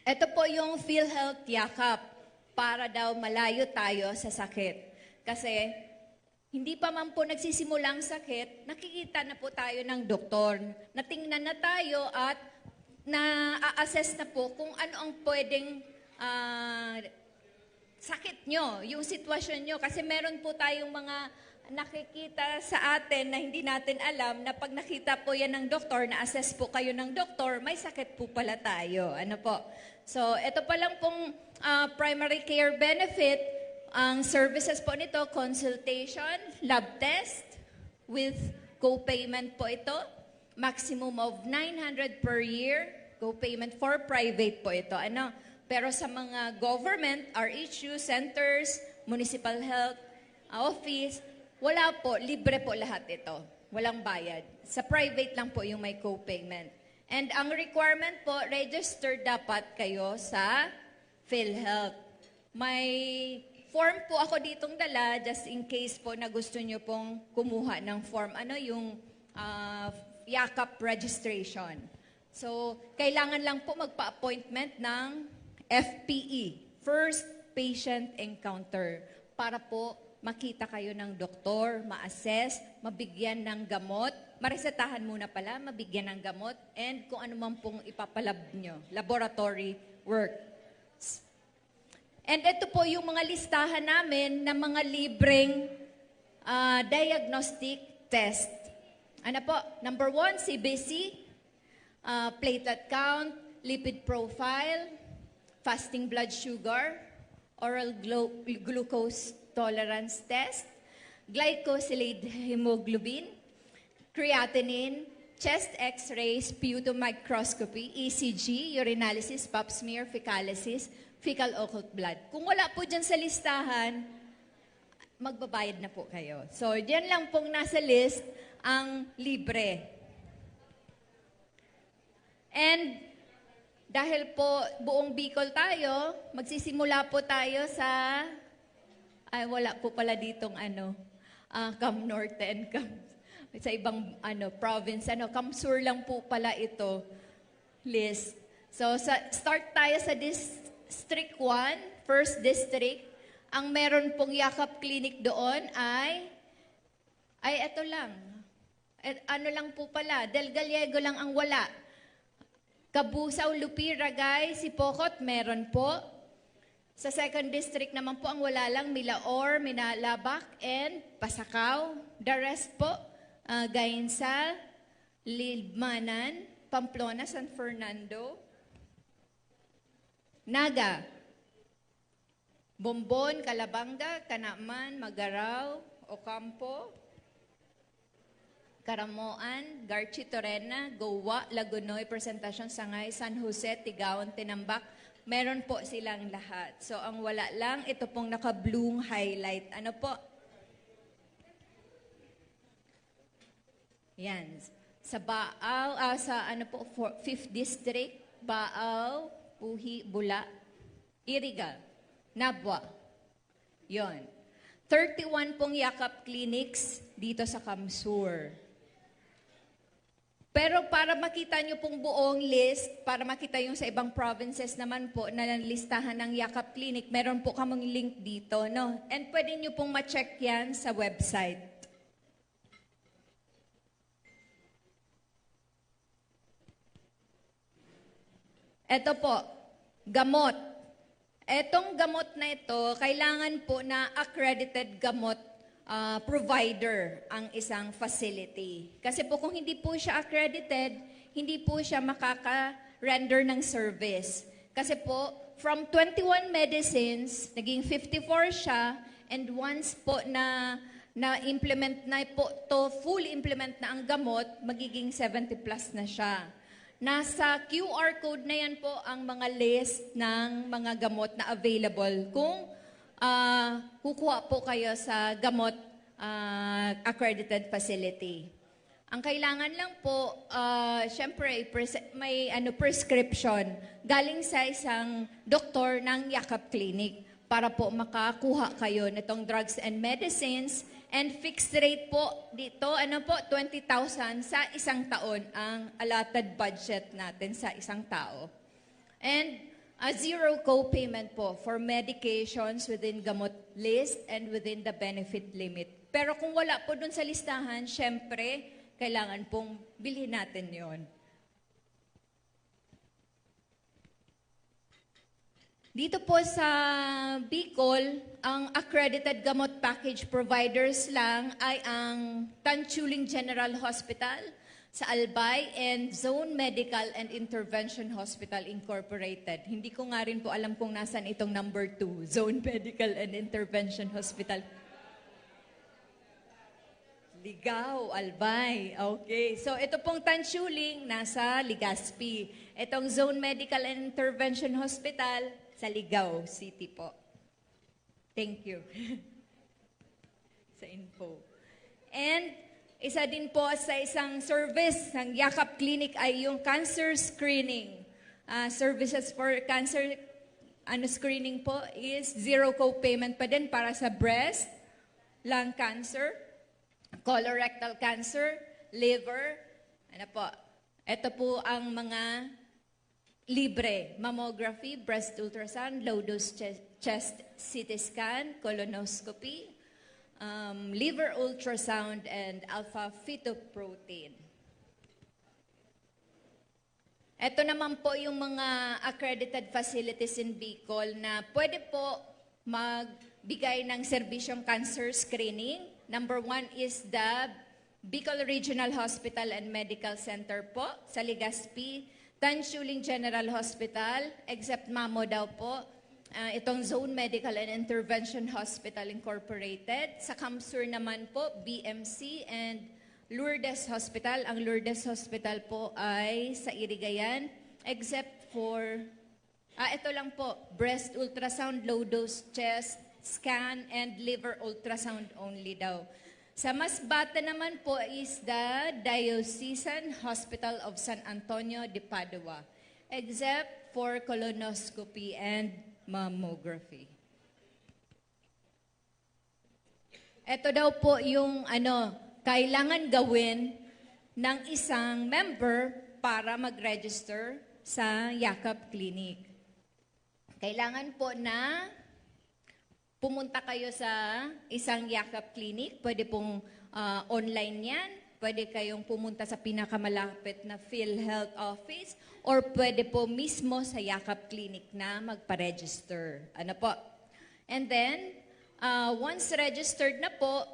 Ito po yung PhilHealth Yakap para daw malayo tayo sa sakit. Kasi hindi pa man po nagsisimulang sakit, nakikita na po tayo ng doktor. Natingnan na tayo at na-assess na po kung ano ang pwedeng sakit nyo, yung sitwasyon nyo. Kasi meron po tayong mga nakikita sa atin na hindi natin alam na pag nakita po yan ng doktor, na-assess po kayo ng doktor, may sakit po pala tayo. Ano po? So, ito pa lang pong primary care benefit. Ang services po nito, consultation, lab test, with co-payment po ito. Maximum of 900 per year, co-payment for private po ito. Pero sa mga government, RHU, centers, municipal health, office, wala po, libre po lahat ito. Walang bayad. Sa private lang po yung may co-payment. And ang requirement po, registered dapat kayo sa PhilHealth. May form po ako ditong dala, just in case po na gusto nyo pong kumuha ng form. Yung Yakap registration. So, kailangan lang po magpa-appointment ng FPE, First Patient Encounter, para po makita kayo ng doktor, ma-assess, mabigyan ng gamot, maresetahan muna pala, mabigyan ng gamot, and kung ano man pong ipapalab nyo, laboratory work. And ito po yung mga listahan namin ng mga libreng diagnostic test. Ano po? Number 1, CBC, platelet count, lipid profile, fasting blood sugar, oral glucose tolerance test, glycosylate hemoglobin, creatinine, chest x-ray, sputum microscopy, ECG, urinalysis, pap smear, fecalysis, fecal occult blood. Kung wala po dyan sa listahan, magbabayad na po kayo. So, dyan lang pong nasa list ang libre. And dahil po buong Bicol tayo, magsisimula po tayo sa, wala po pala ditong Cam Norte and Cam, sa ibang province. Cam Sur lang po pala ito list. So, start tayo sa District 1, first district. Ang meron pong Yakap Clinic doon ay ito lang. Lang po pala, Del Gallego lang ang wala. Kabusaw, Lupi, Ragay, Sipokot, meron po. Sa second district naman po, ang wala lang, Milaor, Minalabak, and Pasakaw. The rest po, Gainsal, Libmanan, Pamplona, San Fernando, Naga, Bombon, Calabanga, Canaman, Magaraw, Ocampo, Caramoan, Garchi, Torena, Gowa, Lagunoy, Presentacion, Sangay, San Jose, Tigaon, Tinambak. Meron po silang lahat. So, ang wala lang, ito pong naka-bloom highlight. Ano po? Yan. Sa Baaw, sa ano po, 5th District, Baaw, Puhi, Bula, Irigal, Nabwa. Yon. 31 pong yakap clinics dito sa Kamsur. Pero para makita nyo pong buong list, para makita yung sa ibang provinces naman po na listahan ng yakap clinic, meron po kamong link dito, no? And pwede nyo pong ma-check yan sa website. Ito po, gamot. Etong gamot na ito, kailangan po na accredited gamot provider ang isang facility. Kasi po kung hindi po siya accredited, hindi po siya makaka-render ng service. Kasi po, from 21 medicines, naging 54 siya, and once po na-implement na po to, fully implement na ang gamot, magiging 70 plus na siya. Nasa QR code na yan po ang mga list ng mga gamot na available kung kukuha po kayo sa gamot accredited facility. Ang kailangan lang po, syempre, may prescription galing sa isang doktor ng Yakap Clinic para po makakuha kayo nitong drugs and medicines. And fixed rate po dito, 20,000 sa isang taon ang allotted budget natin sa isang tao. And a zero co-payment po for medications within gamot list and within the benefit limit. Pero kung wala po dun sa listahan, syempre, kailangan pong bilhin natin yon. Dito po sa Bicol, ang accredited gamot package providers lang ay ang Tanchuling General Hospital sa Albay and Zone Medical and Intervention Hospital Incorporated. Hindi ko nga rin po alam kung nasan itong number 2, Zone Medical and Intervention Hospital. Ligao, Albay. Okay. So ito pong Tanchuling, nasa Legazpi. Itong Zone Medical and Intervention Hospital, sa Ligao City po. Thank you. Sa info. And isa din po sa isang service ng Yakap Clinic ay yung cancer screening. Services for cancer screening po is zero co-payment pa din para sa breast, lung cancer, colorectal cancer, liver. Ano po? Ito po ang mga libre. Mammography, breast ultrasound, low-dose chest CT scan, colonoscopy, liver ultrasound, and alpha-fetoprotein. Ito naman po yung mga accredited facilities in Bicol na pwede po magbigay ng serbisyong cancer screening. Number 1 is the Bicol Regional Hospital and Medical Center po sa Legazpi, Tanchuling General Hospital, except Mamo daw po, itong Zone Medical and Intervention Hospital Incorporated. Sa Kamsur naman po, BMC and Lourdes Hospital. Ang Lourdes Hospital po ay sa Irigayan, except for, ito lang po, breast ultrasound, low-dose chest scan, and liver ultrasound only daw. Sa Masbate naman po is the Diocesan Hospital of San Antonio de Padua, except for colonoscopy and mammography. Ito daw po yung kailangan gawin ng isang member para mag-register sa Yakap Clinic. Kailangan po na pumunta kayo sa isang Yakap Clinic. Pwede pong online yan. Pwede kayong pumunta sa pinakamalapit na PhilHealth office or pwede po mismo sa Yakap Clinic na magpa-register. Ano po? And then, once registered na po,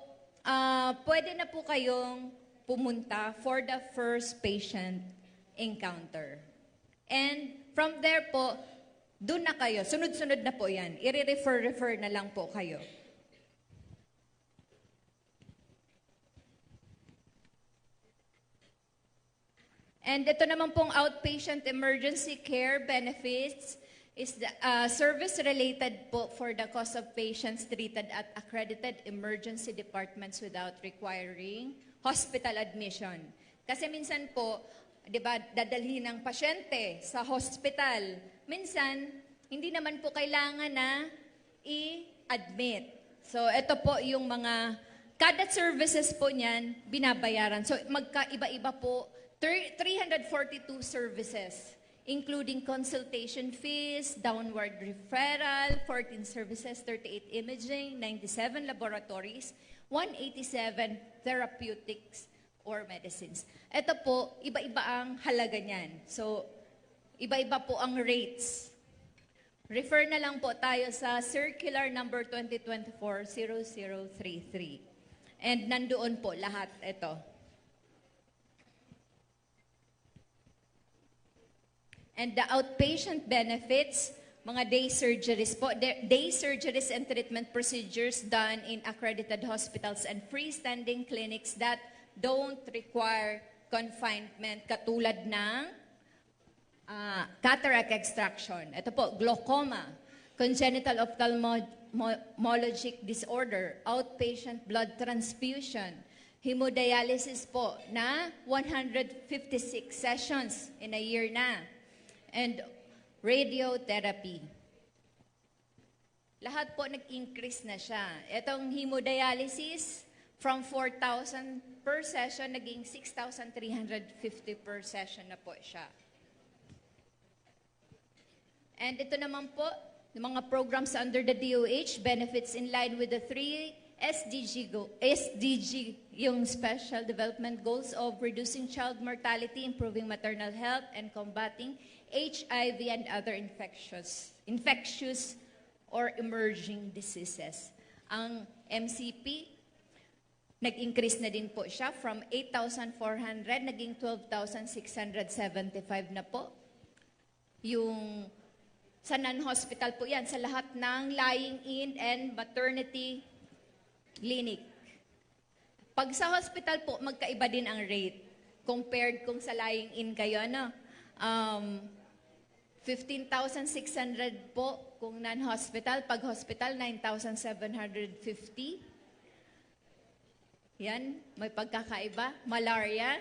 pwede na po kayong pumunta for the first patient encounter. And from there po, doon na kayo. Sunod-sunod na po yan. I-refer na lang po kayo. And ito naman pong outpatient emergency care benefits is the service related po for the cost of patients treated at accredited emergency departments without requiring hospital admission. Kasi minsan po, 'di ba, dadalhin ng pasyente sa hospital. Minsan, hindi naman po kailangan na i-admit. So, ito po yung kada services po niyan, binabayaran. So, magkaiba-iba po, 342 services, including consultation fees, downward referral, 14 services, 38 imaging, 97 laboratories, 187 therapeutics or medicines. Ito po, iba-iba ang halaga niyan. So, iba-iba po ang rates. Refer na lang po tayo sa circular number 2024-0033. And nandoon po lahat ito. And the outpatient benefits, mga day surgeries po, day surgeries and treatment procedures done in accredited hospitals and freestanding clinics that don't require confinement, katulad ng cataract extraction. Ito po, glaucoma, congenital ophthalmologic disorder, outpatient blood transfusion, hemodialysis po na 156 sessions in a year na, and radiotherapy. Lahat po nag-increase na siya. Itong hemodialysis, from 4,000 per session, naging 6,350 per session na po siya. And ito naman po, yung mga programs under the DOH, benefits in line with the 3 SDG, yung Special Development Goals of reducing child mortality, improving maternal health, and combating HIV and other infectious or emerging diseases. Ang MCP, nag-increase na din po siya from 8,400, naging 12,675 na po. Yung sa non-hospital po yan, sa lahat ng lying-in and maternity clinic. Pag sa hospital po, magkaiba din ang rate. Compared kung sa lying-in kayo, 15,600 po kung non-hospital. Pag hospital, 9,750. Yan, may pagkakaiba. Malaria,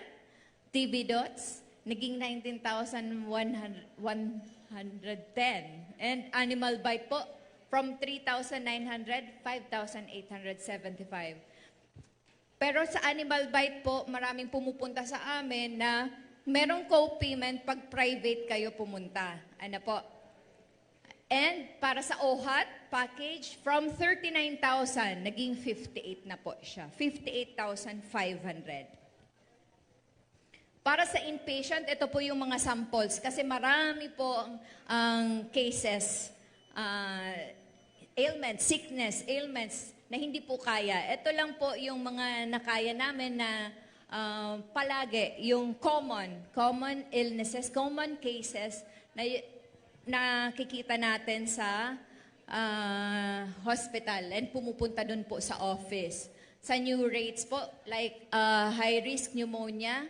TB dots, naging 19,110. And animal bite po, from 3,900, 5,875. Pero sa animal bite po, maraming pumupunta sa amin na merong co-payment pag private kayo pumunta. Ano po? And para sa OHAT package, from 39,000, naging 58 na po siya. 58,500. Para sa inpatient, ito po yung mga samples kasi marami po ang cases, ailments na hindi po kaya. Ito lang po yung mga nakaya namin na palagi, yung common illnesses, common cases na nakikita natin sa hospital and pumupunta dun po sa office. Sa new rates po, like high-risk pneumonia,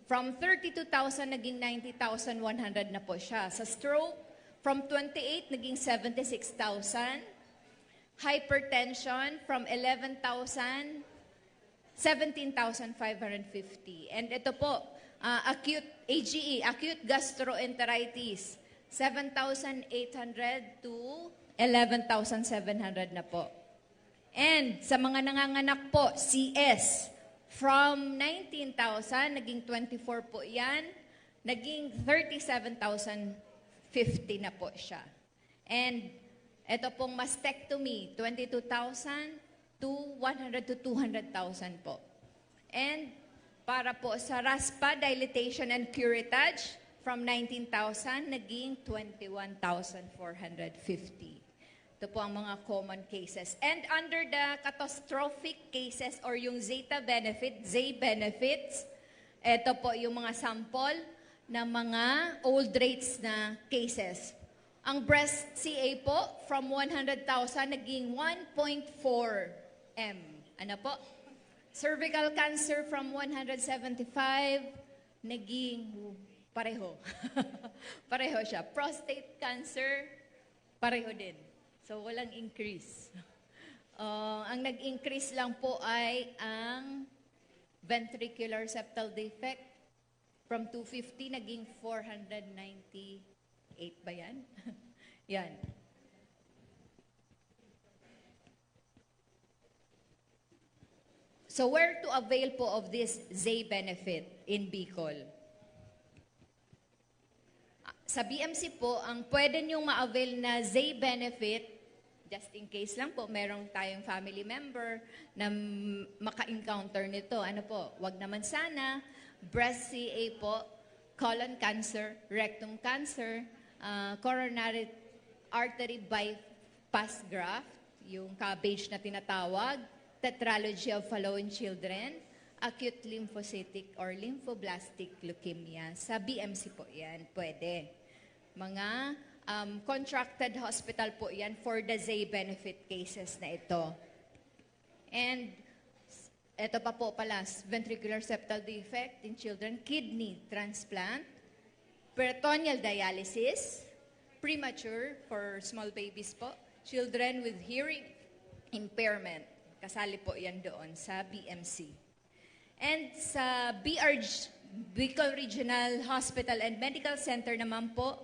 from 32,000 naging 90,100 na po siya. Sa stroke, from 28 naging 76,000. Hypertension, from 11,000, 17,550. And ito po, acute AGE, acute gastroenteritis, 7,800 to 11,700 na po. And sa mga nanganganak po, CS, from 19,000, naging 24 po yan, naging 37,050 na po siya. And ito pong mastectomy, 22,000 to 100 to 200,000 po. And para po sa RASPA, dilatation and curettage, from 19,000, naging 21,450. Ito po ang mga common cases. And under the catastrophic cases or yung Zeta benefit, ZA benefits, ito po yung mga sample ng mga old rates na cases. Ang breast CA po, from 100,000, naging 1.4 M. Ano po? Cervical cancer from 175, naging pareho. Pareho siya. Prostate cancer, pareho din. So, walang increase. Ang nag-increase lang po ay ang ventricular septal defect. From 250 naging 498 ba yan? Yan. So where to avail po of this ZAY benefit in Bicol? Sa BMC po, ang pwede niyong ma-avail na ZAY benefit, just in case lang po, merong tayong family member na maka-encounter nito. Ano po? Wag naman sana. Breast CA po, colon cancer, rectum cancer, coronary artery bypass graft, yung cabbage na tinatawag, tetralogy of Fallot in children, acute lymphocytic or lymphoblastic leukemia. Sa BMC po yan, pwede. Mga contracted hospital po yan for the ZAY benefit cases na ito. And ito pa po pala, ventricular septal defect in children, kidney transplant, peritoneal dialysis, premature for small babies po, children with hearing impairment. Kasali po yan doon sa BMC. And sa Bicol Regional Hospital and Medical Center naman po,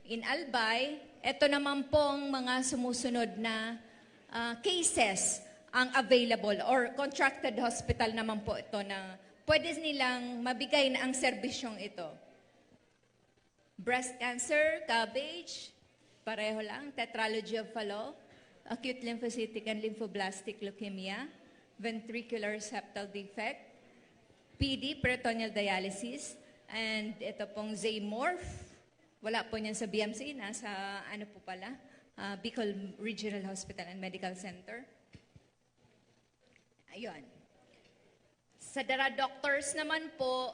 in Albay, ito naman pong mga sumusunod na cases ang available or contracted hospital naman po ito na pwede nilang mabigay na ang serbisyong ito. Breast cancer, cabbage, pareho lang, tetralogy of Fallot, acute lymphocytic and lymphoblastic leukemia, ventricular septal defect, PD, peritoneal dialysis, and ito pong Zaymorph. Wala po niyan sa BMC, nasa ano po pala, Bicol Regional Hospital and Medical Center. Ayun. Sa Dara Doctors naman po,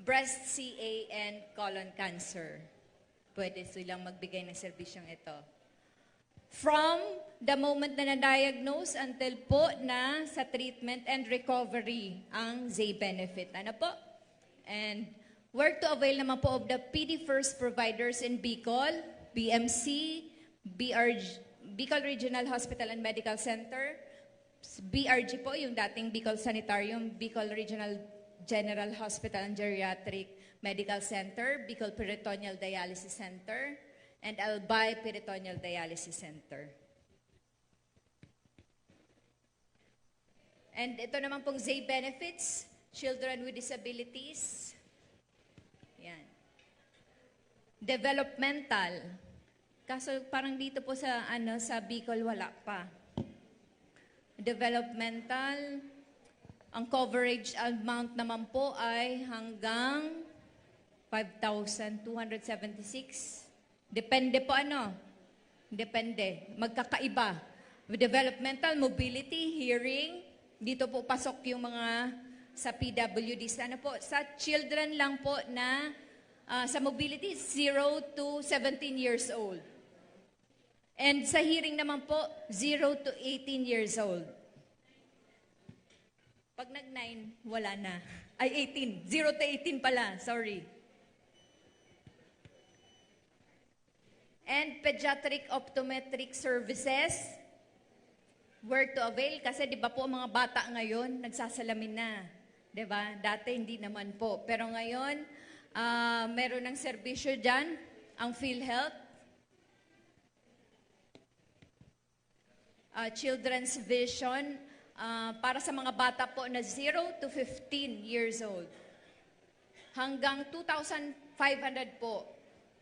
breast CA and colon cancer. Pwede silang magbigay ng serbisyong ito. From the moment na na-diagnose until po na sa treatment and recovery ang ZAY benefit. Ano po? And where to avail naman po of the PD First providers in Bicol, BMC, Bicol Regional Hospital and Medical Center, BRG po, yung dating Bicol Sanitarium, Bicol Regional General Hospital and Geriatric Medical Center, Bicol Peritoneal Dialysis Center, and Albay Peritoneal Dialysis Center. And ito naman pong ZAY benefits, children with disabilities. Yan. Developmental. Kaso parang dito po sa sa Bicol wala pa. Developmental, ang coverage amount naman po ay hanggang 5,276. Depende po Depende. Magkakaiba. Developmental, mobility, hearing, dito po pasok yung mga sa PWDs. Sa children lang po na sa mobility, 0 to 17 years old. And sa hearing naman po, 0 to 18 years old. Pag nag-9, wala na. Ay, 18. 0 to 18 pala. Sorry. And pediatric optometric services. Where to avail? Kasi di ba po mga bata ngayon, nagsasalamin na. Di ba? Dati hindi naman po. Pero ngayon, meron ng serbisyo dyan, ang PhilHealth. Children's Vision, para sa mga bata po na 0 to 15 years old. Hanggang 2,500 po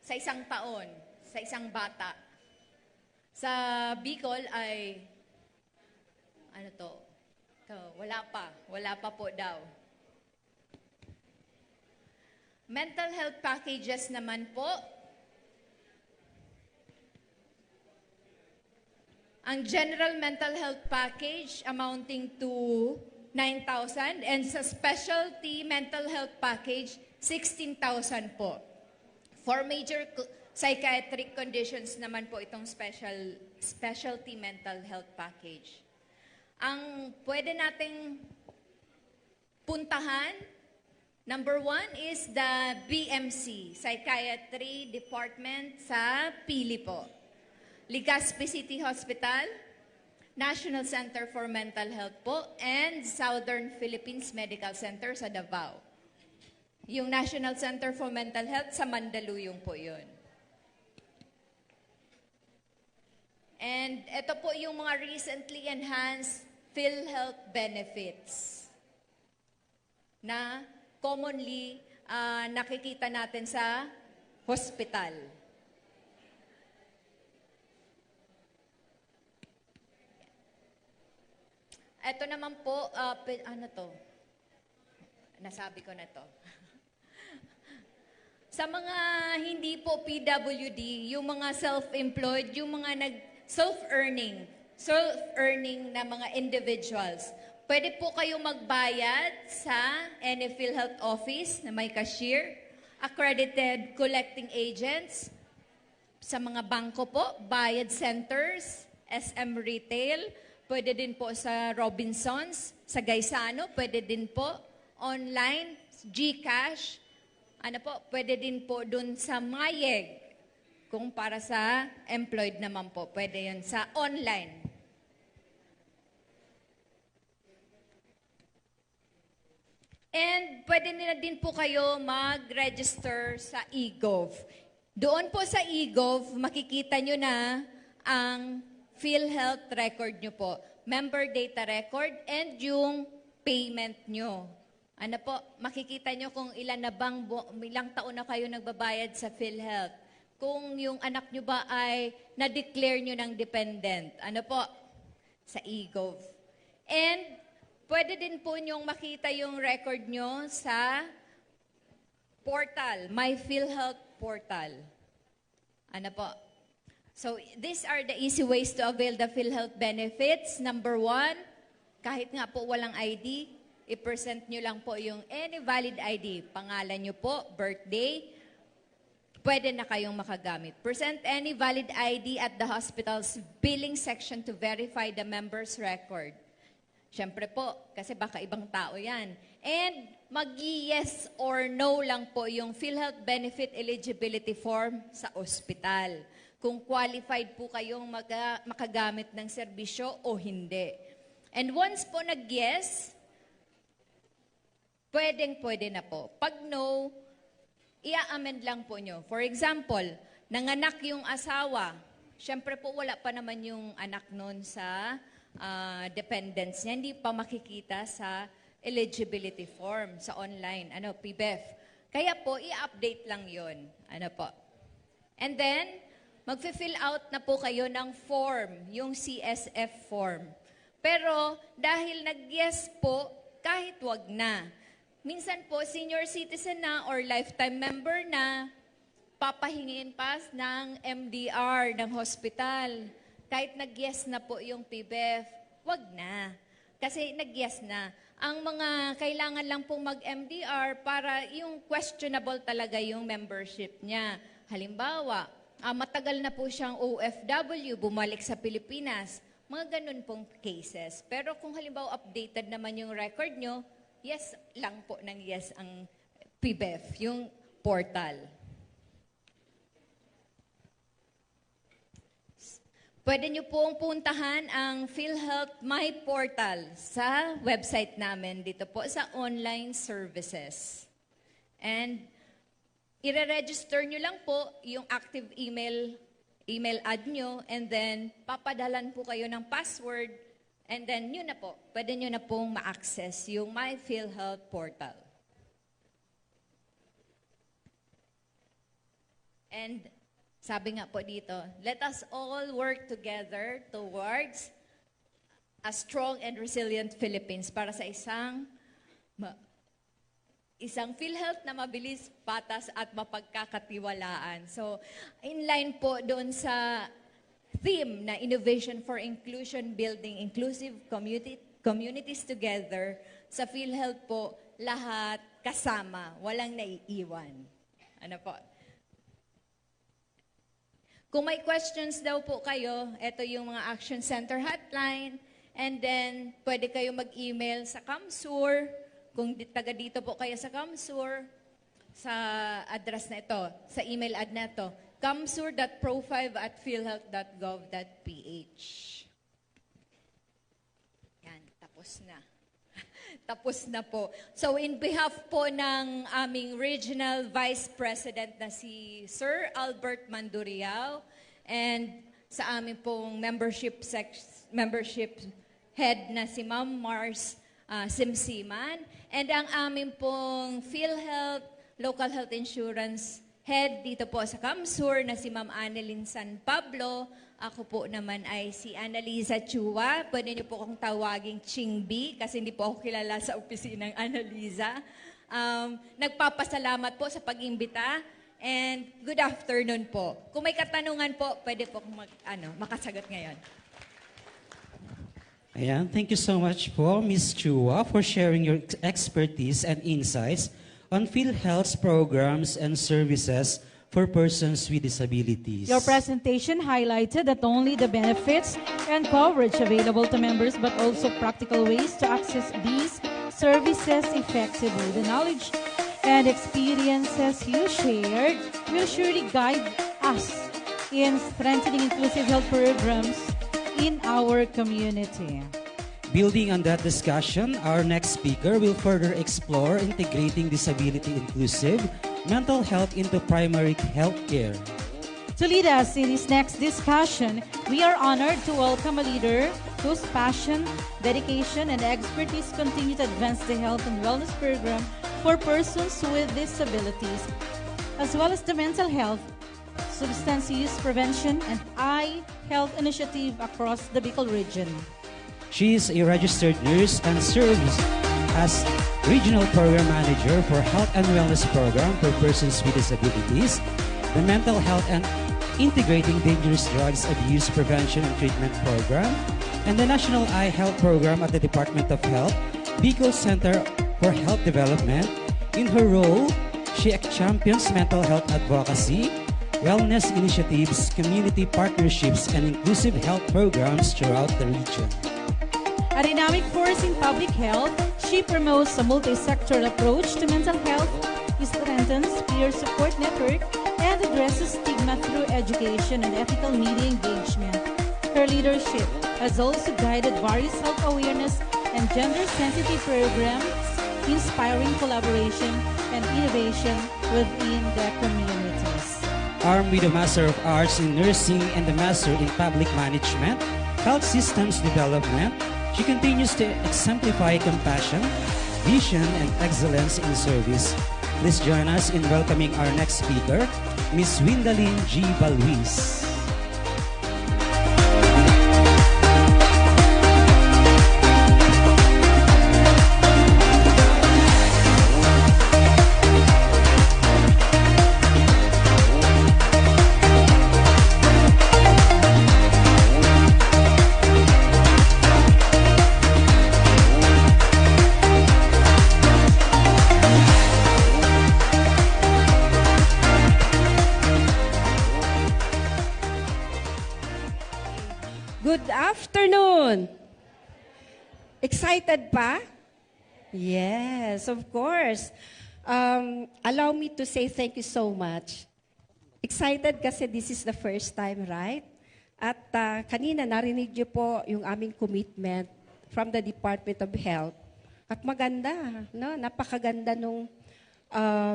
sa isang taon, sa isang bata. Sa Bicol ay, wala pa po daw. Mental health packages naman po, ang general mental health package amounting to 9,000 and sa specialty mental health package, 16,000 po. For major psychiatric conditions naman po itong specialty mental health package. Ang pwede nating puntahan, number 1 is the BMC, Psychiatry Department sa Pili po. Legazpi City Hospital, National Center for Mental Health po and Southern Philippines Medical Center sa Davao. Yung National Center for Mental Health sa Mandaluyong po yun. And ito po yung mga recently enhanced PhilHealth benefits na commonly nakikita natin sa hospital. Ito naman po, ano to? Nasabi ko na to. Sa mga hindi po PWD, yung mga self-employed, yung mga self-earning na mga individuals, pwede po kayong magbayad sa any PhilHealth office na may cashier, accredited collecting agents, sa mga bangko po, bayad centers, SM Retail, pwede din po sa Robinsons, sa Gaisano, pwede din po online, GCash, ano po, pwede din po dun sa Mayeg. Kung para sa employed naman po, pwede yun sa online. And pwede na din po kayo mag-register sa eGov. Doon po sa eGov, makikita nyo na ang PhilHealth record nyo po. Member data record and yung payment nyo. Ano po, makikita nyo kung ilang taon na kayo nagbabayad sa PhilHealth. Kung yung anak nyo ba ay na-declare nyo ng dependent. Ano po? Sa eGov. And pwede din po nyong makita yung record nyo sa portal, My PhilHealth portal. Ano po? So, these are the easy ways to avail the PhilHealth benefits. Number 1, kahit nga po walang ID, i-present nyo lang po yung any valid ID. Pangalan nyo po, birthday, pwede na kayong makagamit. Present any valid ID at the hospital's billing section to verify the member's record. Siyempre po, kasi baka ibang tao yan. And mag-yes or no lang po yung PhilHealth benefit eligibility form sa ospital. Kung qualified po kayong makagamit ng serbisyo o hindi. And once po nag-yes, pwede na po. Pag no, i-amend lang po nyo. For example, nanganak yung asawa. Siyempre po wala pa naman yung anak nun sa dependents niya. Hindi pa makikita sa eligibility form sa online, PBEF. Kaya po, i-update lang yon. Ano po. And then, mag-fill out na po kayo ng form, yung CSF form. Pero, dahil nag-yes po, kahit wag na. Minsan po, senior citizen na or lifetime member na, papahingin pa ng MDR ng hospital. Kahit nag-yes na po yung PBEF, wag na. Kasi nag-yes na. Ang mga kailangan lang pong mag-MDR para yung questionable talaga yung membership niya. Halimbawa, matagal na po siyang OFW, bumalik sa Pilipinas. Mga ganun pong cases. Pero kung halimbawa updated naman yung record nyo, yes lang po ng yes ang PBEF, yung portal. Pwede nyo pong puntahan ang PhilHealth My Portal sa website namin dito po sa online services. And i-register nyo lang po yung active email ad nyo, and then papadalan po kayo ng password, and then yun na po, pwede nyo na pong ma-access yung My PhilHealth portal. And sabi nga po dito, let us all work together towards a strong and resilient Philippines para sa isang PhilHealth na mabilis, patas at mapagkakatiwalaan. So, inline po doon sa theme na Innovation for Inclusion, Building Inclusive Communities Together, sa PhilHealth po, lahat kasama, walang naiiwan. Ano po? Kung may questions daw po kayo, ito yung mga Action Center hotline, and then pwede kayo mag-email sa CAMSUR, kung taga dito po kayo sa CAMSUR, sa address na ito, sa email ad na ito, camsur.pro5@philhealth.gov.ph. Tapos na. Tapos na po. So in behalf po ng aming Regional Vice President na si Sir Albert Manduriao and sa aming pong membership head na si Ma'am Mars Simsiman and ang aming pong PhilHealth Local Health Insurance Head dito po sa Kamsur na si Ma'am Annalyn San Pablo. Ako po naman ay si Annalisa Chua. Pwede niyo po akong tawaging Chingbi kasi hindi po ako kilala sa opisinang Annalisa. Nagpapasalamat po sa pag-imbita and good afternoon po. Kung may katanungan po, pwede po akong makasagot ngayon. Ayan, thank you so much po, Ms. Chua, for sharing your expertise and insights on PhilHealth's programs and services for persons with disabilities. Your presentation highlighted not only the benefits and coverage available to members, but also practical ways to access these services effectively. The knowledge and experiences you shared will surely guide us in strengthening inclusive health programs in our community. Building on that discussion, our next speaker will further explore integrating disability-inclusive mental health into primary health care. To lead us in this next discussion, we are honored to welcome a leader whose passion, dedication, and expertise continue to advance the health and wellness program for persons with disabilities, as well as the mental health, substance use prevention, and eye health initiative across the Bicol region. She is a registered nurse and serves as Regional Program Manager for Health and Wellness Program for Persons with Disabilities, the Mental Health and Integrating Dangerous Drugs Abuse Prevention and Treatment Program, and the National Eye Health Program at the Department of Health, Bicol Center for Health Development. In her role, she champions mental health advocacy, wellness initiatives, community partnerships, and inclusive health programs throughout the region. A dynamic force in public health, she promotes a multi-sectoral approach to mental health, strengthens peer support network, and addresses stigma through education and ethical media engagement. Her leadership has also guided various health awareness and gender-sensitive programs, inspiring collaboration and innovation within the communities. Armed with a Master of Arts in Nursing and the Master in Public Management, Health Systems Development, she continues to exemplify compassion, vision, and excellence in service. Please join us in welcoming our next speaker, Ms. Windalyn G. Balwiz. Good afternoon! Excited pa? Yes, of course. Allow me to say thank you so much. Excited kasi this is the first time, right? At kanina narinig niyo po yung aming commitment from the Department of Health. At maganda, no? Napakaganda nung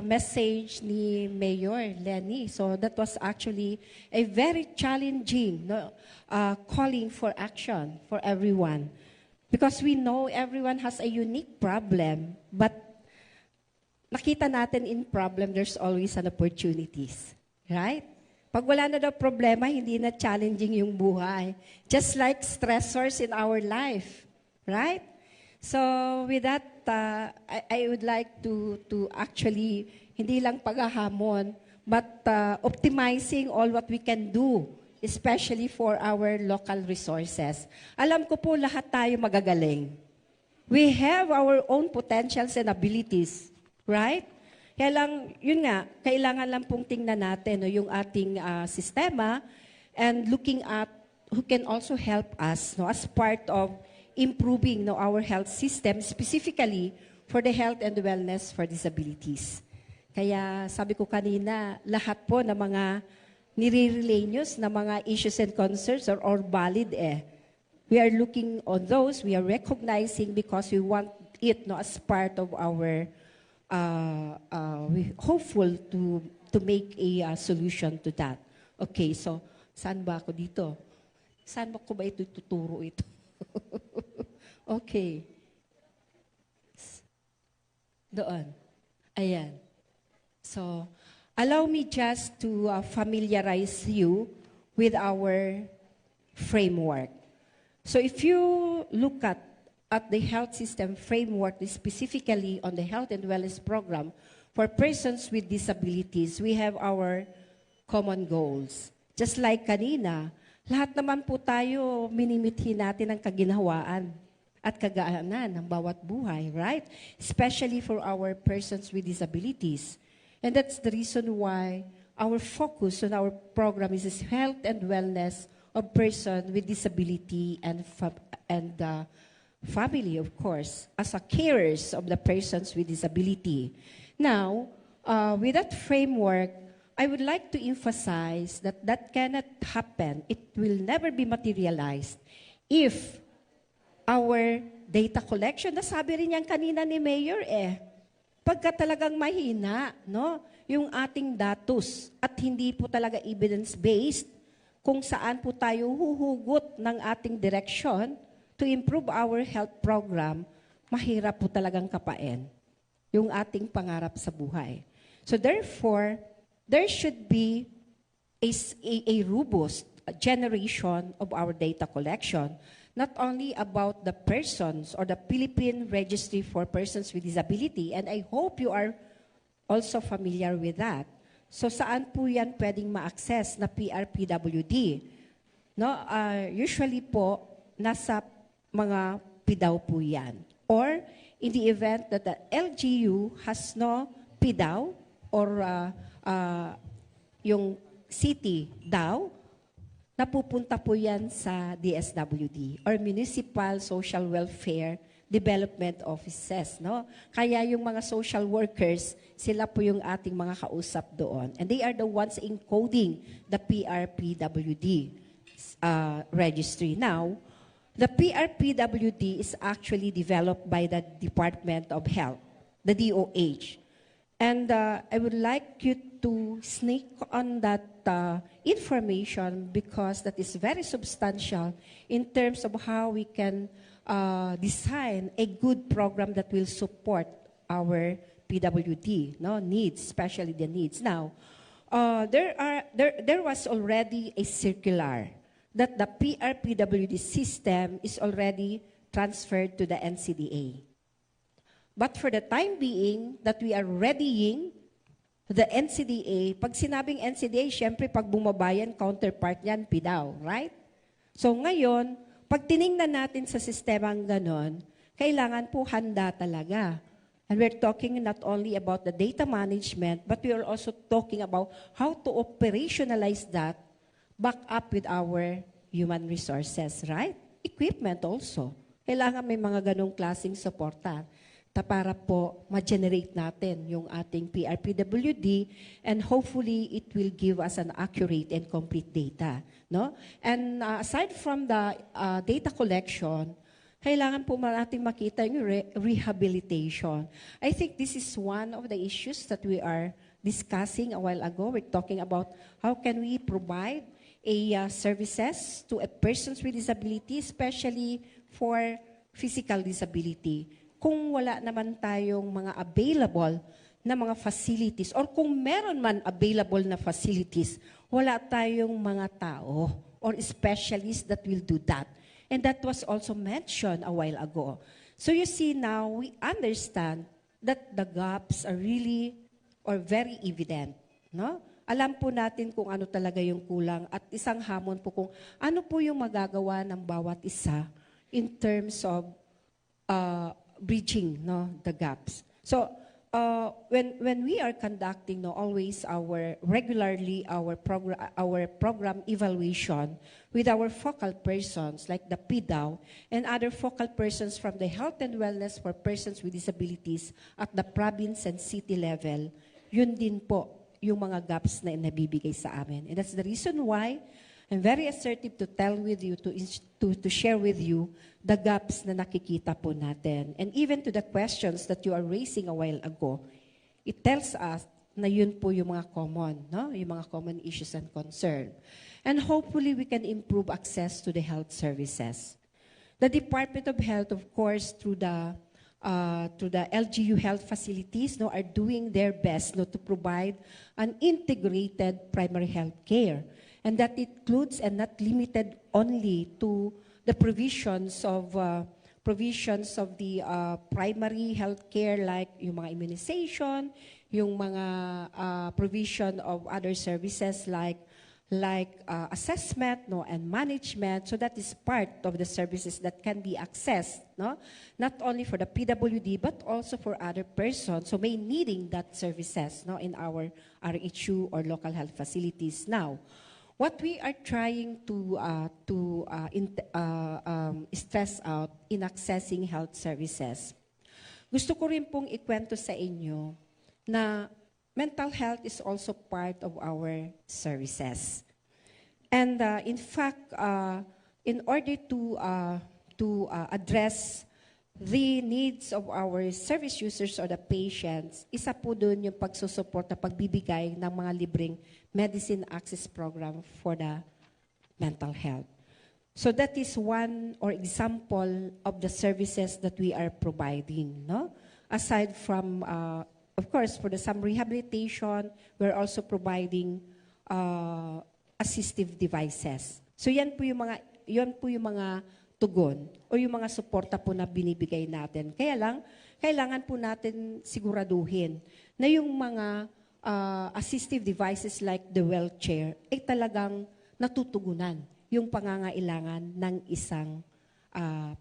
message ni Mayor Lenny. So that was actually a very challenging calling for action for everyone. Because we know everyone has a unique problem, but nakita natin in problem, there's always an opportunities. Right? Pag wala na daw problema, hindi na challenging yung buhay. Just like stressors in our life. Right? So with that, I would like to actually, hindi lang paghahamon, but optimizing all what we can do, especially for our local resources. Alam ko po lahat tayo magagaling. We have our own potentials and abilities, right? Kaya lang, yun nga, kailangan lang pong tingnan natin yung ating sistema and looking at who can also help us as part of improving our health system, specifically for the health and wellness for disabilities. Kaya sabi ko kanina, lahat po ng mga nire-relay news na mga issues and concerns are all valid we are looking on those, we are recognizing because we want it no, as part of our, we hopeful to make a solution to that. Okay, so saan ba ako dito? Saan ko ba ito tuturo ito? Okay. Doon. Ayan. So, allow me just to familiarize you with our framework. So if you look at the health system framework, specifically on the health and wellness program for persons with disabilities, we have our common goals. Just like kanina, lahat naman po tayo minimithi natin ang kaginhawaan at kagaanan ng bawat buhay, right? Especially for our persons with disabilities. And that's the reason why our focus on our program is health and wellness of person with disability and family, of course, as a carers of the persons with disability. Now, with that framework, I would like to emphasize that that cannot happen. It will never be materialized if our data collection, nasabi rin yan kanina ni Mayor pagka talagang mahina, no, yung ating datos at hindi po talaga evidence-based kung saan po tayo huhugot ng ating direksyon to improve our health program, mahirap po talagang kapain yung ating pangarap sa buhay. So therefore, there should be a robust generation of our data collection, not only about the persons or the Philippine Registry for Persons with Disability, and I hope you are also familiar with that. So saan po yan pwedeng ma-access na PRPWD? No, usually po, nasa mga PIDAW po yan. Or in the event that the LGU has no PIDAW or yung city DAW, napupunta po yan sa DSWD or Municipal Social Welfare Development Offices, no? Kaya yung mga social workers, sila po yung ating mga kausap doon. And they are the ones encoding the PRPWD registry. Now, the PRPWD is actually developed by the Department of Health, the DOH. And I would like you to sneak on that information because that is very substantial in terms of how we can design a good program that will support our PWD needs, especially the needs. Now, there was already a circular that the PRPWD system is already transferred to the NCDA. But for the time being that we are readying the NCDA, pag sinabing NCDA, syempre pag bumabayan, counterpart niyan, PIDAW, right? So ngayon, pag tiningnan natin sa sistemang ganon, kailangan po handa talaga. And we're talking not only about the data management, but we are also talking about how to operationalize that back up with our human resources, right? Equipment also. Kailangan may mga ganong klaseng supportan para po ma-generate natin yung ating PRPWD and hopefully it will give us an accurate and complete data. No? And aside from the data collection, kailangan po natin makita yung rehabilitation. I think this is one of the issues that we are discussing a while ago. We're talking about how can we provide services to persons with disability, especially for physical disability. Kung wala naman tayong mga available na mga facilities or kung meron man available na facilities, wala tayong mga tao or specialists that will do that. And that was also mentioned a while ago. So you see now, we understand that the gaps are really or very evident. No? Alam po natin kung ano talaga yung kulang at isang hamon po kung ano po yung magagawa ng bawat isa in terms of bridging the gaps. So when we are conducting always regularly our program evaluation with our focal persons like the PIDAW and other focal persons from the health and wellness for persons with disabilities at the province and city level, yun din po yung mga gaps na nabibigay sa amin. And that's the reason why and very assertive to tell with you, to share with you the gaps na nakikita po natin. And even to the questions that you are raising a while ago, it tells us na yun po yung mga common, no? Yung mga common issues and concern. And hopefully, we can improve access to the health services. The Department of Health, of course, through the LGU health facilities, no, are doing their best, no, to provide an integrated primary health care. And that includes and not limited only to the provisions of the primary health care, like yung mga immunization, yung mga provision of other services like assessment, no, and management. So that is part of the services that can be accessed, no, not only for the PWD but also for other persons who may needing that services, no, in our RHU or local health facilities. Now, what we are trying to stress out in accessing health services, gusto ko rin pong ikwento sa inyo na mental health is also part of our services. And in fact, in order to address the needs of our service users or the patients, isa po doon yung pagsusuporta, pagbibigay ng mga libreng medicine access program for the mental health. So that is one or example of the services that we are providing, no? Aside from of course, for some rehabilitation, we're also providing assistive devices. So yan po yung mga tugon o yung mga suporta po na binibigay natin. Kaya lang, kailangan po natin siguraduhin na yung mga assistive devices like the wheelchair ay talagang natutugunan yung pangangailangan ng isang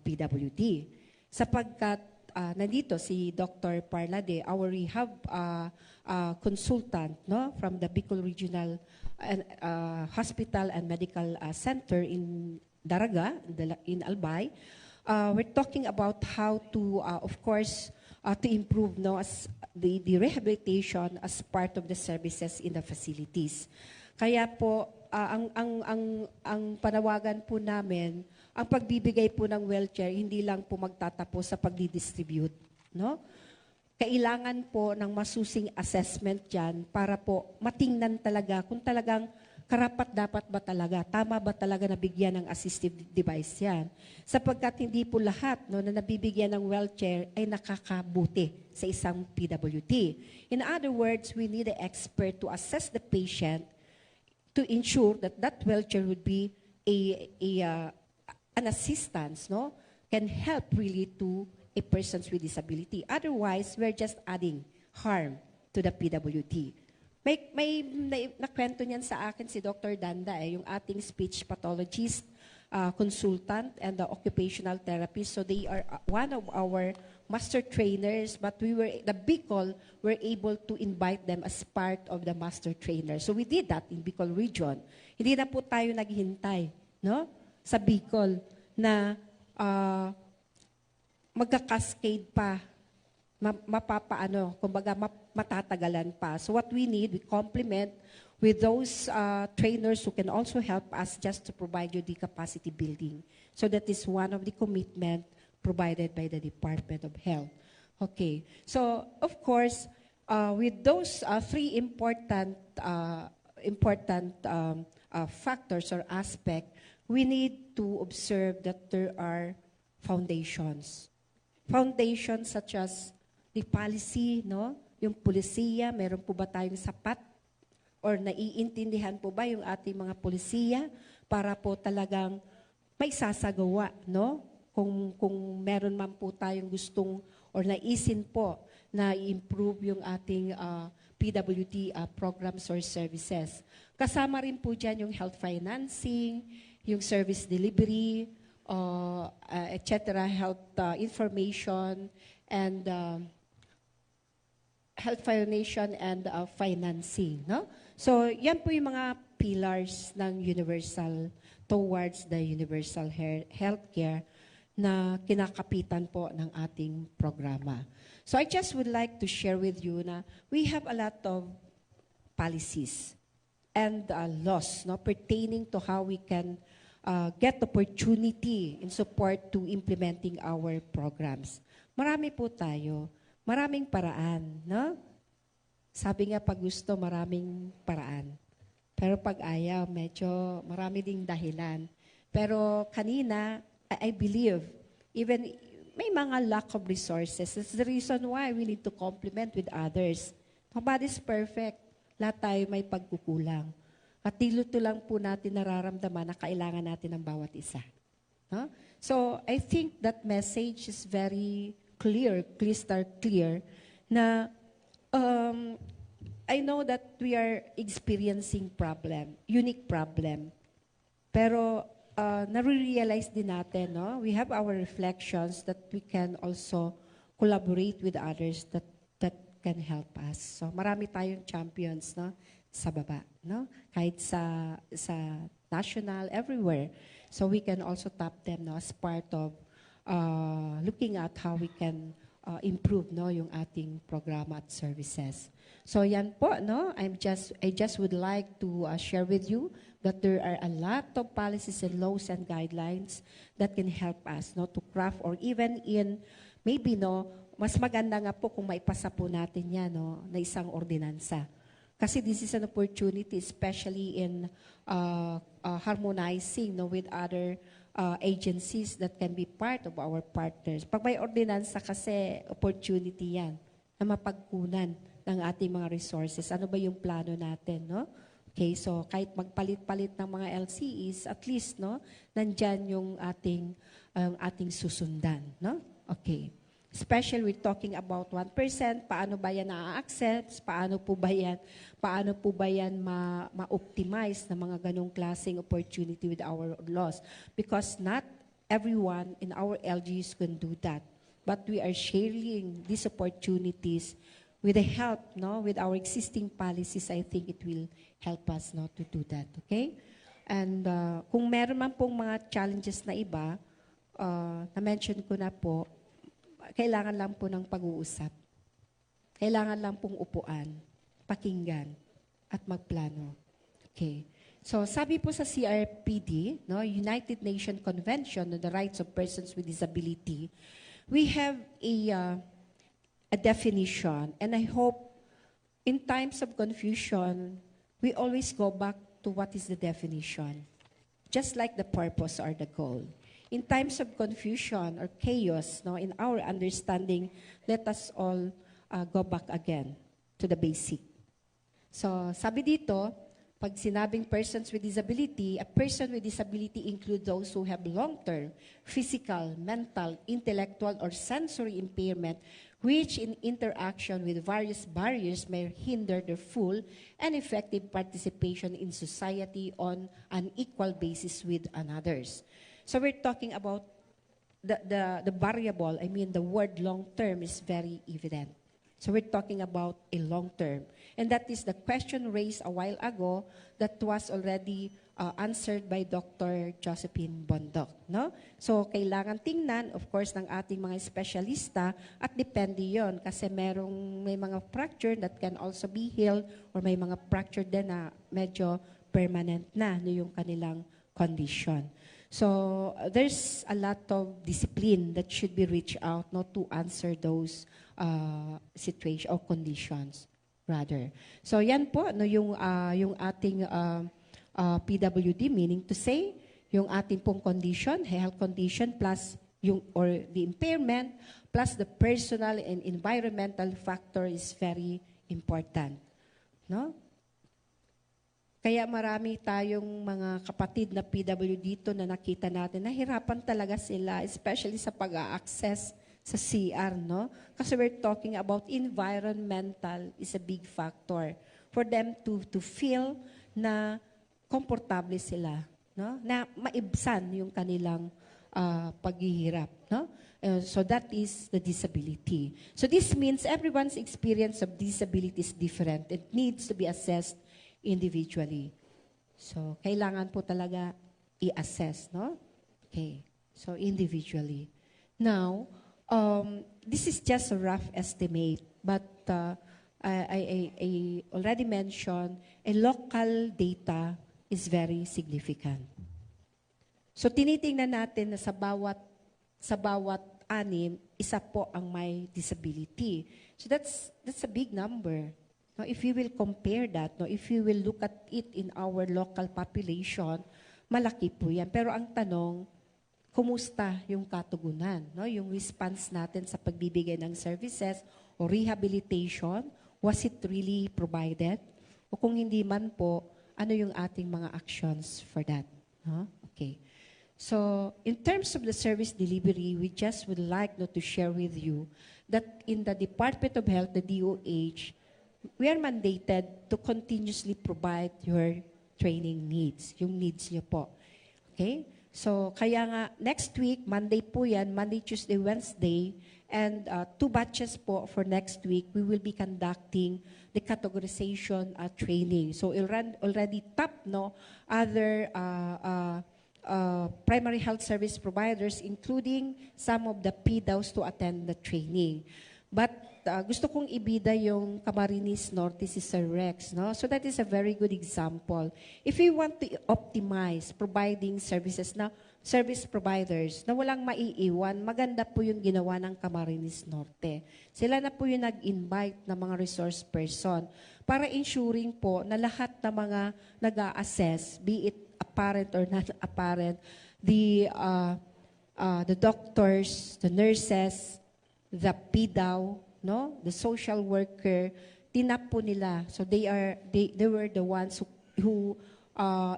PWD. Sapagkat nandito si Dr. Parlade, our rehab consultant, no, from the Bicol Regional Hospital and Medical Center in Daraga, in Albay. We're talking about how to, of course, to improve, no, as the rehabilitation as part of the services in the facilities. Kaya po, ang panawagan po namin, ang pagbibigay po ng wheelchair, hindi lang po magtatapos sa pagdidistribute, no? Kailangan po ng masusing assessment dyan para po matingnan talaga kung talagang karapat-dapat ba talaga, tama ba talaga nabigyan ng assistive device yan. Sapagkat hindi po lahat, no, na nabibigyan ng wheelchair ay nakakabuti sa isang PWD. In other words, we need an expert to assess the patient to ensure that that wheelchair would be an assistance, no, can help really to a persons with disability. Otherwise, we're just adding harm to the PWD. May nakwento niyan sa akin si Dr. Danda, yung ating speech pathologist, consultant, and the occupational therapist. So they are one of our master trainers, but the Bicol were able to invite them as part of the master trainer. So we did that in Bicol region. Hindi na po tayo naghihintay, no, sa Bicol na magka-cascade pa, kumbaga matatagalan pa. So what we need, we complement with those trainers who can also help us just to provide you the capacity building. So that is one of the commitment provided by the Department of Health. Okay, so of course, with those three important factors or aspects, we need to observe that there are foundations. Foundations such as the policy, no? Yung pulisiya, meron po ba tayong sapat? Or naiintindihan po ba yung ating mga pulisiya para po talagang may sasagawa, no? Kung meron man po tayong gustong or naisin po na i-improve yung ating PWD programs or services. Kasama rin po dyan yung health financing, yung service delivery, etc., health information, and health financing and financing. No? So, yan po yung mga pillars ng universal towards the universal healthcare na kinakapitan po ng ating programa. So, I just would like to share with you na we have a lot of policies. and laws pertaining to how we can get opportunity in support to implementing our programs. Marami po tayo, maraming paraan, no? Sabi nga pag gusto, maraming paraan. Pero pag ayaw, medyo marami ding dahilan. Pero kanina, I believe, even may mga lack of resources. That's the reason why we need to complement with others. Nobody's perfect. Lahat tayo may pagkukulang. At diluto lang po natin nararamdaman na kailangan natin ng bawat isa. No? So, I think that message is very clear, crystal clear, na I know that we are experiencing unique problem. Pero nare-realize din natin, no? We have our reflections that we can also collaborate with others that can help us. So marami tayong champions, no? Sa baba, no? Kahit sa national, everywhere. So we can also tap them, no? As part of looking at how we can improve, no? Yung ating programa at services. So yan po, no? I just would like to share with you that there are a lot of policies and laws and guidelines that can help us, no, to craft or even in maybe, no, mas maganda nga po kung maipasa po natin yan, no, na isang ordinansa. Kasi this is an opportunity, especially in harmonizing, no, with other agencies that can be part of our partners. Pag may ordinansa kasi, opportunity yan na mapagkunan ng ating mga resources. Ano ba yung plano natin, no? Okay, so kahit magpalit-palit ng mga LCEs, at least, no, nandyan yung ating susundan, no? Okay. Especially we're talking about 1%, paano ba yan na-access, paano po ba yan ma-optimize na mga ganong klaseng opportunity with our laws. Because not everyone in our LGUs can do that. But we are sharing these opportunities with the help, no, with our existing policies. I think it will help us, no, to do that, okay? And kung meron man pong mga challenges na iba, na-mention ko na po, kailangan lang po ng pag-uusap. Kailangan lang pong upuan, pakinggan, at magplano. Okay. So, sabi po sa CRPD, no, United Nations Convention on the Rights of Persons with Disability, we have a definition, and I hope in times of confusion, we always go back to what is the definition, just like the purpose or the goal. In times of confusion or chaos, no, in our understanding, let us all go back again to the basic. So, sabi dito, pag sinabing persons with disability, a person with disability includes those who have long-term physical, mental, intellectual, or sensory impairment which in interaction with various barriers may hinder their full and effective participation in society on an equal basis with others. So we're talking about the variable, I mean the word long-term is very evident. So we're talking about a long-term. And that is the question raised a while ago that was already answered by Dr. Josephine Bondok. No? So kailangan tingnan, of course, ng ating mga espesyalista at depende yon kasi may mga fracture that can also be healed or may mga fracture din na medyo permanent na yung kanilang condition. So there's a lot of discipline that should be reached out, no, to answer those situations or conditions rather. So yan po, no, yung ating PWD, meaning to say yung ating pong condition, health condition plus yung or the impairment plus the personal and environmental factor is very important, no? Kaya marami tayong mga kapatid na PW dito na nakita natin, nahirapan talaga sila, especially sa pag-access sa CR, no? Kasi we're talking about environmental is a big factor for them to feel na komportable sila, no? Na maibsan yung kanilang paghihirap, no? So that is the disability. So this means everyone's experience of disability is different. It needs to be assessed individually. So, kailangan po talaga i-assess, no? Okay. So, individually. Now, this is just a rough estimate, but I already mentioned, a local data is very significant. So tinitingnan natin na sa bawat anim, isa po ang may disability. So that's a big number. Now, if you will compare that, no, if you will look at it in our local population, malaki po yan. Pero ang tanong, kumusta yung katugunan? No? Yung response natin sa pagbibigay ng services o rehabilitation, was it really provided? O kung hindi man po, ano yung ating mga actions for that? No? Okay. So, in terms of the service delivery, we just would like to share with you that in the Department of Health, the DOH, we are mandated to continuously provide your training needs, yung needs nyo po. Okay? So, kaya nga, next week, Monday po yan, Monday, Tuesday, Wednesday, and 2 batches po for next week, we will be conducting the categorization training. So, already top, other primary health service providers, including some of the PDAWs to attend the training. But gusto kong ibida yung Camarines Norte, si Sir Rex. No? So that is a very good example. If we want to optimize providing services na service providers na walang maiiwan, maganda po yung ginawa ng Camarines Norte. Sila na po yung nag-invite ng mga resource person para ensuring po na lahat ng mga nag-a-assess, be it apparent or not apparent, the doctors, the nurses, the PDAW, the social worker, tinap po nila. So they were the ones who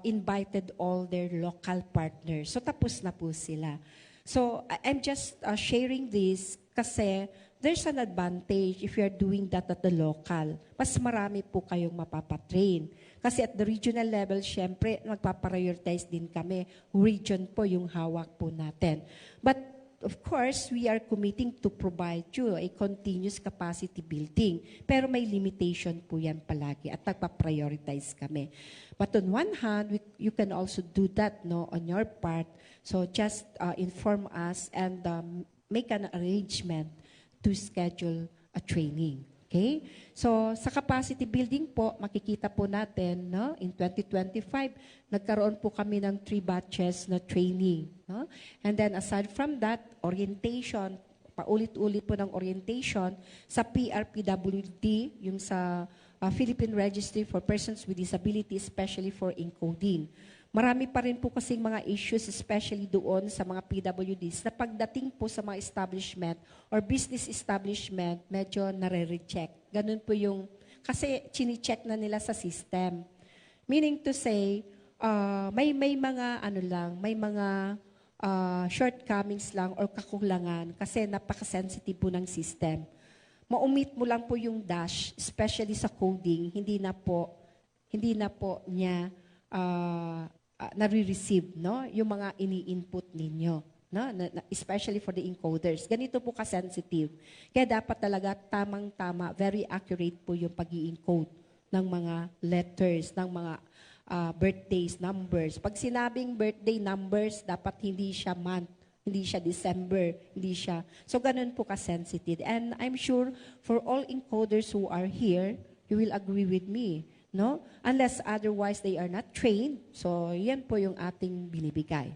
invited all their local partners. So tapos na po sila. So I'm just sharing this kasi there's an advantage if you are doing that at the local. Mas marami po kayong mapapatrain. Kasi at the regional level, syempre, magpaprioritize din kami. Region po yung hawak po natin. But of course, we are committing to provide you a continuous capacity building. Pero may limitation po yan palagi at nagpa-prioritize kami. But on one hand, you can also do that on your part. So just inform us and make an arrangement to schedule a training. Okay? So, sa capacity building po, makikita po natin, in 2025, nagkaroon po kami ng 3 batches na training. And then, aside from that, orientation, paulit-ulit po ng orientation sa PRPWD, yung sa Philippine Registry for Persons with Disability, especially for encoding. Marami pa rin po kasing mga issues, especially doon sa mga PWDs, na pagdating po sa mga establishment or business establishment, medyo nare-reject. Ganun po yung, kasi chine-check na nila sa system. Meaning to say, may mga may mga shortcomings lang or kakulangan kasi napaka-sensitive po ng system. Ma-omit mo lang po yung dash, especially sa coding, hindi na po niya nare-receive, yung mga ini-input ninyo, especially for the encoders. Ganito po ka-sensitive. Kaya dapat talaga tamang-tama, very accurate po yung pag-i-encode ng mga letters, ng mga birthdays, numbers. Pag sinabing birthday numbers, dapat hindi siya month, hindi siya December, hindi siya. So ganun po ka-sensitive. And I'm sure for all encoders who are here, you will agree with me. Unless otherwise they are not trained. So, yan po yung ating binibigay.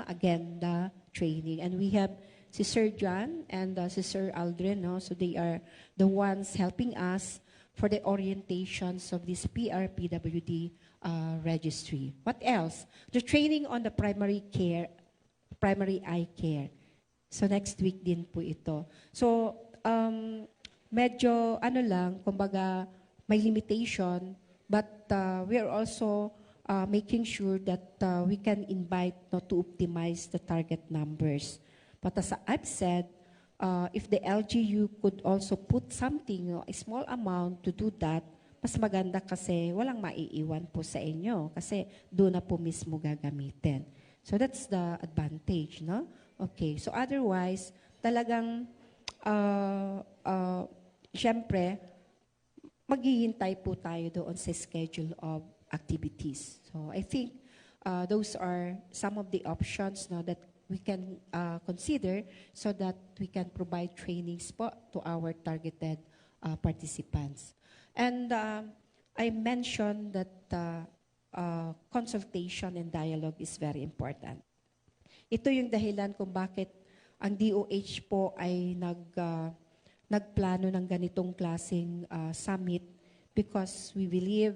Again, the training. And we have si Sir John and si Sir Aldrin. So, they are the ones helping us for the orientations of this PRPWD registry. What else? The training on the primary eye care. So, next week din po ito. So, medyo, kumbaga, may limitation. But we are also making sure that we can invite to optimize the target numbers. But as I've said, if the LGU could also put something, a small amount to do that, mas maganda kasi walang maiiwan po sa inyo kasi doon na po mismo gagamitin. So that's the advantage, Okay, so otherwise, talagang, syempre, maghihintay po tayo doon sa schedule of activities. So I think those are some of the options that we can consider so that we can provide trainings po to our targeted participants. And I mentioned that consultation and dialogue is very important. Ito yung dahilan kung bakit ang DOH po ay nagplano ng ganitong klaseng summit, because we believe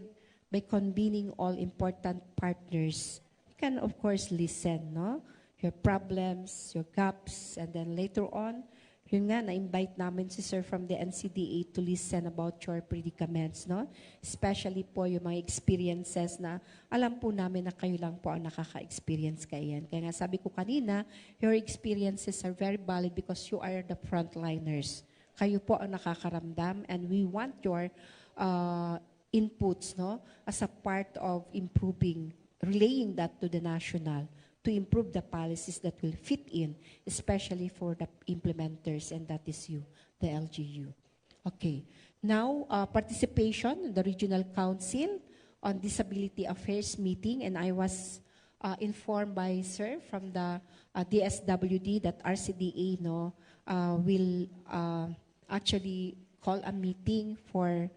by convening all important partners, we can of course listen, no? Your problems, your gaps, and then later on, yun nga, na-invite namin si Sir from the NCDA to listen about your predicaments, no? Especially po yung mga experiences na alam po namin na kayo lang po ang nakaka-experience kayan. Kaya nga sabi ko kanina, your experiences are very valid because you are the frontliners. Kayo po ang nakakaramdam, and we want your inputs, no? As a part of improving, relaying that to the national, to improve the policies that will fit in, especially for the implementers, and that is you, the LGU. Okay. Now, participation in the Regional Council on Disability Affairs meeting, and I was informed by Sir from the DSWD that RCDA will actually call a meeting for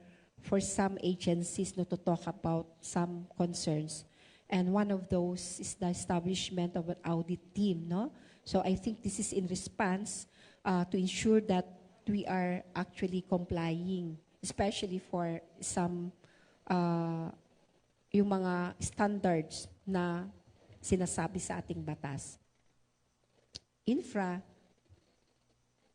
some agencies to talk about some concerns. And one of those is the establishment of an audit team, no? So I think this is in response to ensure that we are actually complying, especially for some yung mga standards na sinasabi sa ating batas. Infra,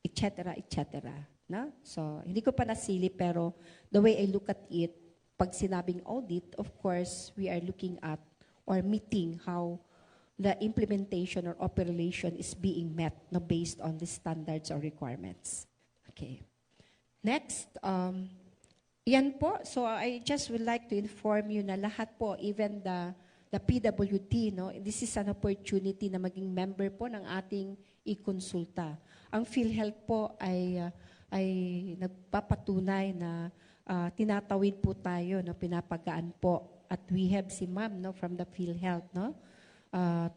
etc., etc. No? So, hindi ko pa nasili, pero the way I look at it, pag sinabing audit, of course, we are looking at or meeting how the implementation or operation is being met, no, based on the standards or requirements. Okay. Next, yan po. So I just would like to inform you na lahat po, even the PWD, no, this is an opportunity na maging member po ng ating e-consulta. Ang PhilHealth po ay nagpapatunay na tinatawid po tayo, no, pinapagaan po. At we have si Ma'am, no, from the PhilHealth, no,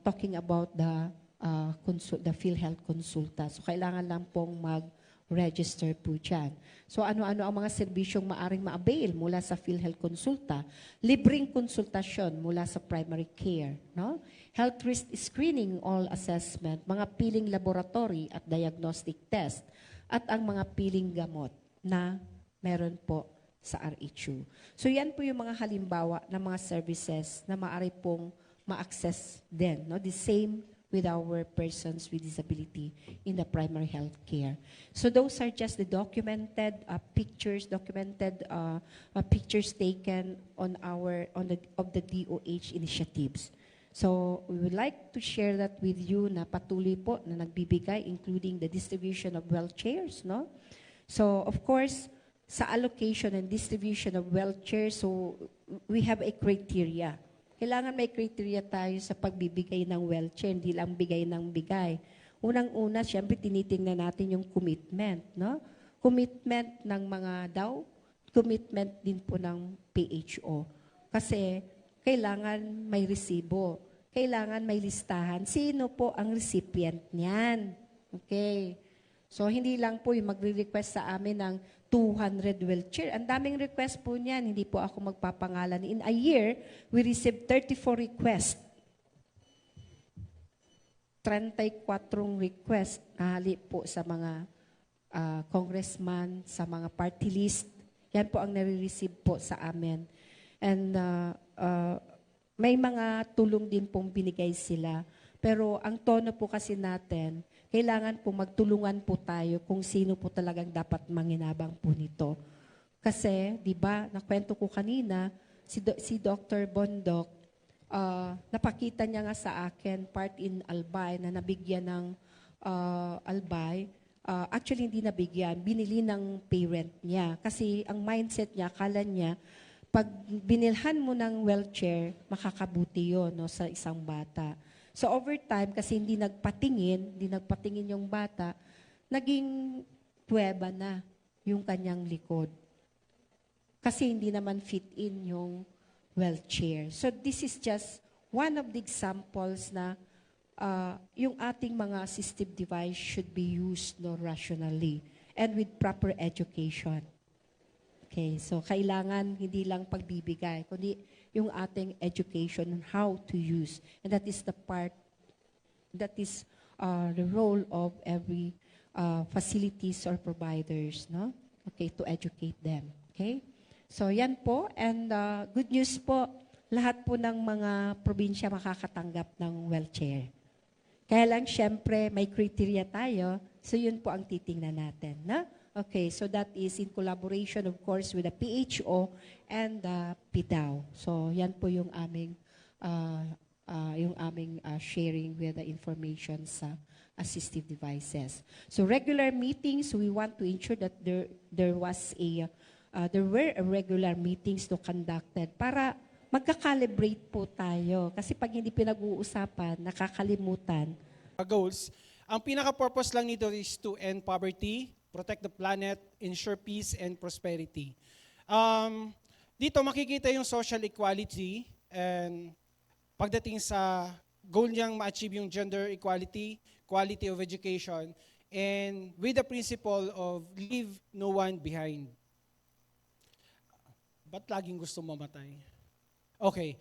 talking about the PhilHealth Consulta. So kailangan lang pong mag-register po dyan. So ano-ano ang mga serbisyong maaring ma-avail mula sa PhilHealth Consulta? Libreng konsultasyon mula sa primary care, no? Health risk screening, all assessment, mga piling laboratory at diagnostic test, at ang mga piling gamot na meron po sa RHU. So yan po yung mga halimbawa ng mga services na maaari pong ma-access din, no? The same with our persons with disability in the primary health care. So those are just the documented pictures taken of the DOH initiatives. So we would like to share that with you na patuloy po na nagbibigay, including the distribution of wheelchairs, no? So of course, sa allocation and distribution of wheelchairs, so we have a criteria. Kailangan may criteria tayo sa pagbibigay ng wheelchair, hindi lang bigay ng bigay. Unang-una, siyempre tinitingnan natin yung commitment, no? Commitment ng mga DAO, commitment din po ng PHO. Kasi kailangan may resibo, kailangan may listahan. Sino po ang recipient niyan? Okay. So hindi lang po yung magre-request sa amin ng 200 wheelchair. Ang daming request po niyan, hindi po ako magpapangalan. In a year, we received 34 requests. 34 requests hali po sa mga congressman, sa mga party list. Yan po ang nare-receive po sa amin. And may mga tulong din pong binigay sila. Pero ang tono po kasi natin, kailangan po magtulungan po tayo kung sino po talagang dapat manginabang po nito. Kasi, di ba, nakwento ko kanina, si Dr. Bondok, napakita niya nga sa akin, part in Albay, na nabigyan ng Albay. Actually, hindi nabigyan, binili ng parent niya. Kasi ang mindset niya, akala niya, pag binilhan mo ng wheelchair, makakabuti yun, no, sa isang bata. So over time, kasi hindi nagpatingin yung bata, naging puweba na yung kanyang likod. Kasi hindi naman fit in yung wheelchair. So this is just one of the examples na yung ating mga assistive device should be used, no, rationally and with proper education. Okay, so kailangan hindi lang pagbibigay, kundi yung ating education on how to use. And that is the role of every facilities or providers, no? Okay, to educate them. Okay? So yan po, and good news po, lahat po ng mga probinsya makakatanggap ng wheelchair. Kaya lang, syempre, may criteria tayo, so yun po ang titingnan natin, na? Okay, so that is in collaboration, of course, with the PHO and the PDAO. So yan po yung aming sharing with the information sa assistive devices. So regular meetings, we want to ensure that there were regular meetings to conducted para magka-calibrate po tayo. Kasi pag hindi pinag-uusapan, nakakalimutan. Goals, ang pinaka-purpose lang nito is to end poverty, protect the planet, ensure peace and prosperity. Dito makikita yung social equality and pagdating sa goal niyang ma-achieve yung gender equality, quality of education, and with the principle of leave no one behind. Ba't laging gusto mamatay? Okay.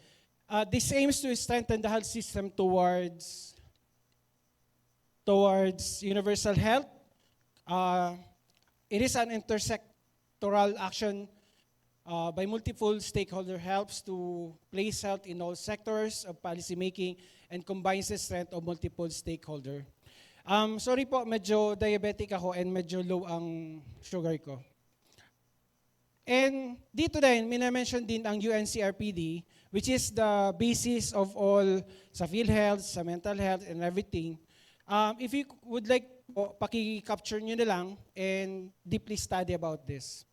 This aims to strengthen the health system towards universal health. It is an intersectoral action by multiple stakeholder helps to place health in all sectors of policymaking and combines the strength of multiple stakeholder. Sorry po, medyo diabetic ako and medyo low ang sugar ko. And dito din, minamention din ang UNCRPD, which is the basis of all sa PhilHealth, sa mental health, and everything. If you would like, paki-capture nyo na lang and deeply study about this.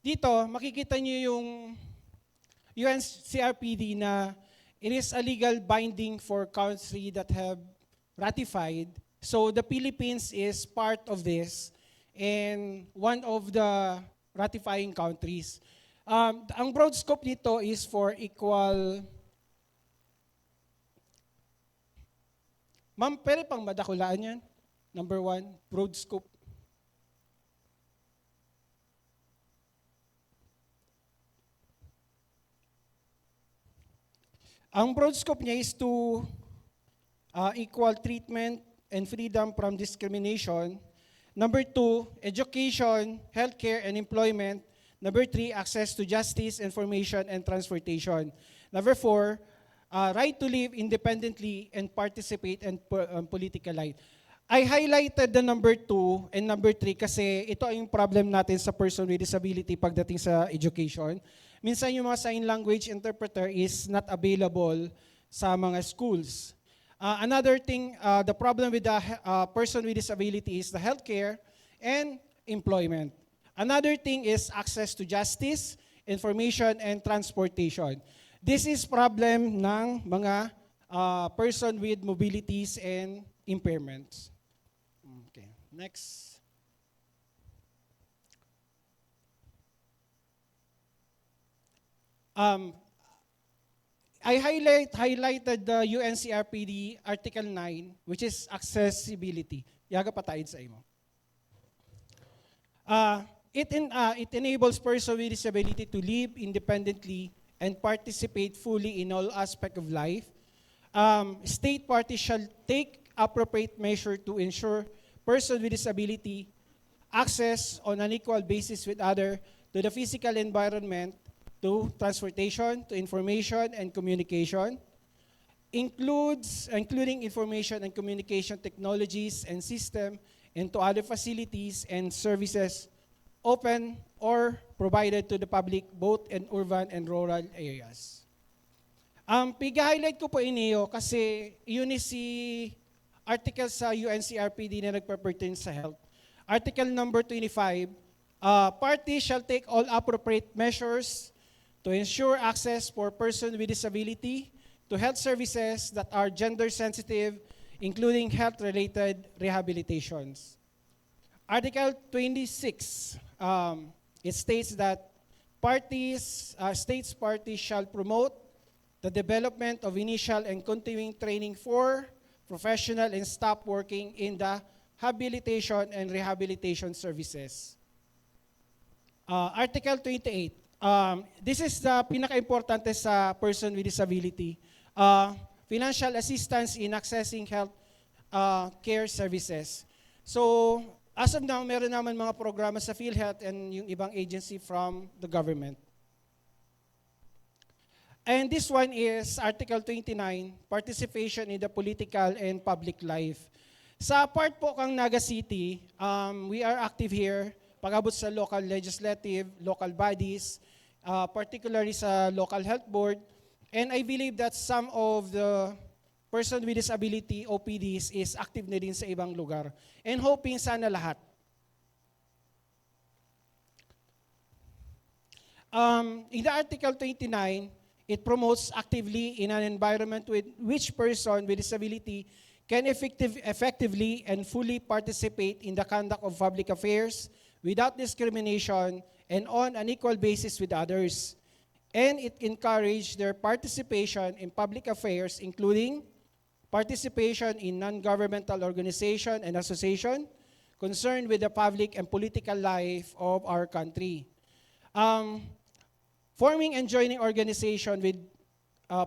Dito, makikita nyo yung UNCRPD na it is a legal binding for countries that have ratified. So the Philippines is part of this and one of the ratifying countries. Ang broad scope nito is for equal. Ma'am, pwede pang madakulaan yan? Number 1, broad scope. Ang broad scope niya is to equal treatment and freedom from discrimination. Number 2, education, healthcare, and employment. Number 3, access to justice, information, and transportation. Number 4, right to live independently and participate in political life. I highlighted the number 2 and number 3 kasi ito ay yung problem natin sa person with disability pagdating sa education. Minsan yung mga sign language interpreter is not available sa mga schools. Another thing, the problem with the person with disability is the healthcare and employment. Another thing is access to justice, information, and transportation. This is problem ng mga person with mobilities and impairments. Okay, next. I highlighted the UNCRPD Article 9, which is accessibility. Yaga patayid sa imo. It enables person with disability to live independently and participate fully in all aspects of life. State parties shall take appropriate measure to ensure person with disability access on an equal basis with other to the physical environment, to transportation, to information and communication, including information and communication technologies and system, and to other facilities and services open or provided to the public both in urban and rural areas. Pig-highlight ko po inyo kasi yun is si article sa UNCRPD na nagpa-pertain sa health. Article number 25, parties shall take all appropriate measures to ensure access for persons with disability to health services that are gender sensitive, including health-related rehabilitations. Article 26, it states that states parties shall promote the development of initial and continuing training for professional and staff working in the habilitation and rehabilitation services. Article 28. This is the pinaka-importante sa person with disability. Financial assistance in accessing health care services. So, as of now, meron naman mga programa sa PhilHealth and yung ibang agency from the government. And this one is Article 29, participation in the political and public life. Sa part po kang Naga City, we are active here, pag-abot sa local legislative, local bodies, particularly sa local health board, and I believe that some of the person with disability, OPDs, is active na din sa ibang lugar. And hoping sana lahat. In the Article 29, it promotes actively in an environment with which person with disability can effectively and fully participate in the conduct of public affairs without discrimination and on an equal basis with others. And it encourages their participation in public affairs, including participation in non-governmental organization and association concerned with the public and political life of our country. Forming and joining organization with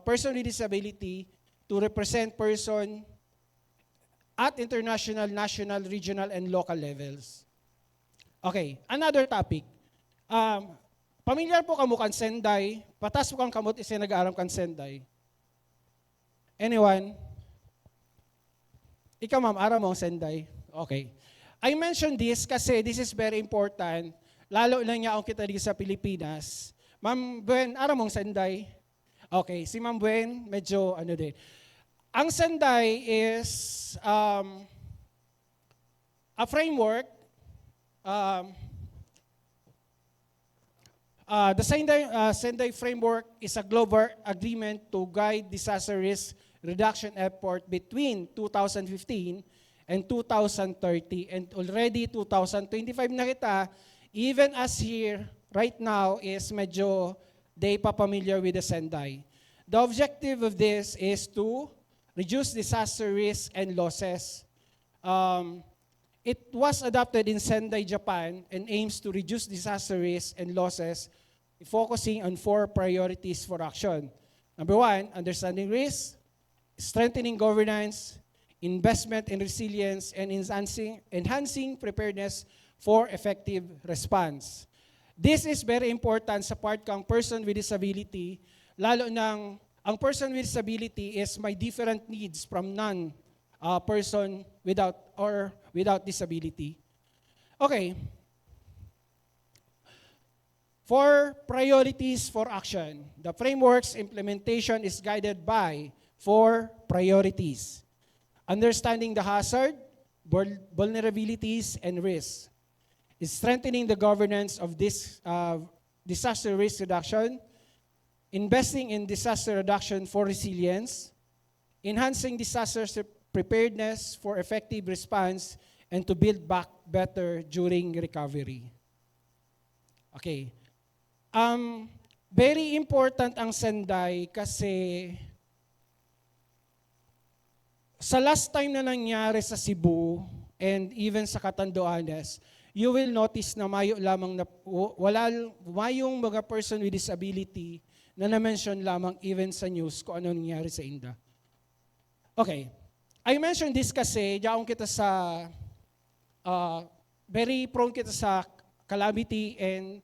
person with disability to represent person at international, national, regional, and local levels. Okay, another topic. Pamilyar po kamo kan Senday, patas po kang kamot isa nag-aaram kan Senday. Anyone? Ikaw ma'am, aram mo ang Senday? Okay. I mentioned this kasi this is very important, lalo na niya ang kita dito sa Pilipinas. Ma'am Buen, aram mo ang Senday? Okay, si Ma'am Buen, medyo ano din. Ang Senday is a framework. The Sendai framework is a global agreement to guide disaster risk reduction effort between 2015 and 2030. And already 2025 na kita, even as here, right now, is medyo they pa familiar with the Sendai. The objective of this is to reduce disaster risk and losses. It was adopted in Sendai, Japan, and aims to reduce disaster risk and losses, focusing on 4 priorities for action. Number 1, understanding risk, strengthening governance, investment in resilience, and enhancing preparedness for effective response. This is very important sa part kang person with disability, lalo nang ang person with disability is may different needs from person without disability. Okay. 4 priorities for action. The framework's implementation is guided by 4 priorities. Understanding the hazard, vulnerabilities, and risks. Is strengthening the governance of this disaster risk reduction, investing in disaster reduction for resilience, enhancing disaster preparedness for effective response, and to build back better during recovery. Okay. Very important ang Sendai kasi sa last time na nangyari sa Cebu and even sa Catanduanes, you will notice na mayo lamang na mayong mga person with disability na na-mention lamang even sa news kung ano nangyari sa Inda. Okay. I mentioned this kasi diyan kita sa very prone kita sa calamity and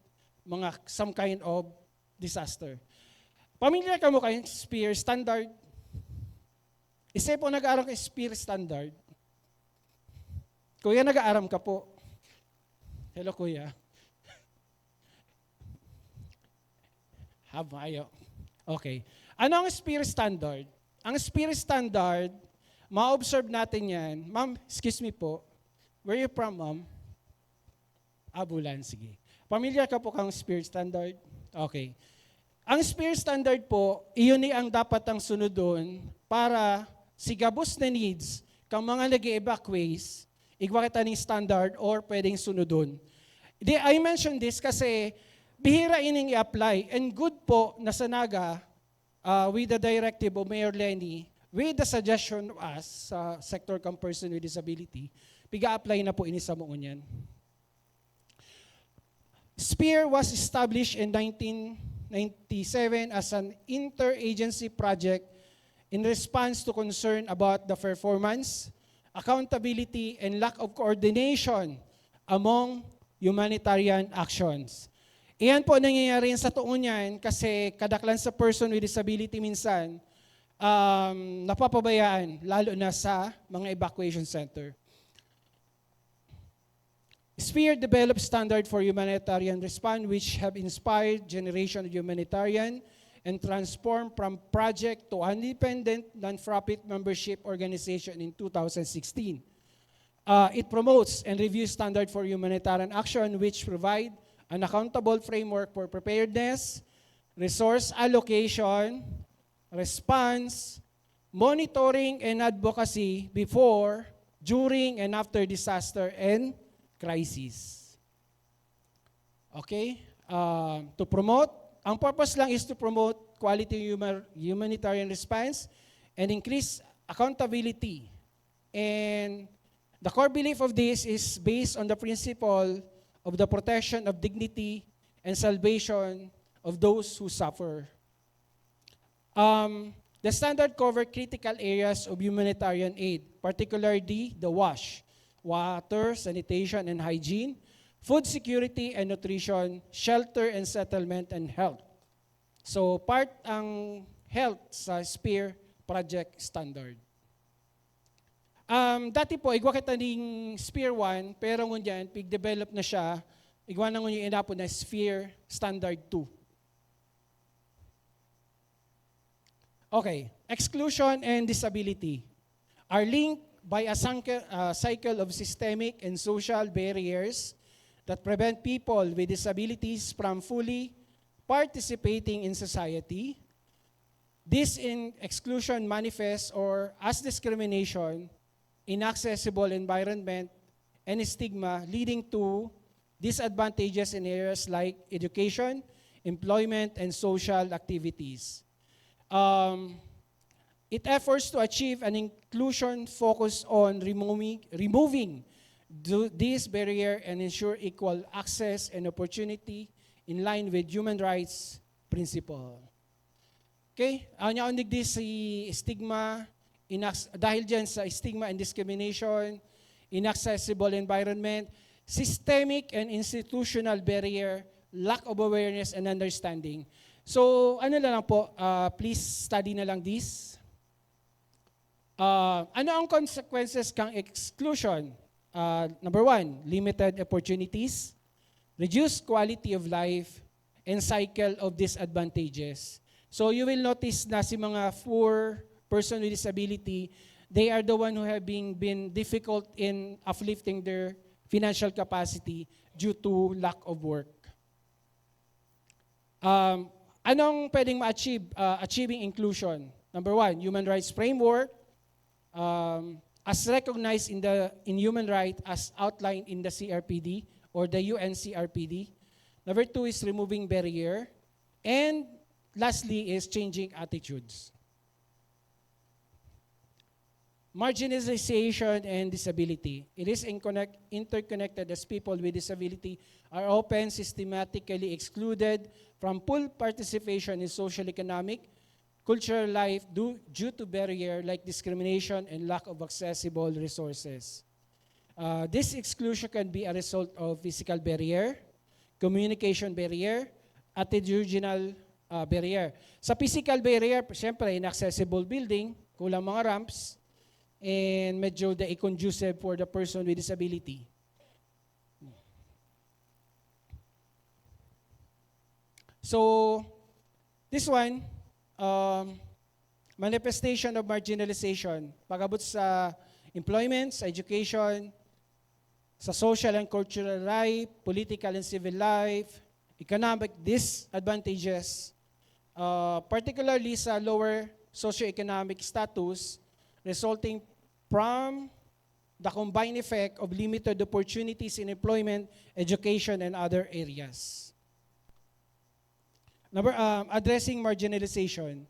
some kind of disaster. Pamilyar ka mo kay Spear Standard? Isa po nag-aaral kay Spear Standard. Kuya, nag-aaral ka po. Hello, Kuya. Habayo. Okay. Ano ang Spear Standard? Ang Spear Standard, ma-observe natin yan. Ma'am, excuse me po. Where are you from, ma'am? Bulan, sige. Familiar ka po kang Spear Standard? Okay. Ang Spear Standard po, iyon ang dapat ang sunodon para sigabos na needs kang mga nag-evacuate, igwakita ng standard or pwedeng sunodon. I mentioned this kasi bihira ining i-apply and good po na sa Naga with the directive of Mayor Lenny, with the suggestion of us sa sector kang person with disability, piga-apply na po ini sa mga yan. SPEAR was established in 1997 as an interagency project in response to concern about the performance, accountability, and lack of coordination among humanitarian actions. Iyan po nangyayari sa tuon yan kasi kadaklan sa person with disability minsan napapabayaan, lalo na sa mga evacuation center. SPEAR developed standard for humanitarian response which have inspired generation of humanitarian and transformed from project to independent non-profit membership organization in 2016. It promotes and reviews standard for humanitarian action which provide an accountable framework for preparedness, resource allocation, response, monitoring, and advocacy before, during, and after disaster and crisis. Okay? To promote, ang purpose lang is to promote quality humanitarian response and increase accountability. And the core belief of this is based on the principle of the protection of dignity and salvation of those who suffer. The standard cover critical areas of humanitarian aid, particularly the WASH, water, sanitation and hygiene, food security and nutrition, shelter and settlement, and health. So part ang health sa SPEAR project standard. Dati po, igwa kita ning SPEAR 1, pero ngunyan, pig-develop na siya, igwa na ngunyan inapo na SPEAR Standard 2. Okay, exclusion and disability are linked by a cycle of systemic and social barriers that prevent people with disabilities from fully participating in society. This exclusion manifests or as discrimination, inaccessible environment, and stigma leading to disadvantages in areas like education, employment, and social activities. It efforts to achieve an inclusion focused on removing this barrier and ensure equal access and opportunity in line with human rights principle. Okay? Ang digdi si stigma, dahil dyan sa stigma and discrimination, inaccessible environment, systemic and institutional barrier, lack of awareness and understanding. So, ano lang po, please study na lang this. Ano ang consequences kang exclusion? Number 1, limited opportunities, reduced quality of life, and cycle of disadvantages. So you will notice na si mga poor person with disability, they are the one who have been difficult in uplifting their financial capacity due to lack of work. Anong pwedeng ma-achieve? Achieving inclusion. Number 1, human rights framework, as recognized in human rights as outlined in the CRPD or the UN CRPD. Number 2 is removing barrier. And lastly is changing attitudes. Marginalization and disability. It is interconnected as people with disability are often systematically excluded from full participation in social, economic, cultural life due to barrier like discrimination and lack of accessible resources. This exclusion can be a result of physical barrier, communication barrier, attitudinal barrier. Sa physical barrier, siyempre, inaccessible building, kulang mga ramps, and medyo conducive for the person with disability. So, this one, manifestation of marginalization, pag-abot sa employment, sa education, sa social and cultural life, political and civil life, economic disadvantages, particularly sa lower socioeconomic status, resulting from the combined effect of limited opportunities in employment, education, and other areas. Addressing marginalization.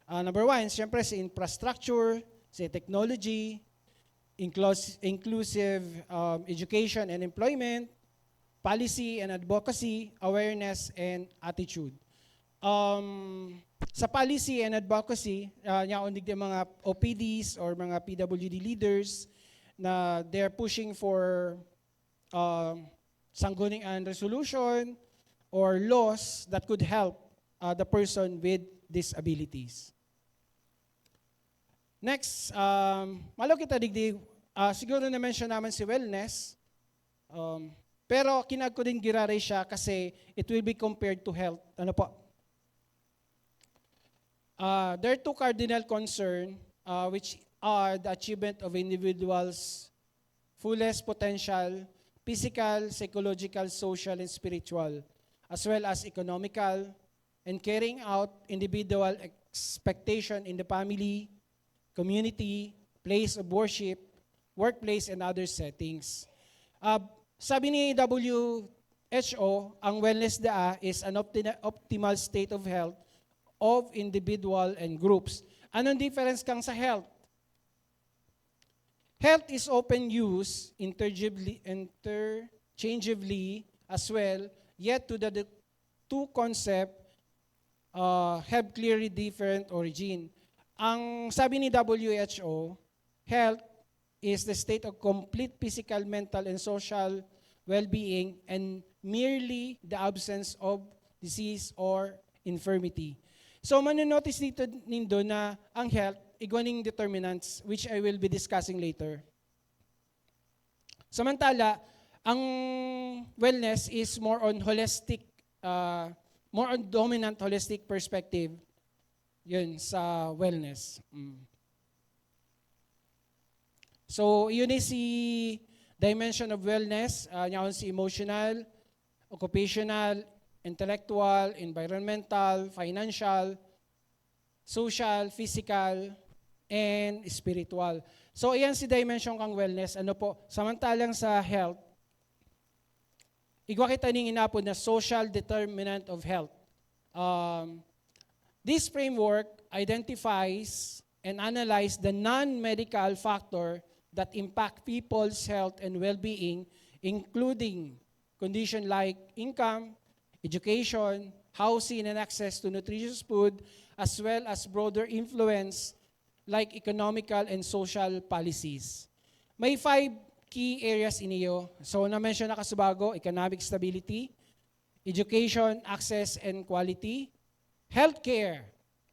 Number 1, siyempre sa infrastructure, sa technology, inclusive education and employment, policy and advocacy, awareness, and attitude. Sa policy and advocacy, nyaonig ng mga OPDs or mga PWD leaders na they're pushing for sanggunian resolution or laws that could help the person with disabilities. Next, malo kita digdi, siguro na-mention naman si wellness, pero kinag ko din giraray siya kasi it will be compared to health. Ano po? There are two cardinal concerns which are the achievement of individuals' fullest potential, physical, psychological, social, and spiritual, as well as economical, and carrying out individual expectation in the family, community, place of worship, workplace, and other settings. Sabi ni WHO, ang wellness is an optimal state of health of individual and groups. Anong difference kang sa health? Health is often used interchangeably as well, yet the two concepts have clearly different origin. Ang sabi ni WHO, health is the state of complete physical, mental, and social well-being and merely the absence of disease or infirmity. So maninotice dito nindo na ang health, igwaning determinants, which I will be discussing later. Samantala, ang wellness is more on holistic, more on dominant holistic perspective. Yun, sa wellness. So, yun is si dimension of wellness. Yun si emotional, occupational, intellectual, environmental, financial, social, physical, and spiritual. So, iyan si dimension kang wellness. Ano po? Samantalang sa health, igwa kita ning inapod na social determinant of health. This framework identifies and analyzes the non-medical factor that impact people's health and well-being, including conditions like income, education, housing, and access to nutritious food, as well as broader influence like economical and social policies. May 5 key areas in iyo. So, na-mention na kasubago, economic stability, education, access, and quality, healthcare,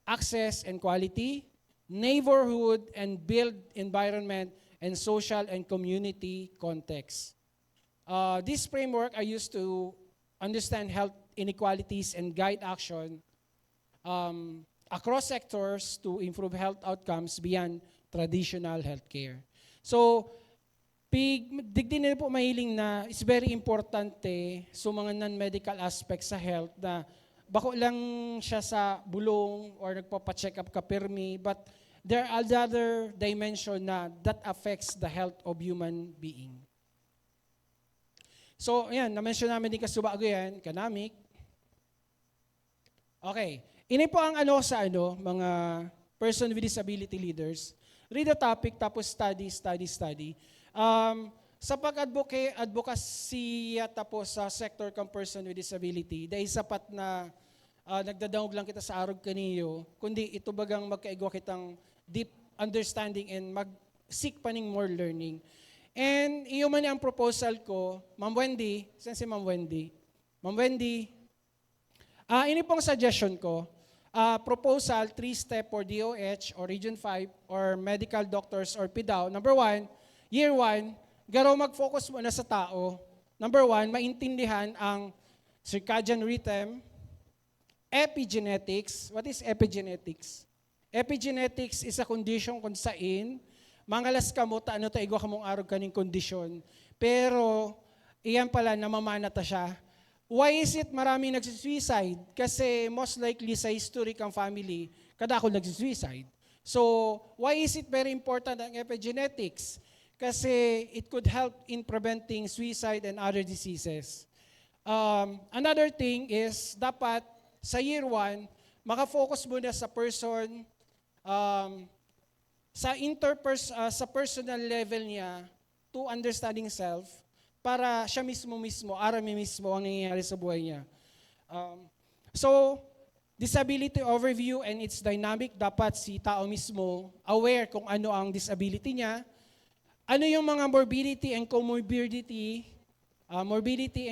access and quality, neighborhood and built environment, and social and community context. This framework I used to understand health inequalities and guide action across sectors to improve health outcomes beyond traditional healthcare. So, digdi na po mahiling na it's very importante so mga non-medical aspects sa health na bako lang siya sa bulong or nagpapa-check up ka permi, but there are other dimension na that affects the health of human being. So, ayan, na-mention namin din kasubago yan, economic. Okay. Ini po ang mga person with disability leaders. Read the topic, tapos study. Sa pag-advocacy tapos sa sector kang person with disability, dahil sapat na nagdadangog lang kita sa arog kaniyo, kundi ito bagang magkaigwa kitang deep understanding and mag-seek pa ning more learning. And iyo man ang proposal ko, Ma'am Wendy, saan si Ma'am Wendy? Ma'am Wendy, ini pong suggestion ko, proposal 3-step for DOH or Region 5 or medical doctors or PDAO. Number 1, year 1, garo mag-focus muna sa tao. Number 1, maintindihan ang circadian rhythm, epigenetics. What is epigenetics? Epigenetics is a condition kung saan mangalas ka mo, taano ta igwa ka mong arog kaning kondisyon. Pero, iyan pala, namamana ta siya. Why is it marami nagsisuicide? Kasi most likely sa history kang family, kada ako nagsisuicide. So, why is it very important ang epigenetics? Kasi it could help in preventing suicide and other diseases. Another thing is, dapat sa year 1, makafocus muna sa person, sa personal level niya to understanding self, para siya mismo, arami mismo ang nangyayari sa buhay niya. So, disability overview and its dynamic, dapat si tao mismo aware kung ano ang disability niya, ano yung mga morbidity and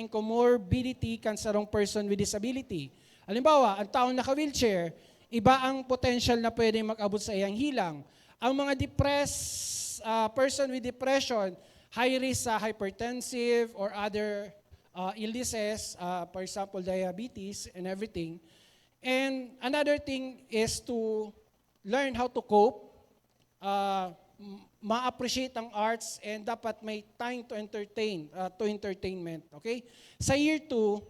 comorbidity, cancer ng person with disability. Halimbawa, ang taong naka-wheelchair, iba ang potential na pwede mag-abot sa iyang hilang. Ang mga depressed person with depression, high risk sa hypertensive or other illnesses, for example, diabetes and everything. And another thing is to learn how to cope, ma-appreciate ang arts, and dapat may time to entertainment. Okay? Sa year 2,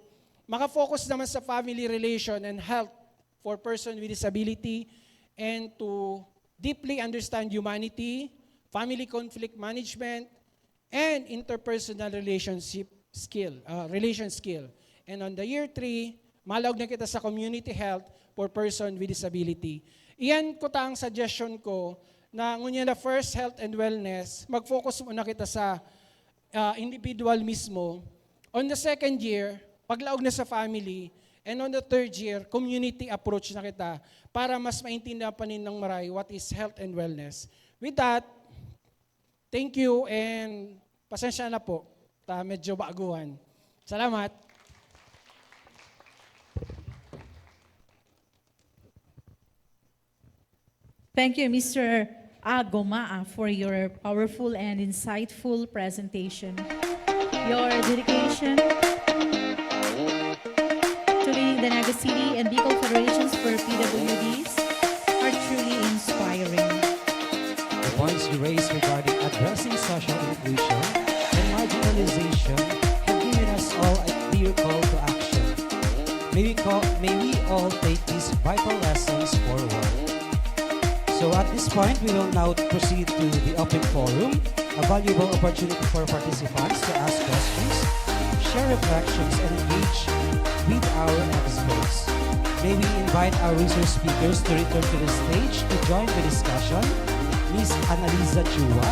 maka-focus naman sa family relation and health for person with disability, and to deeply understand humanity, family conflict management, and interpersonal relation skill. And on the year 3, malawag na kita sa community health for person with disability. Iyan ko ang suggestion ko na ngunya na first health and wellness, mag-focus muna kita sa individual mismo. On the second year, paglaog na sa family, and on the third year, community approach na kita para mas maintindihan pa ng maray what is health and wellness. With that, thank you and pasensya na po. Medyo baguhan. Salamat. Thank you, Mr. Agomaa, for your powerful and insightful presentation. Your dedication to the Naga City and Bicol Federations for PWDs are truly inspiring. The points you raised regarding addressing social inclusion and marginalization have given us all a clear call to action. May we all take these vital lessons forward. So at this point, we will now proceed to the open forum, a valuable opportunity for participants to ask questions, share reflections, and engage with our experts. May we invite our resource speakers to return to the stage to join the discussion, Ms. Annalisa Chua,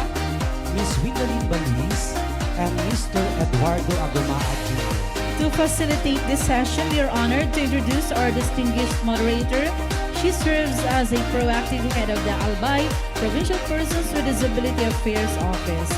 Ms. Windalyn Balis, and Mr. Eduardo Agomaa Jr. To facilitate this session, we are honored to introduce our distinguished moderator. She serves as a proactive head of the Albay Provincial Persons with Disability Affairs Office.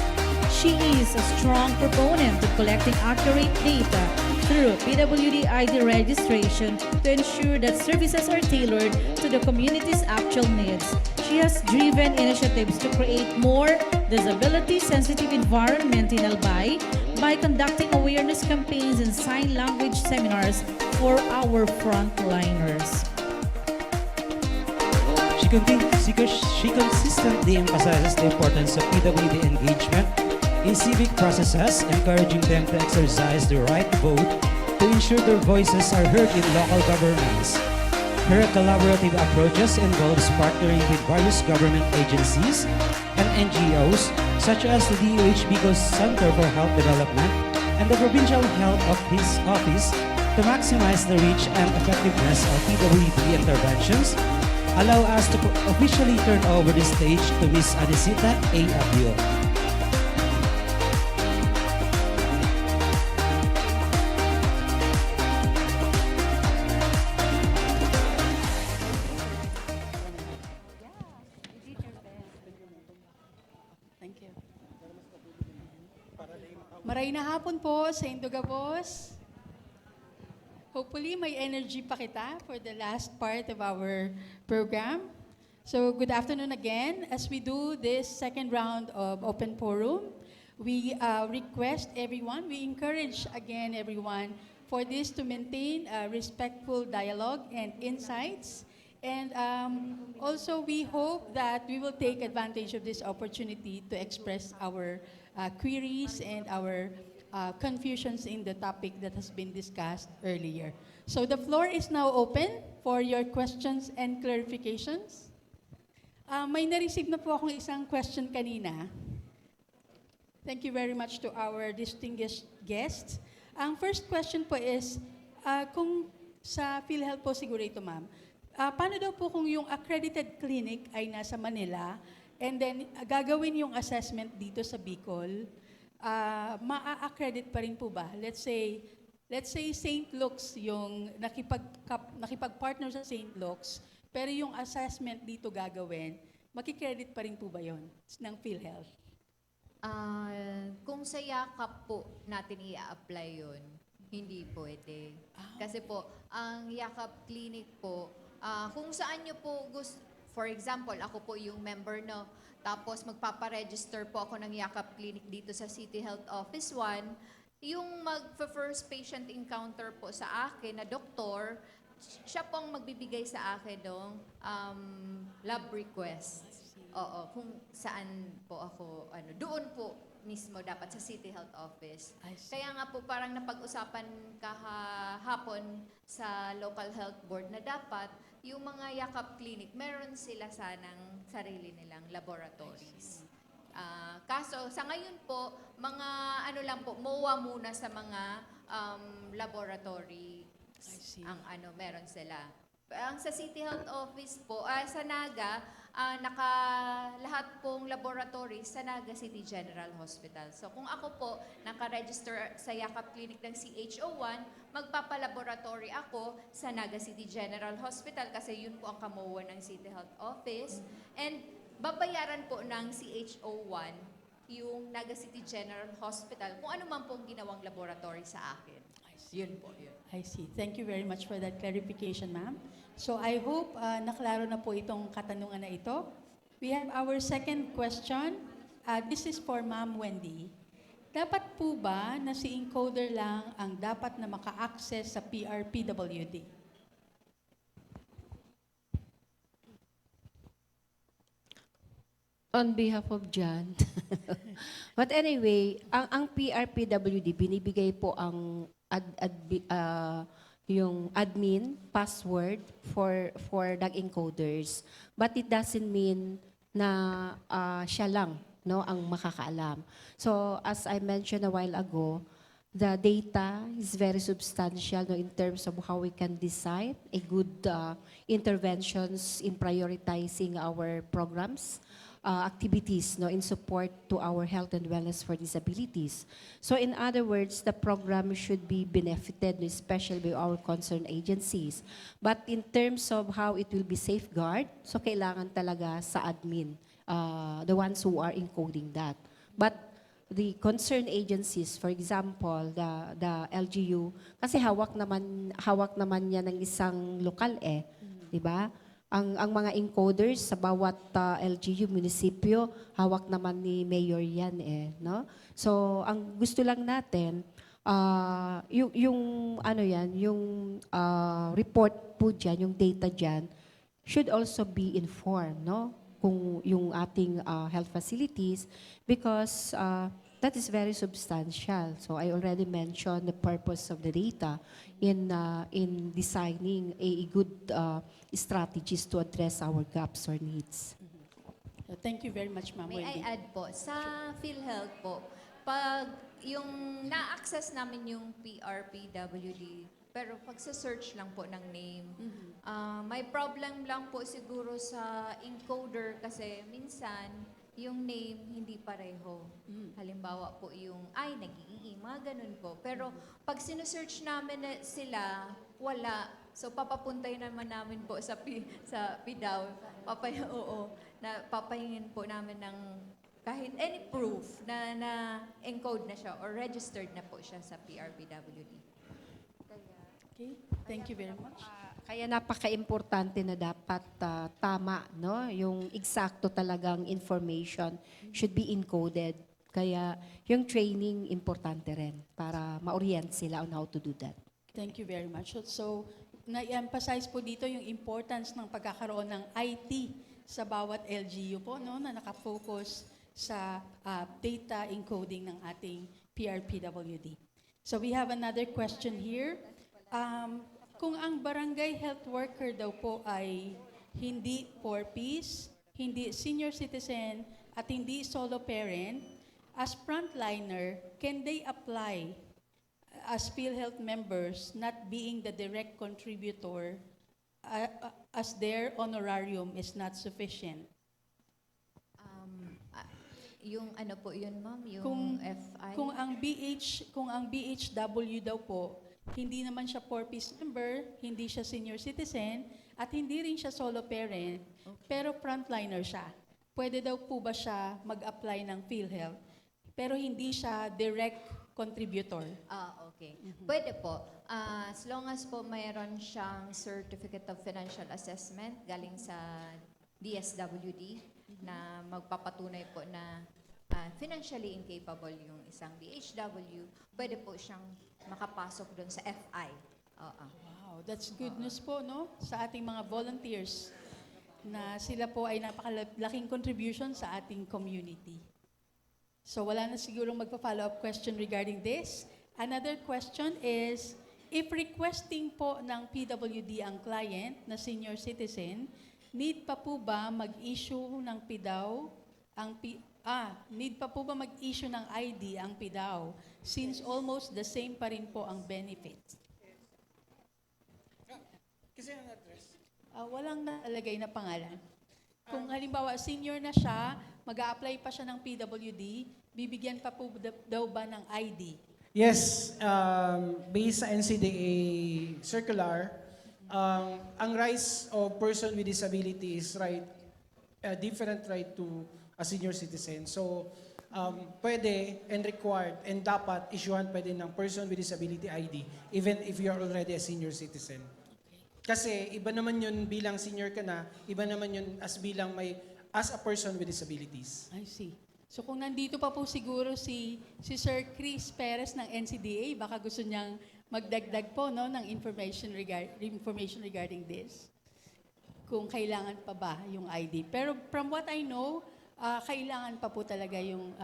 She is a strong proponent of collecting accurate data through PWD ID registration to ensure that services are tailored to the community's actual needs. She has driven initiatives to create more disability-sensitive environment in Albay by conducting awareness campaigns and sign language seminars for our frontliners. She consistently emphasizes the importance of PWD engagement in civic processes, encouraging them to exercise the right to vote to ensure their voices are heard in local governments. Her collaborative approaches involves partnering with various government agencies and NGOs such as the DOH Bicol Center for Health Development and the Provincial Health Office to maximize the reach and effectiveness of PWD interventions. Allow us to officially turn over the stage to Ms. Anisita A. Abio. Thank you. Maray na hapon po sa Indogabos. Hopefully, may energy pa kita for the last part of our program. So, good afternoon again. As we do this second round of Open Forum, we request everyone, we encourage again everyone for this to maintain a respectful dialogue and insights. And also, we hope that we will take advantage of this opportunity to express our queries and our confusions in the topic that has been discussed earlier. So the floor is now open for your questions and clarifications. May na-receive na po akong isang question kanina. Thank you very much to our distinguished guests. Ang first question po is, kung sa PhilHealth po siguro ito, ma'am, paano daw po kung yung accredited clinic ay nasa Manila and then gagawin yung assessment dito sa Bicol? maa-accredit pa rin po ba? Let's say St. Luke's yung nakipag-partner sa St. Luke's, pero yung assessment dito gagawin, makikredit pa rin po ba yon ng PhilHealth? Kung sa yakap po natin i-apply yun, hindi pwede. Kasi po, ang yakap clinic po, kung saan nyo po gusto, for example, ako po yung member, no, tapos magpaparegister po ako ng yakap clinic dito sa City Health Office 1, yung mag-first patient encounter po sa akin na doktor, siya pong magbibigay sa akin ng lab request. Oo, kung saan po ako, doon po mismo dapat sa City Health Office. Kaya nga po parang napag-usapan kahapon sa local health board na dapat yung mga yakap clinic, meron sila sanang sarili nilang laboratories. Kaso sa ngayon po, mga lang po, MOA muna sa mga laboratory ang meron sila. Ang sa City Health Office po, sa Naga, lahat pong laboratories sa Naga City General Hospital. So kung ako po naka-register sa Yakap Clinic ng CHO1, magpapalaboratory ako sa Naga City General Hospital kasi yun po ang kamuha ng City Health Office. And babayaran po ng CHO1 yung Naga City General Hospital kung ano man pong ginawang laboratory sa akin. Yun po, yun. I see. Thank you very much for that clarification, ma'am. So I hope naklaro na po itong katanungan na ito. We have our second question. This is for Ma'am Wendy. Dapat po ba na si encoder lang ang dapat na maka-access sa PRPWD? On behalf of John. But anyway, ang PRPWD, binibigay po ang yung admin password for DAG encoders. But it doesn't mean na siya lang ang makakaalam. So as I mentioned a while ago, the data is very substantial in terms of how we can decide a good interventions in prioritizing our programs, activities in support to our health and wellness for disabilities. So in other words, the program should be benefited, especially by our concerned agencies. But in terms of how it will be safeguarded, so kailangan talaga sa admin, the ones who are encoding that. But the concerned agencies, for example, the LGU, kasi hawak naman yan ng isang lokal di ba? Ang mga encoders sa bawat LGU munisipyo, hawak naman ni Mayor yan no? So, ang gusto lang natin, yung report po dyan, yung data dyan, should also be informed, no? Kung yung ating health facilities, because that is very substantial. So I already mentioned the purpose of the data in designing a good strategies to address our gaps or needs. Thank you very much, Ma'am May Wendy. I add po, sa PhilHealth po, pag yung na-access namin yung PRPWD, pero pag sa search lang po ng name, may problem lang po siguro sa encoder kasi minsan yung name hindi pareho. Halimbawa po yung, nag-ii, mga ganun po. Pero pag sinesearch namin sila, wala. So papapuntay naman namin po sa PDAW. Papahingin po namin ng kahit any proof na encode na siya or registered na po siya sa PRPWD. Okay, thank you very much. Kaya napaka-importante na dapat tama, no? Yung eksakto talagang information should be encoded. Kaya yung training importante rin para ma-orient sila on how to do that. Thank you very much. So, na-emphasize po dito yung importance ng pagkakaroon ng IT sa bawat LGU po, no, na nakafocus sa data encoding ng ating PRPWD. So we have another question here. Kung ang barangay health worker daw po ay hindi 4Ps, hindi senior citizen, at hindi solo parent, as frontliner, can they apply as PhilHealth members not being the direct contributor as their honorarium is not sufficient? Yung ano po yun, ma'am? Yung Kung, FI? kung ang BHW daw po, hindi naman siya 4-piece member, hindi siya senior citizen, at hindi rin siya solo parent, pero frontliner siya. Pwede daw po ba siya mag-apply ng PhilHealth? Pero hindi siya direct contributor. Okay. Pwede po. As long as po mayroon siyang Certificate of Financial Assessment galing sa DSWD na magpapatunay po na financially incapable yung isang BHW, pwede po siyang makapasok doon sa FI. Wow, that's good news po, no? Sa ating mga volunteers na sila po ay napakalaking contribution sa ating community. So wala na sigurong magpa-follow up question regarding this. Another question is, if requesting po ng PWD ang client na senior citizen, need pa po ba mag-issue ng PDAW need pa po ba mag-issue ng ID ang PDAW since almost the same pa rin po ang benefits? Kasi ang address. Walang nakalagay na pangalan. Kung halimbawa senior na siya, mag-a-apply pa siya ng PWD, bibigyan pa po daw ba ng ID? Yes, based sa NCDA circular, ang rights of person with disability is different right to a senior citizen. So, pwede and required and dapat issuehan pwede ng person with disability ID even if you are already a senior citizen. Kasi iba naman yun bilang senior ka na, iba naman yun as a person with disabilities. I see. So kung nandito pa po siguro si Sir Chris Perez ng NCDA, baka gusto niyang magdagdag po ng information regarding this. Kung kailangan pa ba yung ID. Pero from what I know, kailangan pa po talaga yung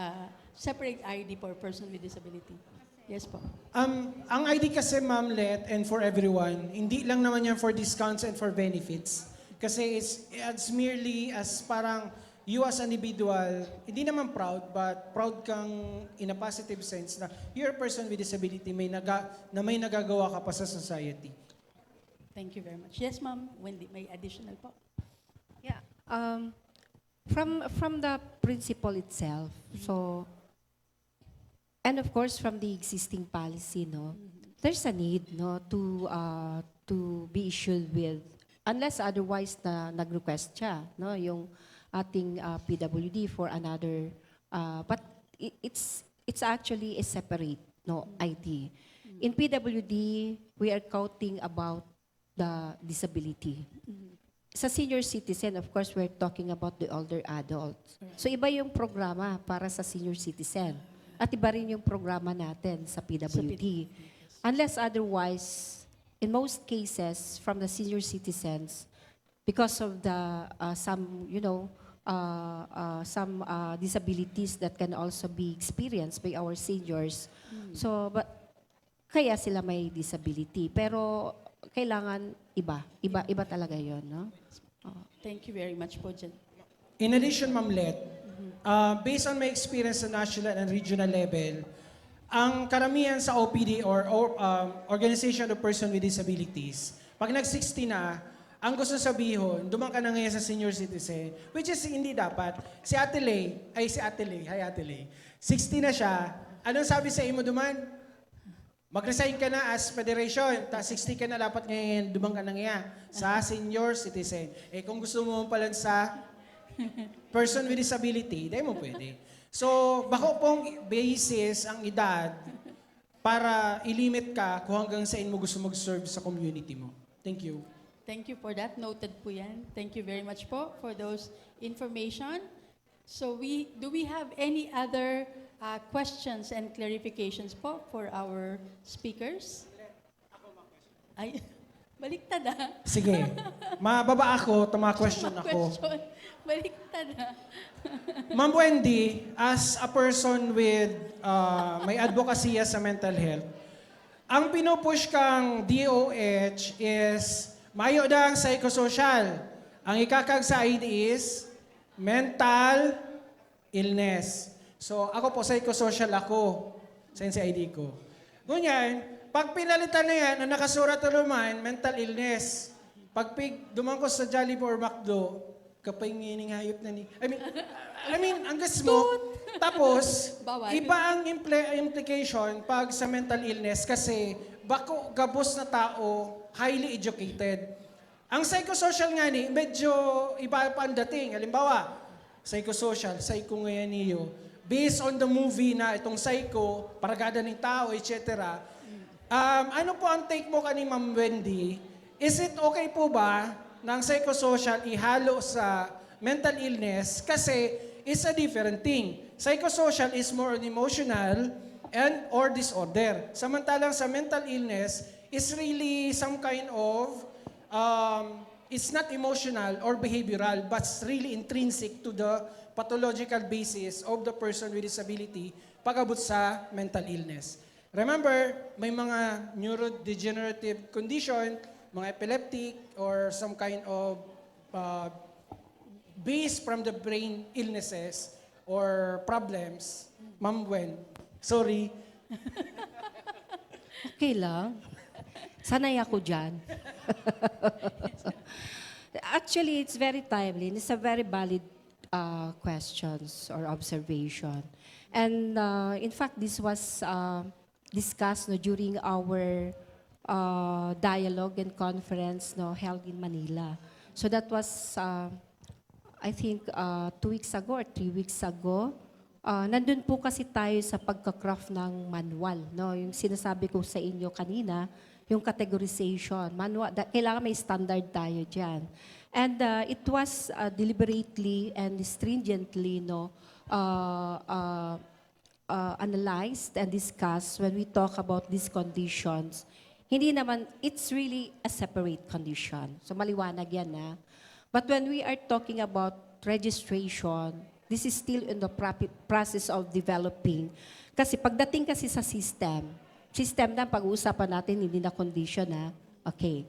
separate ID for person with disability. Yes po. Ang ID kasi, Ma'am Let, and for everyone, hindi lang naman yan for discounts and for benefits. Kasi it's merely as parang you as an individual, hindi naman proud, but proud kang in a positive sense na you're a person with disability na may nagagawa ka pa sa society. Thank you very much. Yes, ma'am. Wendy, may additional po. Yeah. From the principle itself, so, and of course from the existing policy, there's a need, to be issued with, unless otherwise na nag-request siya, yung ating PWD for another, but it's actually a separate ID. In PWD, we are counting about the disability. Sa senior citizen, of course, we're talking about the older adults. So iba yung programa para sa senior citizen. At iba rin yung programa natin sa PWD. Unless otherwise, in most cases, from the senior citizens, because of the some disabilities that can also be experienced by our seniors. So, but kaya sila may disability. Pero kailangan iba talaga yon, no? Thank you very much po, Jen. In addition, Ma'am Let, based on my experience sa national and regional level, ang karamihan sa OPD or Organization of Persons with Disabilities, pag nag-60 na, ang gusto sabihin, duman ka na ngayon sa senior citizen, which is hindi dapat. Si Ate Lay, hi Ate Lay, 60 na siya, anong sabi sa imo duman? Mag-resign ka na as federation, 60 ka na dapat ngayon, duman ka na ngayon sa senior citizen. Kung gusto mo pala sa person with disability, dahil mo pwede. So, bako pong basis ang edad para ilimit ka kung hanggang saan mo gusto mag-serve sa community mo. Thank you. Thank you for that. Noted po yan. Thank you very much po for those information. So do we have any other questions and clarifications po for our speakers? Ay, baliktad na. Sige. Mababa ako, question ako. Baliktad na. Ma'am Wendy, as a person with may advocacy sa mental health, ang pinupush kang DOH is mayo na ang psychosocial. Ang ikakag sa ID is mental illness. So ako po, psychosocial ako sa ID ko. Ngunyan, pag pinalitan na yan, ang nakasurat na naman, mental illness. Pag duman ko sa Jollibee or McDo, Kapahingining hayop na ni... I mean, ang gas mo. Tapos, Bawal. iba ang implication pag sa mental illness kasi bako gabos na tao, highly educated. Ang psychosocial nga ni, medyo iba pa ang dating. Halimbawa, psychosocial, psycho ngayon niyo. Based on the movie na itong psycho, paragada ng tao, etc. Ano po ang take mo kani Ma'am Wendy? Is it okay po ba ng psychosocial ihalo sa mental illness? Kasi it's a different thing. Psychosocial is more on emotional and or disorder. Samantalang sa mental illness is really some kind of it's not emotional or behavioral, but it's really intrinsic to the pathological basis of the person with disability pag-abot sa mental illness. Remember, may mga neurodegenerative condition, mga epileptic, or some kind of based from the brain illnesses or problems. Ma'am Gwen, sorry. Okay lang. Sanay ako dyan. Actually, it's very timely. And it's a very valid questions or observation. And in fact, this was discussed during our dialogue and conference held in Manila. So that was, I think, 2 weeks ago or 3 weeks ago. Nandun po kasi tayo sa pagka-craft ng manual. No? Yung sinasabi ko sa inyo kanina, yung categorization. Manual, kailangan may standard tayo dyan. And it was deliberately and stringently analyzed and discussed when we talk about these conditions. Hindi naman, it's really a separate condition. So maliwanag yan na. But when we are talking about registration, this is still in the process of developing. Kasi pagdating kasi sa system na pag-uusapan natin, hindi na condition na. Okay.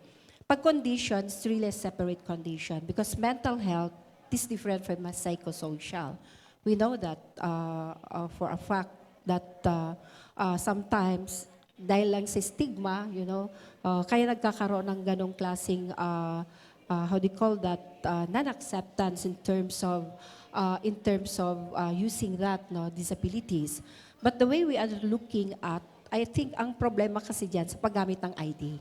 Pag condition, it's really a separate condition because mental health is different from psychosocial. We know that for a fact that sometimes dahil lang sa stigma, kaya nagkakaroon ng ganong klaseng, how do you call that, non-acceptance in terms of using that, disabilities. But the way we are looking at, I think ang problema kasi dyan sa paggamit ng ID.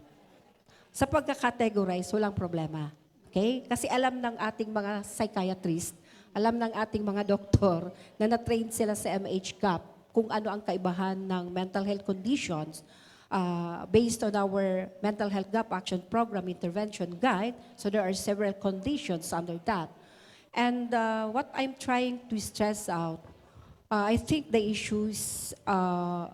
Sa pagka-categorize, walang problema. Okay? Kasi alam ng ating mga psychiatrist, alam ng ating mga doktor na na-train sila sa MHCAP kung ano ang kaibahan ng mental health conditions based on our Mental Health Gap Action Program Intervention Guide. So there are several conditions under that. And what I'm trying to stress out, I think the issues are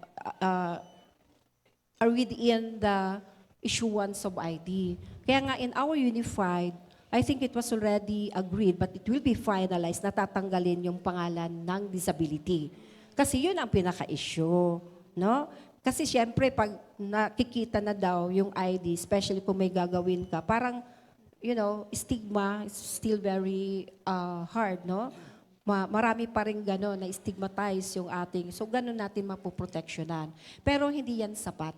within the issuance of ID. Kaya nga in our unified, I think it was already agreed, but it will be finalized na tatanggalin yung pangalan ng disability. Kasi yun ang pinaka-issue. No? Kasi syempre, pag nakikita na daw yung ID, especially kung may gagawin ka, parang, stigma is still very hard, no? Marami pa rin gano'n na stigmatize yung ating, so gano'n natin mapoproteksyonan. Pero hindi yan sapat.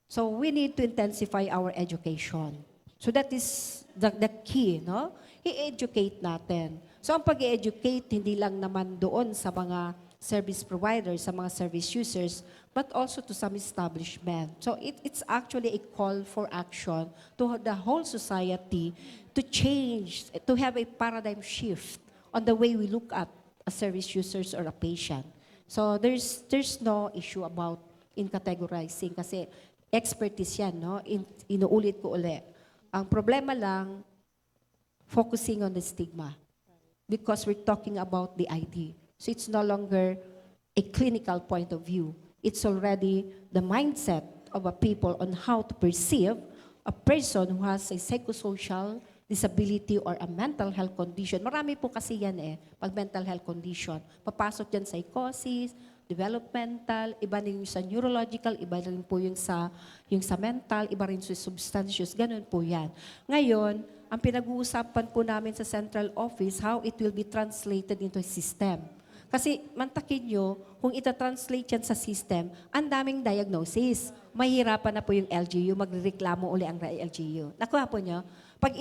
So we need to intensify our education. So that is the key, no? I-educate natin. So ang pag-educate, hindi lang naman doon sa mga service providers, sa mga service users, but also to some establishment. So it's actually a call for action to the whole society to change, to have a paradigm shift on the way we look at a service users or a patient. So there's no issue about in categorizing kasi expertise yan, no? Inuulit ko uli. Ang problema lang, focusing on the stigma because we're talking about the ID. So it's no longer a clinical point of view. It's already the mindset of a people on how to perceive a person who has a psychosocial disability or a mental health condition. Marami po kasi yan pag mental health condition. Papasok yan psychosis, developmental, iba rin yung sa neurological, iba rin po yung sa mental, iba rin sa substantious, ganun po yan. Ngayon, ang pinag-uusapan po namin sa central office, how it will be translated into a system. Kasi mantakin nyo, kung ita-translate yan sa system, ang daming diagnosis. Mahirapan na po yung LGU, magreklamo uli ang LGU. Nakuha po nyo? Pag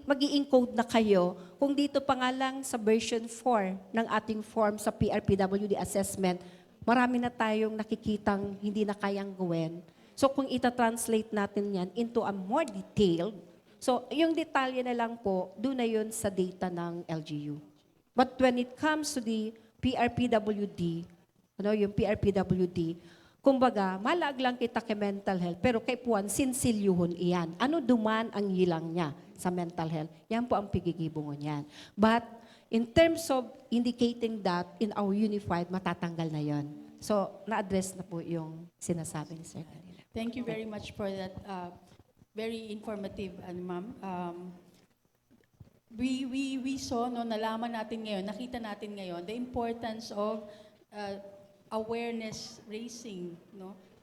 mag-i-encode na kayo, kung Kung dito pa nga lang sa version 4 ng ating form sa PRPWD assessment, marami na tayong nakikitang hindi na kayang gawin. So kung ita-translate natin yan into a more detailed, so yung detalye na lang po, doon na yun sa data ng LGU. But when it comes to the PRPWD, yung PRPWD, kumbaga, malag lang kita kay mental health, pero kay Puan, sinsilyuhon iyan. Ano duman ang hilang niya sa mental health? Yan po ang pigigibungon yan. But in terms of indicating that in our unified, matatanggal na yon. So, na-address na po yung sinasabi ni Sir kanina. Thank you very much for that very informative, ma'am. We saw, nalaman natin ngayon, nakita natin ngayon, the importance of awareness raising,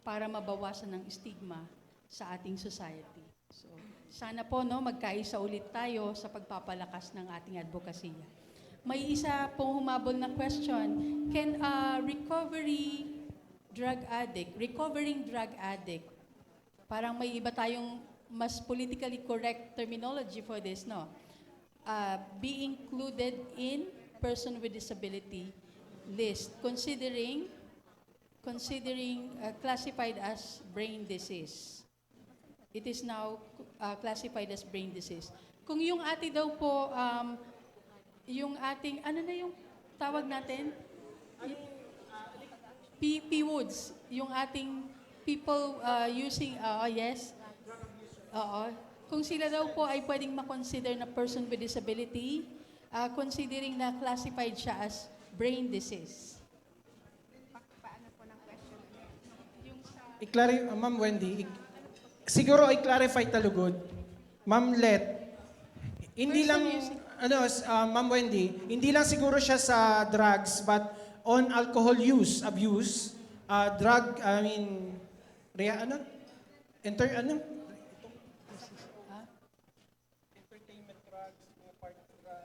para mabawasan ng stigma sa ating society. So, sana po, magkaisa ulit tayo sa pagpapalakas ng ating advokasya. May isa pong humabol na question. Can a recovering drug addict, parang may iba tayong mas politically correct terminology for this, be included in person with disability list, considering classified as brain disease. It is now classified as brain disease. Kung yung ati daw po, yung ating, ano na yung tawag natin? P. Woods, yung ating people using, yes. Kung sila daw po ay pwedeng makonsider na person with disability, considering na classified siya as brain disease. Ma'am Wendy, siguro i-clarify talugod. Ma'am Let, hindi lang, Ma'am Wendy, hindi lang siguro siya sa drugs, but on alcohol use, abuse,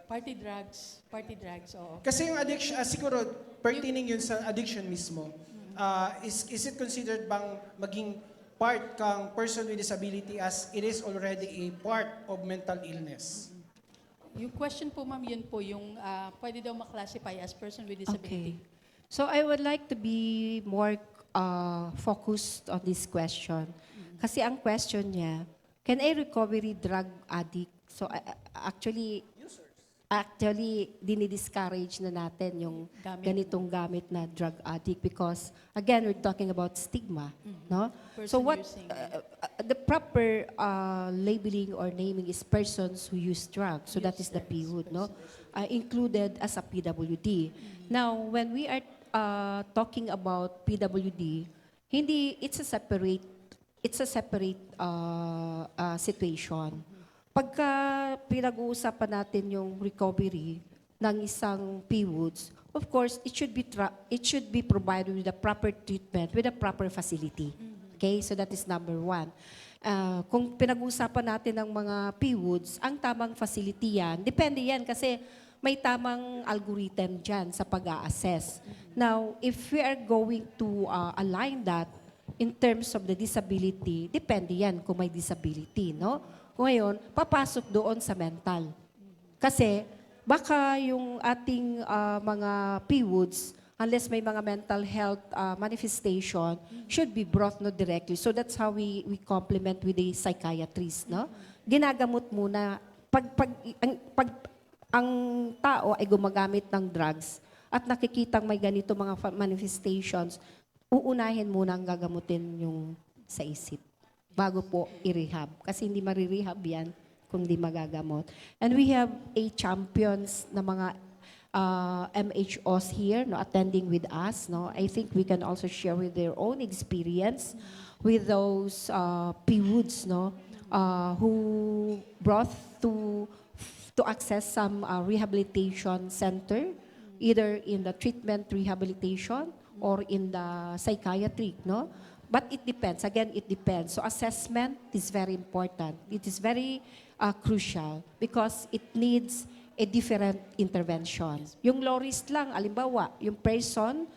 Party drugs, oo. Kasi yung addiction, siguro, pertaining yun sa addiction mismo. Is it considered bang maging part kang person with disability as it is already a part of mental illness? Yung question po, ma'am, yun po, yung pwede daw maklasify as person with disability. Okay. So I would like to be more focused on this question. Kasi ang question niya, can a recovery drug addict, so actually, dinidiscourage na natin yung ganitong gamit na drug addict because, again, we're talking about stigma. No? So what, the proper labeling or naming is persons who use drugs. So that is the PWD, no? Included as a PWD. Now, when we are talking about PWD, it's a separate situation. Pagka pinag-uusapan natin yung recovery ng isang PWDs, of course, it should be provided with the proper treatment, with a proper facility. Okay? So that is number one. Kung pinag-uusapan natin ng mga PWDs, ang tamang facility yan, depende yan kasi may tamang algorithm dyan sa pag-a-assess. Now, if we are going to align that in terms of the disability, depende yan kung may disability, no? Ngayon, papasok doon sa mental. Kasi, baka yung ating mga PWDs, unless may mga mental health manifestation, should be brought directly. So that's how we complement with the psychiatrist, no? Ginagamot muna, pag ang tao ay gumagamit ng drugs at nakikitang may ganito mga manifestations, uunahin muna ang gagamutin yung sa isip bago po i-rehab. Kasi hindi marirehab yan kung di magagamot. And we have a champions na mga MHOs here, no, attending with us. No? I think we can also share with their own experience with those PWDs, no, who brought to access some rehabilitation center, either in the treatment rehabilitation or in the psychiatric, no? But it depends. Again, it depends. So assessment is very important. It is very crucial because it needs a different intervention. Yung low risk lang, alimbawa, yung persons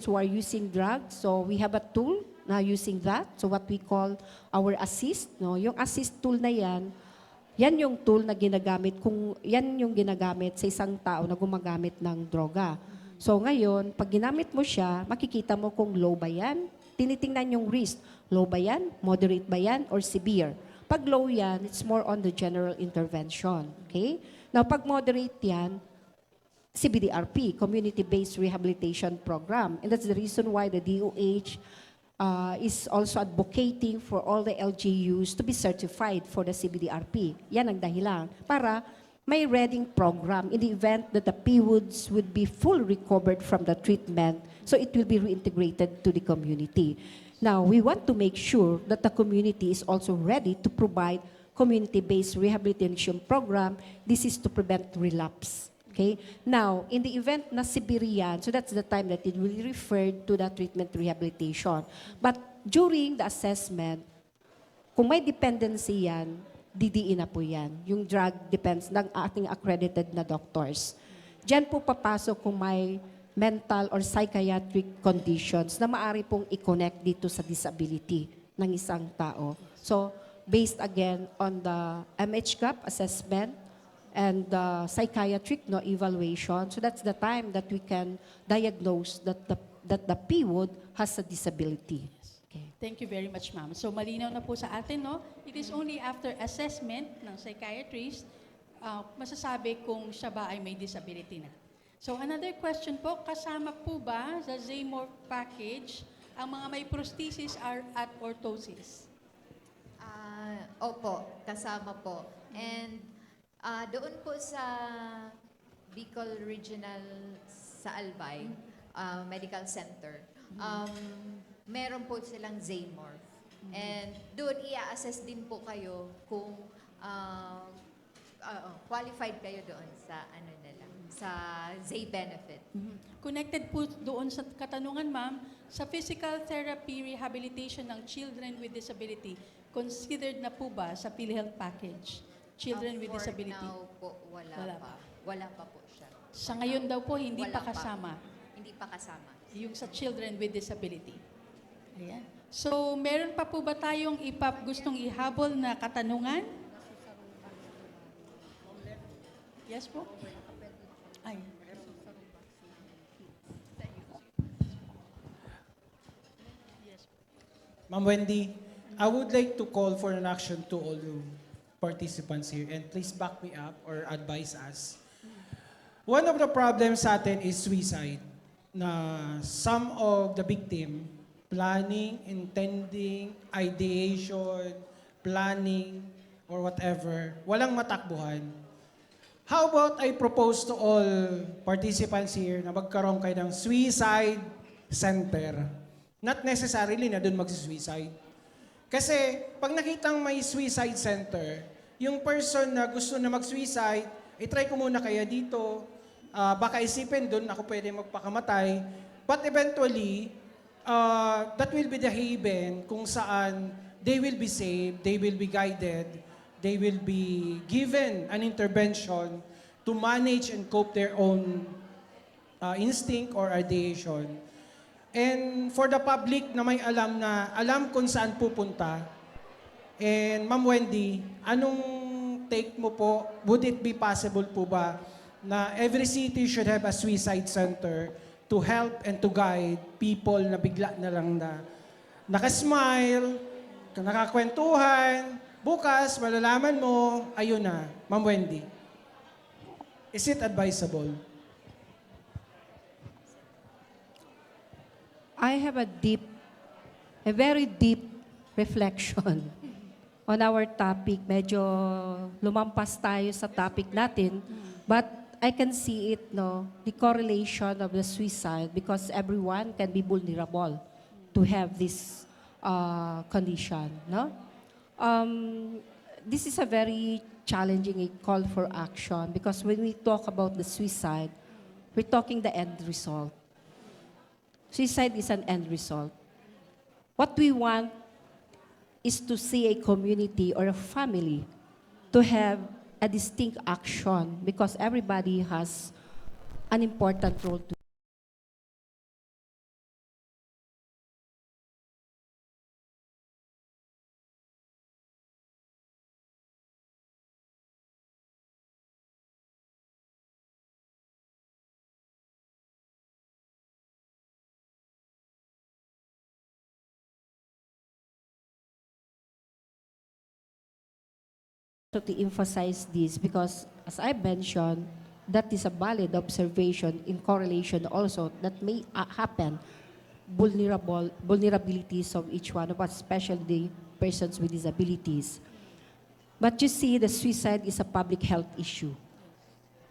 who are using drugs, so we have a tool na using that. So what we call our assist, no? Yung assist tool na yan yan yung tool na ginagamit sa isang tao na gumagamit ng droga. So ngayon, pag ginamit mo siya, makikita mo kung low ba yan. Tinitingnan yung risk. Low ba yan? Moderate ba yan? Or severe? Pag low yan, it's more on the general intervention. Okay? Now, pag moderate yan, CBDRP, Community-Based Rehabilitation Program. And that's the reason why the DOH is also advocating for all the LGUs to be certified for the CBDRP. Yan ang dahilan. Para may reading program in the event that the PWOODs would be fully recovered from the treatment, so it will be reintegrated to the community. Now, we want to make sure that the community is also ready to provide community-based rehabilitation program. This is to prevent relapse. Okay? Now, in the event na severe yan, so that's the time that it will be referred to the treatment rehabilitation. But during the assessment, kung may dependency yan, DDE na po yan. Yung drug depends ng ating accredited na doctors. Diyan po papasok kung may mental or psychiatric conditions na maaari pong i-connect dito sa disability ng isang tao. So, based again on the MHCAP assessment, and psychiatric evaluation. So that's the time that we can diagnose that the PWOOD has a disability. Okay. Thank you very much, ma'am. So malinaw na po sa atin, no? It is only after assessment ng psychiatrist, masasabi kung siya ba ay may disability na. So another question po, kasama po ba sa Zaymorph package ang mga may prosthesis at orthosis? Opo, kasama po. And doon po sa Bicol Regional sa Albay Medical Center, meron po silang Zaymorph. And doon i-assess din po kayo kung qualified kayo doon sa sa Zay benefit. Connected po doon sa katanungan, ma'am, sa physical therapy rehabilitation ng children with disability, considered na po ba sa PhilHealth package? Children with disability? For now po, wala pa. Wala pa po siya. Sa ngayon daw po, hindi Wala pa kasama. Hindi pa kasama. Yung sa children with disability. Ayan. So, meron pa po ba tayong gustong ihabol na katanungan? Yes po? Ay. Ma'am Wendy, I would like to call for an action to all you participants here, and please back me up or advise us. One of the problems sa atin is suicide, na some of the victim planning, intending, ideation, planning, or whatever, walang matakbuhan. How about I propose to all participants here na magkaroon kayo ng suicide center? Not necessarily na doon mag-suicide. Kasi pag nakitang may suicide center, yung person na gusto na mag-suicide, try ko muna kaya dito, baka isipin doon ako pwede magpakamatay. But eventually, that will be the haven kung saan they will be saved, they will be guided, they will be given an intervention to manage and cope their own instinct or ideation. And for the public na may alam kung saan pupunta, and Ma'am Wendy, anong take mo po? Would it be possible po ba na every city should have a suicide center to help and to guide people na bigla na lang na nakasmile, nakakwentuhan, bukas malalaman mo, ayun na, Ma'am Wendy. Is it advisable? I have a very deep reflection on our topic. Medyo lumampas tayo sa topic natin, but I can see it, the correlation of the suicide, because everyone can be vulnerable to have this condition, no? This is a very challenging call for action, because when we talk about the suicide, we're talking the end result. Suicide is an end result. What we want is to see a community or a family to have a distinct action, because everybody has an important role to to emphasize this because, as I mentioned, that is a valid observation in correlation also that may happen vulnerabilities of each one of us, especially the persons with disabilities. But you see, the suicide is a public health issue,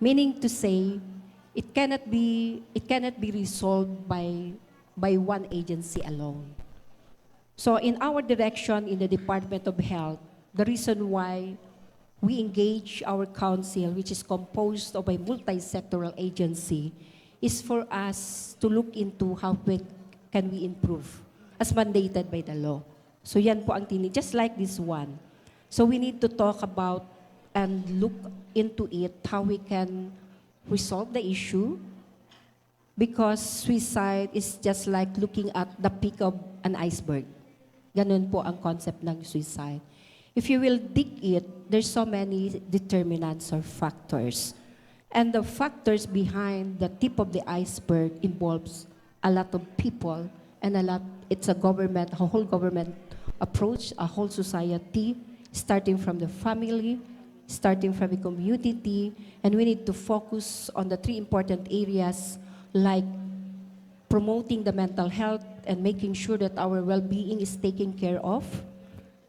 meaning to say it cannot be resolved by one agency alone. So in our direction in the Department of Health, the reason why we engage our council, which is composed of a multi-sectoral agency, is for us to look into how can we improve as mandated by the law. So yan po ang just like this one. So we need to talk about and look into it, how we can resolve the issue, because suicide is just like looking at the peak of an iceberg. Ganun po ang concept ng suicide. If you will dig it, there's so many determinants or factors. And the factors behind the tip of the iceberg involves a lot of people and it's a government, a whole government approach, a whole society, starting from the family, starting from the community, and we need to focus on the three important areas like promoting the mental health and making sure that our well-being is taken care of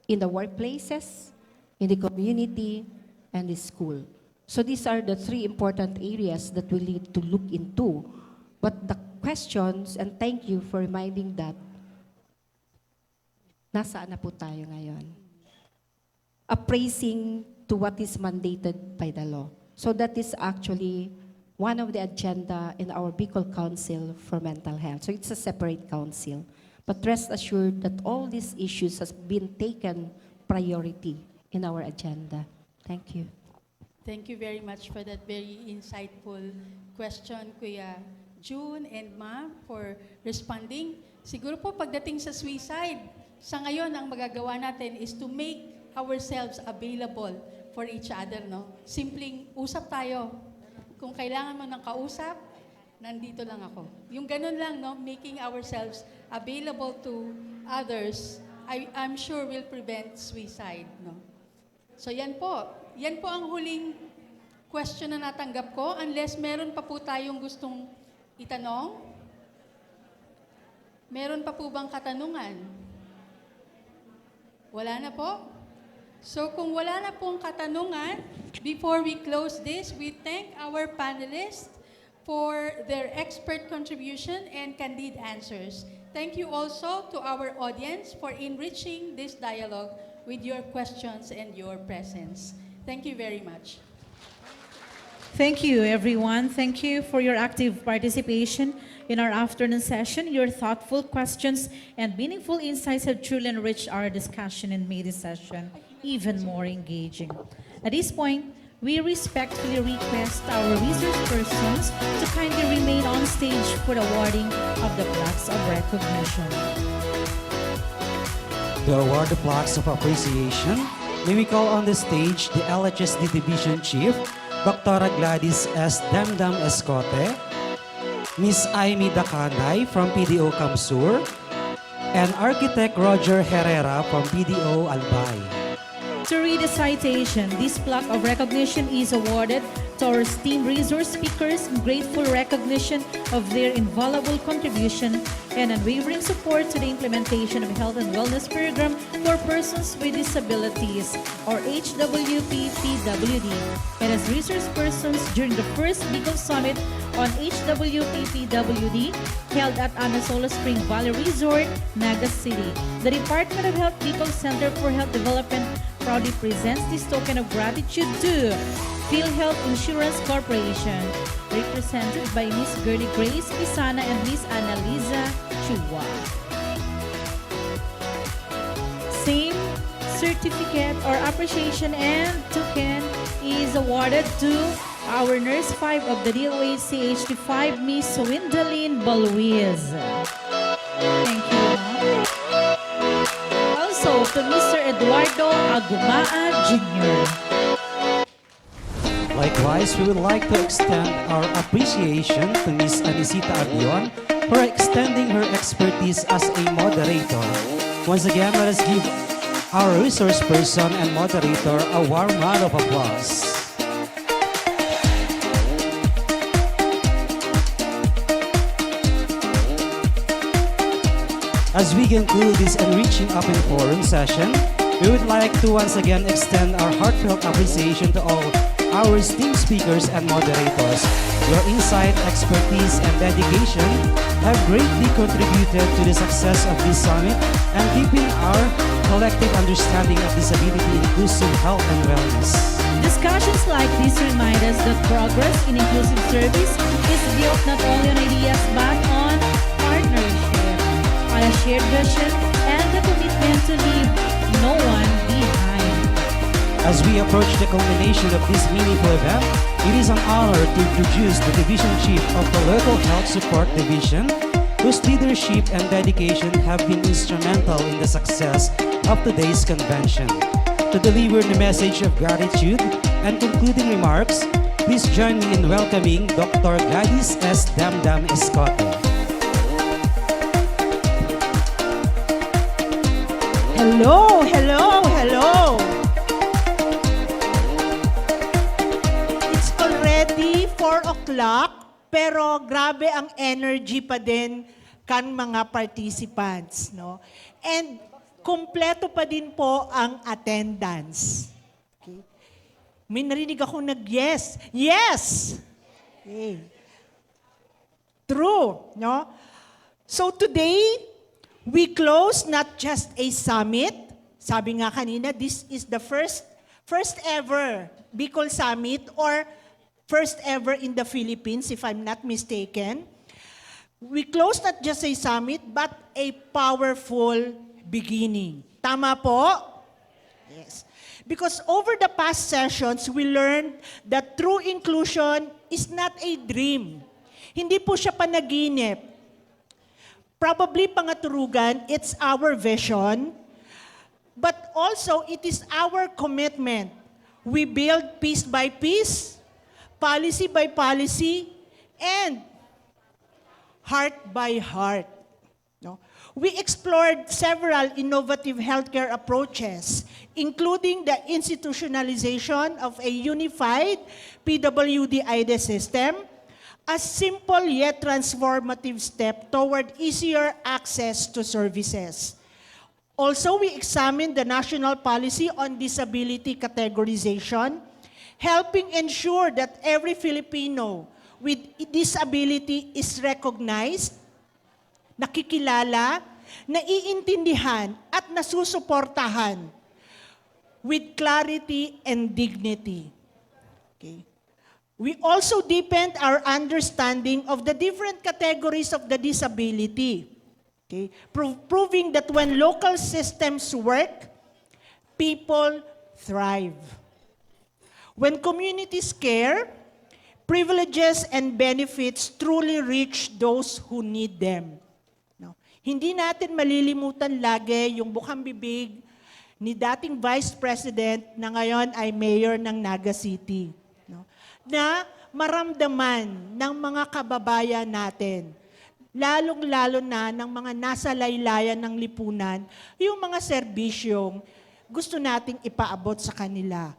in the workplaces, in the community, and the school. So these are the three important areas that we need to look into. But the questions, and thank you for reminding that, nasaan na po tayo ngayon? Appraising to what is mandated by the law. So that is actually one of the agenda in our Bicol Council for Mental Health. So it's a separate council. But rest assured that all these issues has been taken priority in our agenda. Thank you. Thank you very much for that very insightful question, Kuya June and Ma'am, for responding. Siguro po pagdating sa suicide, sa ngayon ang magagawa natin is to make ourselves available for each other, no? Simpleng usap tayo. Kung kailangan mo ng kausap, nandito lang ako. Yung ganun lang, no? Making ourselves available to others, I'm sure will prevent suicide, no? So yan po ang huling question na natanggap ko, unless meron pa po tayong gustong itanong. Meron pa po bang katanungan? Wala na po? So kung wala na pong katanungan, before we close this, we thank our panelists for their expert contribution and candid answers. Thank you also to our audience for enriching this dialogue with your questions and your presence. Thank you very much. Thank you, everyone. Thank you for your active participation in our afternoon session. Your thoughtful questions and meaningful insights have truly enriched our discussion and made this session even more engaging. At this point, we respectfully request our resource persons to kindly remain on stage for the awarding of the plaques of recognition. To award the plaques of appreciation, may we call on the stage the LHSD Division Chief, Dr. Gladys S. Damdam Escote, Ms. Aimee Dacanay from PDO Kamsur, and Architect Roger Herrera from PDO Albay. To read the citation, this plaque of recognition is awarded to our esteemed resource speakers in grateful recognition of their invaluable contribution and unwavering support to the implementation of health and wellness program for persons with disabilities, or HWP-PWD, and as resource persons during the first Bicol Summit on HWP-PWD held at Anasolo Spring Valley Resort, Naga City. The Department of Health Bicol Center for Health Development proudly presents this token of gratitude to PhilHealth Insurance Corporation, represented by Ms. Gernie Grace Pisana and Ms. Annalisa Chua. Same certificate or appreciation and token is awarded to our Nurse 5 of the DOH CHT5, Ms. Windaline Balwiz. Thank you, ma'am. Also, to Mr. Eduardo Agumaa Jr. Likewise, we would like to extend our appreciation to Ms. Anisita Abion for extending her expertise as a moderator. Once again, let us give our resource person and moderator, a warm round of applause. As we conclude this enriching open forum session, we would like to once again extend our heartfelt appreciation to all our esteemed speakers and moderators. Your insight, expertise, and dedication have greatly contributed to the success of this summit and deepening our collective understanding of disability inclusive health and wellness. Discussions like this remind us that progress in inclusive service is built not only on ideas but on partnership, on a shared vision, and the commitment to leave no one behind. As we approach the culmination of this meaningful event, it is an honor to introduce the Division Chief of the Local Health Support Division, whose leadership and dedication have been instrumental in the success of today's convention. To deliver the message of gratitude and concluding remarks, please join me in welcoming Dr. Gladys S. Damdam Escote. Hello, hello, hello. It's already 4 o'clock, pero grabe ang energy pa din kan mga participants, no? And kumpleto pa din po ang attendance. Okay. May narinig ako nag-yes. Yes! Okay. True, no? So today, we close not just a summit. Sabi nga kanina, this is the first ever Bicol Summit or first ever in the Philippines, if I'm not mistaken. We close not just a summit, but a powerful beginning. Tama po? Yes. Because over the past sessions, we learned that true inclusion is not a dream. Hindi po siya panaginip. Probably pangaturugan, it's our vision, but also it is our commitment. We build piece by piece, policy by policy, and heart by heart. No? We explored several innovative healthcare approaches, including the institutionalization of a unified PWD ID system, a simple yet transformative step toward easier access to services. Also, we examined the national policy on disability categorization, helping ensure that every Filipino with disability is recognized, nakikilala, naiintindihan, at nasusuportahan with clarity and dignity. Okay. We also deepened our understanding of the different categories of the disability, okay? Proving that when local systems work, people thrive. When communities care, privileges and benefits truly reach those who need them. No? Hindi natin malilimutan lagi yung bukang bibig ni dating Vice President na ngayon ay Mayor ng Naga City. Na maramdaman ng mga kababayan natin, lalong-lalo na ng mga nasa laylayan ng lipunan, yung mga serbisyong gusto nating ipaabot sa kanila.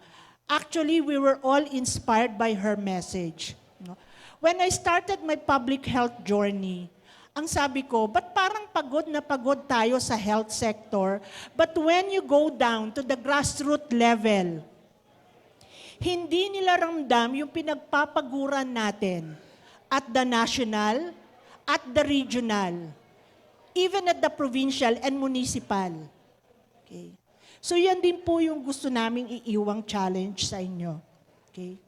Actually, we were all inspired by her message. When I started my public health journey, ang sabi ko, ba't parang pagod na pagod tayo sa health sector, but when you go down to the grassroots level, hindi nila ramdam yung pinagpapaguran natin at the national, at the regional, even at the provincial and municipal. Okay. So yan din po yung gusto naming iiwang challenge sa inyo. Okay.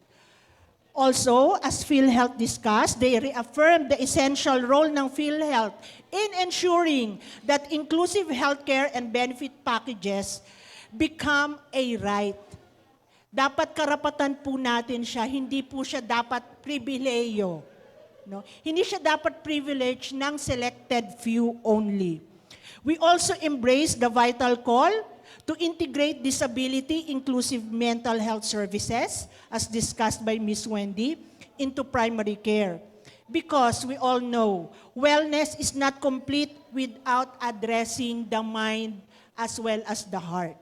Also, as PhilHealth discussed, they reaffirmed the essential role ng PhilHealth in ensuring that inclusive healthcare and benefit packages become a right. Dapat karapatan po natin siya, hindi po siya dapat pribileyo. No? Hindi siya dapat privilege ng selected few only. We also embrace the vital call to integrate disability-inclusive mental health services, as discussed by Ms. Wendy, into primary care. Because we all know, wellness is not complete without addressing the mind as well as the heart.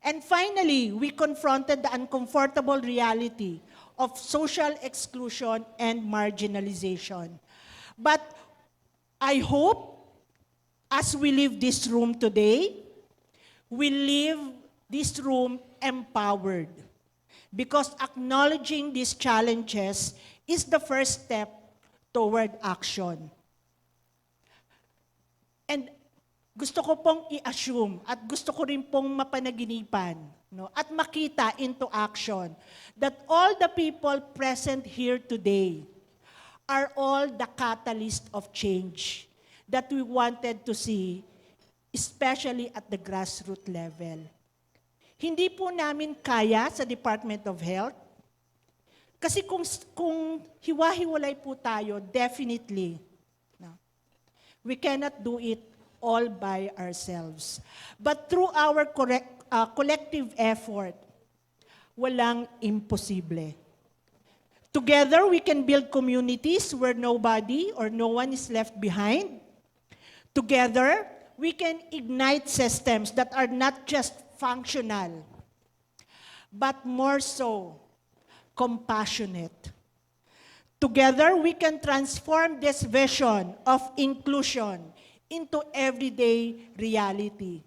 And finally, we confronted the uncomfortable reality of social exclusion and marginalization. But I hope, as we leave this room today, we leave this room empowered. Because acknowledging these challenges is the first step toward action. And gusto ko pong i-assume at gusto ko rin pong mapanaginipan, no, at makita into action that all the people present here today are all the catalyst of change that we wanted to see, especially at the grassroots level. Hindi po namin kaya sa Department of Health. Kasi kung hiwa-hiwalay po tayo, definitely, no, we cannot do it all by ourselves. But through our collective effort, walang imposible. Together, we can build communities where nobody or no one is left behind. Together, we can ignite systems that are not just functional, but more so, compassionate. Together, we can transform this vision of inclusion into everyday reality.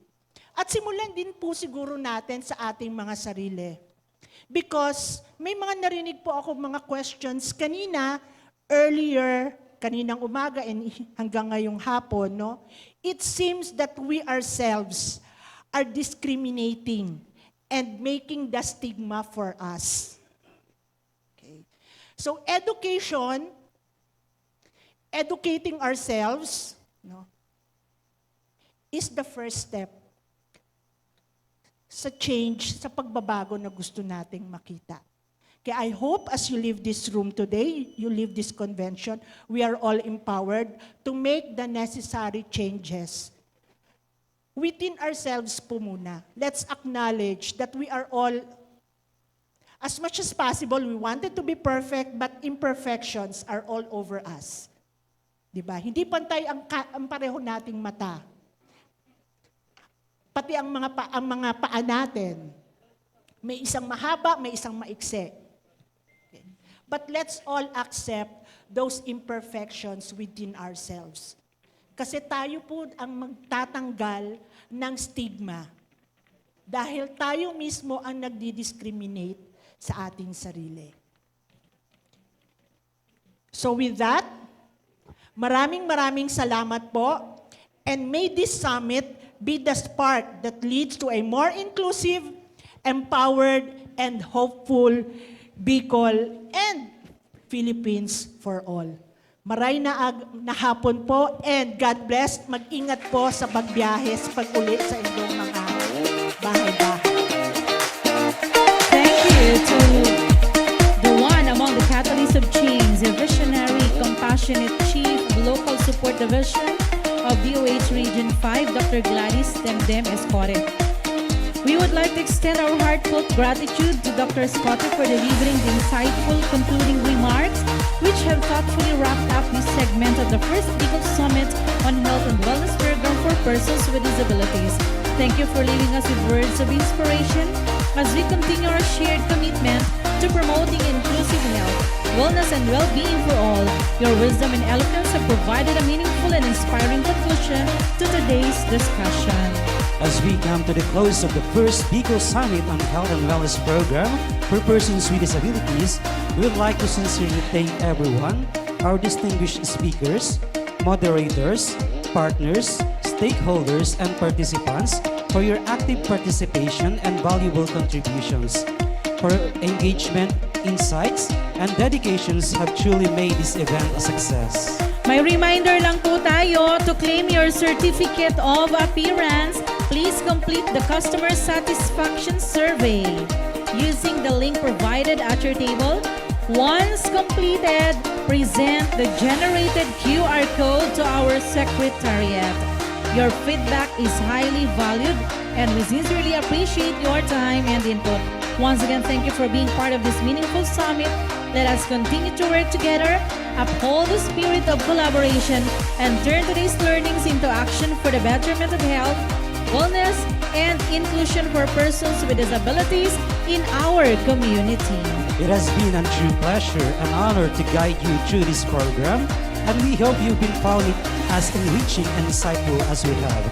At simulan din po siguro natin sa ating mga sarili. Because may mga narinig po ako mga questions kaninang umaga and hanggang ngayong hapon, no? It seems that we ourselves are discriminating and making the stigma for us. Okay. So educating ourselves, no, is the first step sa change, sa pagbabago na gusto nating makita. Kaya I hope as you leave this room today, you leave this convention, we are all empowered to make the necessary changes within ourselves po muna. Let's acknowledge that we are all, as much as possible, we wanted to be perfect, but imperfections are all over us. Diba? Hindi pantay ang pareho nating mata. Pati ang mga paa natin. May isang mahaba, may isang maikse. Okay. But let's all accept those imperfections within ourselves. Kasi tayo po ang magtatanggal ng stigma. Dahil tayo mismo ang nagdi-discriminate sa ating sarili. So with that, maraming salamat po. And may this summit be the spark that leads to a more inclusive, empowered, and hopeful Bicol and Philippines for all. Maray na hapon po and God bless. Mag-ingat po sa pagbiyahe, sa pag-uli sa inyong mga bahay-bahay. Thank you to the one among the catalysts of change, a visionary, compassionate chief of Local Support Division of DOH Region 5, Dr. Gladys Demdem Escote. We would like to extend our heartfelt gratitude to Dr. Escote for delivering the insightful concluding remarks which have thoughtfully wrapped up this segment of the first Bicol Summit on Health and Wellness Program for Persons with Disabilities. Thank you for leaving us with words of inspiration as we continue our shared commitment to promoting inclusive health, wellness, and well-being for all. Your wisdom and eloquence have provided a meaningful and inspiring conclusion to today's discussion. As we come to the close of the first Bicol Summit on Health and Wellness Program for Persons with Disabilities, we would like to sincerely thank everyone, our distinguished speakers, moderators, partners, stakeholders, and participants for your active participation and valuable contributions. For engagement, insights, and dedications have truly made this event a success. May reminder lang po tayo to claim your certificate of appearance. Please complete the customer satisfaction survey using the link provided at your table. Once completed, present the generated QR code to our secretariat. Your feedback is highly valued and we sincerely appreciate your time and input. Once again, thank you for being part of this meaningful summit. Let us continue to work together, uphold the spirit of collaboration, and turn today's learnings into action for the betterment of health, wellness and inclusion for persons with disabilities in our community. It has been a true pleasure and honor to guide you through this program, and we hope you've been found it as enriching and insightful as we have.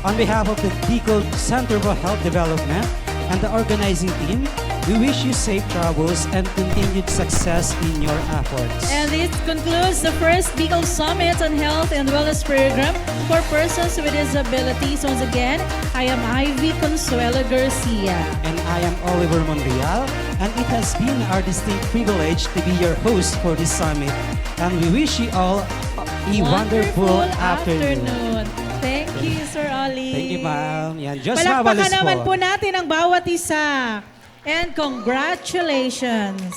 On behalf of the Bicol Center for Health Development and the organizing team, we wish you safe travels and continued success in your efforts. And this concludes the first Bicol Summit on Health and Wellness Program for persons with disabilities. Once again, I am Ivy Consuelo Garcia. And I am Oliver Monreal, and it has been our distinct privilege to be your host for this summit. And we wish you all a wonderful afternoon. Thank you, Sir Oli. Thank you, ma'am. Yan, Diyos Palakpakan mabalos naman po. po natin ang bawat isa. And congratulations!